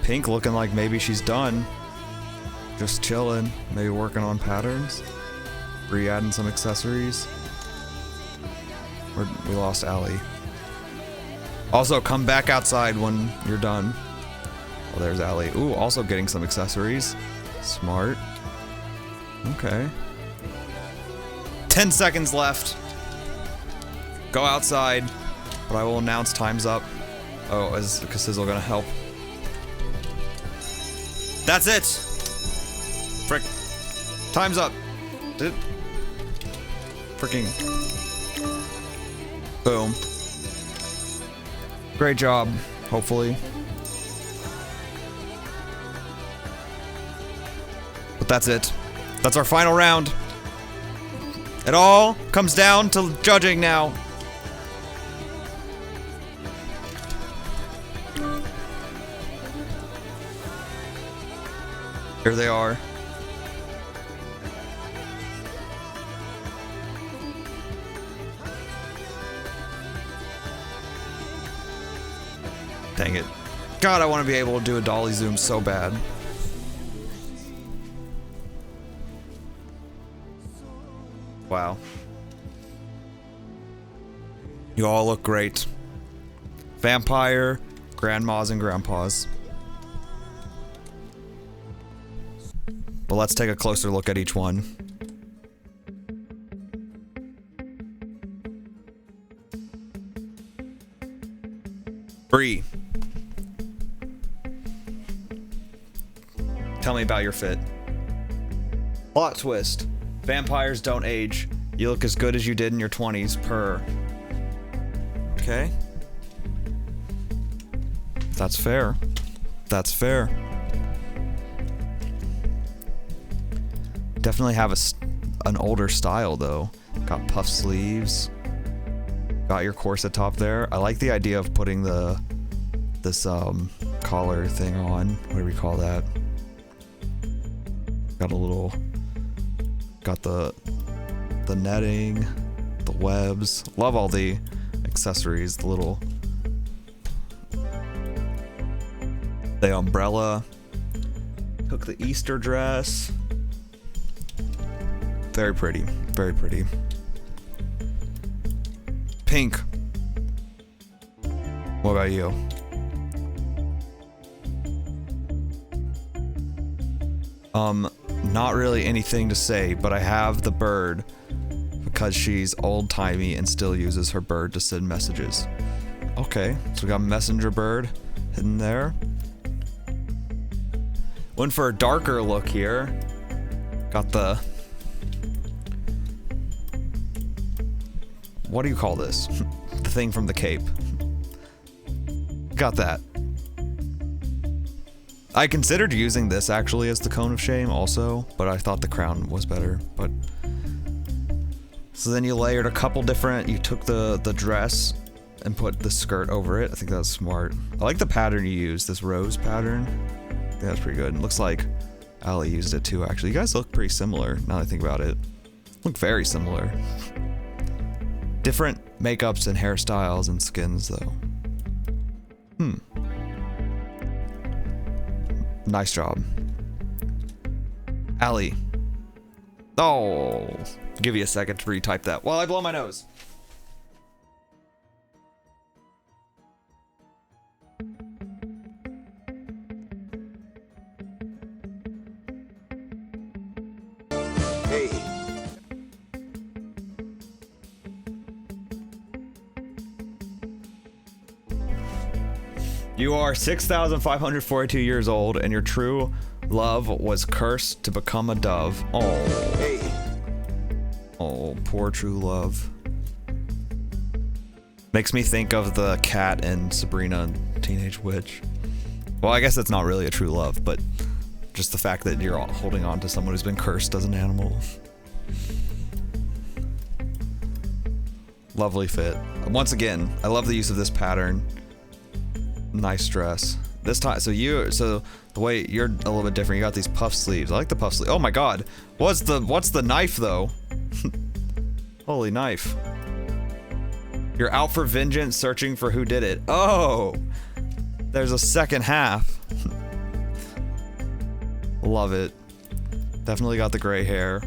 Pink looking like maybe she's done. Just chilling, maybe working on patterns. Re-adding some accessories. We lost Allie. Also, come back outside when you're done. Oh, there's Allie. Ooh, also getting some accessories. Smart. Okay. 10 seconds left. Go outside, but I will announce time's up. Oh, is Kasizzle gonna help? That's it! Frick. Time's up. Freaking. Boom. Great job, hopefully. But that's it. That's our final round. It all comes down to judging now. Here they are. Dang it. God, I want to be able to do a dolly zoom so bad. Wow. You all look great. Vampire, grandmas and grandpas. But let's take a closer look at each one. Bree. Tell me about your fit. Plot twist. Vampires don't age. You look as good as you did in your 20s, per. Okay. That's fair. That's fair. Definitely have an older style though. Got puff sleeves. Got your corset top there. I like the idea of putting this collar thing on. What do we call that? Got a little. Got the netting, the webs. Love all the accessories. The little. The umbrella. Took the Easter dress. Very pretty. Very pretty. Pink. What about you? Not really anything to say, but I have the bird because she's old-timey and still uses her bird to send messages. Okay, so we got messenger bird hidden there. Went for a darker look here. Got the... What do you call this? The thing from the cape. Got that. I considered using this actually as the cone of shame also, but I thought the crown was better. But so then you layered a couple different. You took the dress and put the skirt over it. I think that's smart. I like the pattern you used. This rose pattern. I think that's pretty good. It looks like Ali used it too. Actually, you guys look pretty similar. Now that I think about it, look very similar. Different makeups and hairstyles and skins though. Nice job. Ali. Oh. Give you a second to retype that while I blow my nose. Hey. You are 6,542 years old, and your true love was cursed to become a dove. Oh. Hey. Oh, poor true love. Makes me think of the cat in Sabrina Teenage Witch. Well, I guess that's not really a true love, but just the fact that you're holding on to someone who's been cursed as an animal. Lovely fit. Once again, I love the use of this pattern. Nice dress. This time, so the way you're a little bit different. You got these puff sleeves. I like the puff sleeve. Oh my god. What's the knife though? Holy knife. You're out for vengeance, searching for who did it. Oh, there's a second half. Love it. Definitely got the gray hair.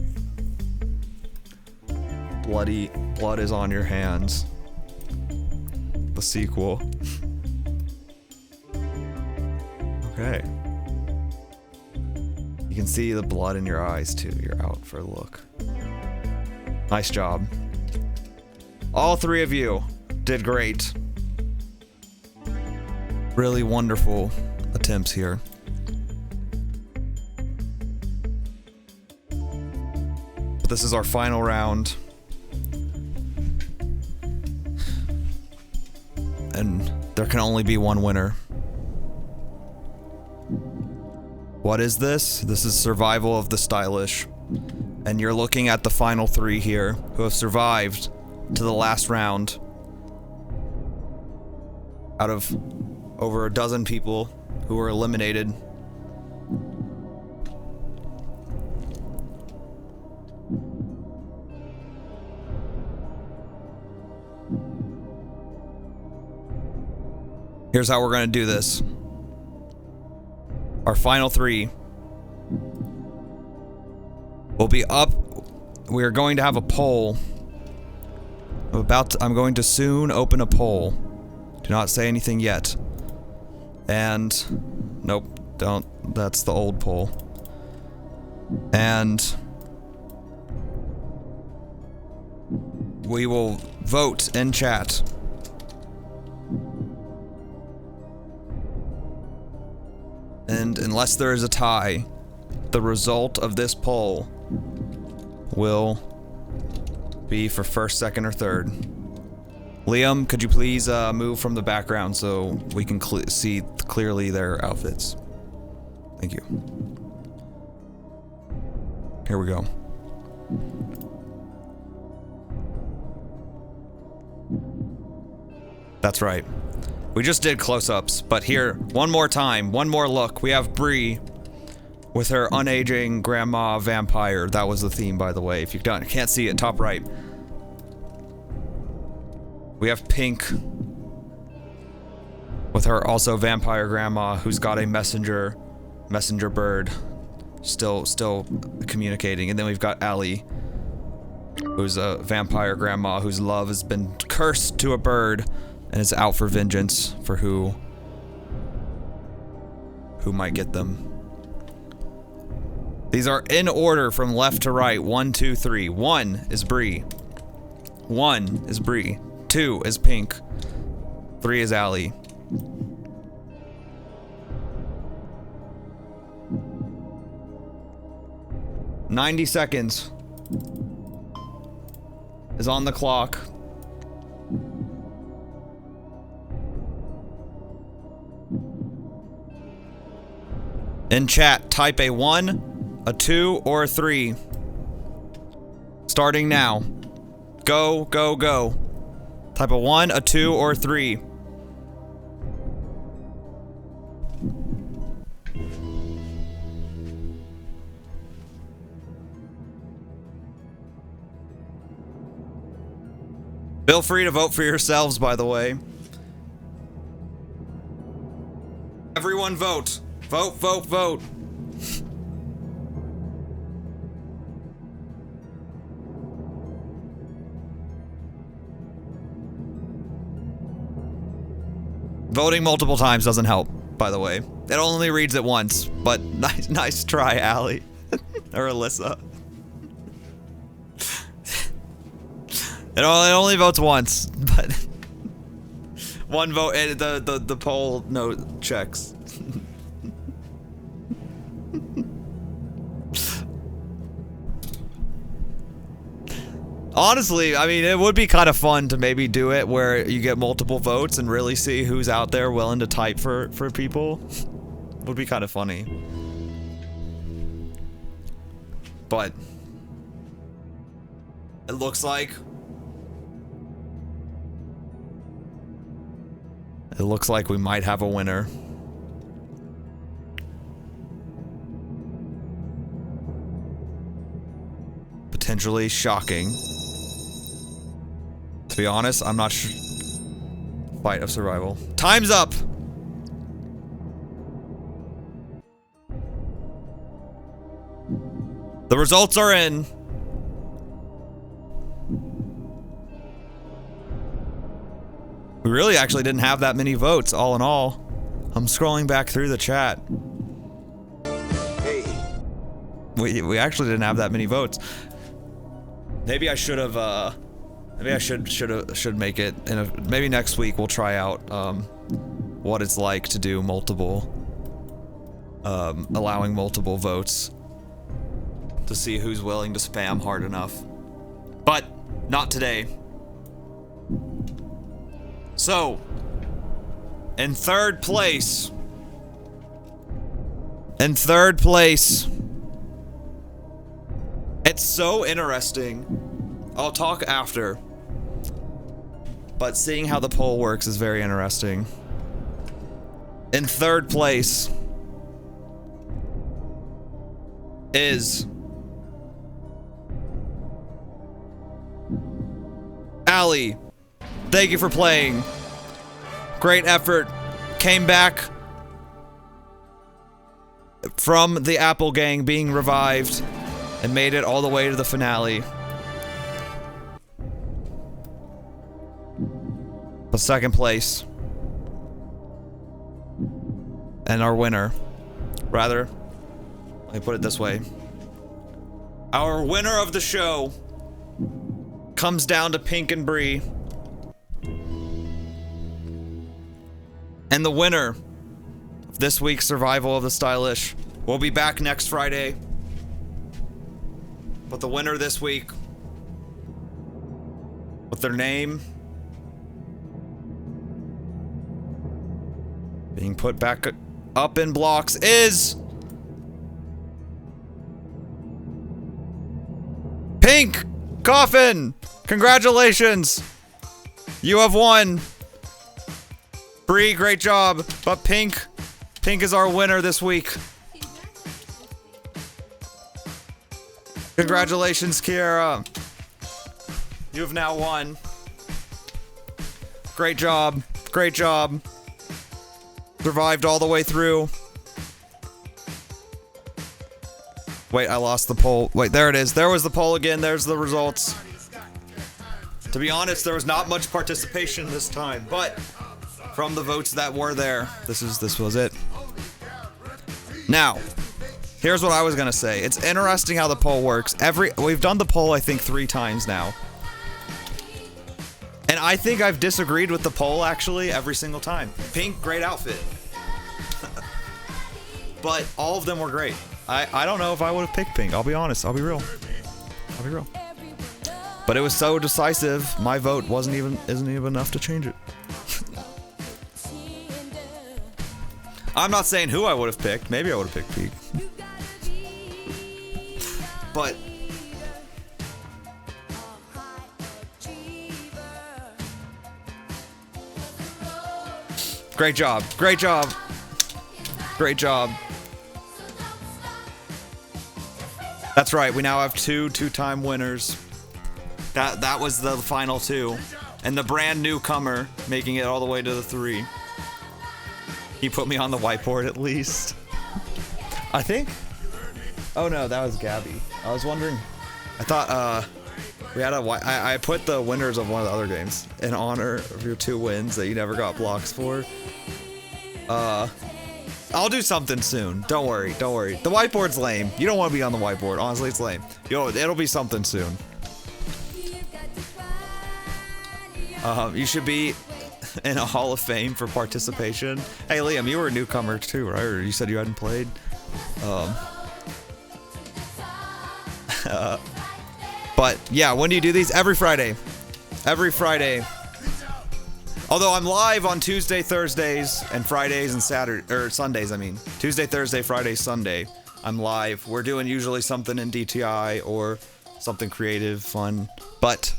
Blood is on your hands. The sequel. Okay. You can see the blood in your eyes too. You're out for a look. Nice job. All three of you did great. Really wonderful attempts here. But this is our final round. And there can only be one winner. What is this? This is survival of the stylish. And you're looking at the final three here who have survived to the last round. Out of over a dozen people who were eliminated. Here's how we're gonna do this. Our final 3 will be up. We are going to have a poll. I'm going to soon open a poll. Do not say anything yet. And nope, don't. That's the old poll. And we will vote in chat. And unless there is a tie, the result of this poll will be for first, second, or third. Liam, could you please move from the background so we can see clearly their outfits? Thank you. Here we go. That's right. We just did close-ups, but here, one more time, one more look. We have Bree with her unaging grandma vampire. That was the theme, by the way. If you can't see it, top right. We have Pink with her also vampire grandma who's got a messenger bird still communicating. And then we've got Allie, who's a vampire grandma whose love has been cursed to a bird and is out for vengeance for who might get them. These are in order from left to right. 1, 2, 3. 1 is Bree. 1 is Bree. 2 is Pink. 3 is Allie. "90 seconds is on the clock. In chat, type a 1, a 2, or a 3. Starting now. Go, go, go. Type a 1, a 2, or a 3. Feel free to vote for yourselves, by the way. Everyone vote. Vote, vote, vote. Voting multiple times doesn't help, by the way. It only reads it once, but nice try, Allie. Or Alyssa. It only votes once, but one vote, and the poll note checks. Honestly, I mean, it would be kind of fun to maybe do it where you get multiple votes and really see who's out there willing to type for people. Would be kind of funny. But it looks like we might have a winner. Potentially shocking. To be honest, I'm not sure. Fight of survival. Time's up! The results are in. We really actually didn't have that many votes, all in all. I'm scrolling back through the chat. Hey. We actually didn't have that many votes. Maybe I should have, maybe I should make it, and maybe next week we'll try out, what it's like to do multiple, allowing multiple votes to see who's willing to spam hard enough. But, not today. So, in third place, it's so interesting. I'll talk after, but seeing how the poll works is very interesting. In third place is Allie. Thank you for playing. Great effort. came back from the Apple Gang being revived and made it all the way to the finale. But second place. And our winner. Rather, let me put it this way. Our winner of the show comes down to Pink and Bree. And the winner of this week's Survival of the Stylish will be back next Friday. But the winner this week, with their name being put back up in blocks, is Pink Coffin. Congratulations, you have won. Bree, great job, but Pink is our winner this week. Congratulations, Kiara. You have now won. Great job, great job. Survived all the way through. Wait, I lost the poll. Wait, there it is. There was the poll again. There's the results. To be honest, there was not much participation this time, but from the votes that were there, this was it. Now, here's what I was gonna say. It's interesting how the poll works. We've done the poll, I think, 3 times now. And I think I've disagreed with the poll, actually, every single time. Pink, great outfit. But all of them were great. I don't know if I would have picked Pink. I'll be honest. I'll be real. But it was so decisive, my vote isn't even enough to change it. I'm not saying who I would have picked. Maybe I would have picked Pink. But great job. Great job. Great job. That's right. We now have two-time winners. That was the final 2. And the brand newcomer making it all the way to the 3. He put me on the whiteboard at least. I think. Oh no, that was Gabby. I was wondering. I thought we had I put the winners of one of the other games in honor of your 2 wins that you never got blocks for. I'll do something soon. Don't worry. The whiteboard's lame. You don't want to be on the whiteboard. Honestly, it's lame. It'll be something soon. You should be in a Hall of Fame for participation. Hey, Liam, you were a newcomer too, right? Or you said you hadn't played. But yeah, when do you do these? Every Friday. Every Friday. Although I'm live on Tuesday, Thursdays, and Fridays and Sundays, I mean. Tuesday, Thursday, Friday, Sunday. I'm live. We're doing usually something in DTI or something creative, fun. But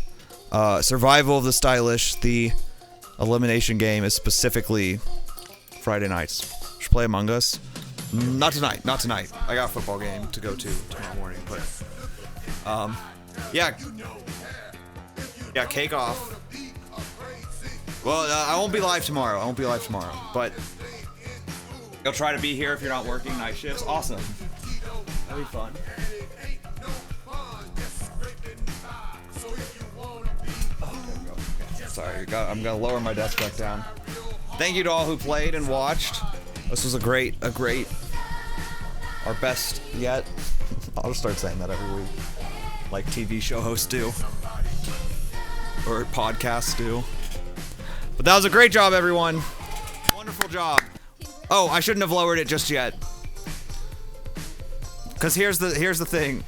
Survival of the Stylish, the elimination game, is specifically Friday nights. Should play Among Us. Not tonight. I got a football game to go to tomorrow morning, but yeah, cake off. Well, I won't be live tomorrow. But you'll try to be here if you're not working night shifts. Awesome. That'll be fun. Sorry, I'm gonna lower my desk back down. Thank you to all who played and watched. This was a great, our best yet. I'll just start saying that every week, like TV show hosts do, or podcasts do. But that was a great job, everyone. Wonderful job. Oh, I shouldn't have lowered it just yet. Cause here's the thing.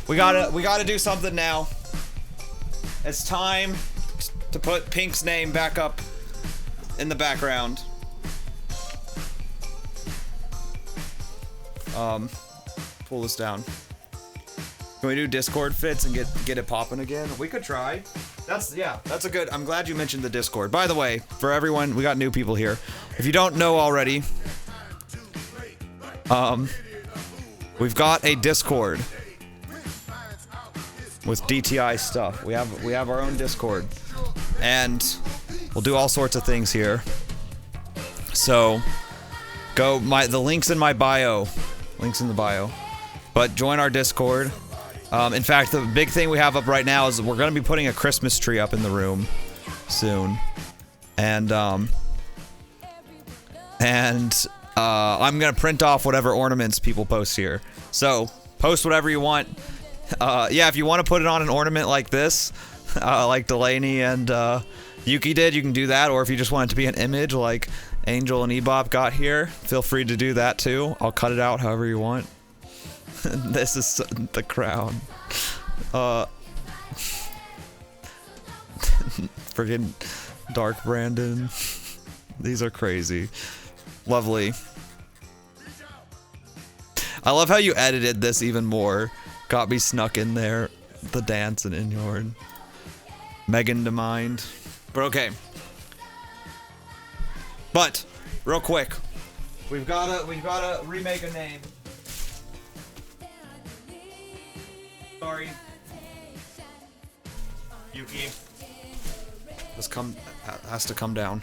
We gotta do something now. It's time to put Pink's name back up in the background. Pull this down. Can we do Discord fits and get it popping again? We could try. That's a good. I'm glad you mentioned the Discord. By the way, for everyone, we got new people here. If you don't know already, we've got a Discord with DTI stuff. We have our own Discord, and we'll do all sorts of things here. So go, the link's in my bio. Link's in the bio. But join our Discord. In fact, the big thing we have up right now is we're gonna be putting a Christmas tree up in the room soon. And I'm gonna print off whatever ornaments people post here. So post whatever you want. Yeah, if you want to put it on an ornament like this, like Delaney and Yuki did, you can do that. Or if you just want it to be an image like Angel and Ebop got here, feel free to do that too. I'll cut it out however you want. This is the crown. Friggin' Dark Brandon. These are crazy. Lovely. I love how you edited this even more. Got me snuck in there. The dance and Inyorn. Megan to mind. But okay. But, real quick. We've gotta remake a name. Sorry. Yuki. This has to come down.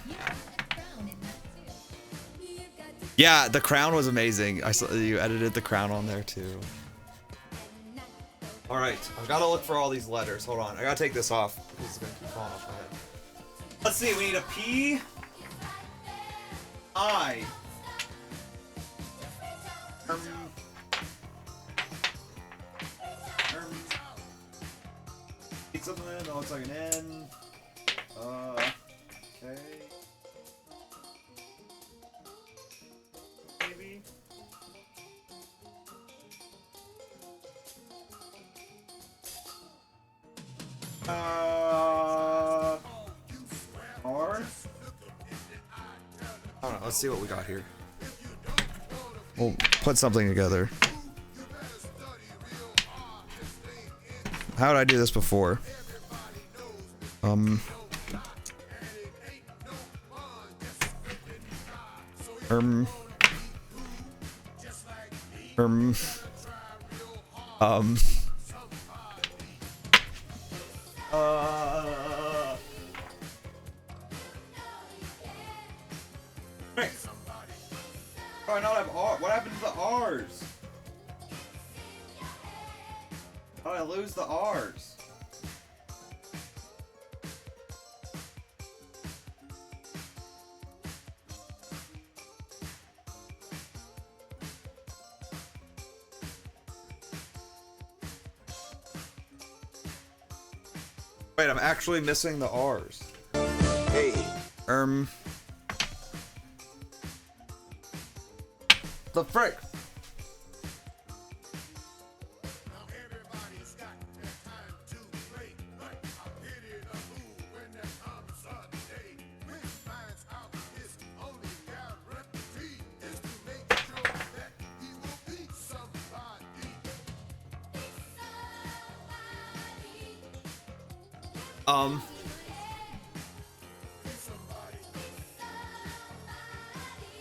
Yeah, the crown was amazing. I saw you edited the crown on there too. All right, I've got to look for all these letters. Hold on, I gotta take this off. This is gonna keep falling off my head. Let's see, we need a P, I. Need something that looks like an N. Okay. Maybe. R. I don't know. Let's see what we got here. We'll put something together. How did I do this before? Oh, I don't have R. What happened to the R's? How did I lose the R's? Wait, I'm actually missing the R's. Hey. The frick?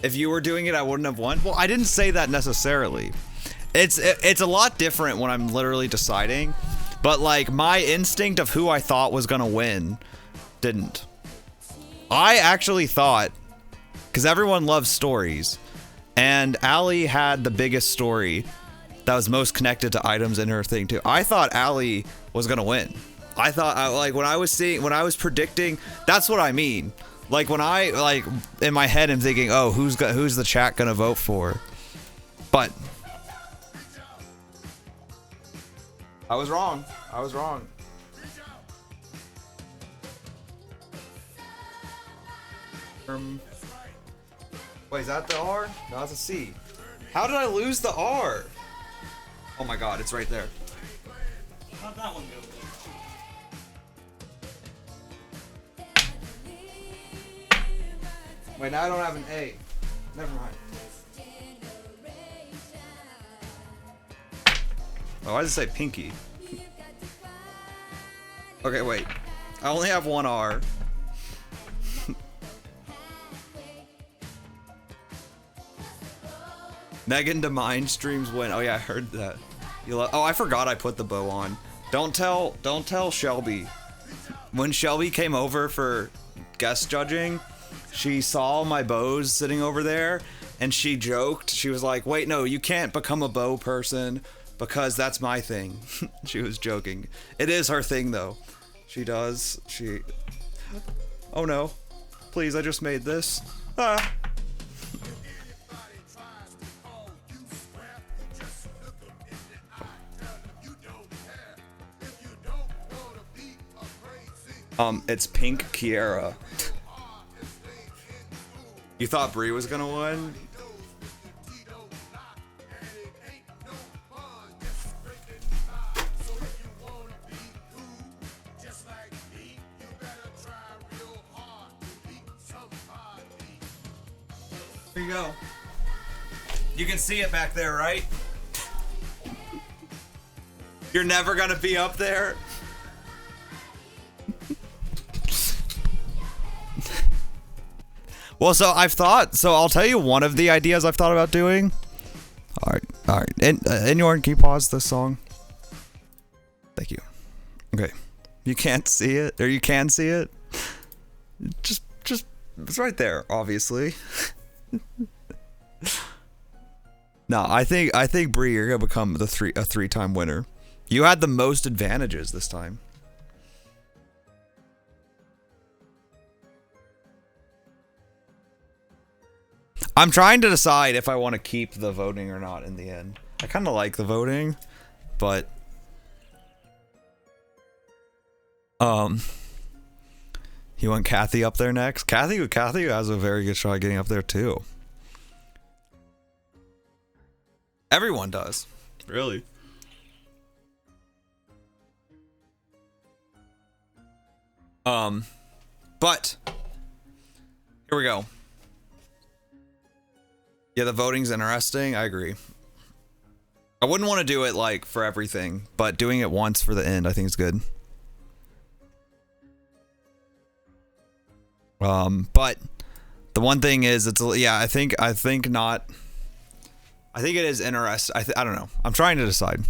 If you were doing it, I wouldn't have won. Well, I didn't say that necessarily. It's a lot different when I'm literally deciding, but like my instinct of who I thought was gonna win didn't. I actually thought, because everyone loves stories, and Allie had the biggest story that was most connected to items in her thing too. I thought Allie was gonna win. I thought, like when I was predicting, that's what I mean. Like when I, like in my head I'm thinking, oh, who's the chat gonna vote for? But I was wrong. I was wrong. Wait, is that the R? No, that's a C. How did I lose the R? Oh my god, it's right there. How'd that one go? Wait, now I don't have an A. Never mind. Oh, why does it say pinky? Okay, wait. I only have one R. Megan to Mind streams win. Oh yeah, I heard that. Oh, I forgot I put the bow on. Don't tell Shelby. When Shelby came over for guest judging, she saw my bows sitting over there, and she joked. She was like, wait, no, you can't become a bow person because that's my thing. She was joking. It is her thing, though. She does. Oh, no. Please, I just made this. Ah. It's Pink Kiera. You thought Bree was gonna win? There you go. You can see it back there, right? You're never gonna be up there. Well, so I'll tell you one of the ideas I've thought about doing. All right. And Inyorn, can you pause this song? Thank you. Okay. You can't see it, or you can see it. Just, it's right there, obviously. No, I think Bree, you're gonna become a three-time winner. You had the most advantages this time. I'm trying to decide if I want to keep the voting or not in the end. I kind of like the voting, but you want Kathy up there next? Kathy has a very good shot at getting up there too. Everyone does, really. But here we go. Yeah, the voting's interesting. I agree. I wouldn't want to do it like for everything, but doing it once for the end, I think is good. But the one thing is, I think it is interesting. I don't know. I'm trying to decide.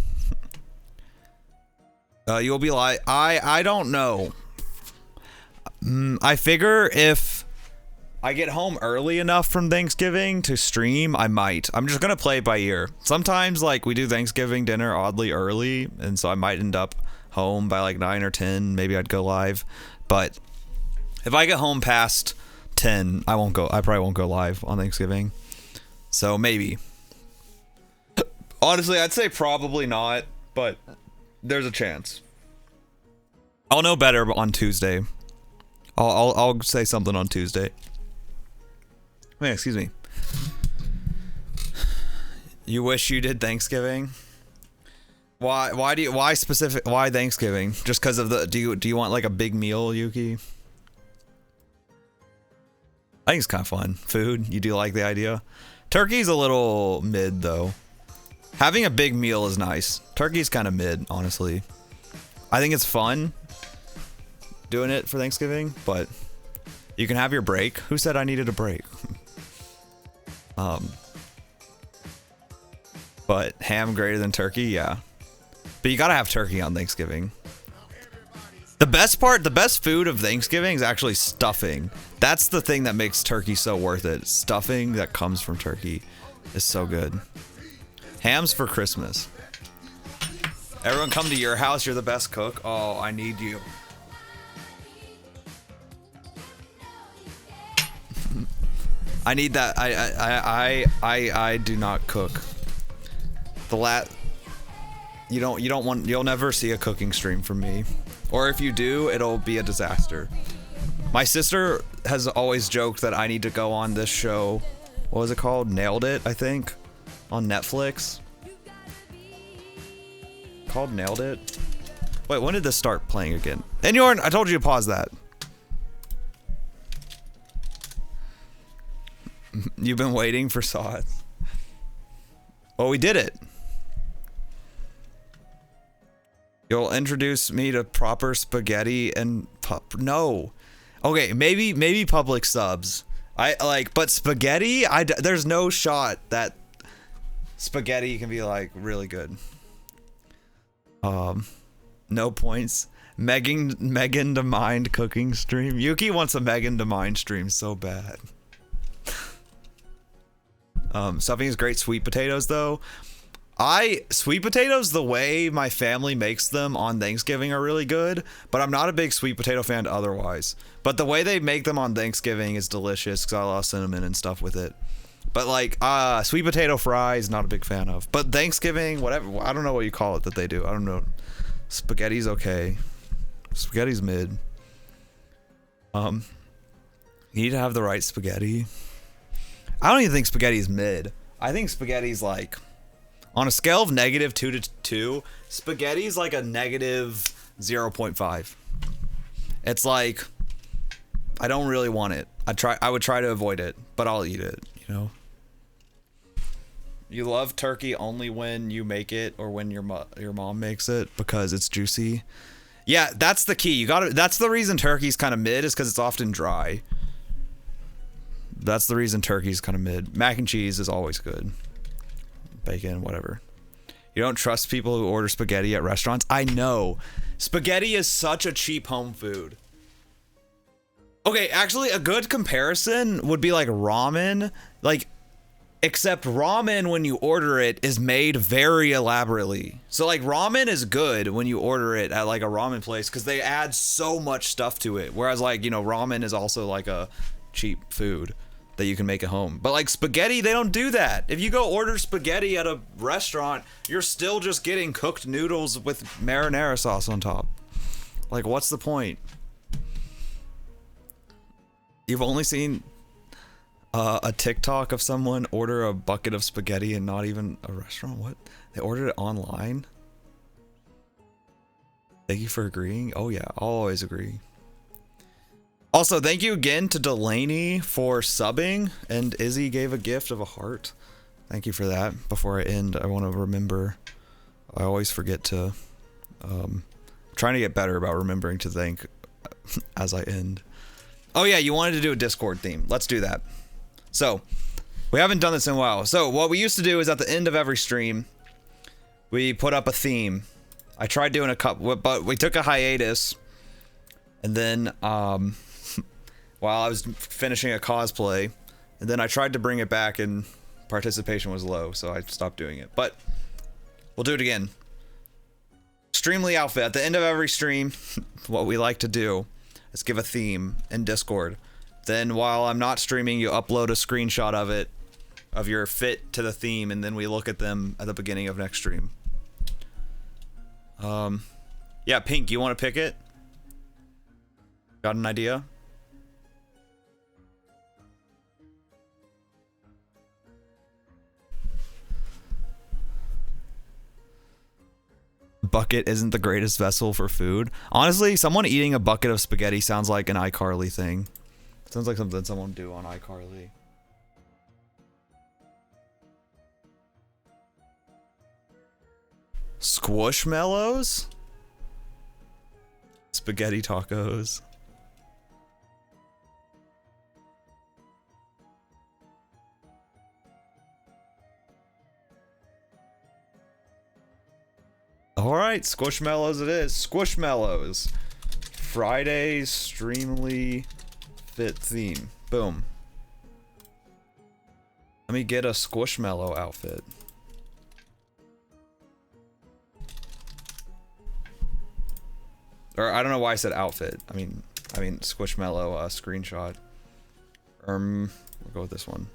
You'll be like, I don't know. I figure if I get home early enough from Thanksgiving to stream, I might. I'm just gonna play it by ear. Sometimes, like, we do Thanksgiving dinner oddly early, and so I might end up home by like 9 or 10. Maybe I'd go live. But if I get home past 10, I probably won't go live on Thanksgiving. So maybe. Honestly, I'd say probably not, but there's a chance. I'll know better on Tuesday. I'll say something on Tuesday. Wait, excuse me. You wish you did Thanksgiving? Why Thanksgiving? Just because of the do you want like a big meal, Yuki? I think it's kind of fun. Food, you do like the idea? Turkey's a little mid though. Having a big meal is nice. Turkey's kind of mid, honestly. I think it's fun doing it for Thanksgiving, but you can have your break. Who said I needed a break? But ham greater than turkey, yeah. But you gotta have turkey on Thanksgiving. The best food of Thanksgiving is actually stuffing. That's the thing that makes turkey so worth it. Stuffing that comes from turkey is so good. Ham's for Christmas. Everyone come to your house, you're the best cook. Oh, I need you. I need that. I do not cook. You'll never see a cooking stream from me. Or if you do, it'll be a disaster. My sister has always joked that I need to go on this show. What was it called? Nailed It, I think. On Netflix. Called Nailed It. Wait, when did this start playing again? Inyorn, I told you to pause that. You've been waiting for Saw It. Well, we did it. You'll introduce me to proper spaghetti and no. Okay, maybe public subs. But spaghetti, there's no shot that spaghetti can be like really good. No points. Megan to Mind cooking stream. Yuki wants a Megan to Mind stream so bad. Stuffing is great. Sweet potatoes though. Sweet potatoes, the way my family makes them on Thanksgiving are really good, but I'm not a big sweet potato fan otherwise. But the way they make them on Thanksgiving is delicious because I love cinnamon and stuff with it. But like, sweet potato fries, not a big fan of. But Thanksgiving, whatever, I don't know what you call it that they do. I don't know. Spaghetti's okay. Spaghetti's mid. You need to have the right spaghetti. I don't even think spaghetti's mid. I think spaghetti's like, on a scale of -2 to 2, spaghetti's like a -0.5. It's like, I don't really want it. I would try to avoid it, but I'll eat it, you know? You love turkey only when you make it or when your mom makes it because it's juicy. Yeah, that's the key. That's the reason turkey's kind of mid, is because it's often dry. That's the reason turkey's kind of mid. Mac and cheese is always good. Bacon, whatever. You don't trust people who order spaghetti at restaurants? I know. Spaghetti is such a cheap home food. Okay, actually, a good comparison would be like ramen. Like, except ramen, when you order it, is made very elaborately. So, like, ramen is good when you order it at, like, a ramen place because they add so much stuff to it. Whereas, like, you know, ramen is also, like, a cheap food that you can make at home. But like spaghetti, they don't do that. If you go order spaghetti at a restaurant, you're still just getting cooked noodles with marinara sauce on top. Like, what's the point? You've only seen a TikTok of someone order a bucket of spaghetti and not even a restaurant? What? They ordered it online? Thank you for agreeing. Oh yeah, I'll always agree. Also, thank you again to Delaney for subbing, and Izzy gave a gift of a heart. Thank you for that. Before I end, I want to remember, I always forget to, trying to get better about remembering to thank as I end. Oh yeah, you wanted to do a Discord theme. Let's do that. So, we haven't done this in a while. So, what we used to do is at the end of every stream, we put up a theme. I tried doing a couple, but we took a hiatus, and then, while I was finishing a cosplay, and then I tried to bring it back and participation was low, so I stopped doing it. But we'll do it again. Streamly outfit. At the end of every stream, what we like to do is give a theme in Discord. Then while I'm not streaming, you upload a screenshot of it, of your fit to the theme, and then we look at them at the beginning of next stream. Yeah, Pink, you want to pick it? Got an idea? Bucket isn't the greatest vessel for food. Honestly, someone eating a bucket of spaghetti sounds like an iCarly thing. Sounds like something someone would do on iCarly. Squishmallows? Spaghetti tacos. Alright, Squishmallows it is. Squishmallows. Friday Streamly Fit theme. Boom. Let me get a Squishmallow outfit. Or I don't know why I said outfit. I mean Squishmallow screenshot. We'll go with this one.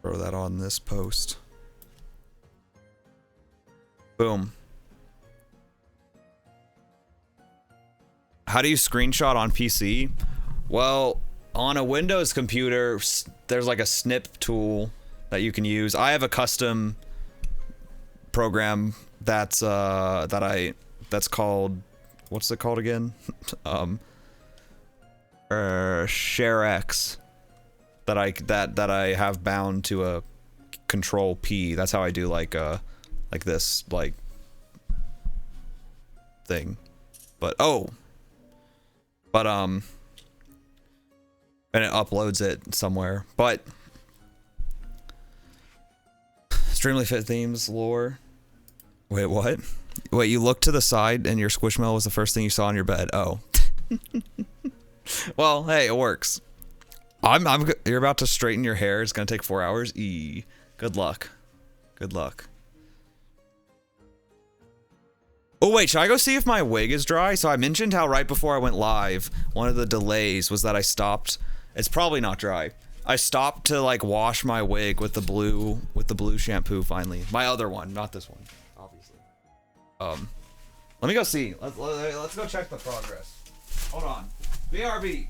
Throw that on this post. Boom. How do you screenshot on PC? Well, on a Windows computer, there's like a snip tool that you can use. I have a custom program that's that's called, what's it called again? ShareX. That I have bound to a Control P. That's how I do like this like thing. But and it uploads it somewhere. But Streamly Fit themes lore. Wait, what? Wait, you looked to the side and your Squishmallow was the first thing you saw in your bed. Oh. Well, hey, it works. You're about to straighten your hair. It's gonna take 4 hours. Good luck. Good luck. Oh wait, should I go see if my wig is dry? So I mentioned how right before I went live, one of the delays was that I stopped. It's probably not dry. I stopped to like wash my wig with the blue shampoo finally. My other one, not this one, obviously. Let me go see. Let's go check the progress. Hold on. BRB.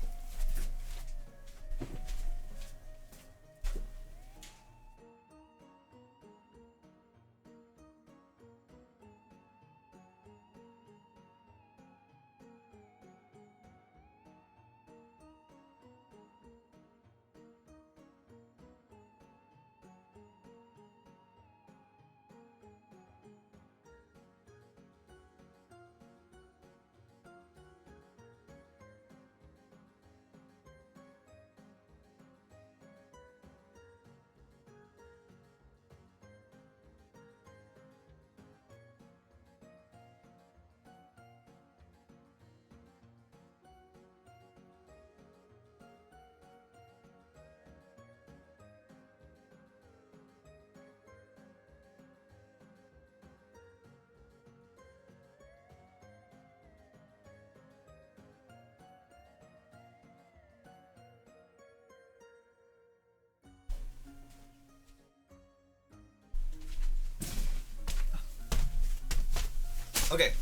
Okay,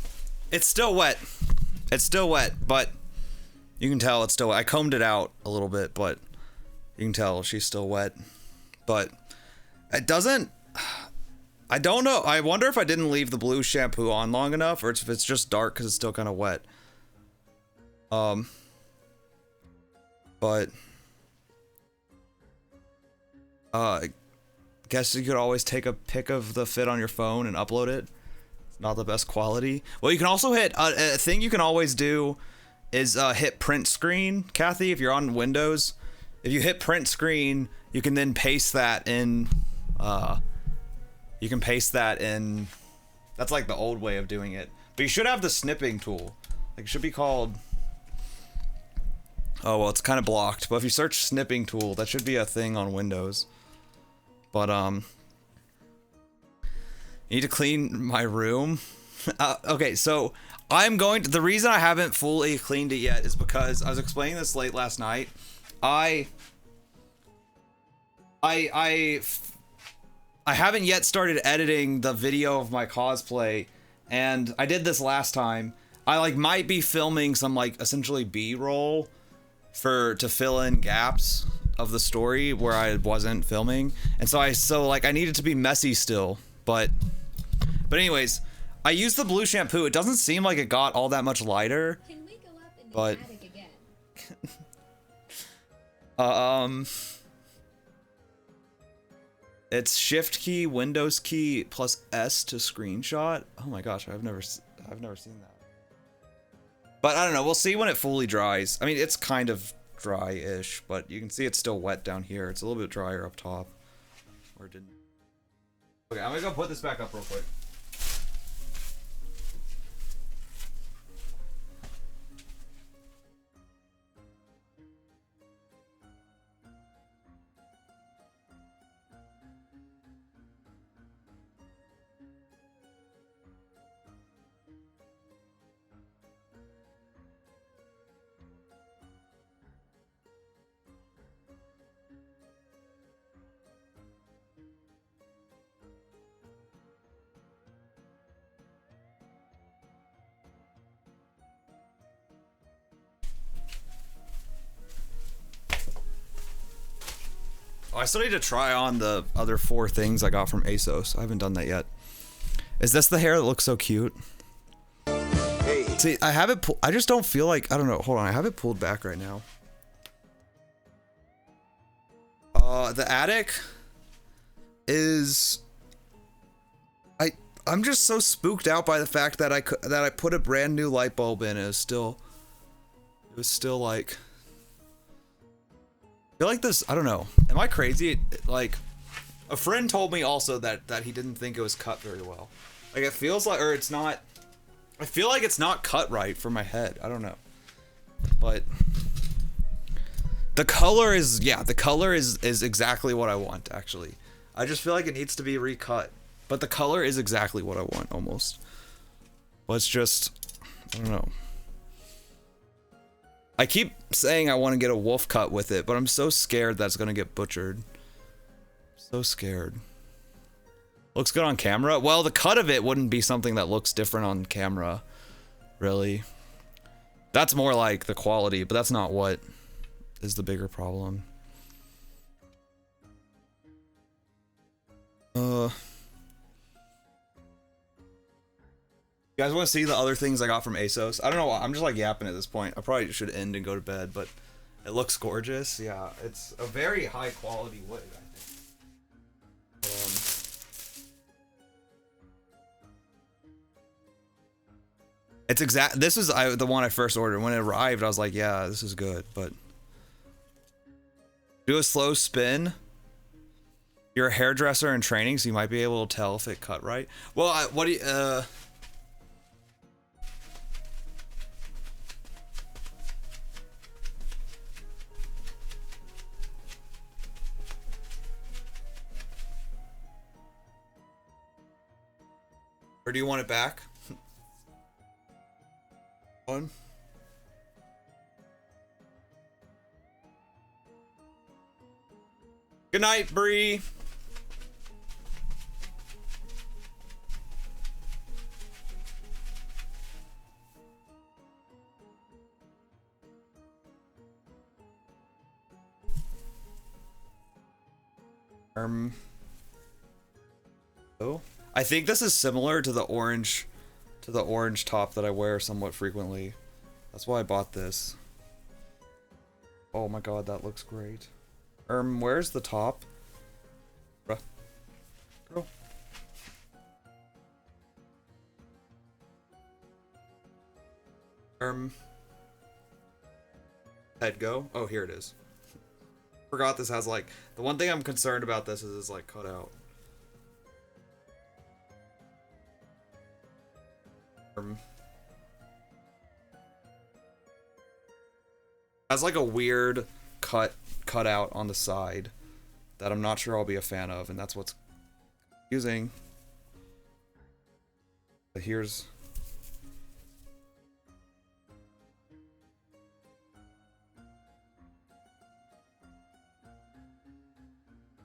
it's still wet. It's still wet, but you can tell it's still wet. I combed it out a little bit, but you can tell she's still wet. But it doesn't... I don't know. I wonder if I didn't leave the blue shampoo on long enough, or if it's just dark because it's still kind of wet. But... I guess you could always take a pic of the fit on your phone and upload it. Not the best quality. Well, you can also hit a thing you can always do is hit print screen, Kathy, if you're on Windows. If you hit print screen, you can then paste that in you can paste that in. That's like the old way of doing it. But you should have the snipping tool. Like it should be called, oh well, it's kind of blocked, but if you search snipping tool, that should be a thing on Windows. But need to clean my room. Okay, so the reason I haven't fully cleaned it yet is because I was explaining this late last night. I haven't yet started editing the video of my cosplay, and I did this last time. I like might be filming some like essentially B-roll to fill in gaps of the story where I wasn't filming, and so I need it to be messy still, but anyways, I used the blue shampoo. It doesn't seem like it got all that much lighter. Can we go up in the attic again? It's Shift key, Windows key plus S to screenshot. Oh my gosh, I've never seen that. But I don't know. We'll see when it fully dries. I mean, it's kind of dry-ish, but you can see it's still wet down here. It's a little bit drier up top. Or it didn't. Okay, I'm gonna go put this back up real quick. Oh, I still need to try on the other 4 things I got from ASOS. I haven't done that yet. Is this the hair that looks so cute? Hey. See, I have it. I just don't feel like. I don't know. Hold on. I have it pulled back right now. The attic is. I'm just so spooked out by the fact that I put a brand new light bulb in. It was still like. I feel like this, I don't know. Am I crazy? Like, a friend told me also that he didn't think it was cut very well. Like it feels like, or it's not. I feel like it's not cut right for my head. I don't know, but the color is, yeah, the color is exactly what I want. Actually, I just feel like it needs to be recut, but the color is exactly what I want almost. But it's just, I don't know. I keep saying I want to get a wolf cut with it, but I'm so scared that's gonna get butchered. So scared. Looks good on camera. Well, the cut of it wouldn't be something that looks different on camera, really. That's more like the quality, but that's not what is the bigger problem. You guys want to see the other things I got from ASOS? I don't know. I'm just like yapping at this point. I probably should end and go to bed, but it looks gorgeous. Yeah, it's a very high quality wood, I think. It's exact. This is the one I first ordered. When it arrived, I was like, yeah, this is good, but do a slow spin. You're a hairdresser in training, so you might be able to tell if it cut right. Well, what do you, or do you want it back? One. Good night, Bree. Oh, I think this is similar to the orange top that I wear somewhat frequently. That's why I bought this. Oh my god, that looks great. Where's the top? Bruh. Girl. Head go? Oh, here it is. Forgot this has like, the one thing I'm concerned about this is it's like cut out. Has like a weird cut out on the side that I'm not sure I'll be a fan of, and that's what's confusing. But here's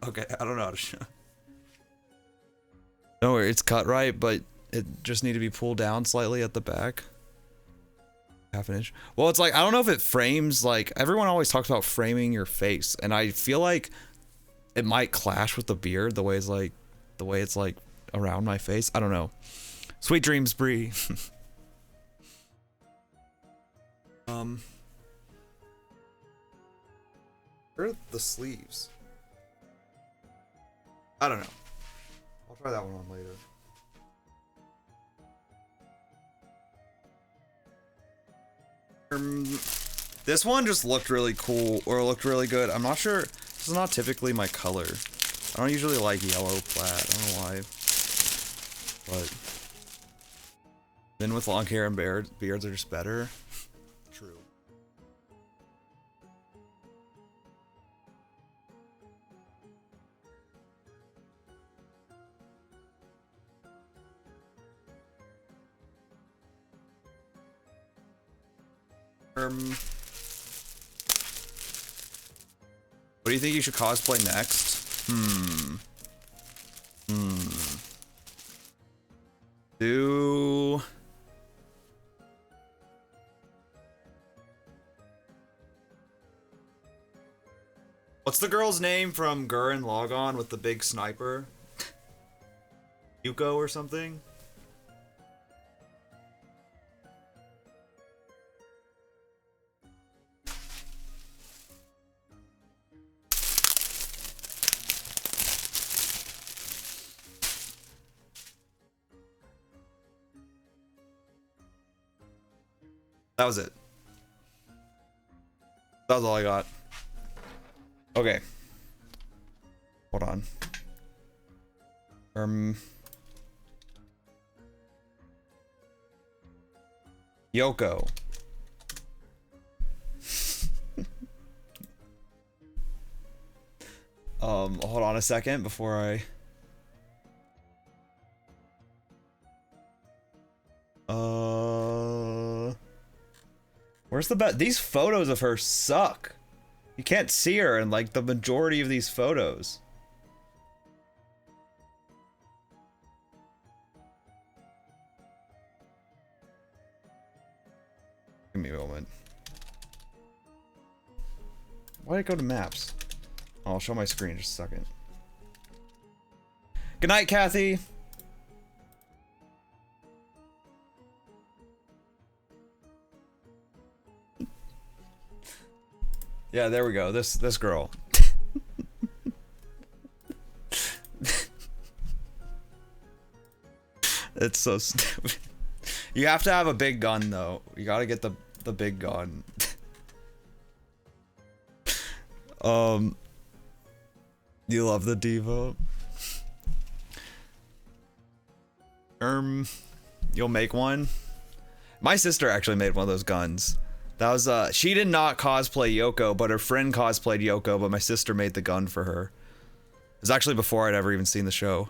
okay, I don't know how to show. No, it's cut right, but it just need to be pulled down slightly at the back. Half an inch. Well, it's like, I don't know if it frames, like, everyone always talks about framing your face, and I feel like it might clash with the beard, the way it's like around my face. I don't know. Sweet dreams, Bree. Where are the sleeves? I don't know. I'll try that one on later. This one just looked really cool, or looked really good. I'm not sure. This is not typically my color. I don't usually like yellow plaid. I don't know why. But men with long hair and beards are just better. True. What do you think you should cosplay next? Do what's the girl's name from Gurren Lagann with the big sniper? Yuko or something? That was it. That was all I got. Okay. Hold on. Yoko. Hold on a second before I... Where's the bet? These photos of her suck. You can't see her in like the majority of these photos. Give me a moment. Why did it go to maps? I'll show my screen in just a second. Good night, Kathy. Yeah, there we go. This girl. It's so stupid. You have to have a big gun though. You gotta get the big gun. You love the Devo? You'll make one? My sister actually made one of those guns. That was, she did not cosplay Yoko, but her friend cosplayed Yoko, but my sister made the gun for her. It was actually before I'd ever even seen the show.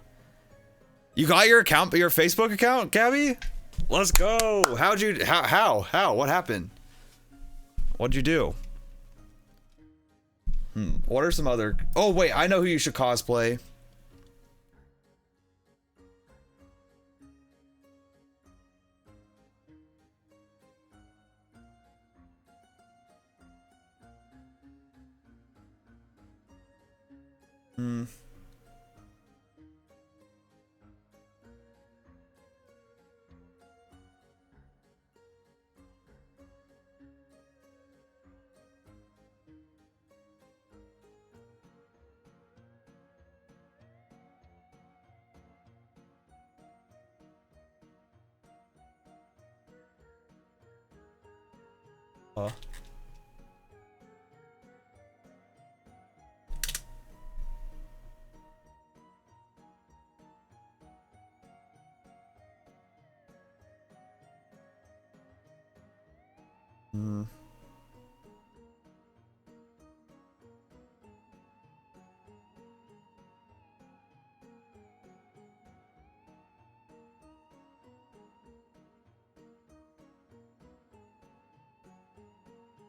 You got your account, your Facebook account, Gabby? Let's go! How'd you, how? What happened? What'd you do? What are some other... Oh, wait, I know who you should cosplay.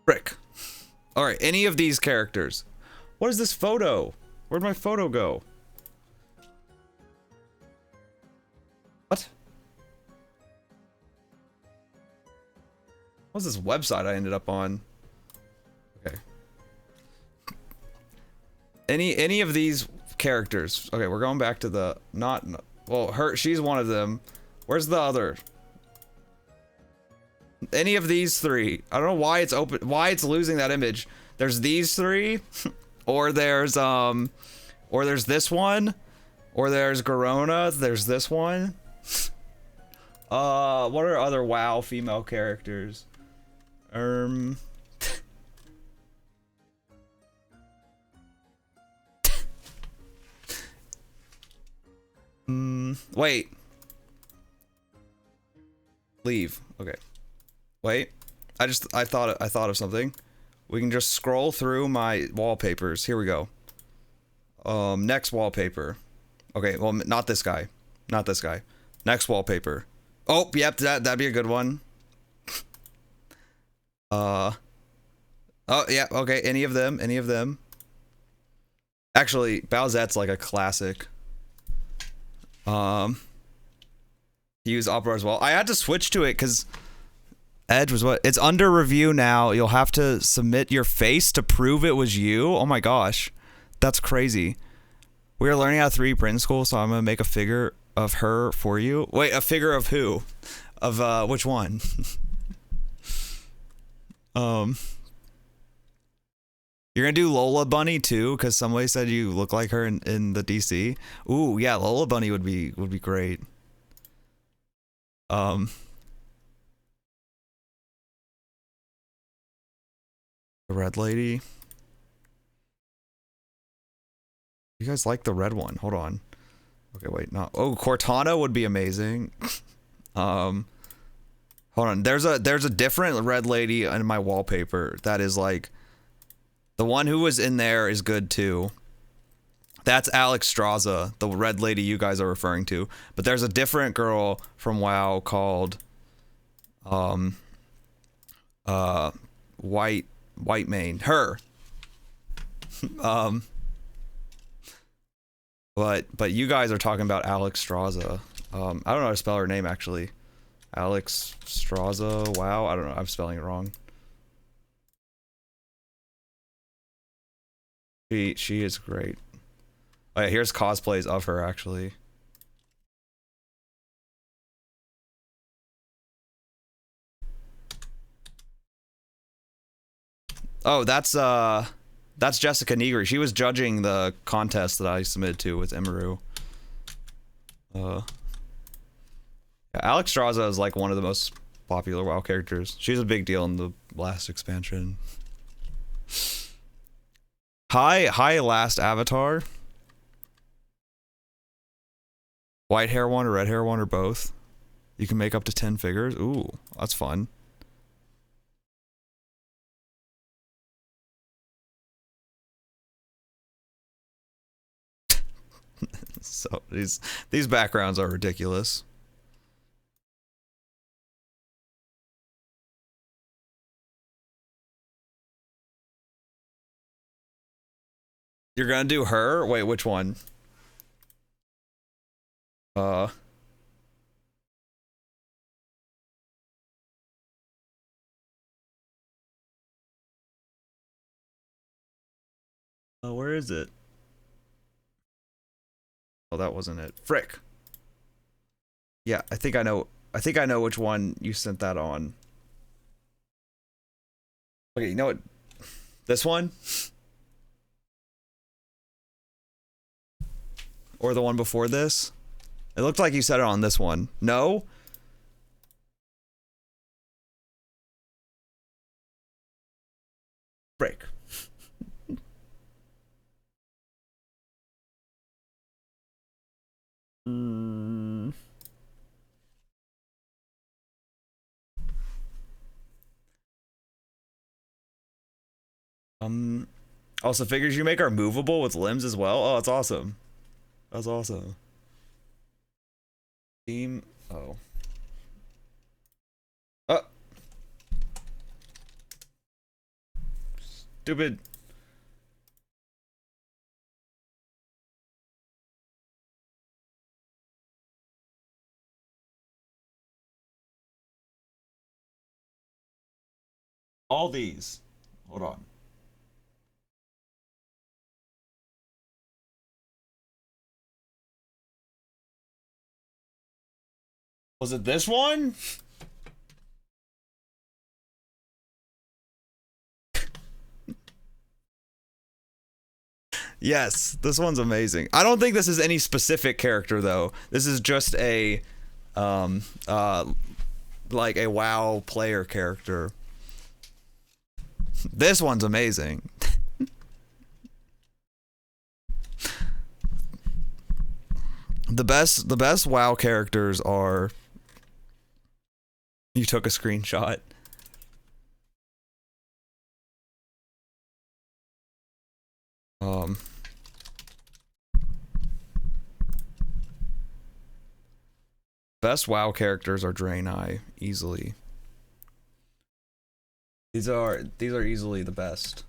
Frick. Alright, any of these characters. What is this photo? Where'd my photo go? What? What's this website I ended up on? Okay. Any of these characters. Okay, we're going back to the well, she's one of them. Where's the other? Any of these three. I don't know why it's open, why it's losing that image. There's these three, or there's this one, or there's Garona, there's this one. What are other WoW female characters? Wait. Leave. Okay. Wait. I thought of something. We can just scroll through my wallpapers. Here we go. Next wallpaper. Okay, well, not this guy. Not this guy. Next wallpaper. Oh, yep, that'd be a good one. Oh, yeah, okay, any of them, any of them. Actually, Bowsette's like a classic. Use Opera as well. I had to switch to it because Edge was what? It's under review now. You'll have to submit your face to prove it was you. Oh my gosh. That's crazy. We are learning how to 3D print in school, so I'm going to make a figure of her for you. Wait, a figure of who? Of, which one? You're gonna do Lola Bunny too, because somebody said you look like her in the DC. Ooh, yeah, Lola Bunny would be great. The red lady. You guys like the red one? Hold on. Okay, wait, no. Oh, Cortana would be amazing. How Hold on. There's a different red lady in my wallpaper that is like, the one who was in there is good too. That's Alex Straza, the red lady you guys are referring to. But there's a different girl from WoW called White Mane. Her. But you guys are talking about Alex Straza. I don't know how to spell her name actually. Alex Straza. Wow, I don't know. I'm spelling it wrong. She is great. Oh yeah, here's cosplays of her actually. Oh, that's Jessica Negri. She was judging the contest that I submitted to with Emeru. Yeah, Alex Straza is like one of the most popular WoW characters. She's a big deal in the last expansion. Hi, last avatar. White hair one or red hair one or both. You can make up to 10 figures. Ooh, that's fun. So these backgrounds are ridiculous. You're gonna do her? Wait, which one? Where is it? Oh, that wasn't it. Frick. Yeah, I think I know which one you sent that on. Okay, you know what? This one? Or the one before this? It looked like you said it on this one. No? Break. Also, figures you make are movable with limbs as well. Oh, that's awesome. That's awesome. Team. Oh. Stupid. All these. Hold on. Was it this one? Yes, this one's amazing. I don't think this is any specific character though. This is just a like a WoW player character. This one's amazing. The best WoW characters are. You took a screenshot. Best WoW characters are Draenei, easily. These are easily the best.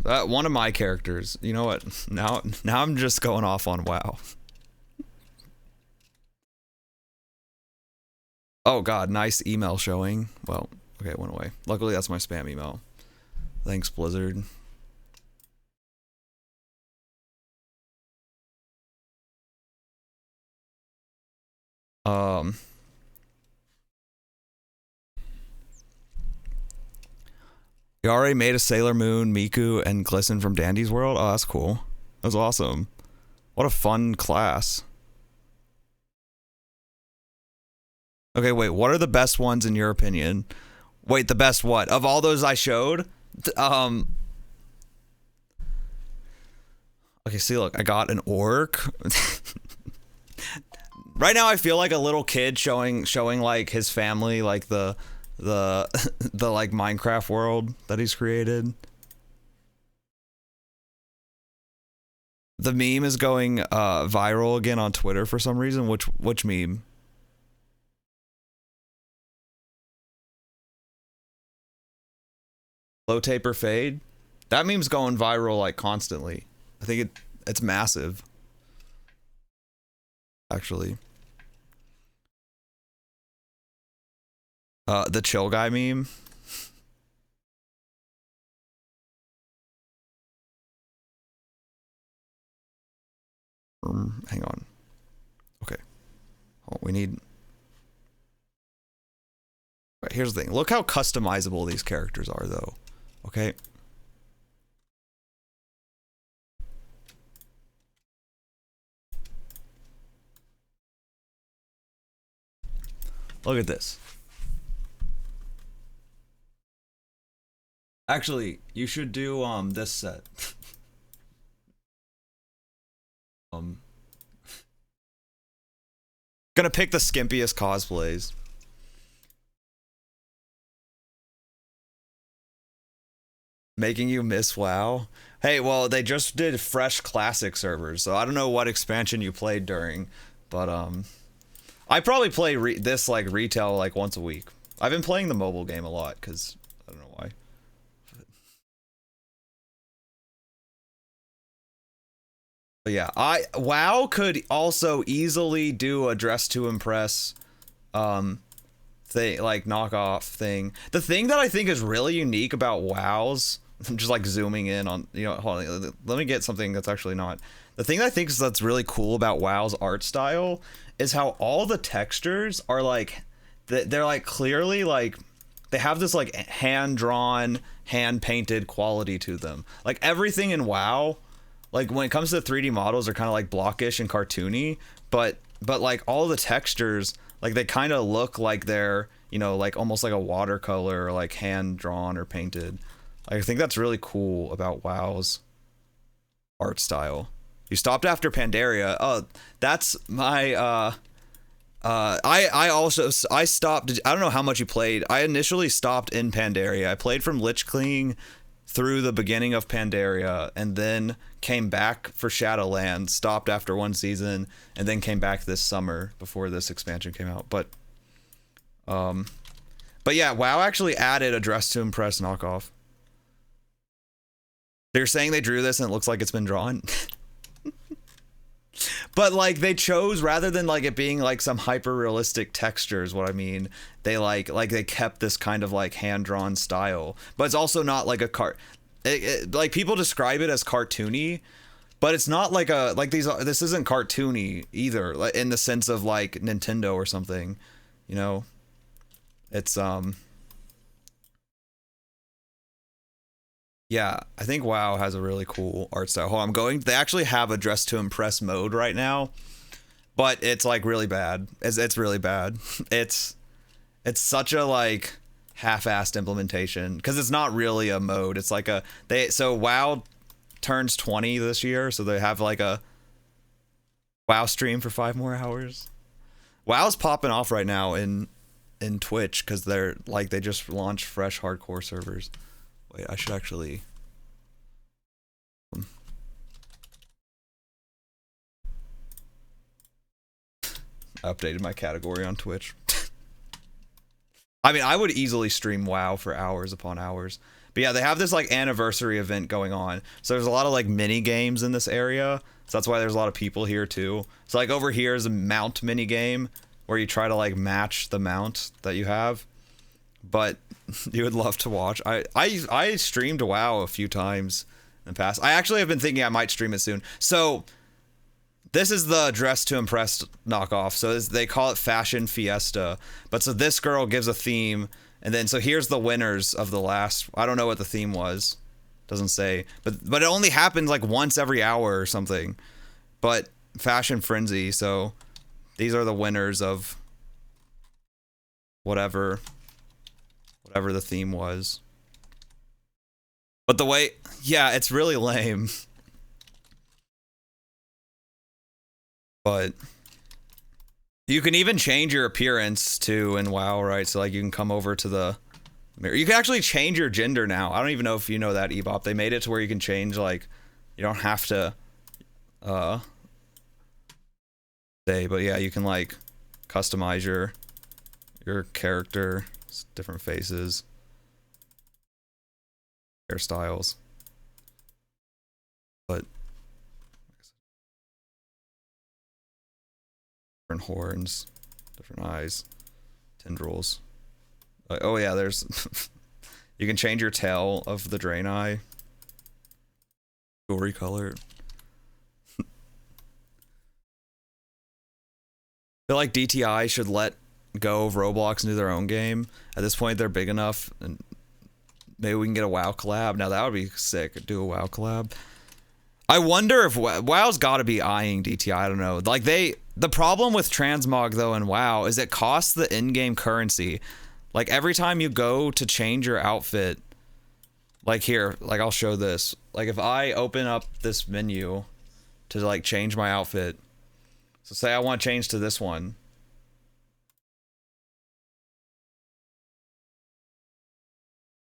One of my characters. You know what? Now I'm just going off on WoW. Oh god, nice email showing. Well, okay, it went away. Luckily that's my spam email. Thanks, Blizzard. You already made a Sailor Moon, Miku, and Glisten from Dandy's World? Oh, that's cool. That's awesome. What a fun class. Okay, wait, what are the best ones in your opinion? Wait, the best what? Of all those I showed? Okay, see, look, I got an orc. Right now I feel like a little kid showing like his family like the like Minecraft world that he's created. The meme is going viral again on Twitter for some reason. Which meme? Low taper fade? That meme's going viral like constantly. I think it's massive. Actually. The chill guy meme. Hang on. Okay. Oh, we need. Right, here's the thing. Look how customizable these characters are, though. Okay. Look at this. Actually, you should do this set. Gonna pick the skimpiest cosplays. Making you miss WoW? Hey, well, they just did fresh classic servers, so I don't know what expansion you played during, but I probably play this like retail like once a week. I've been playing the mobile game a lot because I don't know why. But yeah, WoW could also easily do a dress to impress thing, like knockoff thing. The thing that I think is really unique about WoW's, I'm just like zooming in on, you know, hold on, let me get something that's actually not. The thing I think is that's really cool about WoW's art style is how all the textures are like, they're like clearly like, they have this like hand-drawn, hand-painted quality to them. Like everything in WoW, like when it comes to 3D models, are kind of like blockish and cartoony, but like all the textures, like they kind of look like they're, you know, like almost like a watercolor or like hand-drawn or painted. I think that's really cool about WoW's art style. You stopped after Pandaria. Oh, that's my I stopped. I don't know how much you played. I initially stopped in Pandaria. I played from Lich King through the beginning of Pandaria, and then came back for Shadowlands, stopped after one season, and then came back this summer before this expansion came out. But yeah, WoW actually added a dress to impress knockoff. They're saying they drew this and it looks like it's been drawn. But like they chose, rather than like it being like some hyper realistic textures, what I mean, they like they kept this kind of like hand-drawn style, but it's also not like a like people describe it as cartoony, but it's not like a, like this isn't cartoony either, like in the sense of like Nintendo or something, you know. It's yeah, I think WoW has a really cool art style. Hold on, they actually have a dress to impress mode right now, but it's like really bad. It's really bad. It's such a like half-assed implementation because it's not really a mode. It's like so WoW turns 20 this year, so they have like a WoW stream for 5 more hours. WoW's popping off right now in Twitch because they're like, they just launched fresh hardcore servers. Wait, I should actually I updated my category on Twitch. I mean, I would easily stream WoW for hours upon hours. But yeah, they have this like anniversary event going on. So there's a lot of like mini games in this area. So that's why there's a lot of people here too. So like over here is a mount mini game where you try to like match the mount that you have. But you would love to watch. I streamed WoW a few times in the past. I actually have been thinking I might stream it soon. So this is the dress to impress knockoff. So they call it Fashion Fiesta. But so this girl gives a theme, and then so here's the winners of the last. I don't know what the theme was. Doesn't say. But it only happens like once every hour or something. But Fashion Frenzy. So these are the winners of whatever the theme was. But the way, yeah, it's really lame. But you can even change your appearance too in WoW, right? So like you can come over to the mirror. You can actually change your gender now. I don't even know if you know that, Ebop. They made it to where you can change, like, you don't have to say, but yeah, you can like customize your character, different faces, hairstyles. But different horns, different eyes, tendrils. Oh yeah, there's you can change your tail of the Draenei. Jewelry color. I feel like DTI should let go of Roblox and do their own game. At this point, they're big enough, and maybe we can get a WoW collab. Now that would be sick. Do a WoW collab. I wonder if WoW's got to be eyeing DTI. I don't know. Like the problem with transmog though in WoW is it costs the in-game currency. Like every time you go to change your outfit, like here, like I'll show this. Like if I open up this menu to like change my outfit, so say I want to change to this one.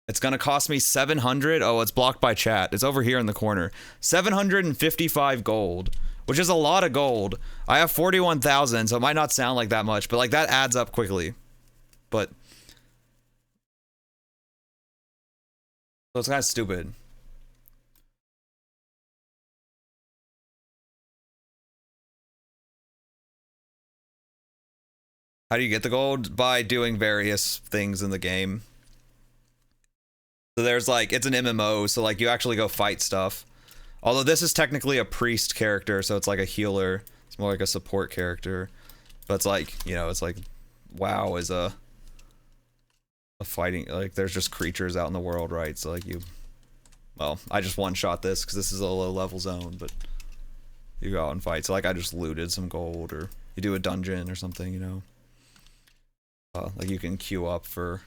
It's gonna cost me 700. Oh, it's blocked by chat. It's over here in the corner. 755 gold, which is a lot of gold. I have 41,000, so it might not sound like that much, but like that adds up quickly. But so it's kind of stupid. How do you get the gold? By doing various things in the game. So there's like, it's an MMO, so like you actually go fight stuff. Although this is technically a priest character, so it's like a healer. It's more like a support character. But it's like, you know, it's like WoW is a fighting, like there's just creatures out in the world, right? So like you, well, I just one-shot this because this is a low-level zone, but you go out and fight. So like I just looted some gold, or you do a dungeon or something, you know. Like you can queue up for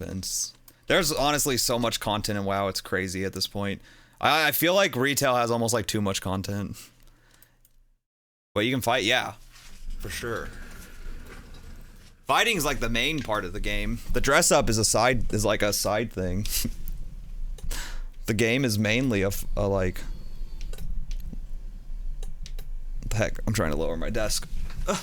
events. There's honestly so much content in WoW, it's crazy at this point. I feel like retail has almost like too much content. But you can fight, yeah, for sure. Fighting is like the main part of the game. The dress up is like a side thing. The game is mainly a like. What the heck? I'm trying to lower my desk. Ugh.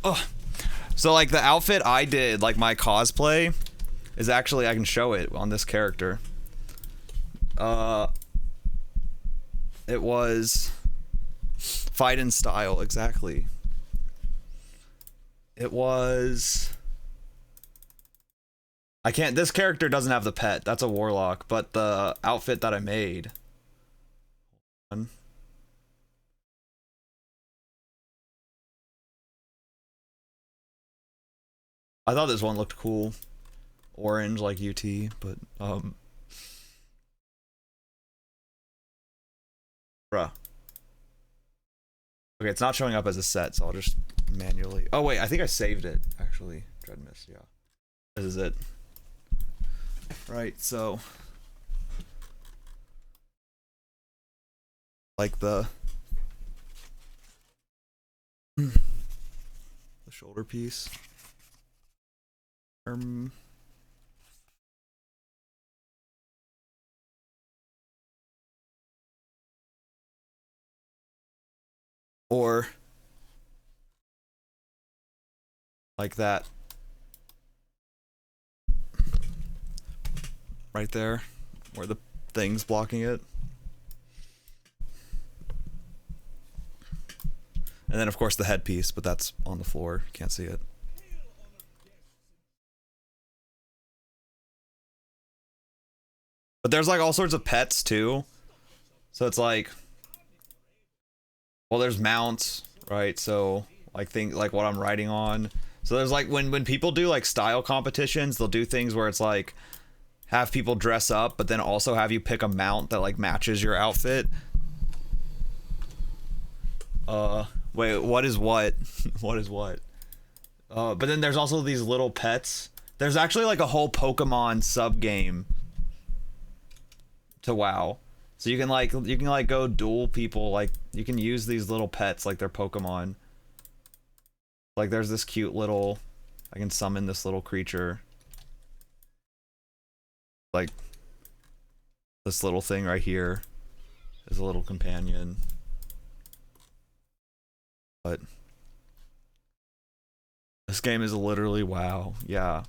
Oh, so like the outfit I did, like my cosplay, is actually, I can show it on this character. It was fight in style, exactly. It was, I can't, this character doesn't have the pet, that's a warlock, but the outfit that I made. I thought this one looked cool. Orange like UT, but bruh. Okay, it's not showing up as a set, so I'll just manually. Oh wait, I think I saved it actually. Dreadmist, yeah. This is it. Right, so like the shoulder piece. Or like that right there where the thing's blocking it. And then of course the headpiece, but that's on the floor, can't see it. But there's like all sorts of pets too. So it's like, well, there's mounts, right? So like like what I'm riding on. So there's like when people do like style competitions, they'll do things where it's like have people dress up, but then also have you pick a mount that like matches your outfit. Wait, what is what? What is what? But then there's also these little pets. There's actually like a whole Pokemon sub game to WoW. So you can like go duel people, like you can use these little pets like they're Pokemon. Like there's this cute little, I can summon this little creature. Like this little thing right here is a little companion. But this game is literally WoW. Yeah.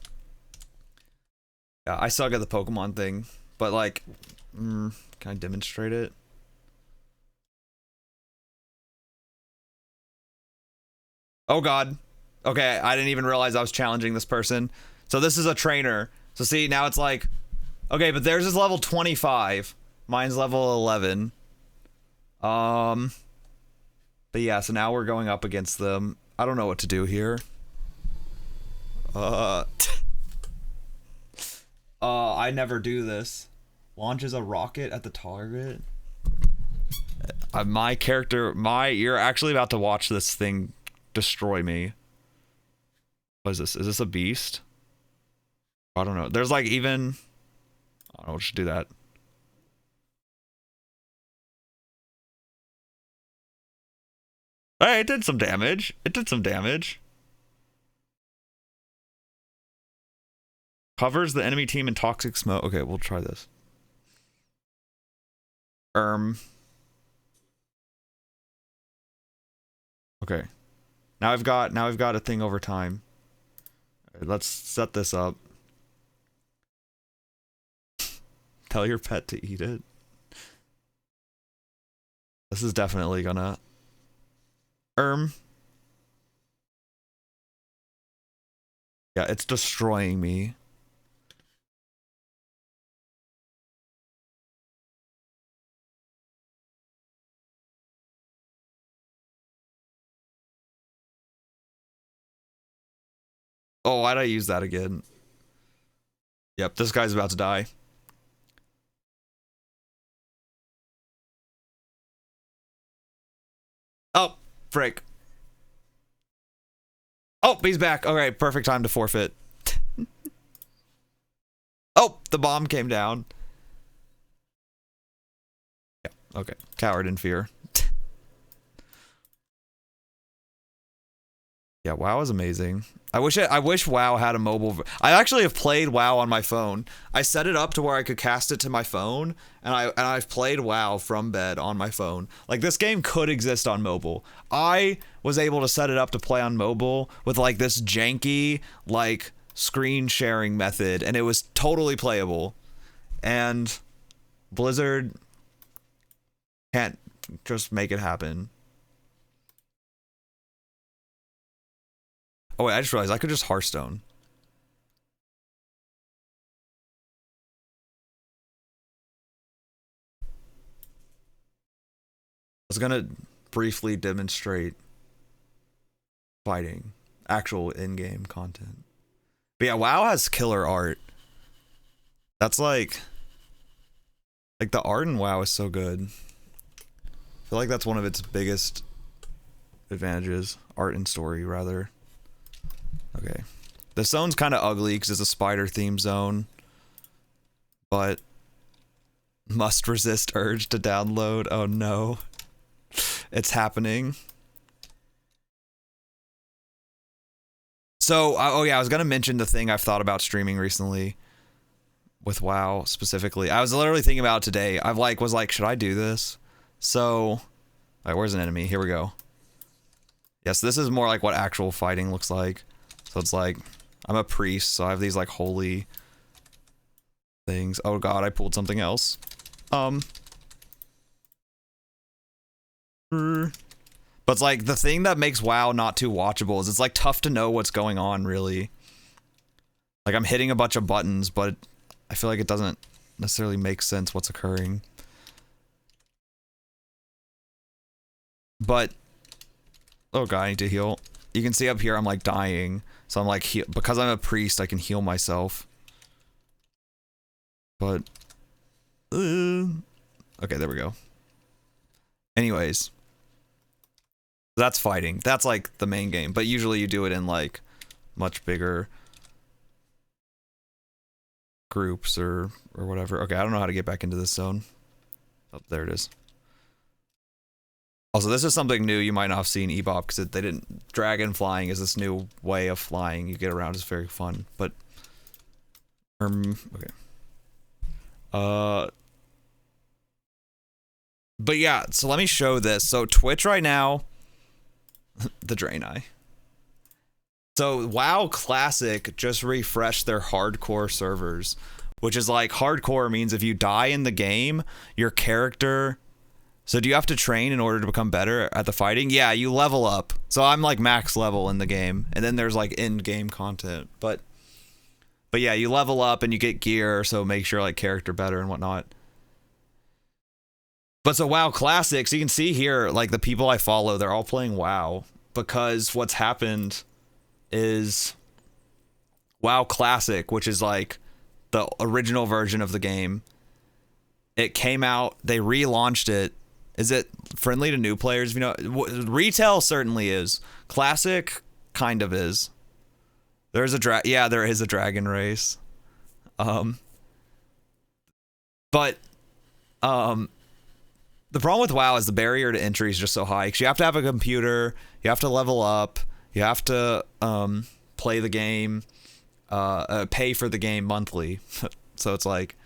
Yeah, I suck at the Pokemon thing, but like, can I demonstrate it? Oh god. Okay, I didn't even realize I was challenging this person. So this is a trainer. So see, now it's like, okay, but theirs is level 25. Mine's level 11. But yeah, so now we're going up against them. I don't know what to do here. I never do this. Launches a rocket at the target. My character, you're actually about to watch this thing destroy me. What is this? Is this a beast? I don't know. There's like even, I don't know, we should do that. Hey, it did some damage. It did some damage. Covers the enemy team in toxic smoke. Okay, we'll try this. Okay. Now I've got a thing over time. Right, let's set this up. Tell your pet to eat it. This is definitely gonna yeah, it's destroying me. Oh, why'd I use that again? Yep, this guy's about to die. Oh, frick. Oh, he's back. Alright, perfect time to forfeit. Oh, the bomb came down. Yeah, okay. Coward in fear. Yeah, WoW is amazing. I wish WoW had a mobile. I actually have played WoW on my phone. I set it up to where I could cast it to my phone, and I've played WoW from bed on my phone. Like, this game could exist on mobile. I was able to set it up to play on mobile with like this janky like screen sharing method, and it was totally playable. And Blizzard can't just make it happen. Oh wait, I just realized I could just Hearthstone. I was gonna briefly demonstrate fighting, actual in-game content. But yeah, WoW has killer art. That's like the art in WoW is so good. I feel like that's one of its biggest advantages. Art and story, rather. Okay. The zone's kind of ugly because it's a spider theme zone. But must resist urge to download. Oh no. It's happening. So, oh yeah, I was going to mention the thing I've thought about streaming recently with WoW specifically. I was literally thinking about it today. Was like, should I do this? So, alright, where's an enemy? Here we go. Yes, this is more like what actual fighting looks like. So it's like, I'm a priest, so I have these like holy things. Oh god, I pulled something else. But it's like, the thing that makes WoW not too watchable is it's like tough to know what's going on, really. Like, I'm hitting a bunch of buttons, but I feel like it doesn't necessarily make sense what's occurring. But, oh god, I need to heal. You can see up here I'm like dying. So I'm like, because I'm a priest, I can heal myself. But, okay, there we go. Anyways. That's fighting. That's like the main game. But usually you do it in like much bigger groups or whatever. Okay, I don't know how to get back into this zone. Oh, there it is. Also, this is something new you might not have seen Ebop because they didn't. Dragon flying is this new way of flying you get around. It's very fun, but okay. But yeah, so let me show this. So Twitch right now, the Draenei. So WoW Classic just refreshed their hardcore servers, which is like hardcore means if you die in the game, your character. So do you have to train in order to become better at the fighting? Yeah, you level up. So I'm like max level in the game, and then there's like in-game content. But yeah, you level up and you get gear, so it makes your like character better and whatnot. But so WoW Classics, you can see here, like the people I follow, they're all playing WoW because what's happened is WoW Classic, which is like the original version of the game. It came out, they relaunched it. Is it friendly to new players? You know, retail certainly is. Classic kind of is. There's a there is a dragon race. The problem with WoW is the barrier to entry is just so high because you have to have a computer, you have to level up, you have to play the game, pay for the game monthly. So it's like,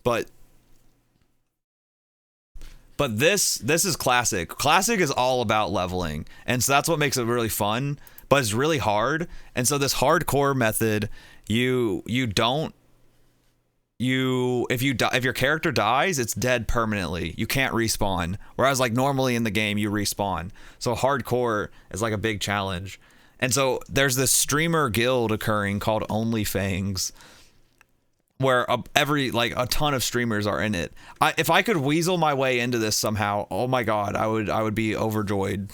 but this is Classic. Classic is all about leveling, and so that's what makes it really fun. But it's really hard, and so this hardcore method, if your character dies, it's dead permanently. You can't respawn. Whereas like normally in the game you respawn. So hardcore is like a big challenge. And so there's this streamer guild occurring called OnlyFangs, where a ton of streamers are in it. If I could weasel my way into this somehow, oh my god, I would be overjoyed.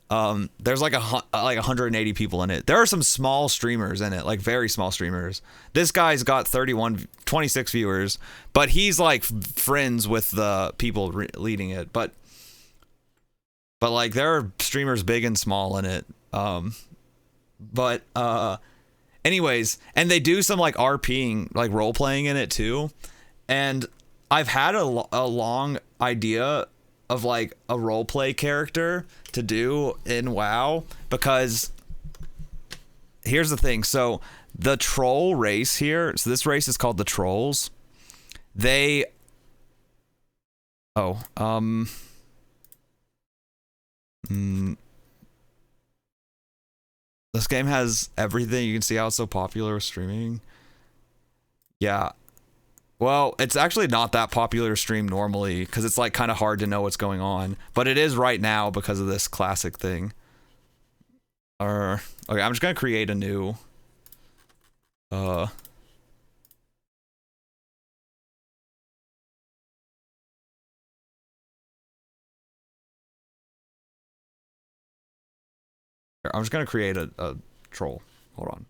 There's like 180 people in it. There are some small streamers in it, like very small streamers. This guy's got 26 viewers, but he's like friends with the people leading it. But like there are streamers big and small in it. Anyways, and they do some like RPing, like role playing in it too. And I've had a long idea of like a role play character to do in WoW, because here's the thing. So the troll race here, so this race is called the Trolls. This game has everything. You can see how it's so popular with streaming. Yeah. Well, it's actually not that popular to stream normally because it's like kind of hard to know what's going on. But it is right now because of this Classic thing. Okay, I'm just going to create a new... I'm just going to create a troll. Hold on.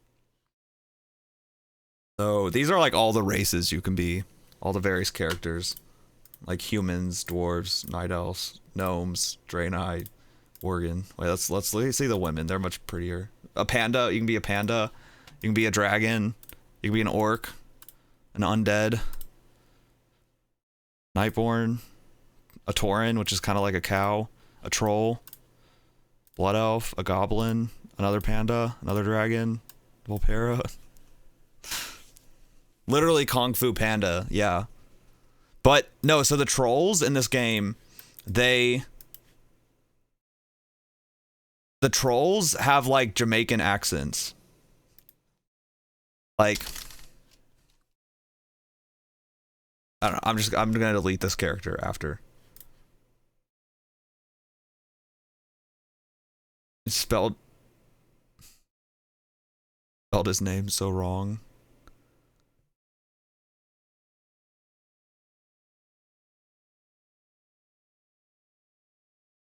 So these are like all the races you can be, all the various characters, like humans, dwarves, night elves, gnomes, Draenei, Worgen. Wait, let's see the women. They're much prettier. A panda. You can be a panda. You can be a dragon. You can be an orc, an undead, Nightborn, a tauren, which is kind of like a cow, a troll, blood elf, a goblin, another panda, another dragon, Volpera. Literally Kung Fu Panda, yeah. But no, so the trolls in this game, the trolls have like Jamaican accents. Like, I don't know, I'm gonna delete this character after. It's spelled his name so wrong.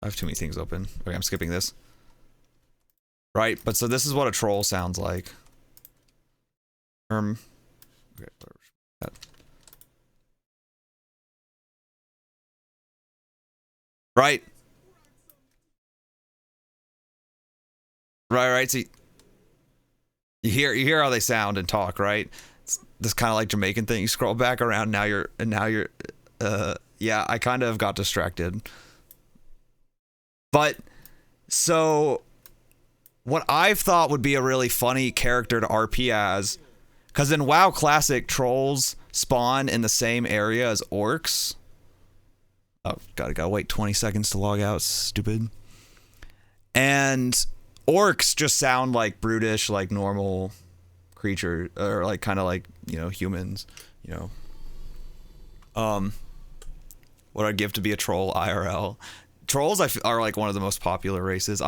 I have too many things open. Okay, I'm skipping this. Right, but so this is what a troll sounds like. Okay, right. Right. So you hear how they sound and talk, right? It's this kind of like Jamaican thing. You scroll back around, now you're yeah, I kind of got distracted. But so what I've thought would be a really funny character to RP as, because in WoW Classic, trolls spawn in the same area as orcs. Oh, gotta wait 20 seconds to log out, stupid. And orcs just sound like brutish, like normal creatures, or like kind of like, you know, humans, you know. What I'd give to be a troll IRL. Trolls are like one of the most popular races.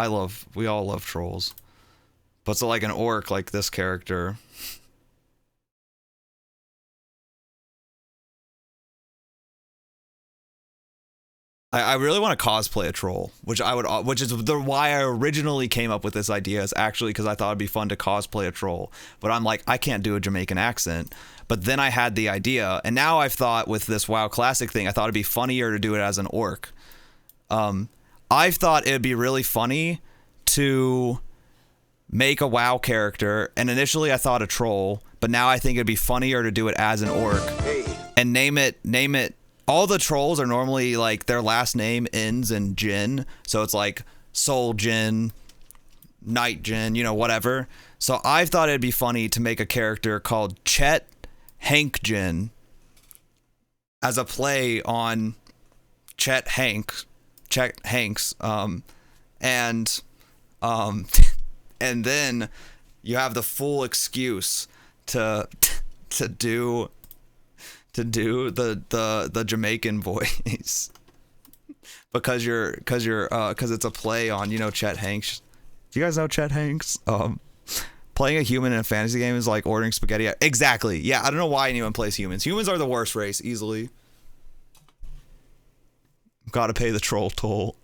We all love trolls. But so like an orc, like this character. I really want to cosplay a troll, which is why I originally came up with this idea, is actually because I thought it'd be fun to cosplay a troll. But I'm like, I can't do a Jamaican accent. But then I had the idea, and now I've thought with this WoW Classic thing, I thought it'd be funnier to do it as an orc. I've thought it'd be really funny to make a WoW character, and initially I thought a troll, but now I think it'd be funnier to do it as an orc and name it. All the trolls are normally like their last name ends in Jin, so it's like Soul Jin, Night Jin, you know, whatever. So I thought it'd be funny to make a character called Chet Hank Jin as a play on Chet Hanks, and then you have the full excuse to do the Jamaican voice because it's a play on, you know, Chet Hanks. Do you guys know Chet Hanks? Playing a human in a fantasy game is like ordering spaghetti. Exactly. Yeah, I don't know why anyone plays humans. Humans are the worst race, easily. Gotta pay the troll toll.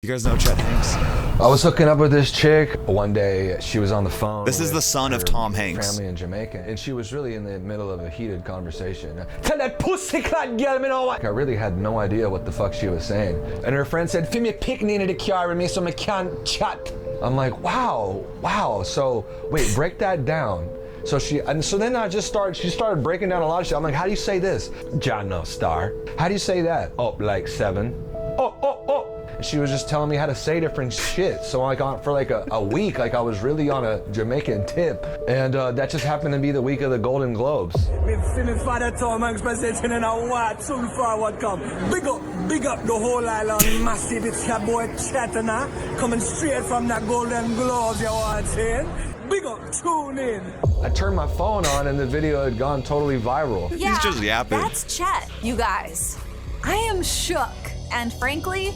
You guys know Chet Hanks? I was hooking up with this chick. One day, she was on the phone. This is the son of Tom Hanks. Family in Jamaica, and she was really in the middle of a heated conversation. Tell that pussy clot girl me know what. I really had no idea what the fuck she was saying. And her friend said, "Feel me pick me into the car with me so I can't chat." I'm like, wow. So wait, break that down. So then she started breaking down a lot of shit. I'm like, how do you say this? John no star. How do you say that? Up like 7. Oh. And she was just telling me how to say different shit. So like for like a week, like I was really on a Jamaican tip. And that just happened to be the week of the Golden Globes. Me father Tom Hanks presenting in a what soon forward come. Big up the whole island, massive. It's your boy Chetana coming straight from that Golden Globes, you want saying? Big up, tune in. I turned my phone on and the video had gone totally viral. Yeah, he's just yapping. That's Chet, you guys. I am shook and frankly,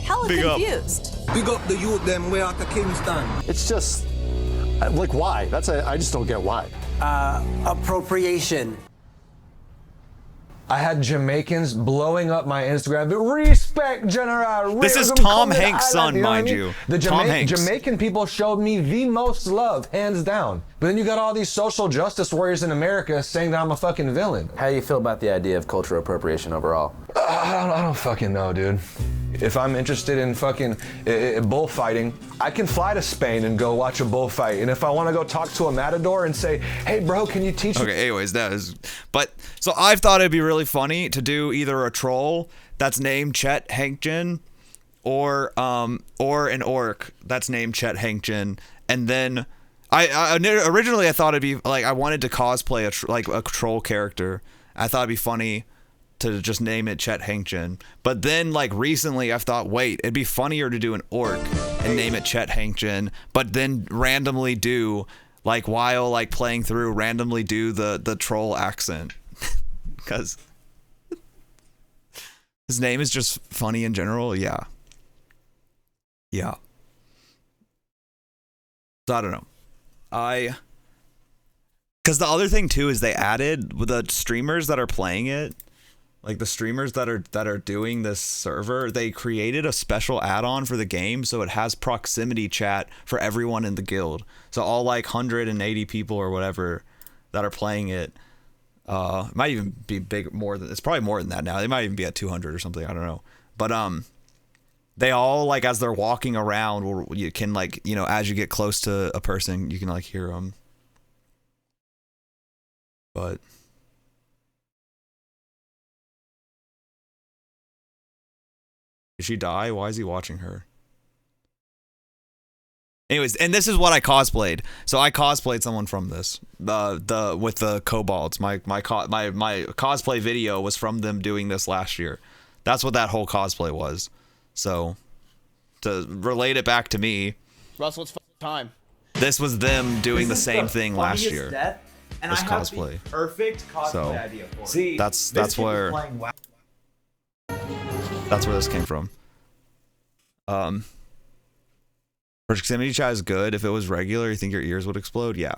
hella confused. Big up the youth them way out of Kingston. It's just, like why? I just don't get why. Appropriation. I had Jamaicans blowing up my Instagram. Respect, General. This is Tom Hanks' son, mind you. The Tom Hanks. Jamaican people showed me the most love, hands down. But then you got all these social justice warriors in America saying that I'm a fucking villain. How do you feel about the idea of cultural appropriation overall? I don't fucking know, dude. If I'm interested in fucking bullfighting, I can fly to Spain and go watch a bullfight. And if I want to go talk to a matador and say, "Hey, bro, can you teach me?" Okay, anyways, but so I've thought it'd be really funny to do either a troll that's named Chet Hankjin or an orc that's named Chet Hankjin, and then I originally I thought it'd be like I wanted to cosplay a troll character. I thought it'd be funny to just name it Chet Hankjin. But then like recently I've thought, wait, it'd be funnier to do an orc and name it Chet Hankjin, but then randomly do, like while like playing through, randomly do the troll accent. Because his name is just funny in general. Yeah. So I don't know. Because the other thing too is they added with the streamers that are playing it, like the streamers that are doing this server, they created a special add-on for the game, so it has proximity chat for everyone in the guild. So all like 180 people or whatever that are playing it, it might even be big, it's probably more than that now. They might even be at 200 or something. I don't know. But They all, like, as they're walking around, you can, like, you know, as you get close to a person, you can, like, hear them. But did she die? Why is he watching her? Anyways, and this is what I cosplayed. So I cosplayed someone from this. The with the kobolds. My cosplay video was from them doing this last year. That's what that whole cosplay was. So to relate it back to me, Russell, it's time. This was them doing the same thing last year. Death, and this I have cosplay. the perfect cosplay So, idea for it. see, that's where that's where this came from. Proximity chat is good. If it was regular, you think your ears would explode? Yeah.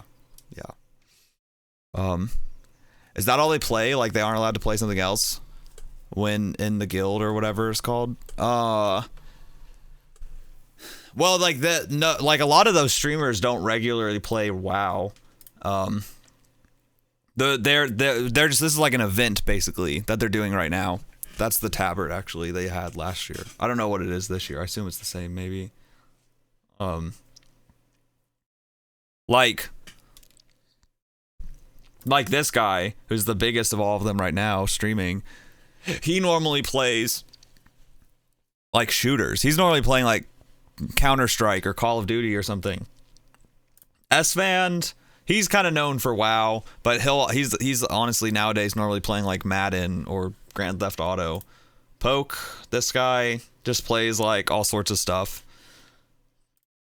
Is that all they play? Like, they aren't allowed to play something else when in the guild or whatever it's called? Well, like like a lot of those streamers don't regularly play WoW. They're just, this is like an event basically that they're doing right now. That's the tabard actually they had last year. I don't know what it is this year. I assume it's the same maybe. Like this guy who's the biggest of all of them right now streaming, he normally plays like shooters. He's normally playing like Counter-Strike or Call of Duty or something. Esfand, he's kind of known for WoW, but he's honestly nowadays normally playing like Madden or Grand Theft Auto. Poke, this guy just plays like all sorts of stuff.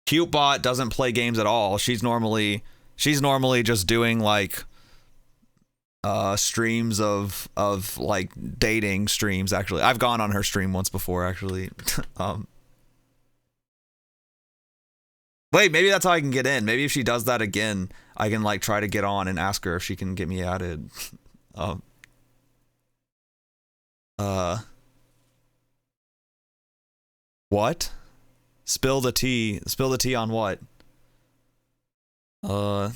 CuteBot doesn't play games at all. She's normally just doing like streams of like dating streams. Actually, I've gone on her stream once before actually. Wait, maybe that's how I can get in. Maybe if she does that again, I can like try to get on and ask her if she can get me added. What? Spill the tea. Spill the tea on what? I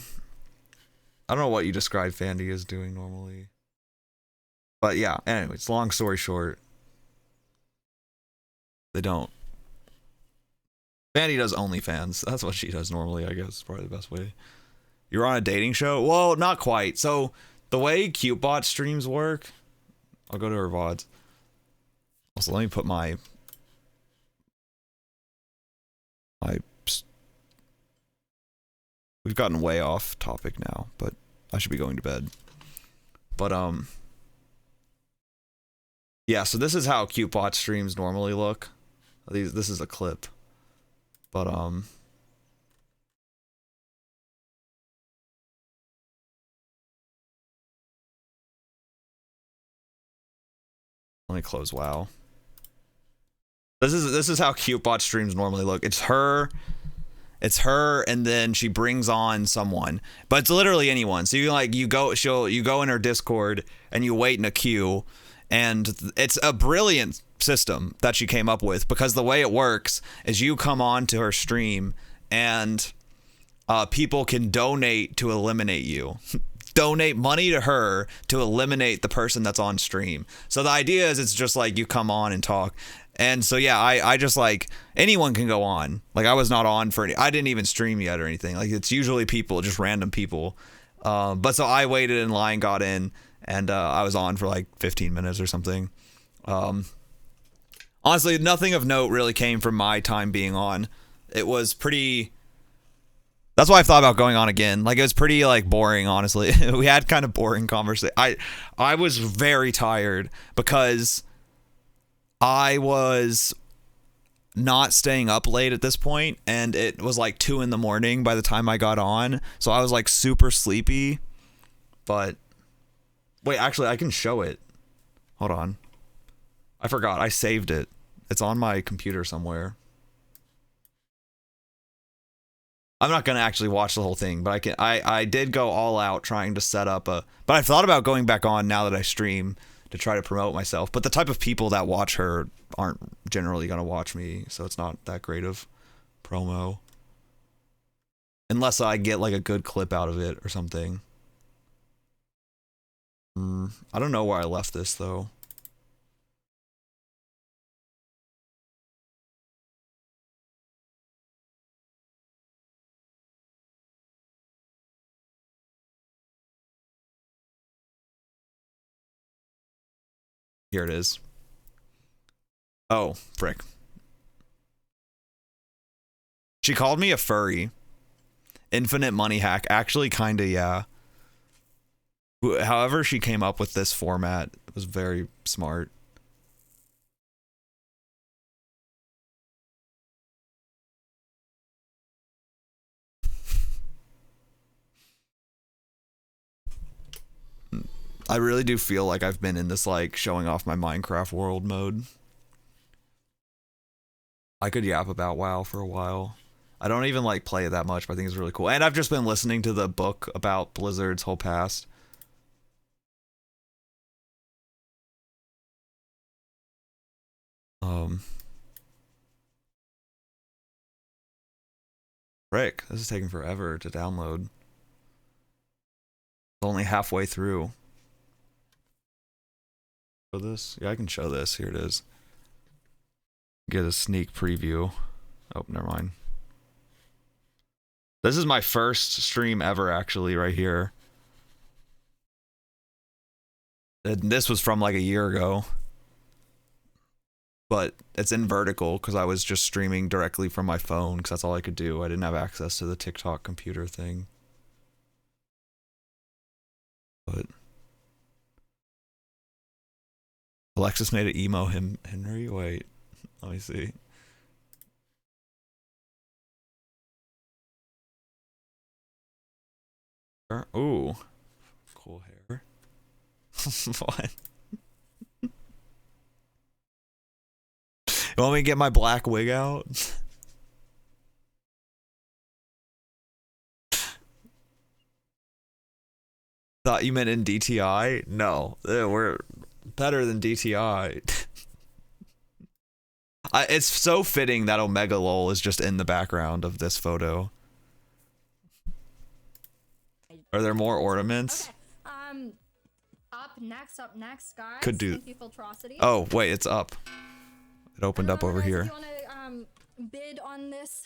don't know what you describe Fandy as doing normally. But yeah, anyways, long story short, they don't. Fandy does OnlyFans. That's what she does normally, I guess, is probably the best way. You're on a dating show? Well, not quite. So the way CuteBot streams work, I'll go to her VODs. Also, let me put my we've gotten way off topic now, but I should be going to bed. But yeah, so this is how CuteBot streams normally look. This is a clip. But let me close WoW. This is how CuteBot streams normally look. It's her, and then she brings on someone, but it's literally anyone. So you go in her Discord and you wait in a queue, and it's a brilliant system that she came up with, because the way it works is you come on to her stream and people can donate to eliminate you. Donate money to her to eliminate the person that's on stream. So the idea is it's just like you come on and talk. And so yeah, I just like, anyone can go on. Like I was not on for any, I didn't even stream yet or anything. Like it's usually people, just random people. But so I waited in line, got in, and I was on for like 15 minutes or something. Honestly, nothing of note really came from my time being on. It was pretty, that's why I've thought about going on again. Like it was pretty like boring, honestly. We had kind of boring conversation. I was very tired because I was not staying up late at this point, and it was like 2 in the morning by the time I got on. So I was like super sleepy. But wait, actually I can show it. Hold on. I forgot. I saved it. It's on my computer somewhere. I'm not gonna actually watch the whole thing, but I did go all out trying to set up a, but I've thought about going back on now that I stream to try to promote myself. But the type of people that watch her aren't generally gonna watch me, so it's not that great of promo. Unless I get like a good clip out of it or something. I don't know where I left this though. Here it is. Oh, frick. She called me a furry. Infinite money hack. Actually, kinda, yeah. However she came up with this format, it was very smart. I really do feel like I've been in this, like, showing off my Minecraft world mode. I could yap about WoW for a while. I don't even, like, play it that much, but I think it's really cool. And I've just been listening to the book about Blizzard's whole past. Frick, this is taking forever to download. It's only halfway through. Show this? Yeah, I can show this. Here it is. Get a sneak preview. Oh, never mind. This is my first stream ever, actually, right here. And this was from like a year ago. But it's in vertical because I was just streaming directly from my phone because that's all I could do. I didn't have access to the TikTok computer thing. But Alexis made it emo him Henry. Wait, let me see. Ooh, cool hair. What? You want me to get my black wig out? Thought you meant in DTI? No, we're better than DTI. It's so fitting that Omega Lol is just in the background of this photo. Are there more ornaments? Okay. Up next, guys. Could do. Infiltrosity. Oh, wait, it's up. It opened up over here. If you want to bid on this,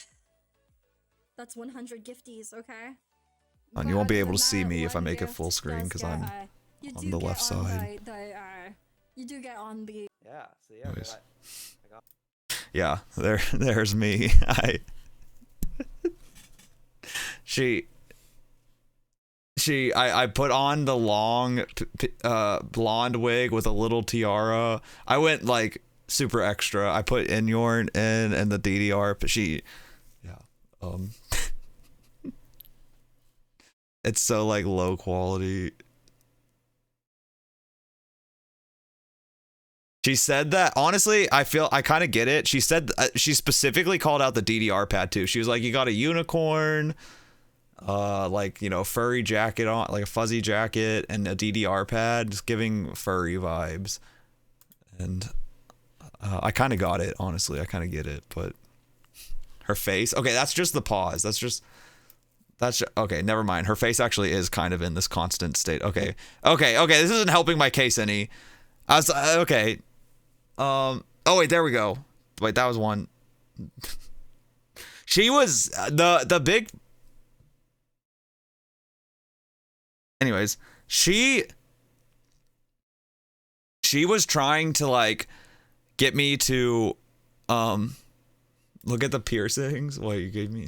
that's 100 gifties, okay? And you won't be able to see me if I make it full screen because I'm on the left side. You do get on the. Yeah. So yeah. Anyways. I got. Yeah, there's me. I put on the long blonde wig with a little tiara. I went like super extra. I put Inyorn in and the DDR, but it's so like low quality. She said that, honestly, I kind of get it. She said, she specifically called out the DDR pad too. She was like, you got a unicorn, like, you know, furry jacket on, like a fuzzy jacket and a DDR pad, just giving furry vibes. And I kind of got it, honestly. I kind of get it, but her face, okay, that's just the pause. Okay, never mind. Her face actually is kind of in this constant state. Okay, this isn't helping my case any. Okay. Oh wait, there we go. Wait, that was one. She was the big. Anyways, she was trying to like get me to look at the piercings. What you gave me?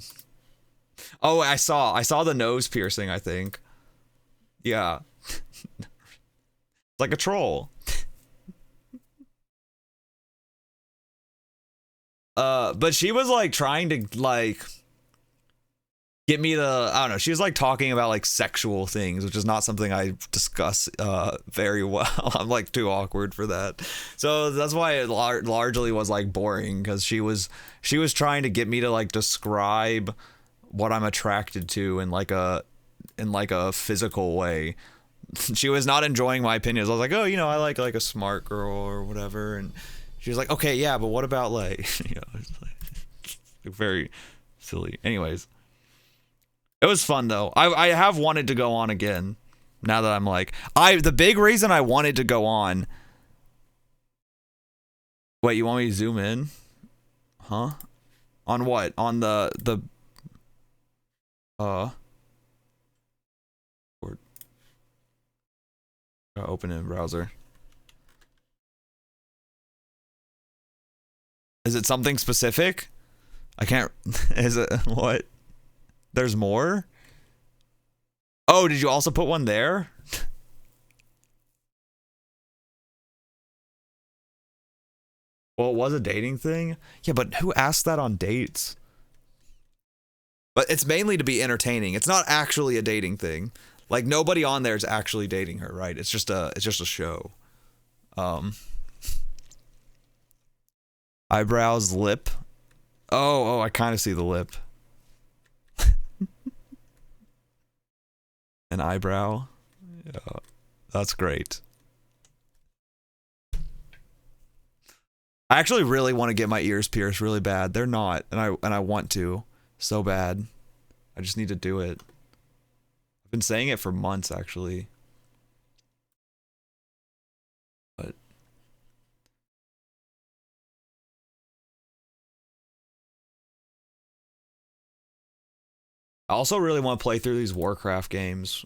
Oh, I saw the nose piercing, I think. Yeah. Like a troll. But she was like trying to like get me to, I don't know, she was like talking about like sexual things, which is not something I discuss very well. I'm like too awkward for that. So that's why it largely was like boring, because she was trying to get me to like describe what I'm attracted to in like a physical way. She was not enjoying my opinions. I was like, oh, you know, I like a smart girl or whatever, and she was like, okay, yeah, but what about like, you know, it's like very silly. Anyways, it was fun though. I have wanted to go on again. Now that I'm like, the big reason I wanted to go on. Wait, you want me to zoom in? Huh? On what? On the open in browser. Is it something specific? I can't. Is it what? There's more? Oh, did you also put one there? Well, it was a dating thing. Yeah, but who asked that on dates? But it's mainly to be entertaining. It's not actually a dating thing. Like nobody on there is actually dating her, right? It's just a show. Eyebrows, lip. Oh, I kind of see the lip. An eyebrow. Yeah, that's great. I actually really want to get my ears pierced really bad. They're not, and I want to so bad. I just need to do it. I've been saying it for months actually. But I also really want to play through these Warcraft games,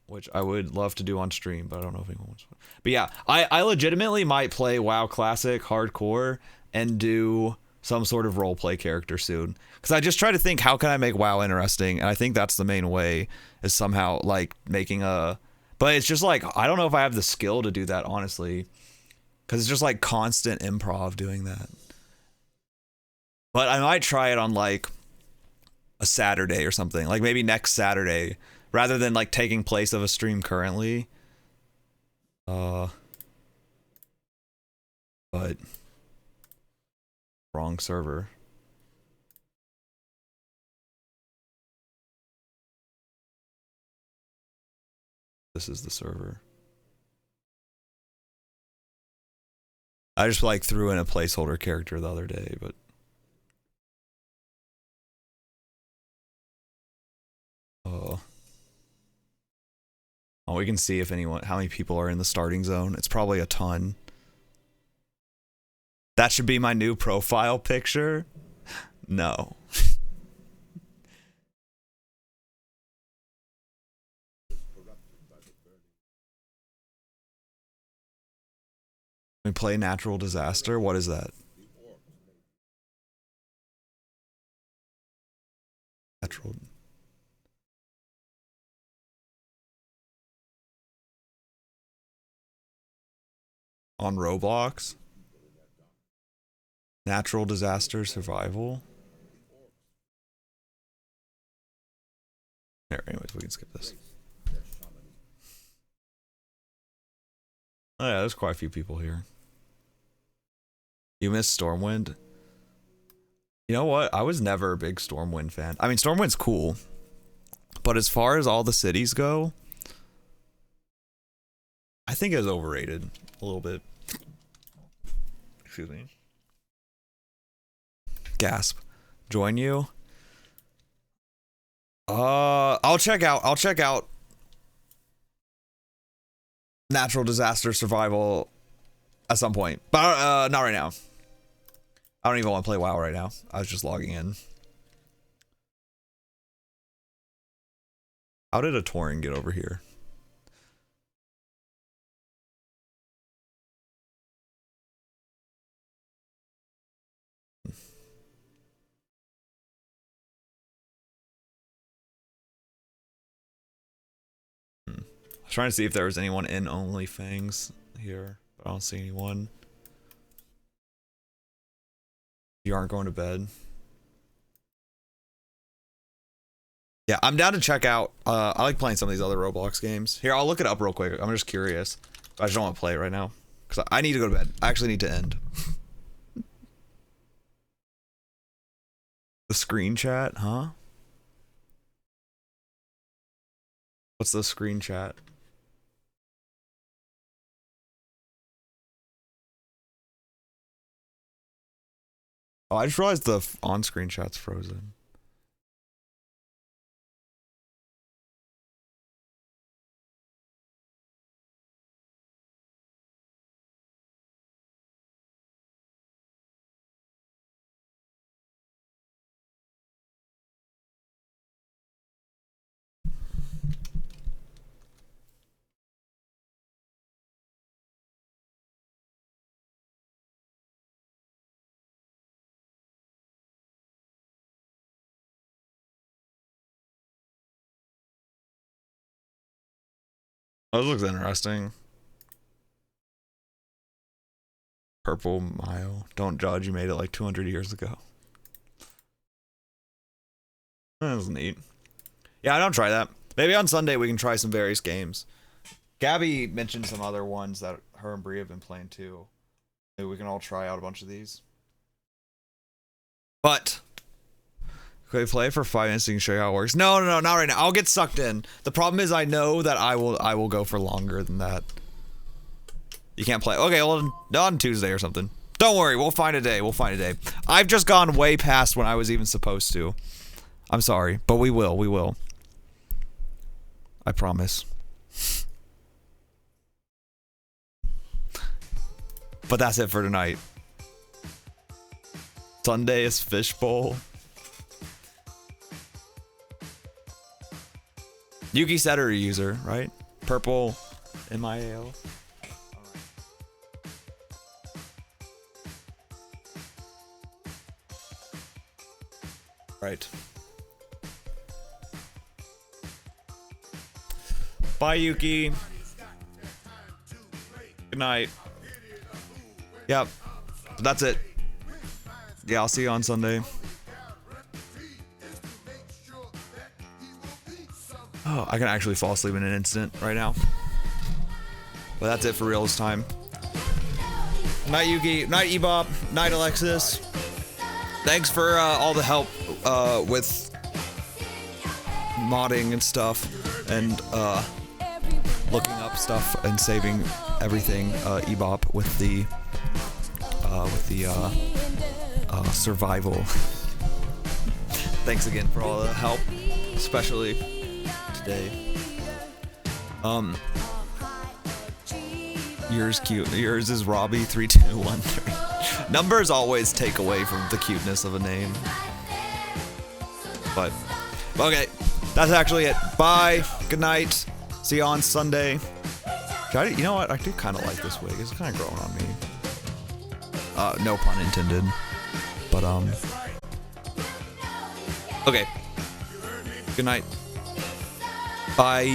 which I would love to do on stream, but I don't know if anyone wants to. But yeah, I legitimately might play WoW Classic Hardcore and do some sort of roleplay character soon. Because I just try to think, how can I make WoW interesting? And I think that's the main way, is somehow like making a... But it's just like, I don't know if I have the skill to do that, honestly. Because it's just like constant improv doing that. But I might try it on like a Saturday or something. Like maybe next Saturday. Rather than like taking place of a stream currently. But wrong server. This is the server. I just like threw in a placeholder character the other day, but oh, we can see if anyone, how many people are in the starting zone. It's probably a ton. That should be my new profile picture. No. We play Natural Disaster. What is that? Natural. On Roblox? Natural Disaster Survival? Here, anyways, we can skip this. Oh yeah, there's quite a few people here. You missed Stormwind? You know what? I was never a big Stormwind fan. I mean, Stormwind's cool. But as far as all the cities go, I think it's overrated a little bit. Excuse me. Gasp. Join you? I'll check out Natural Disaster Survival at some point. But not right now. I don't even want to play WoW right now. I was just logging in. How did a Tauren get over here? I was trying to see if there was anyone in OnlyFans here, but I don't see anyone. You aren't going to bed? Yeah, I'm down to check out. I like playing some of these other Roblox games. Here, I'll look it up real quick. I'm just curious. I just don't want to play it right now. Because I need to go to bed. I actually need to end. The screen chat, huh? What's the screen chat? Oh, I just realized the on-screen chat's frozen. Oh, this looks interesting. Purple Mayo. Don't judge, you made it like 200 years ago. That was neat. Yeah, I don't try that. Maybe on Sunday we can try some various games. Gabby mentioned some other ones that her and Brie have been playing too. Maybe we can all try out a bunch of these. But can we play for 5 minutes so you can show you how it works? No, not right now. I'll get sucked in. The problem is I know that I will go for longer than that. You can't play. Okay, well, on Tuesday or something. Don't worry, we'll find a day. We'll find a day. I've just gone way past when I was even supposed to. I'm sorry, but we will. We will. I promise. But that's it for tonight. Sunday is Fishbowl. Yuki said her user, right? Purple MIAO. Right. Bye, Yuki. Good night. Yep. That's it. Yeah, I'll see you on Sunday. Oh, I can actually fall asleep in an instant right now. But that's it for real this time. Night, Yuki. Night, Ebop. Night, Alexis. Thanks for all the help with modding and stuff, and looking up stuff and saving everything. Ebop with the survival. Thanks again for all the help, especially today. Yours cute. Yours is Robbie 3213. Numbers always take away from the cuteness of a name. But okay, that's actually it. Bye. Good night. See you on Sunday. You know what? I do kind of like this wig. It's kind of growing on me. No pun intended. But okay. Good night. Bye.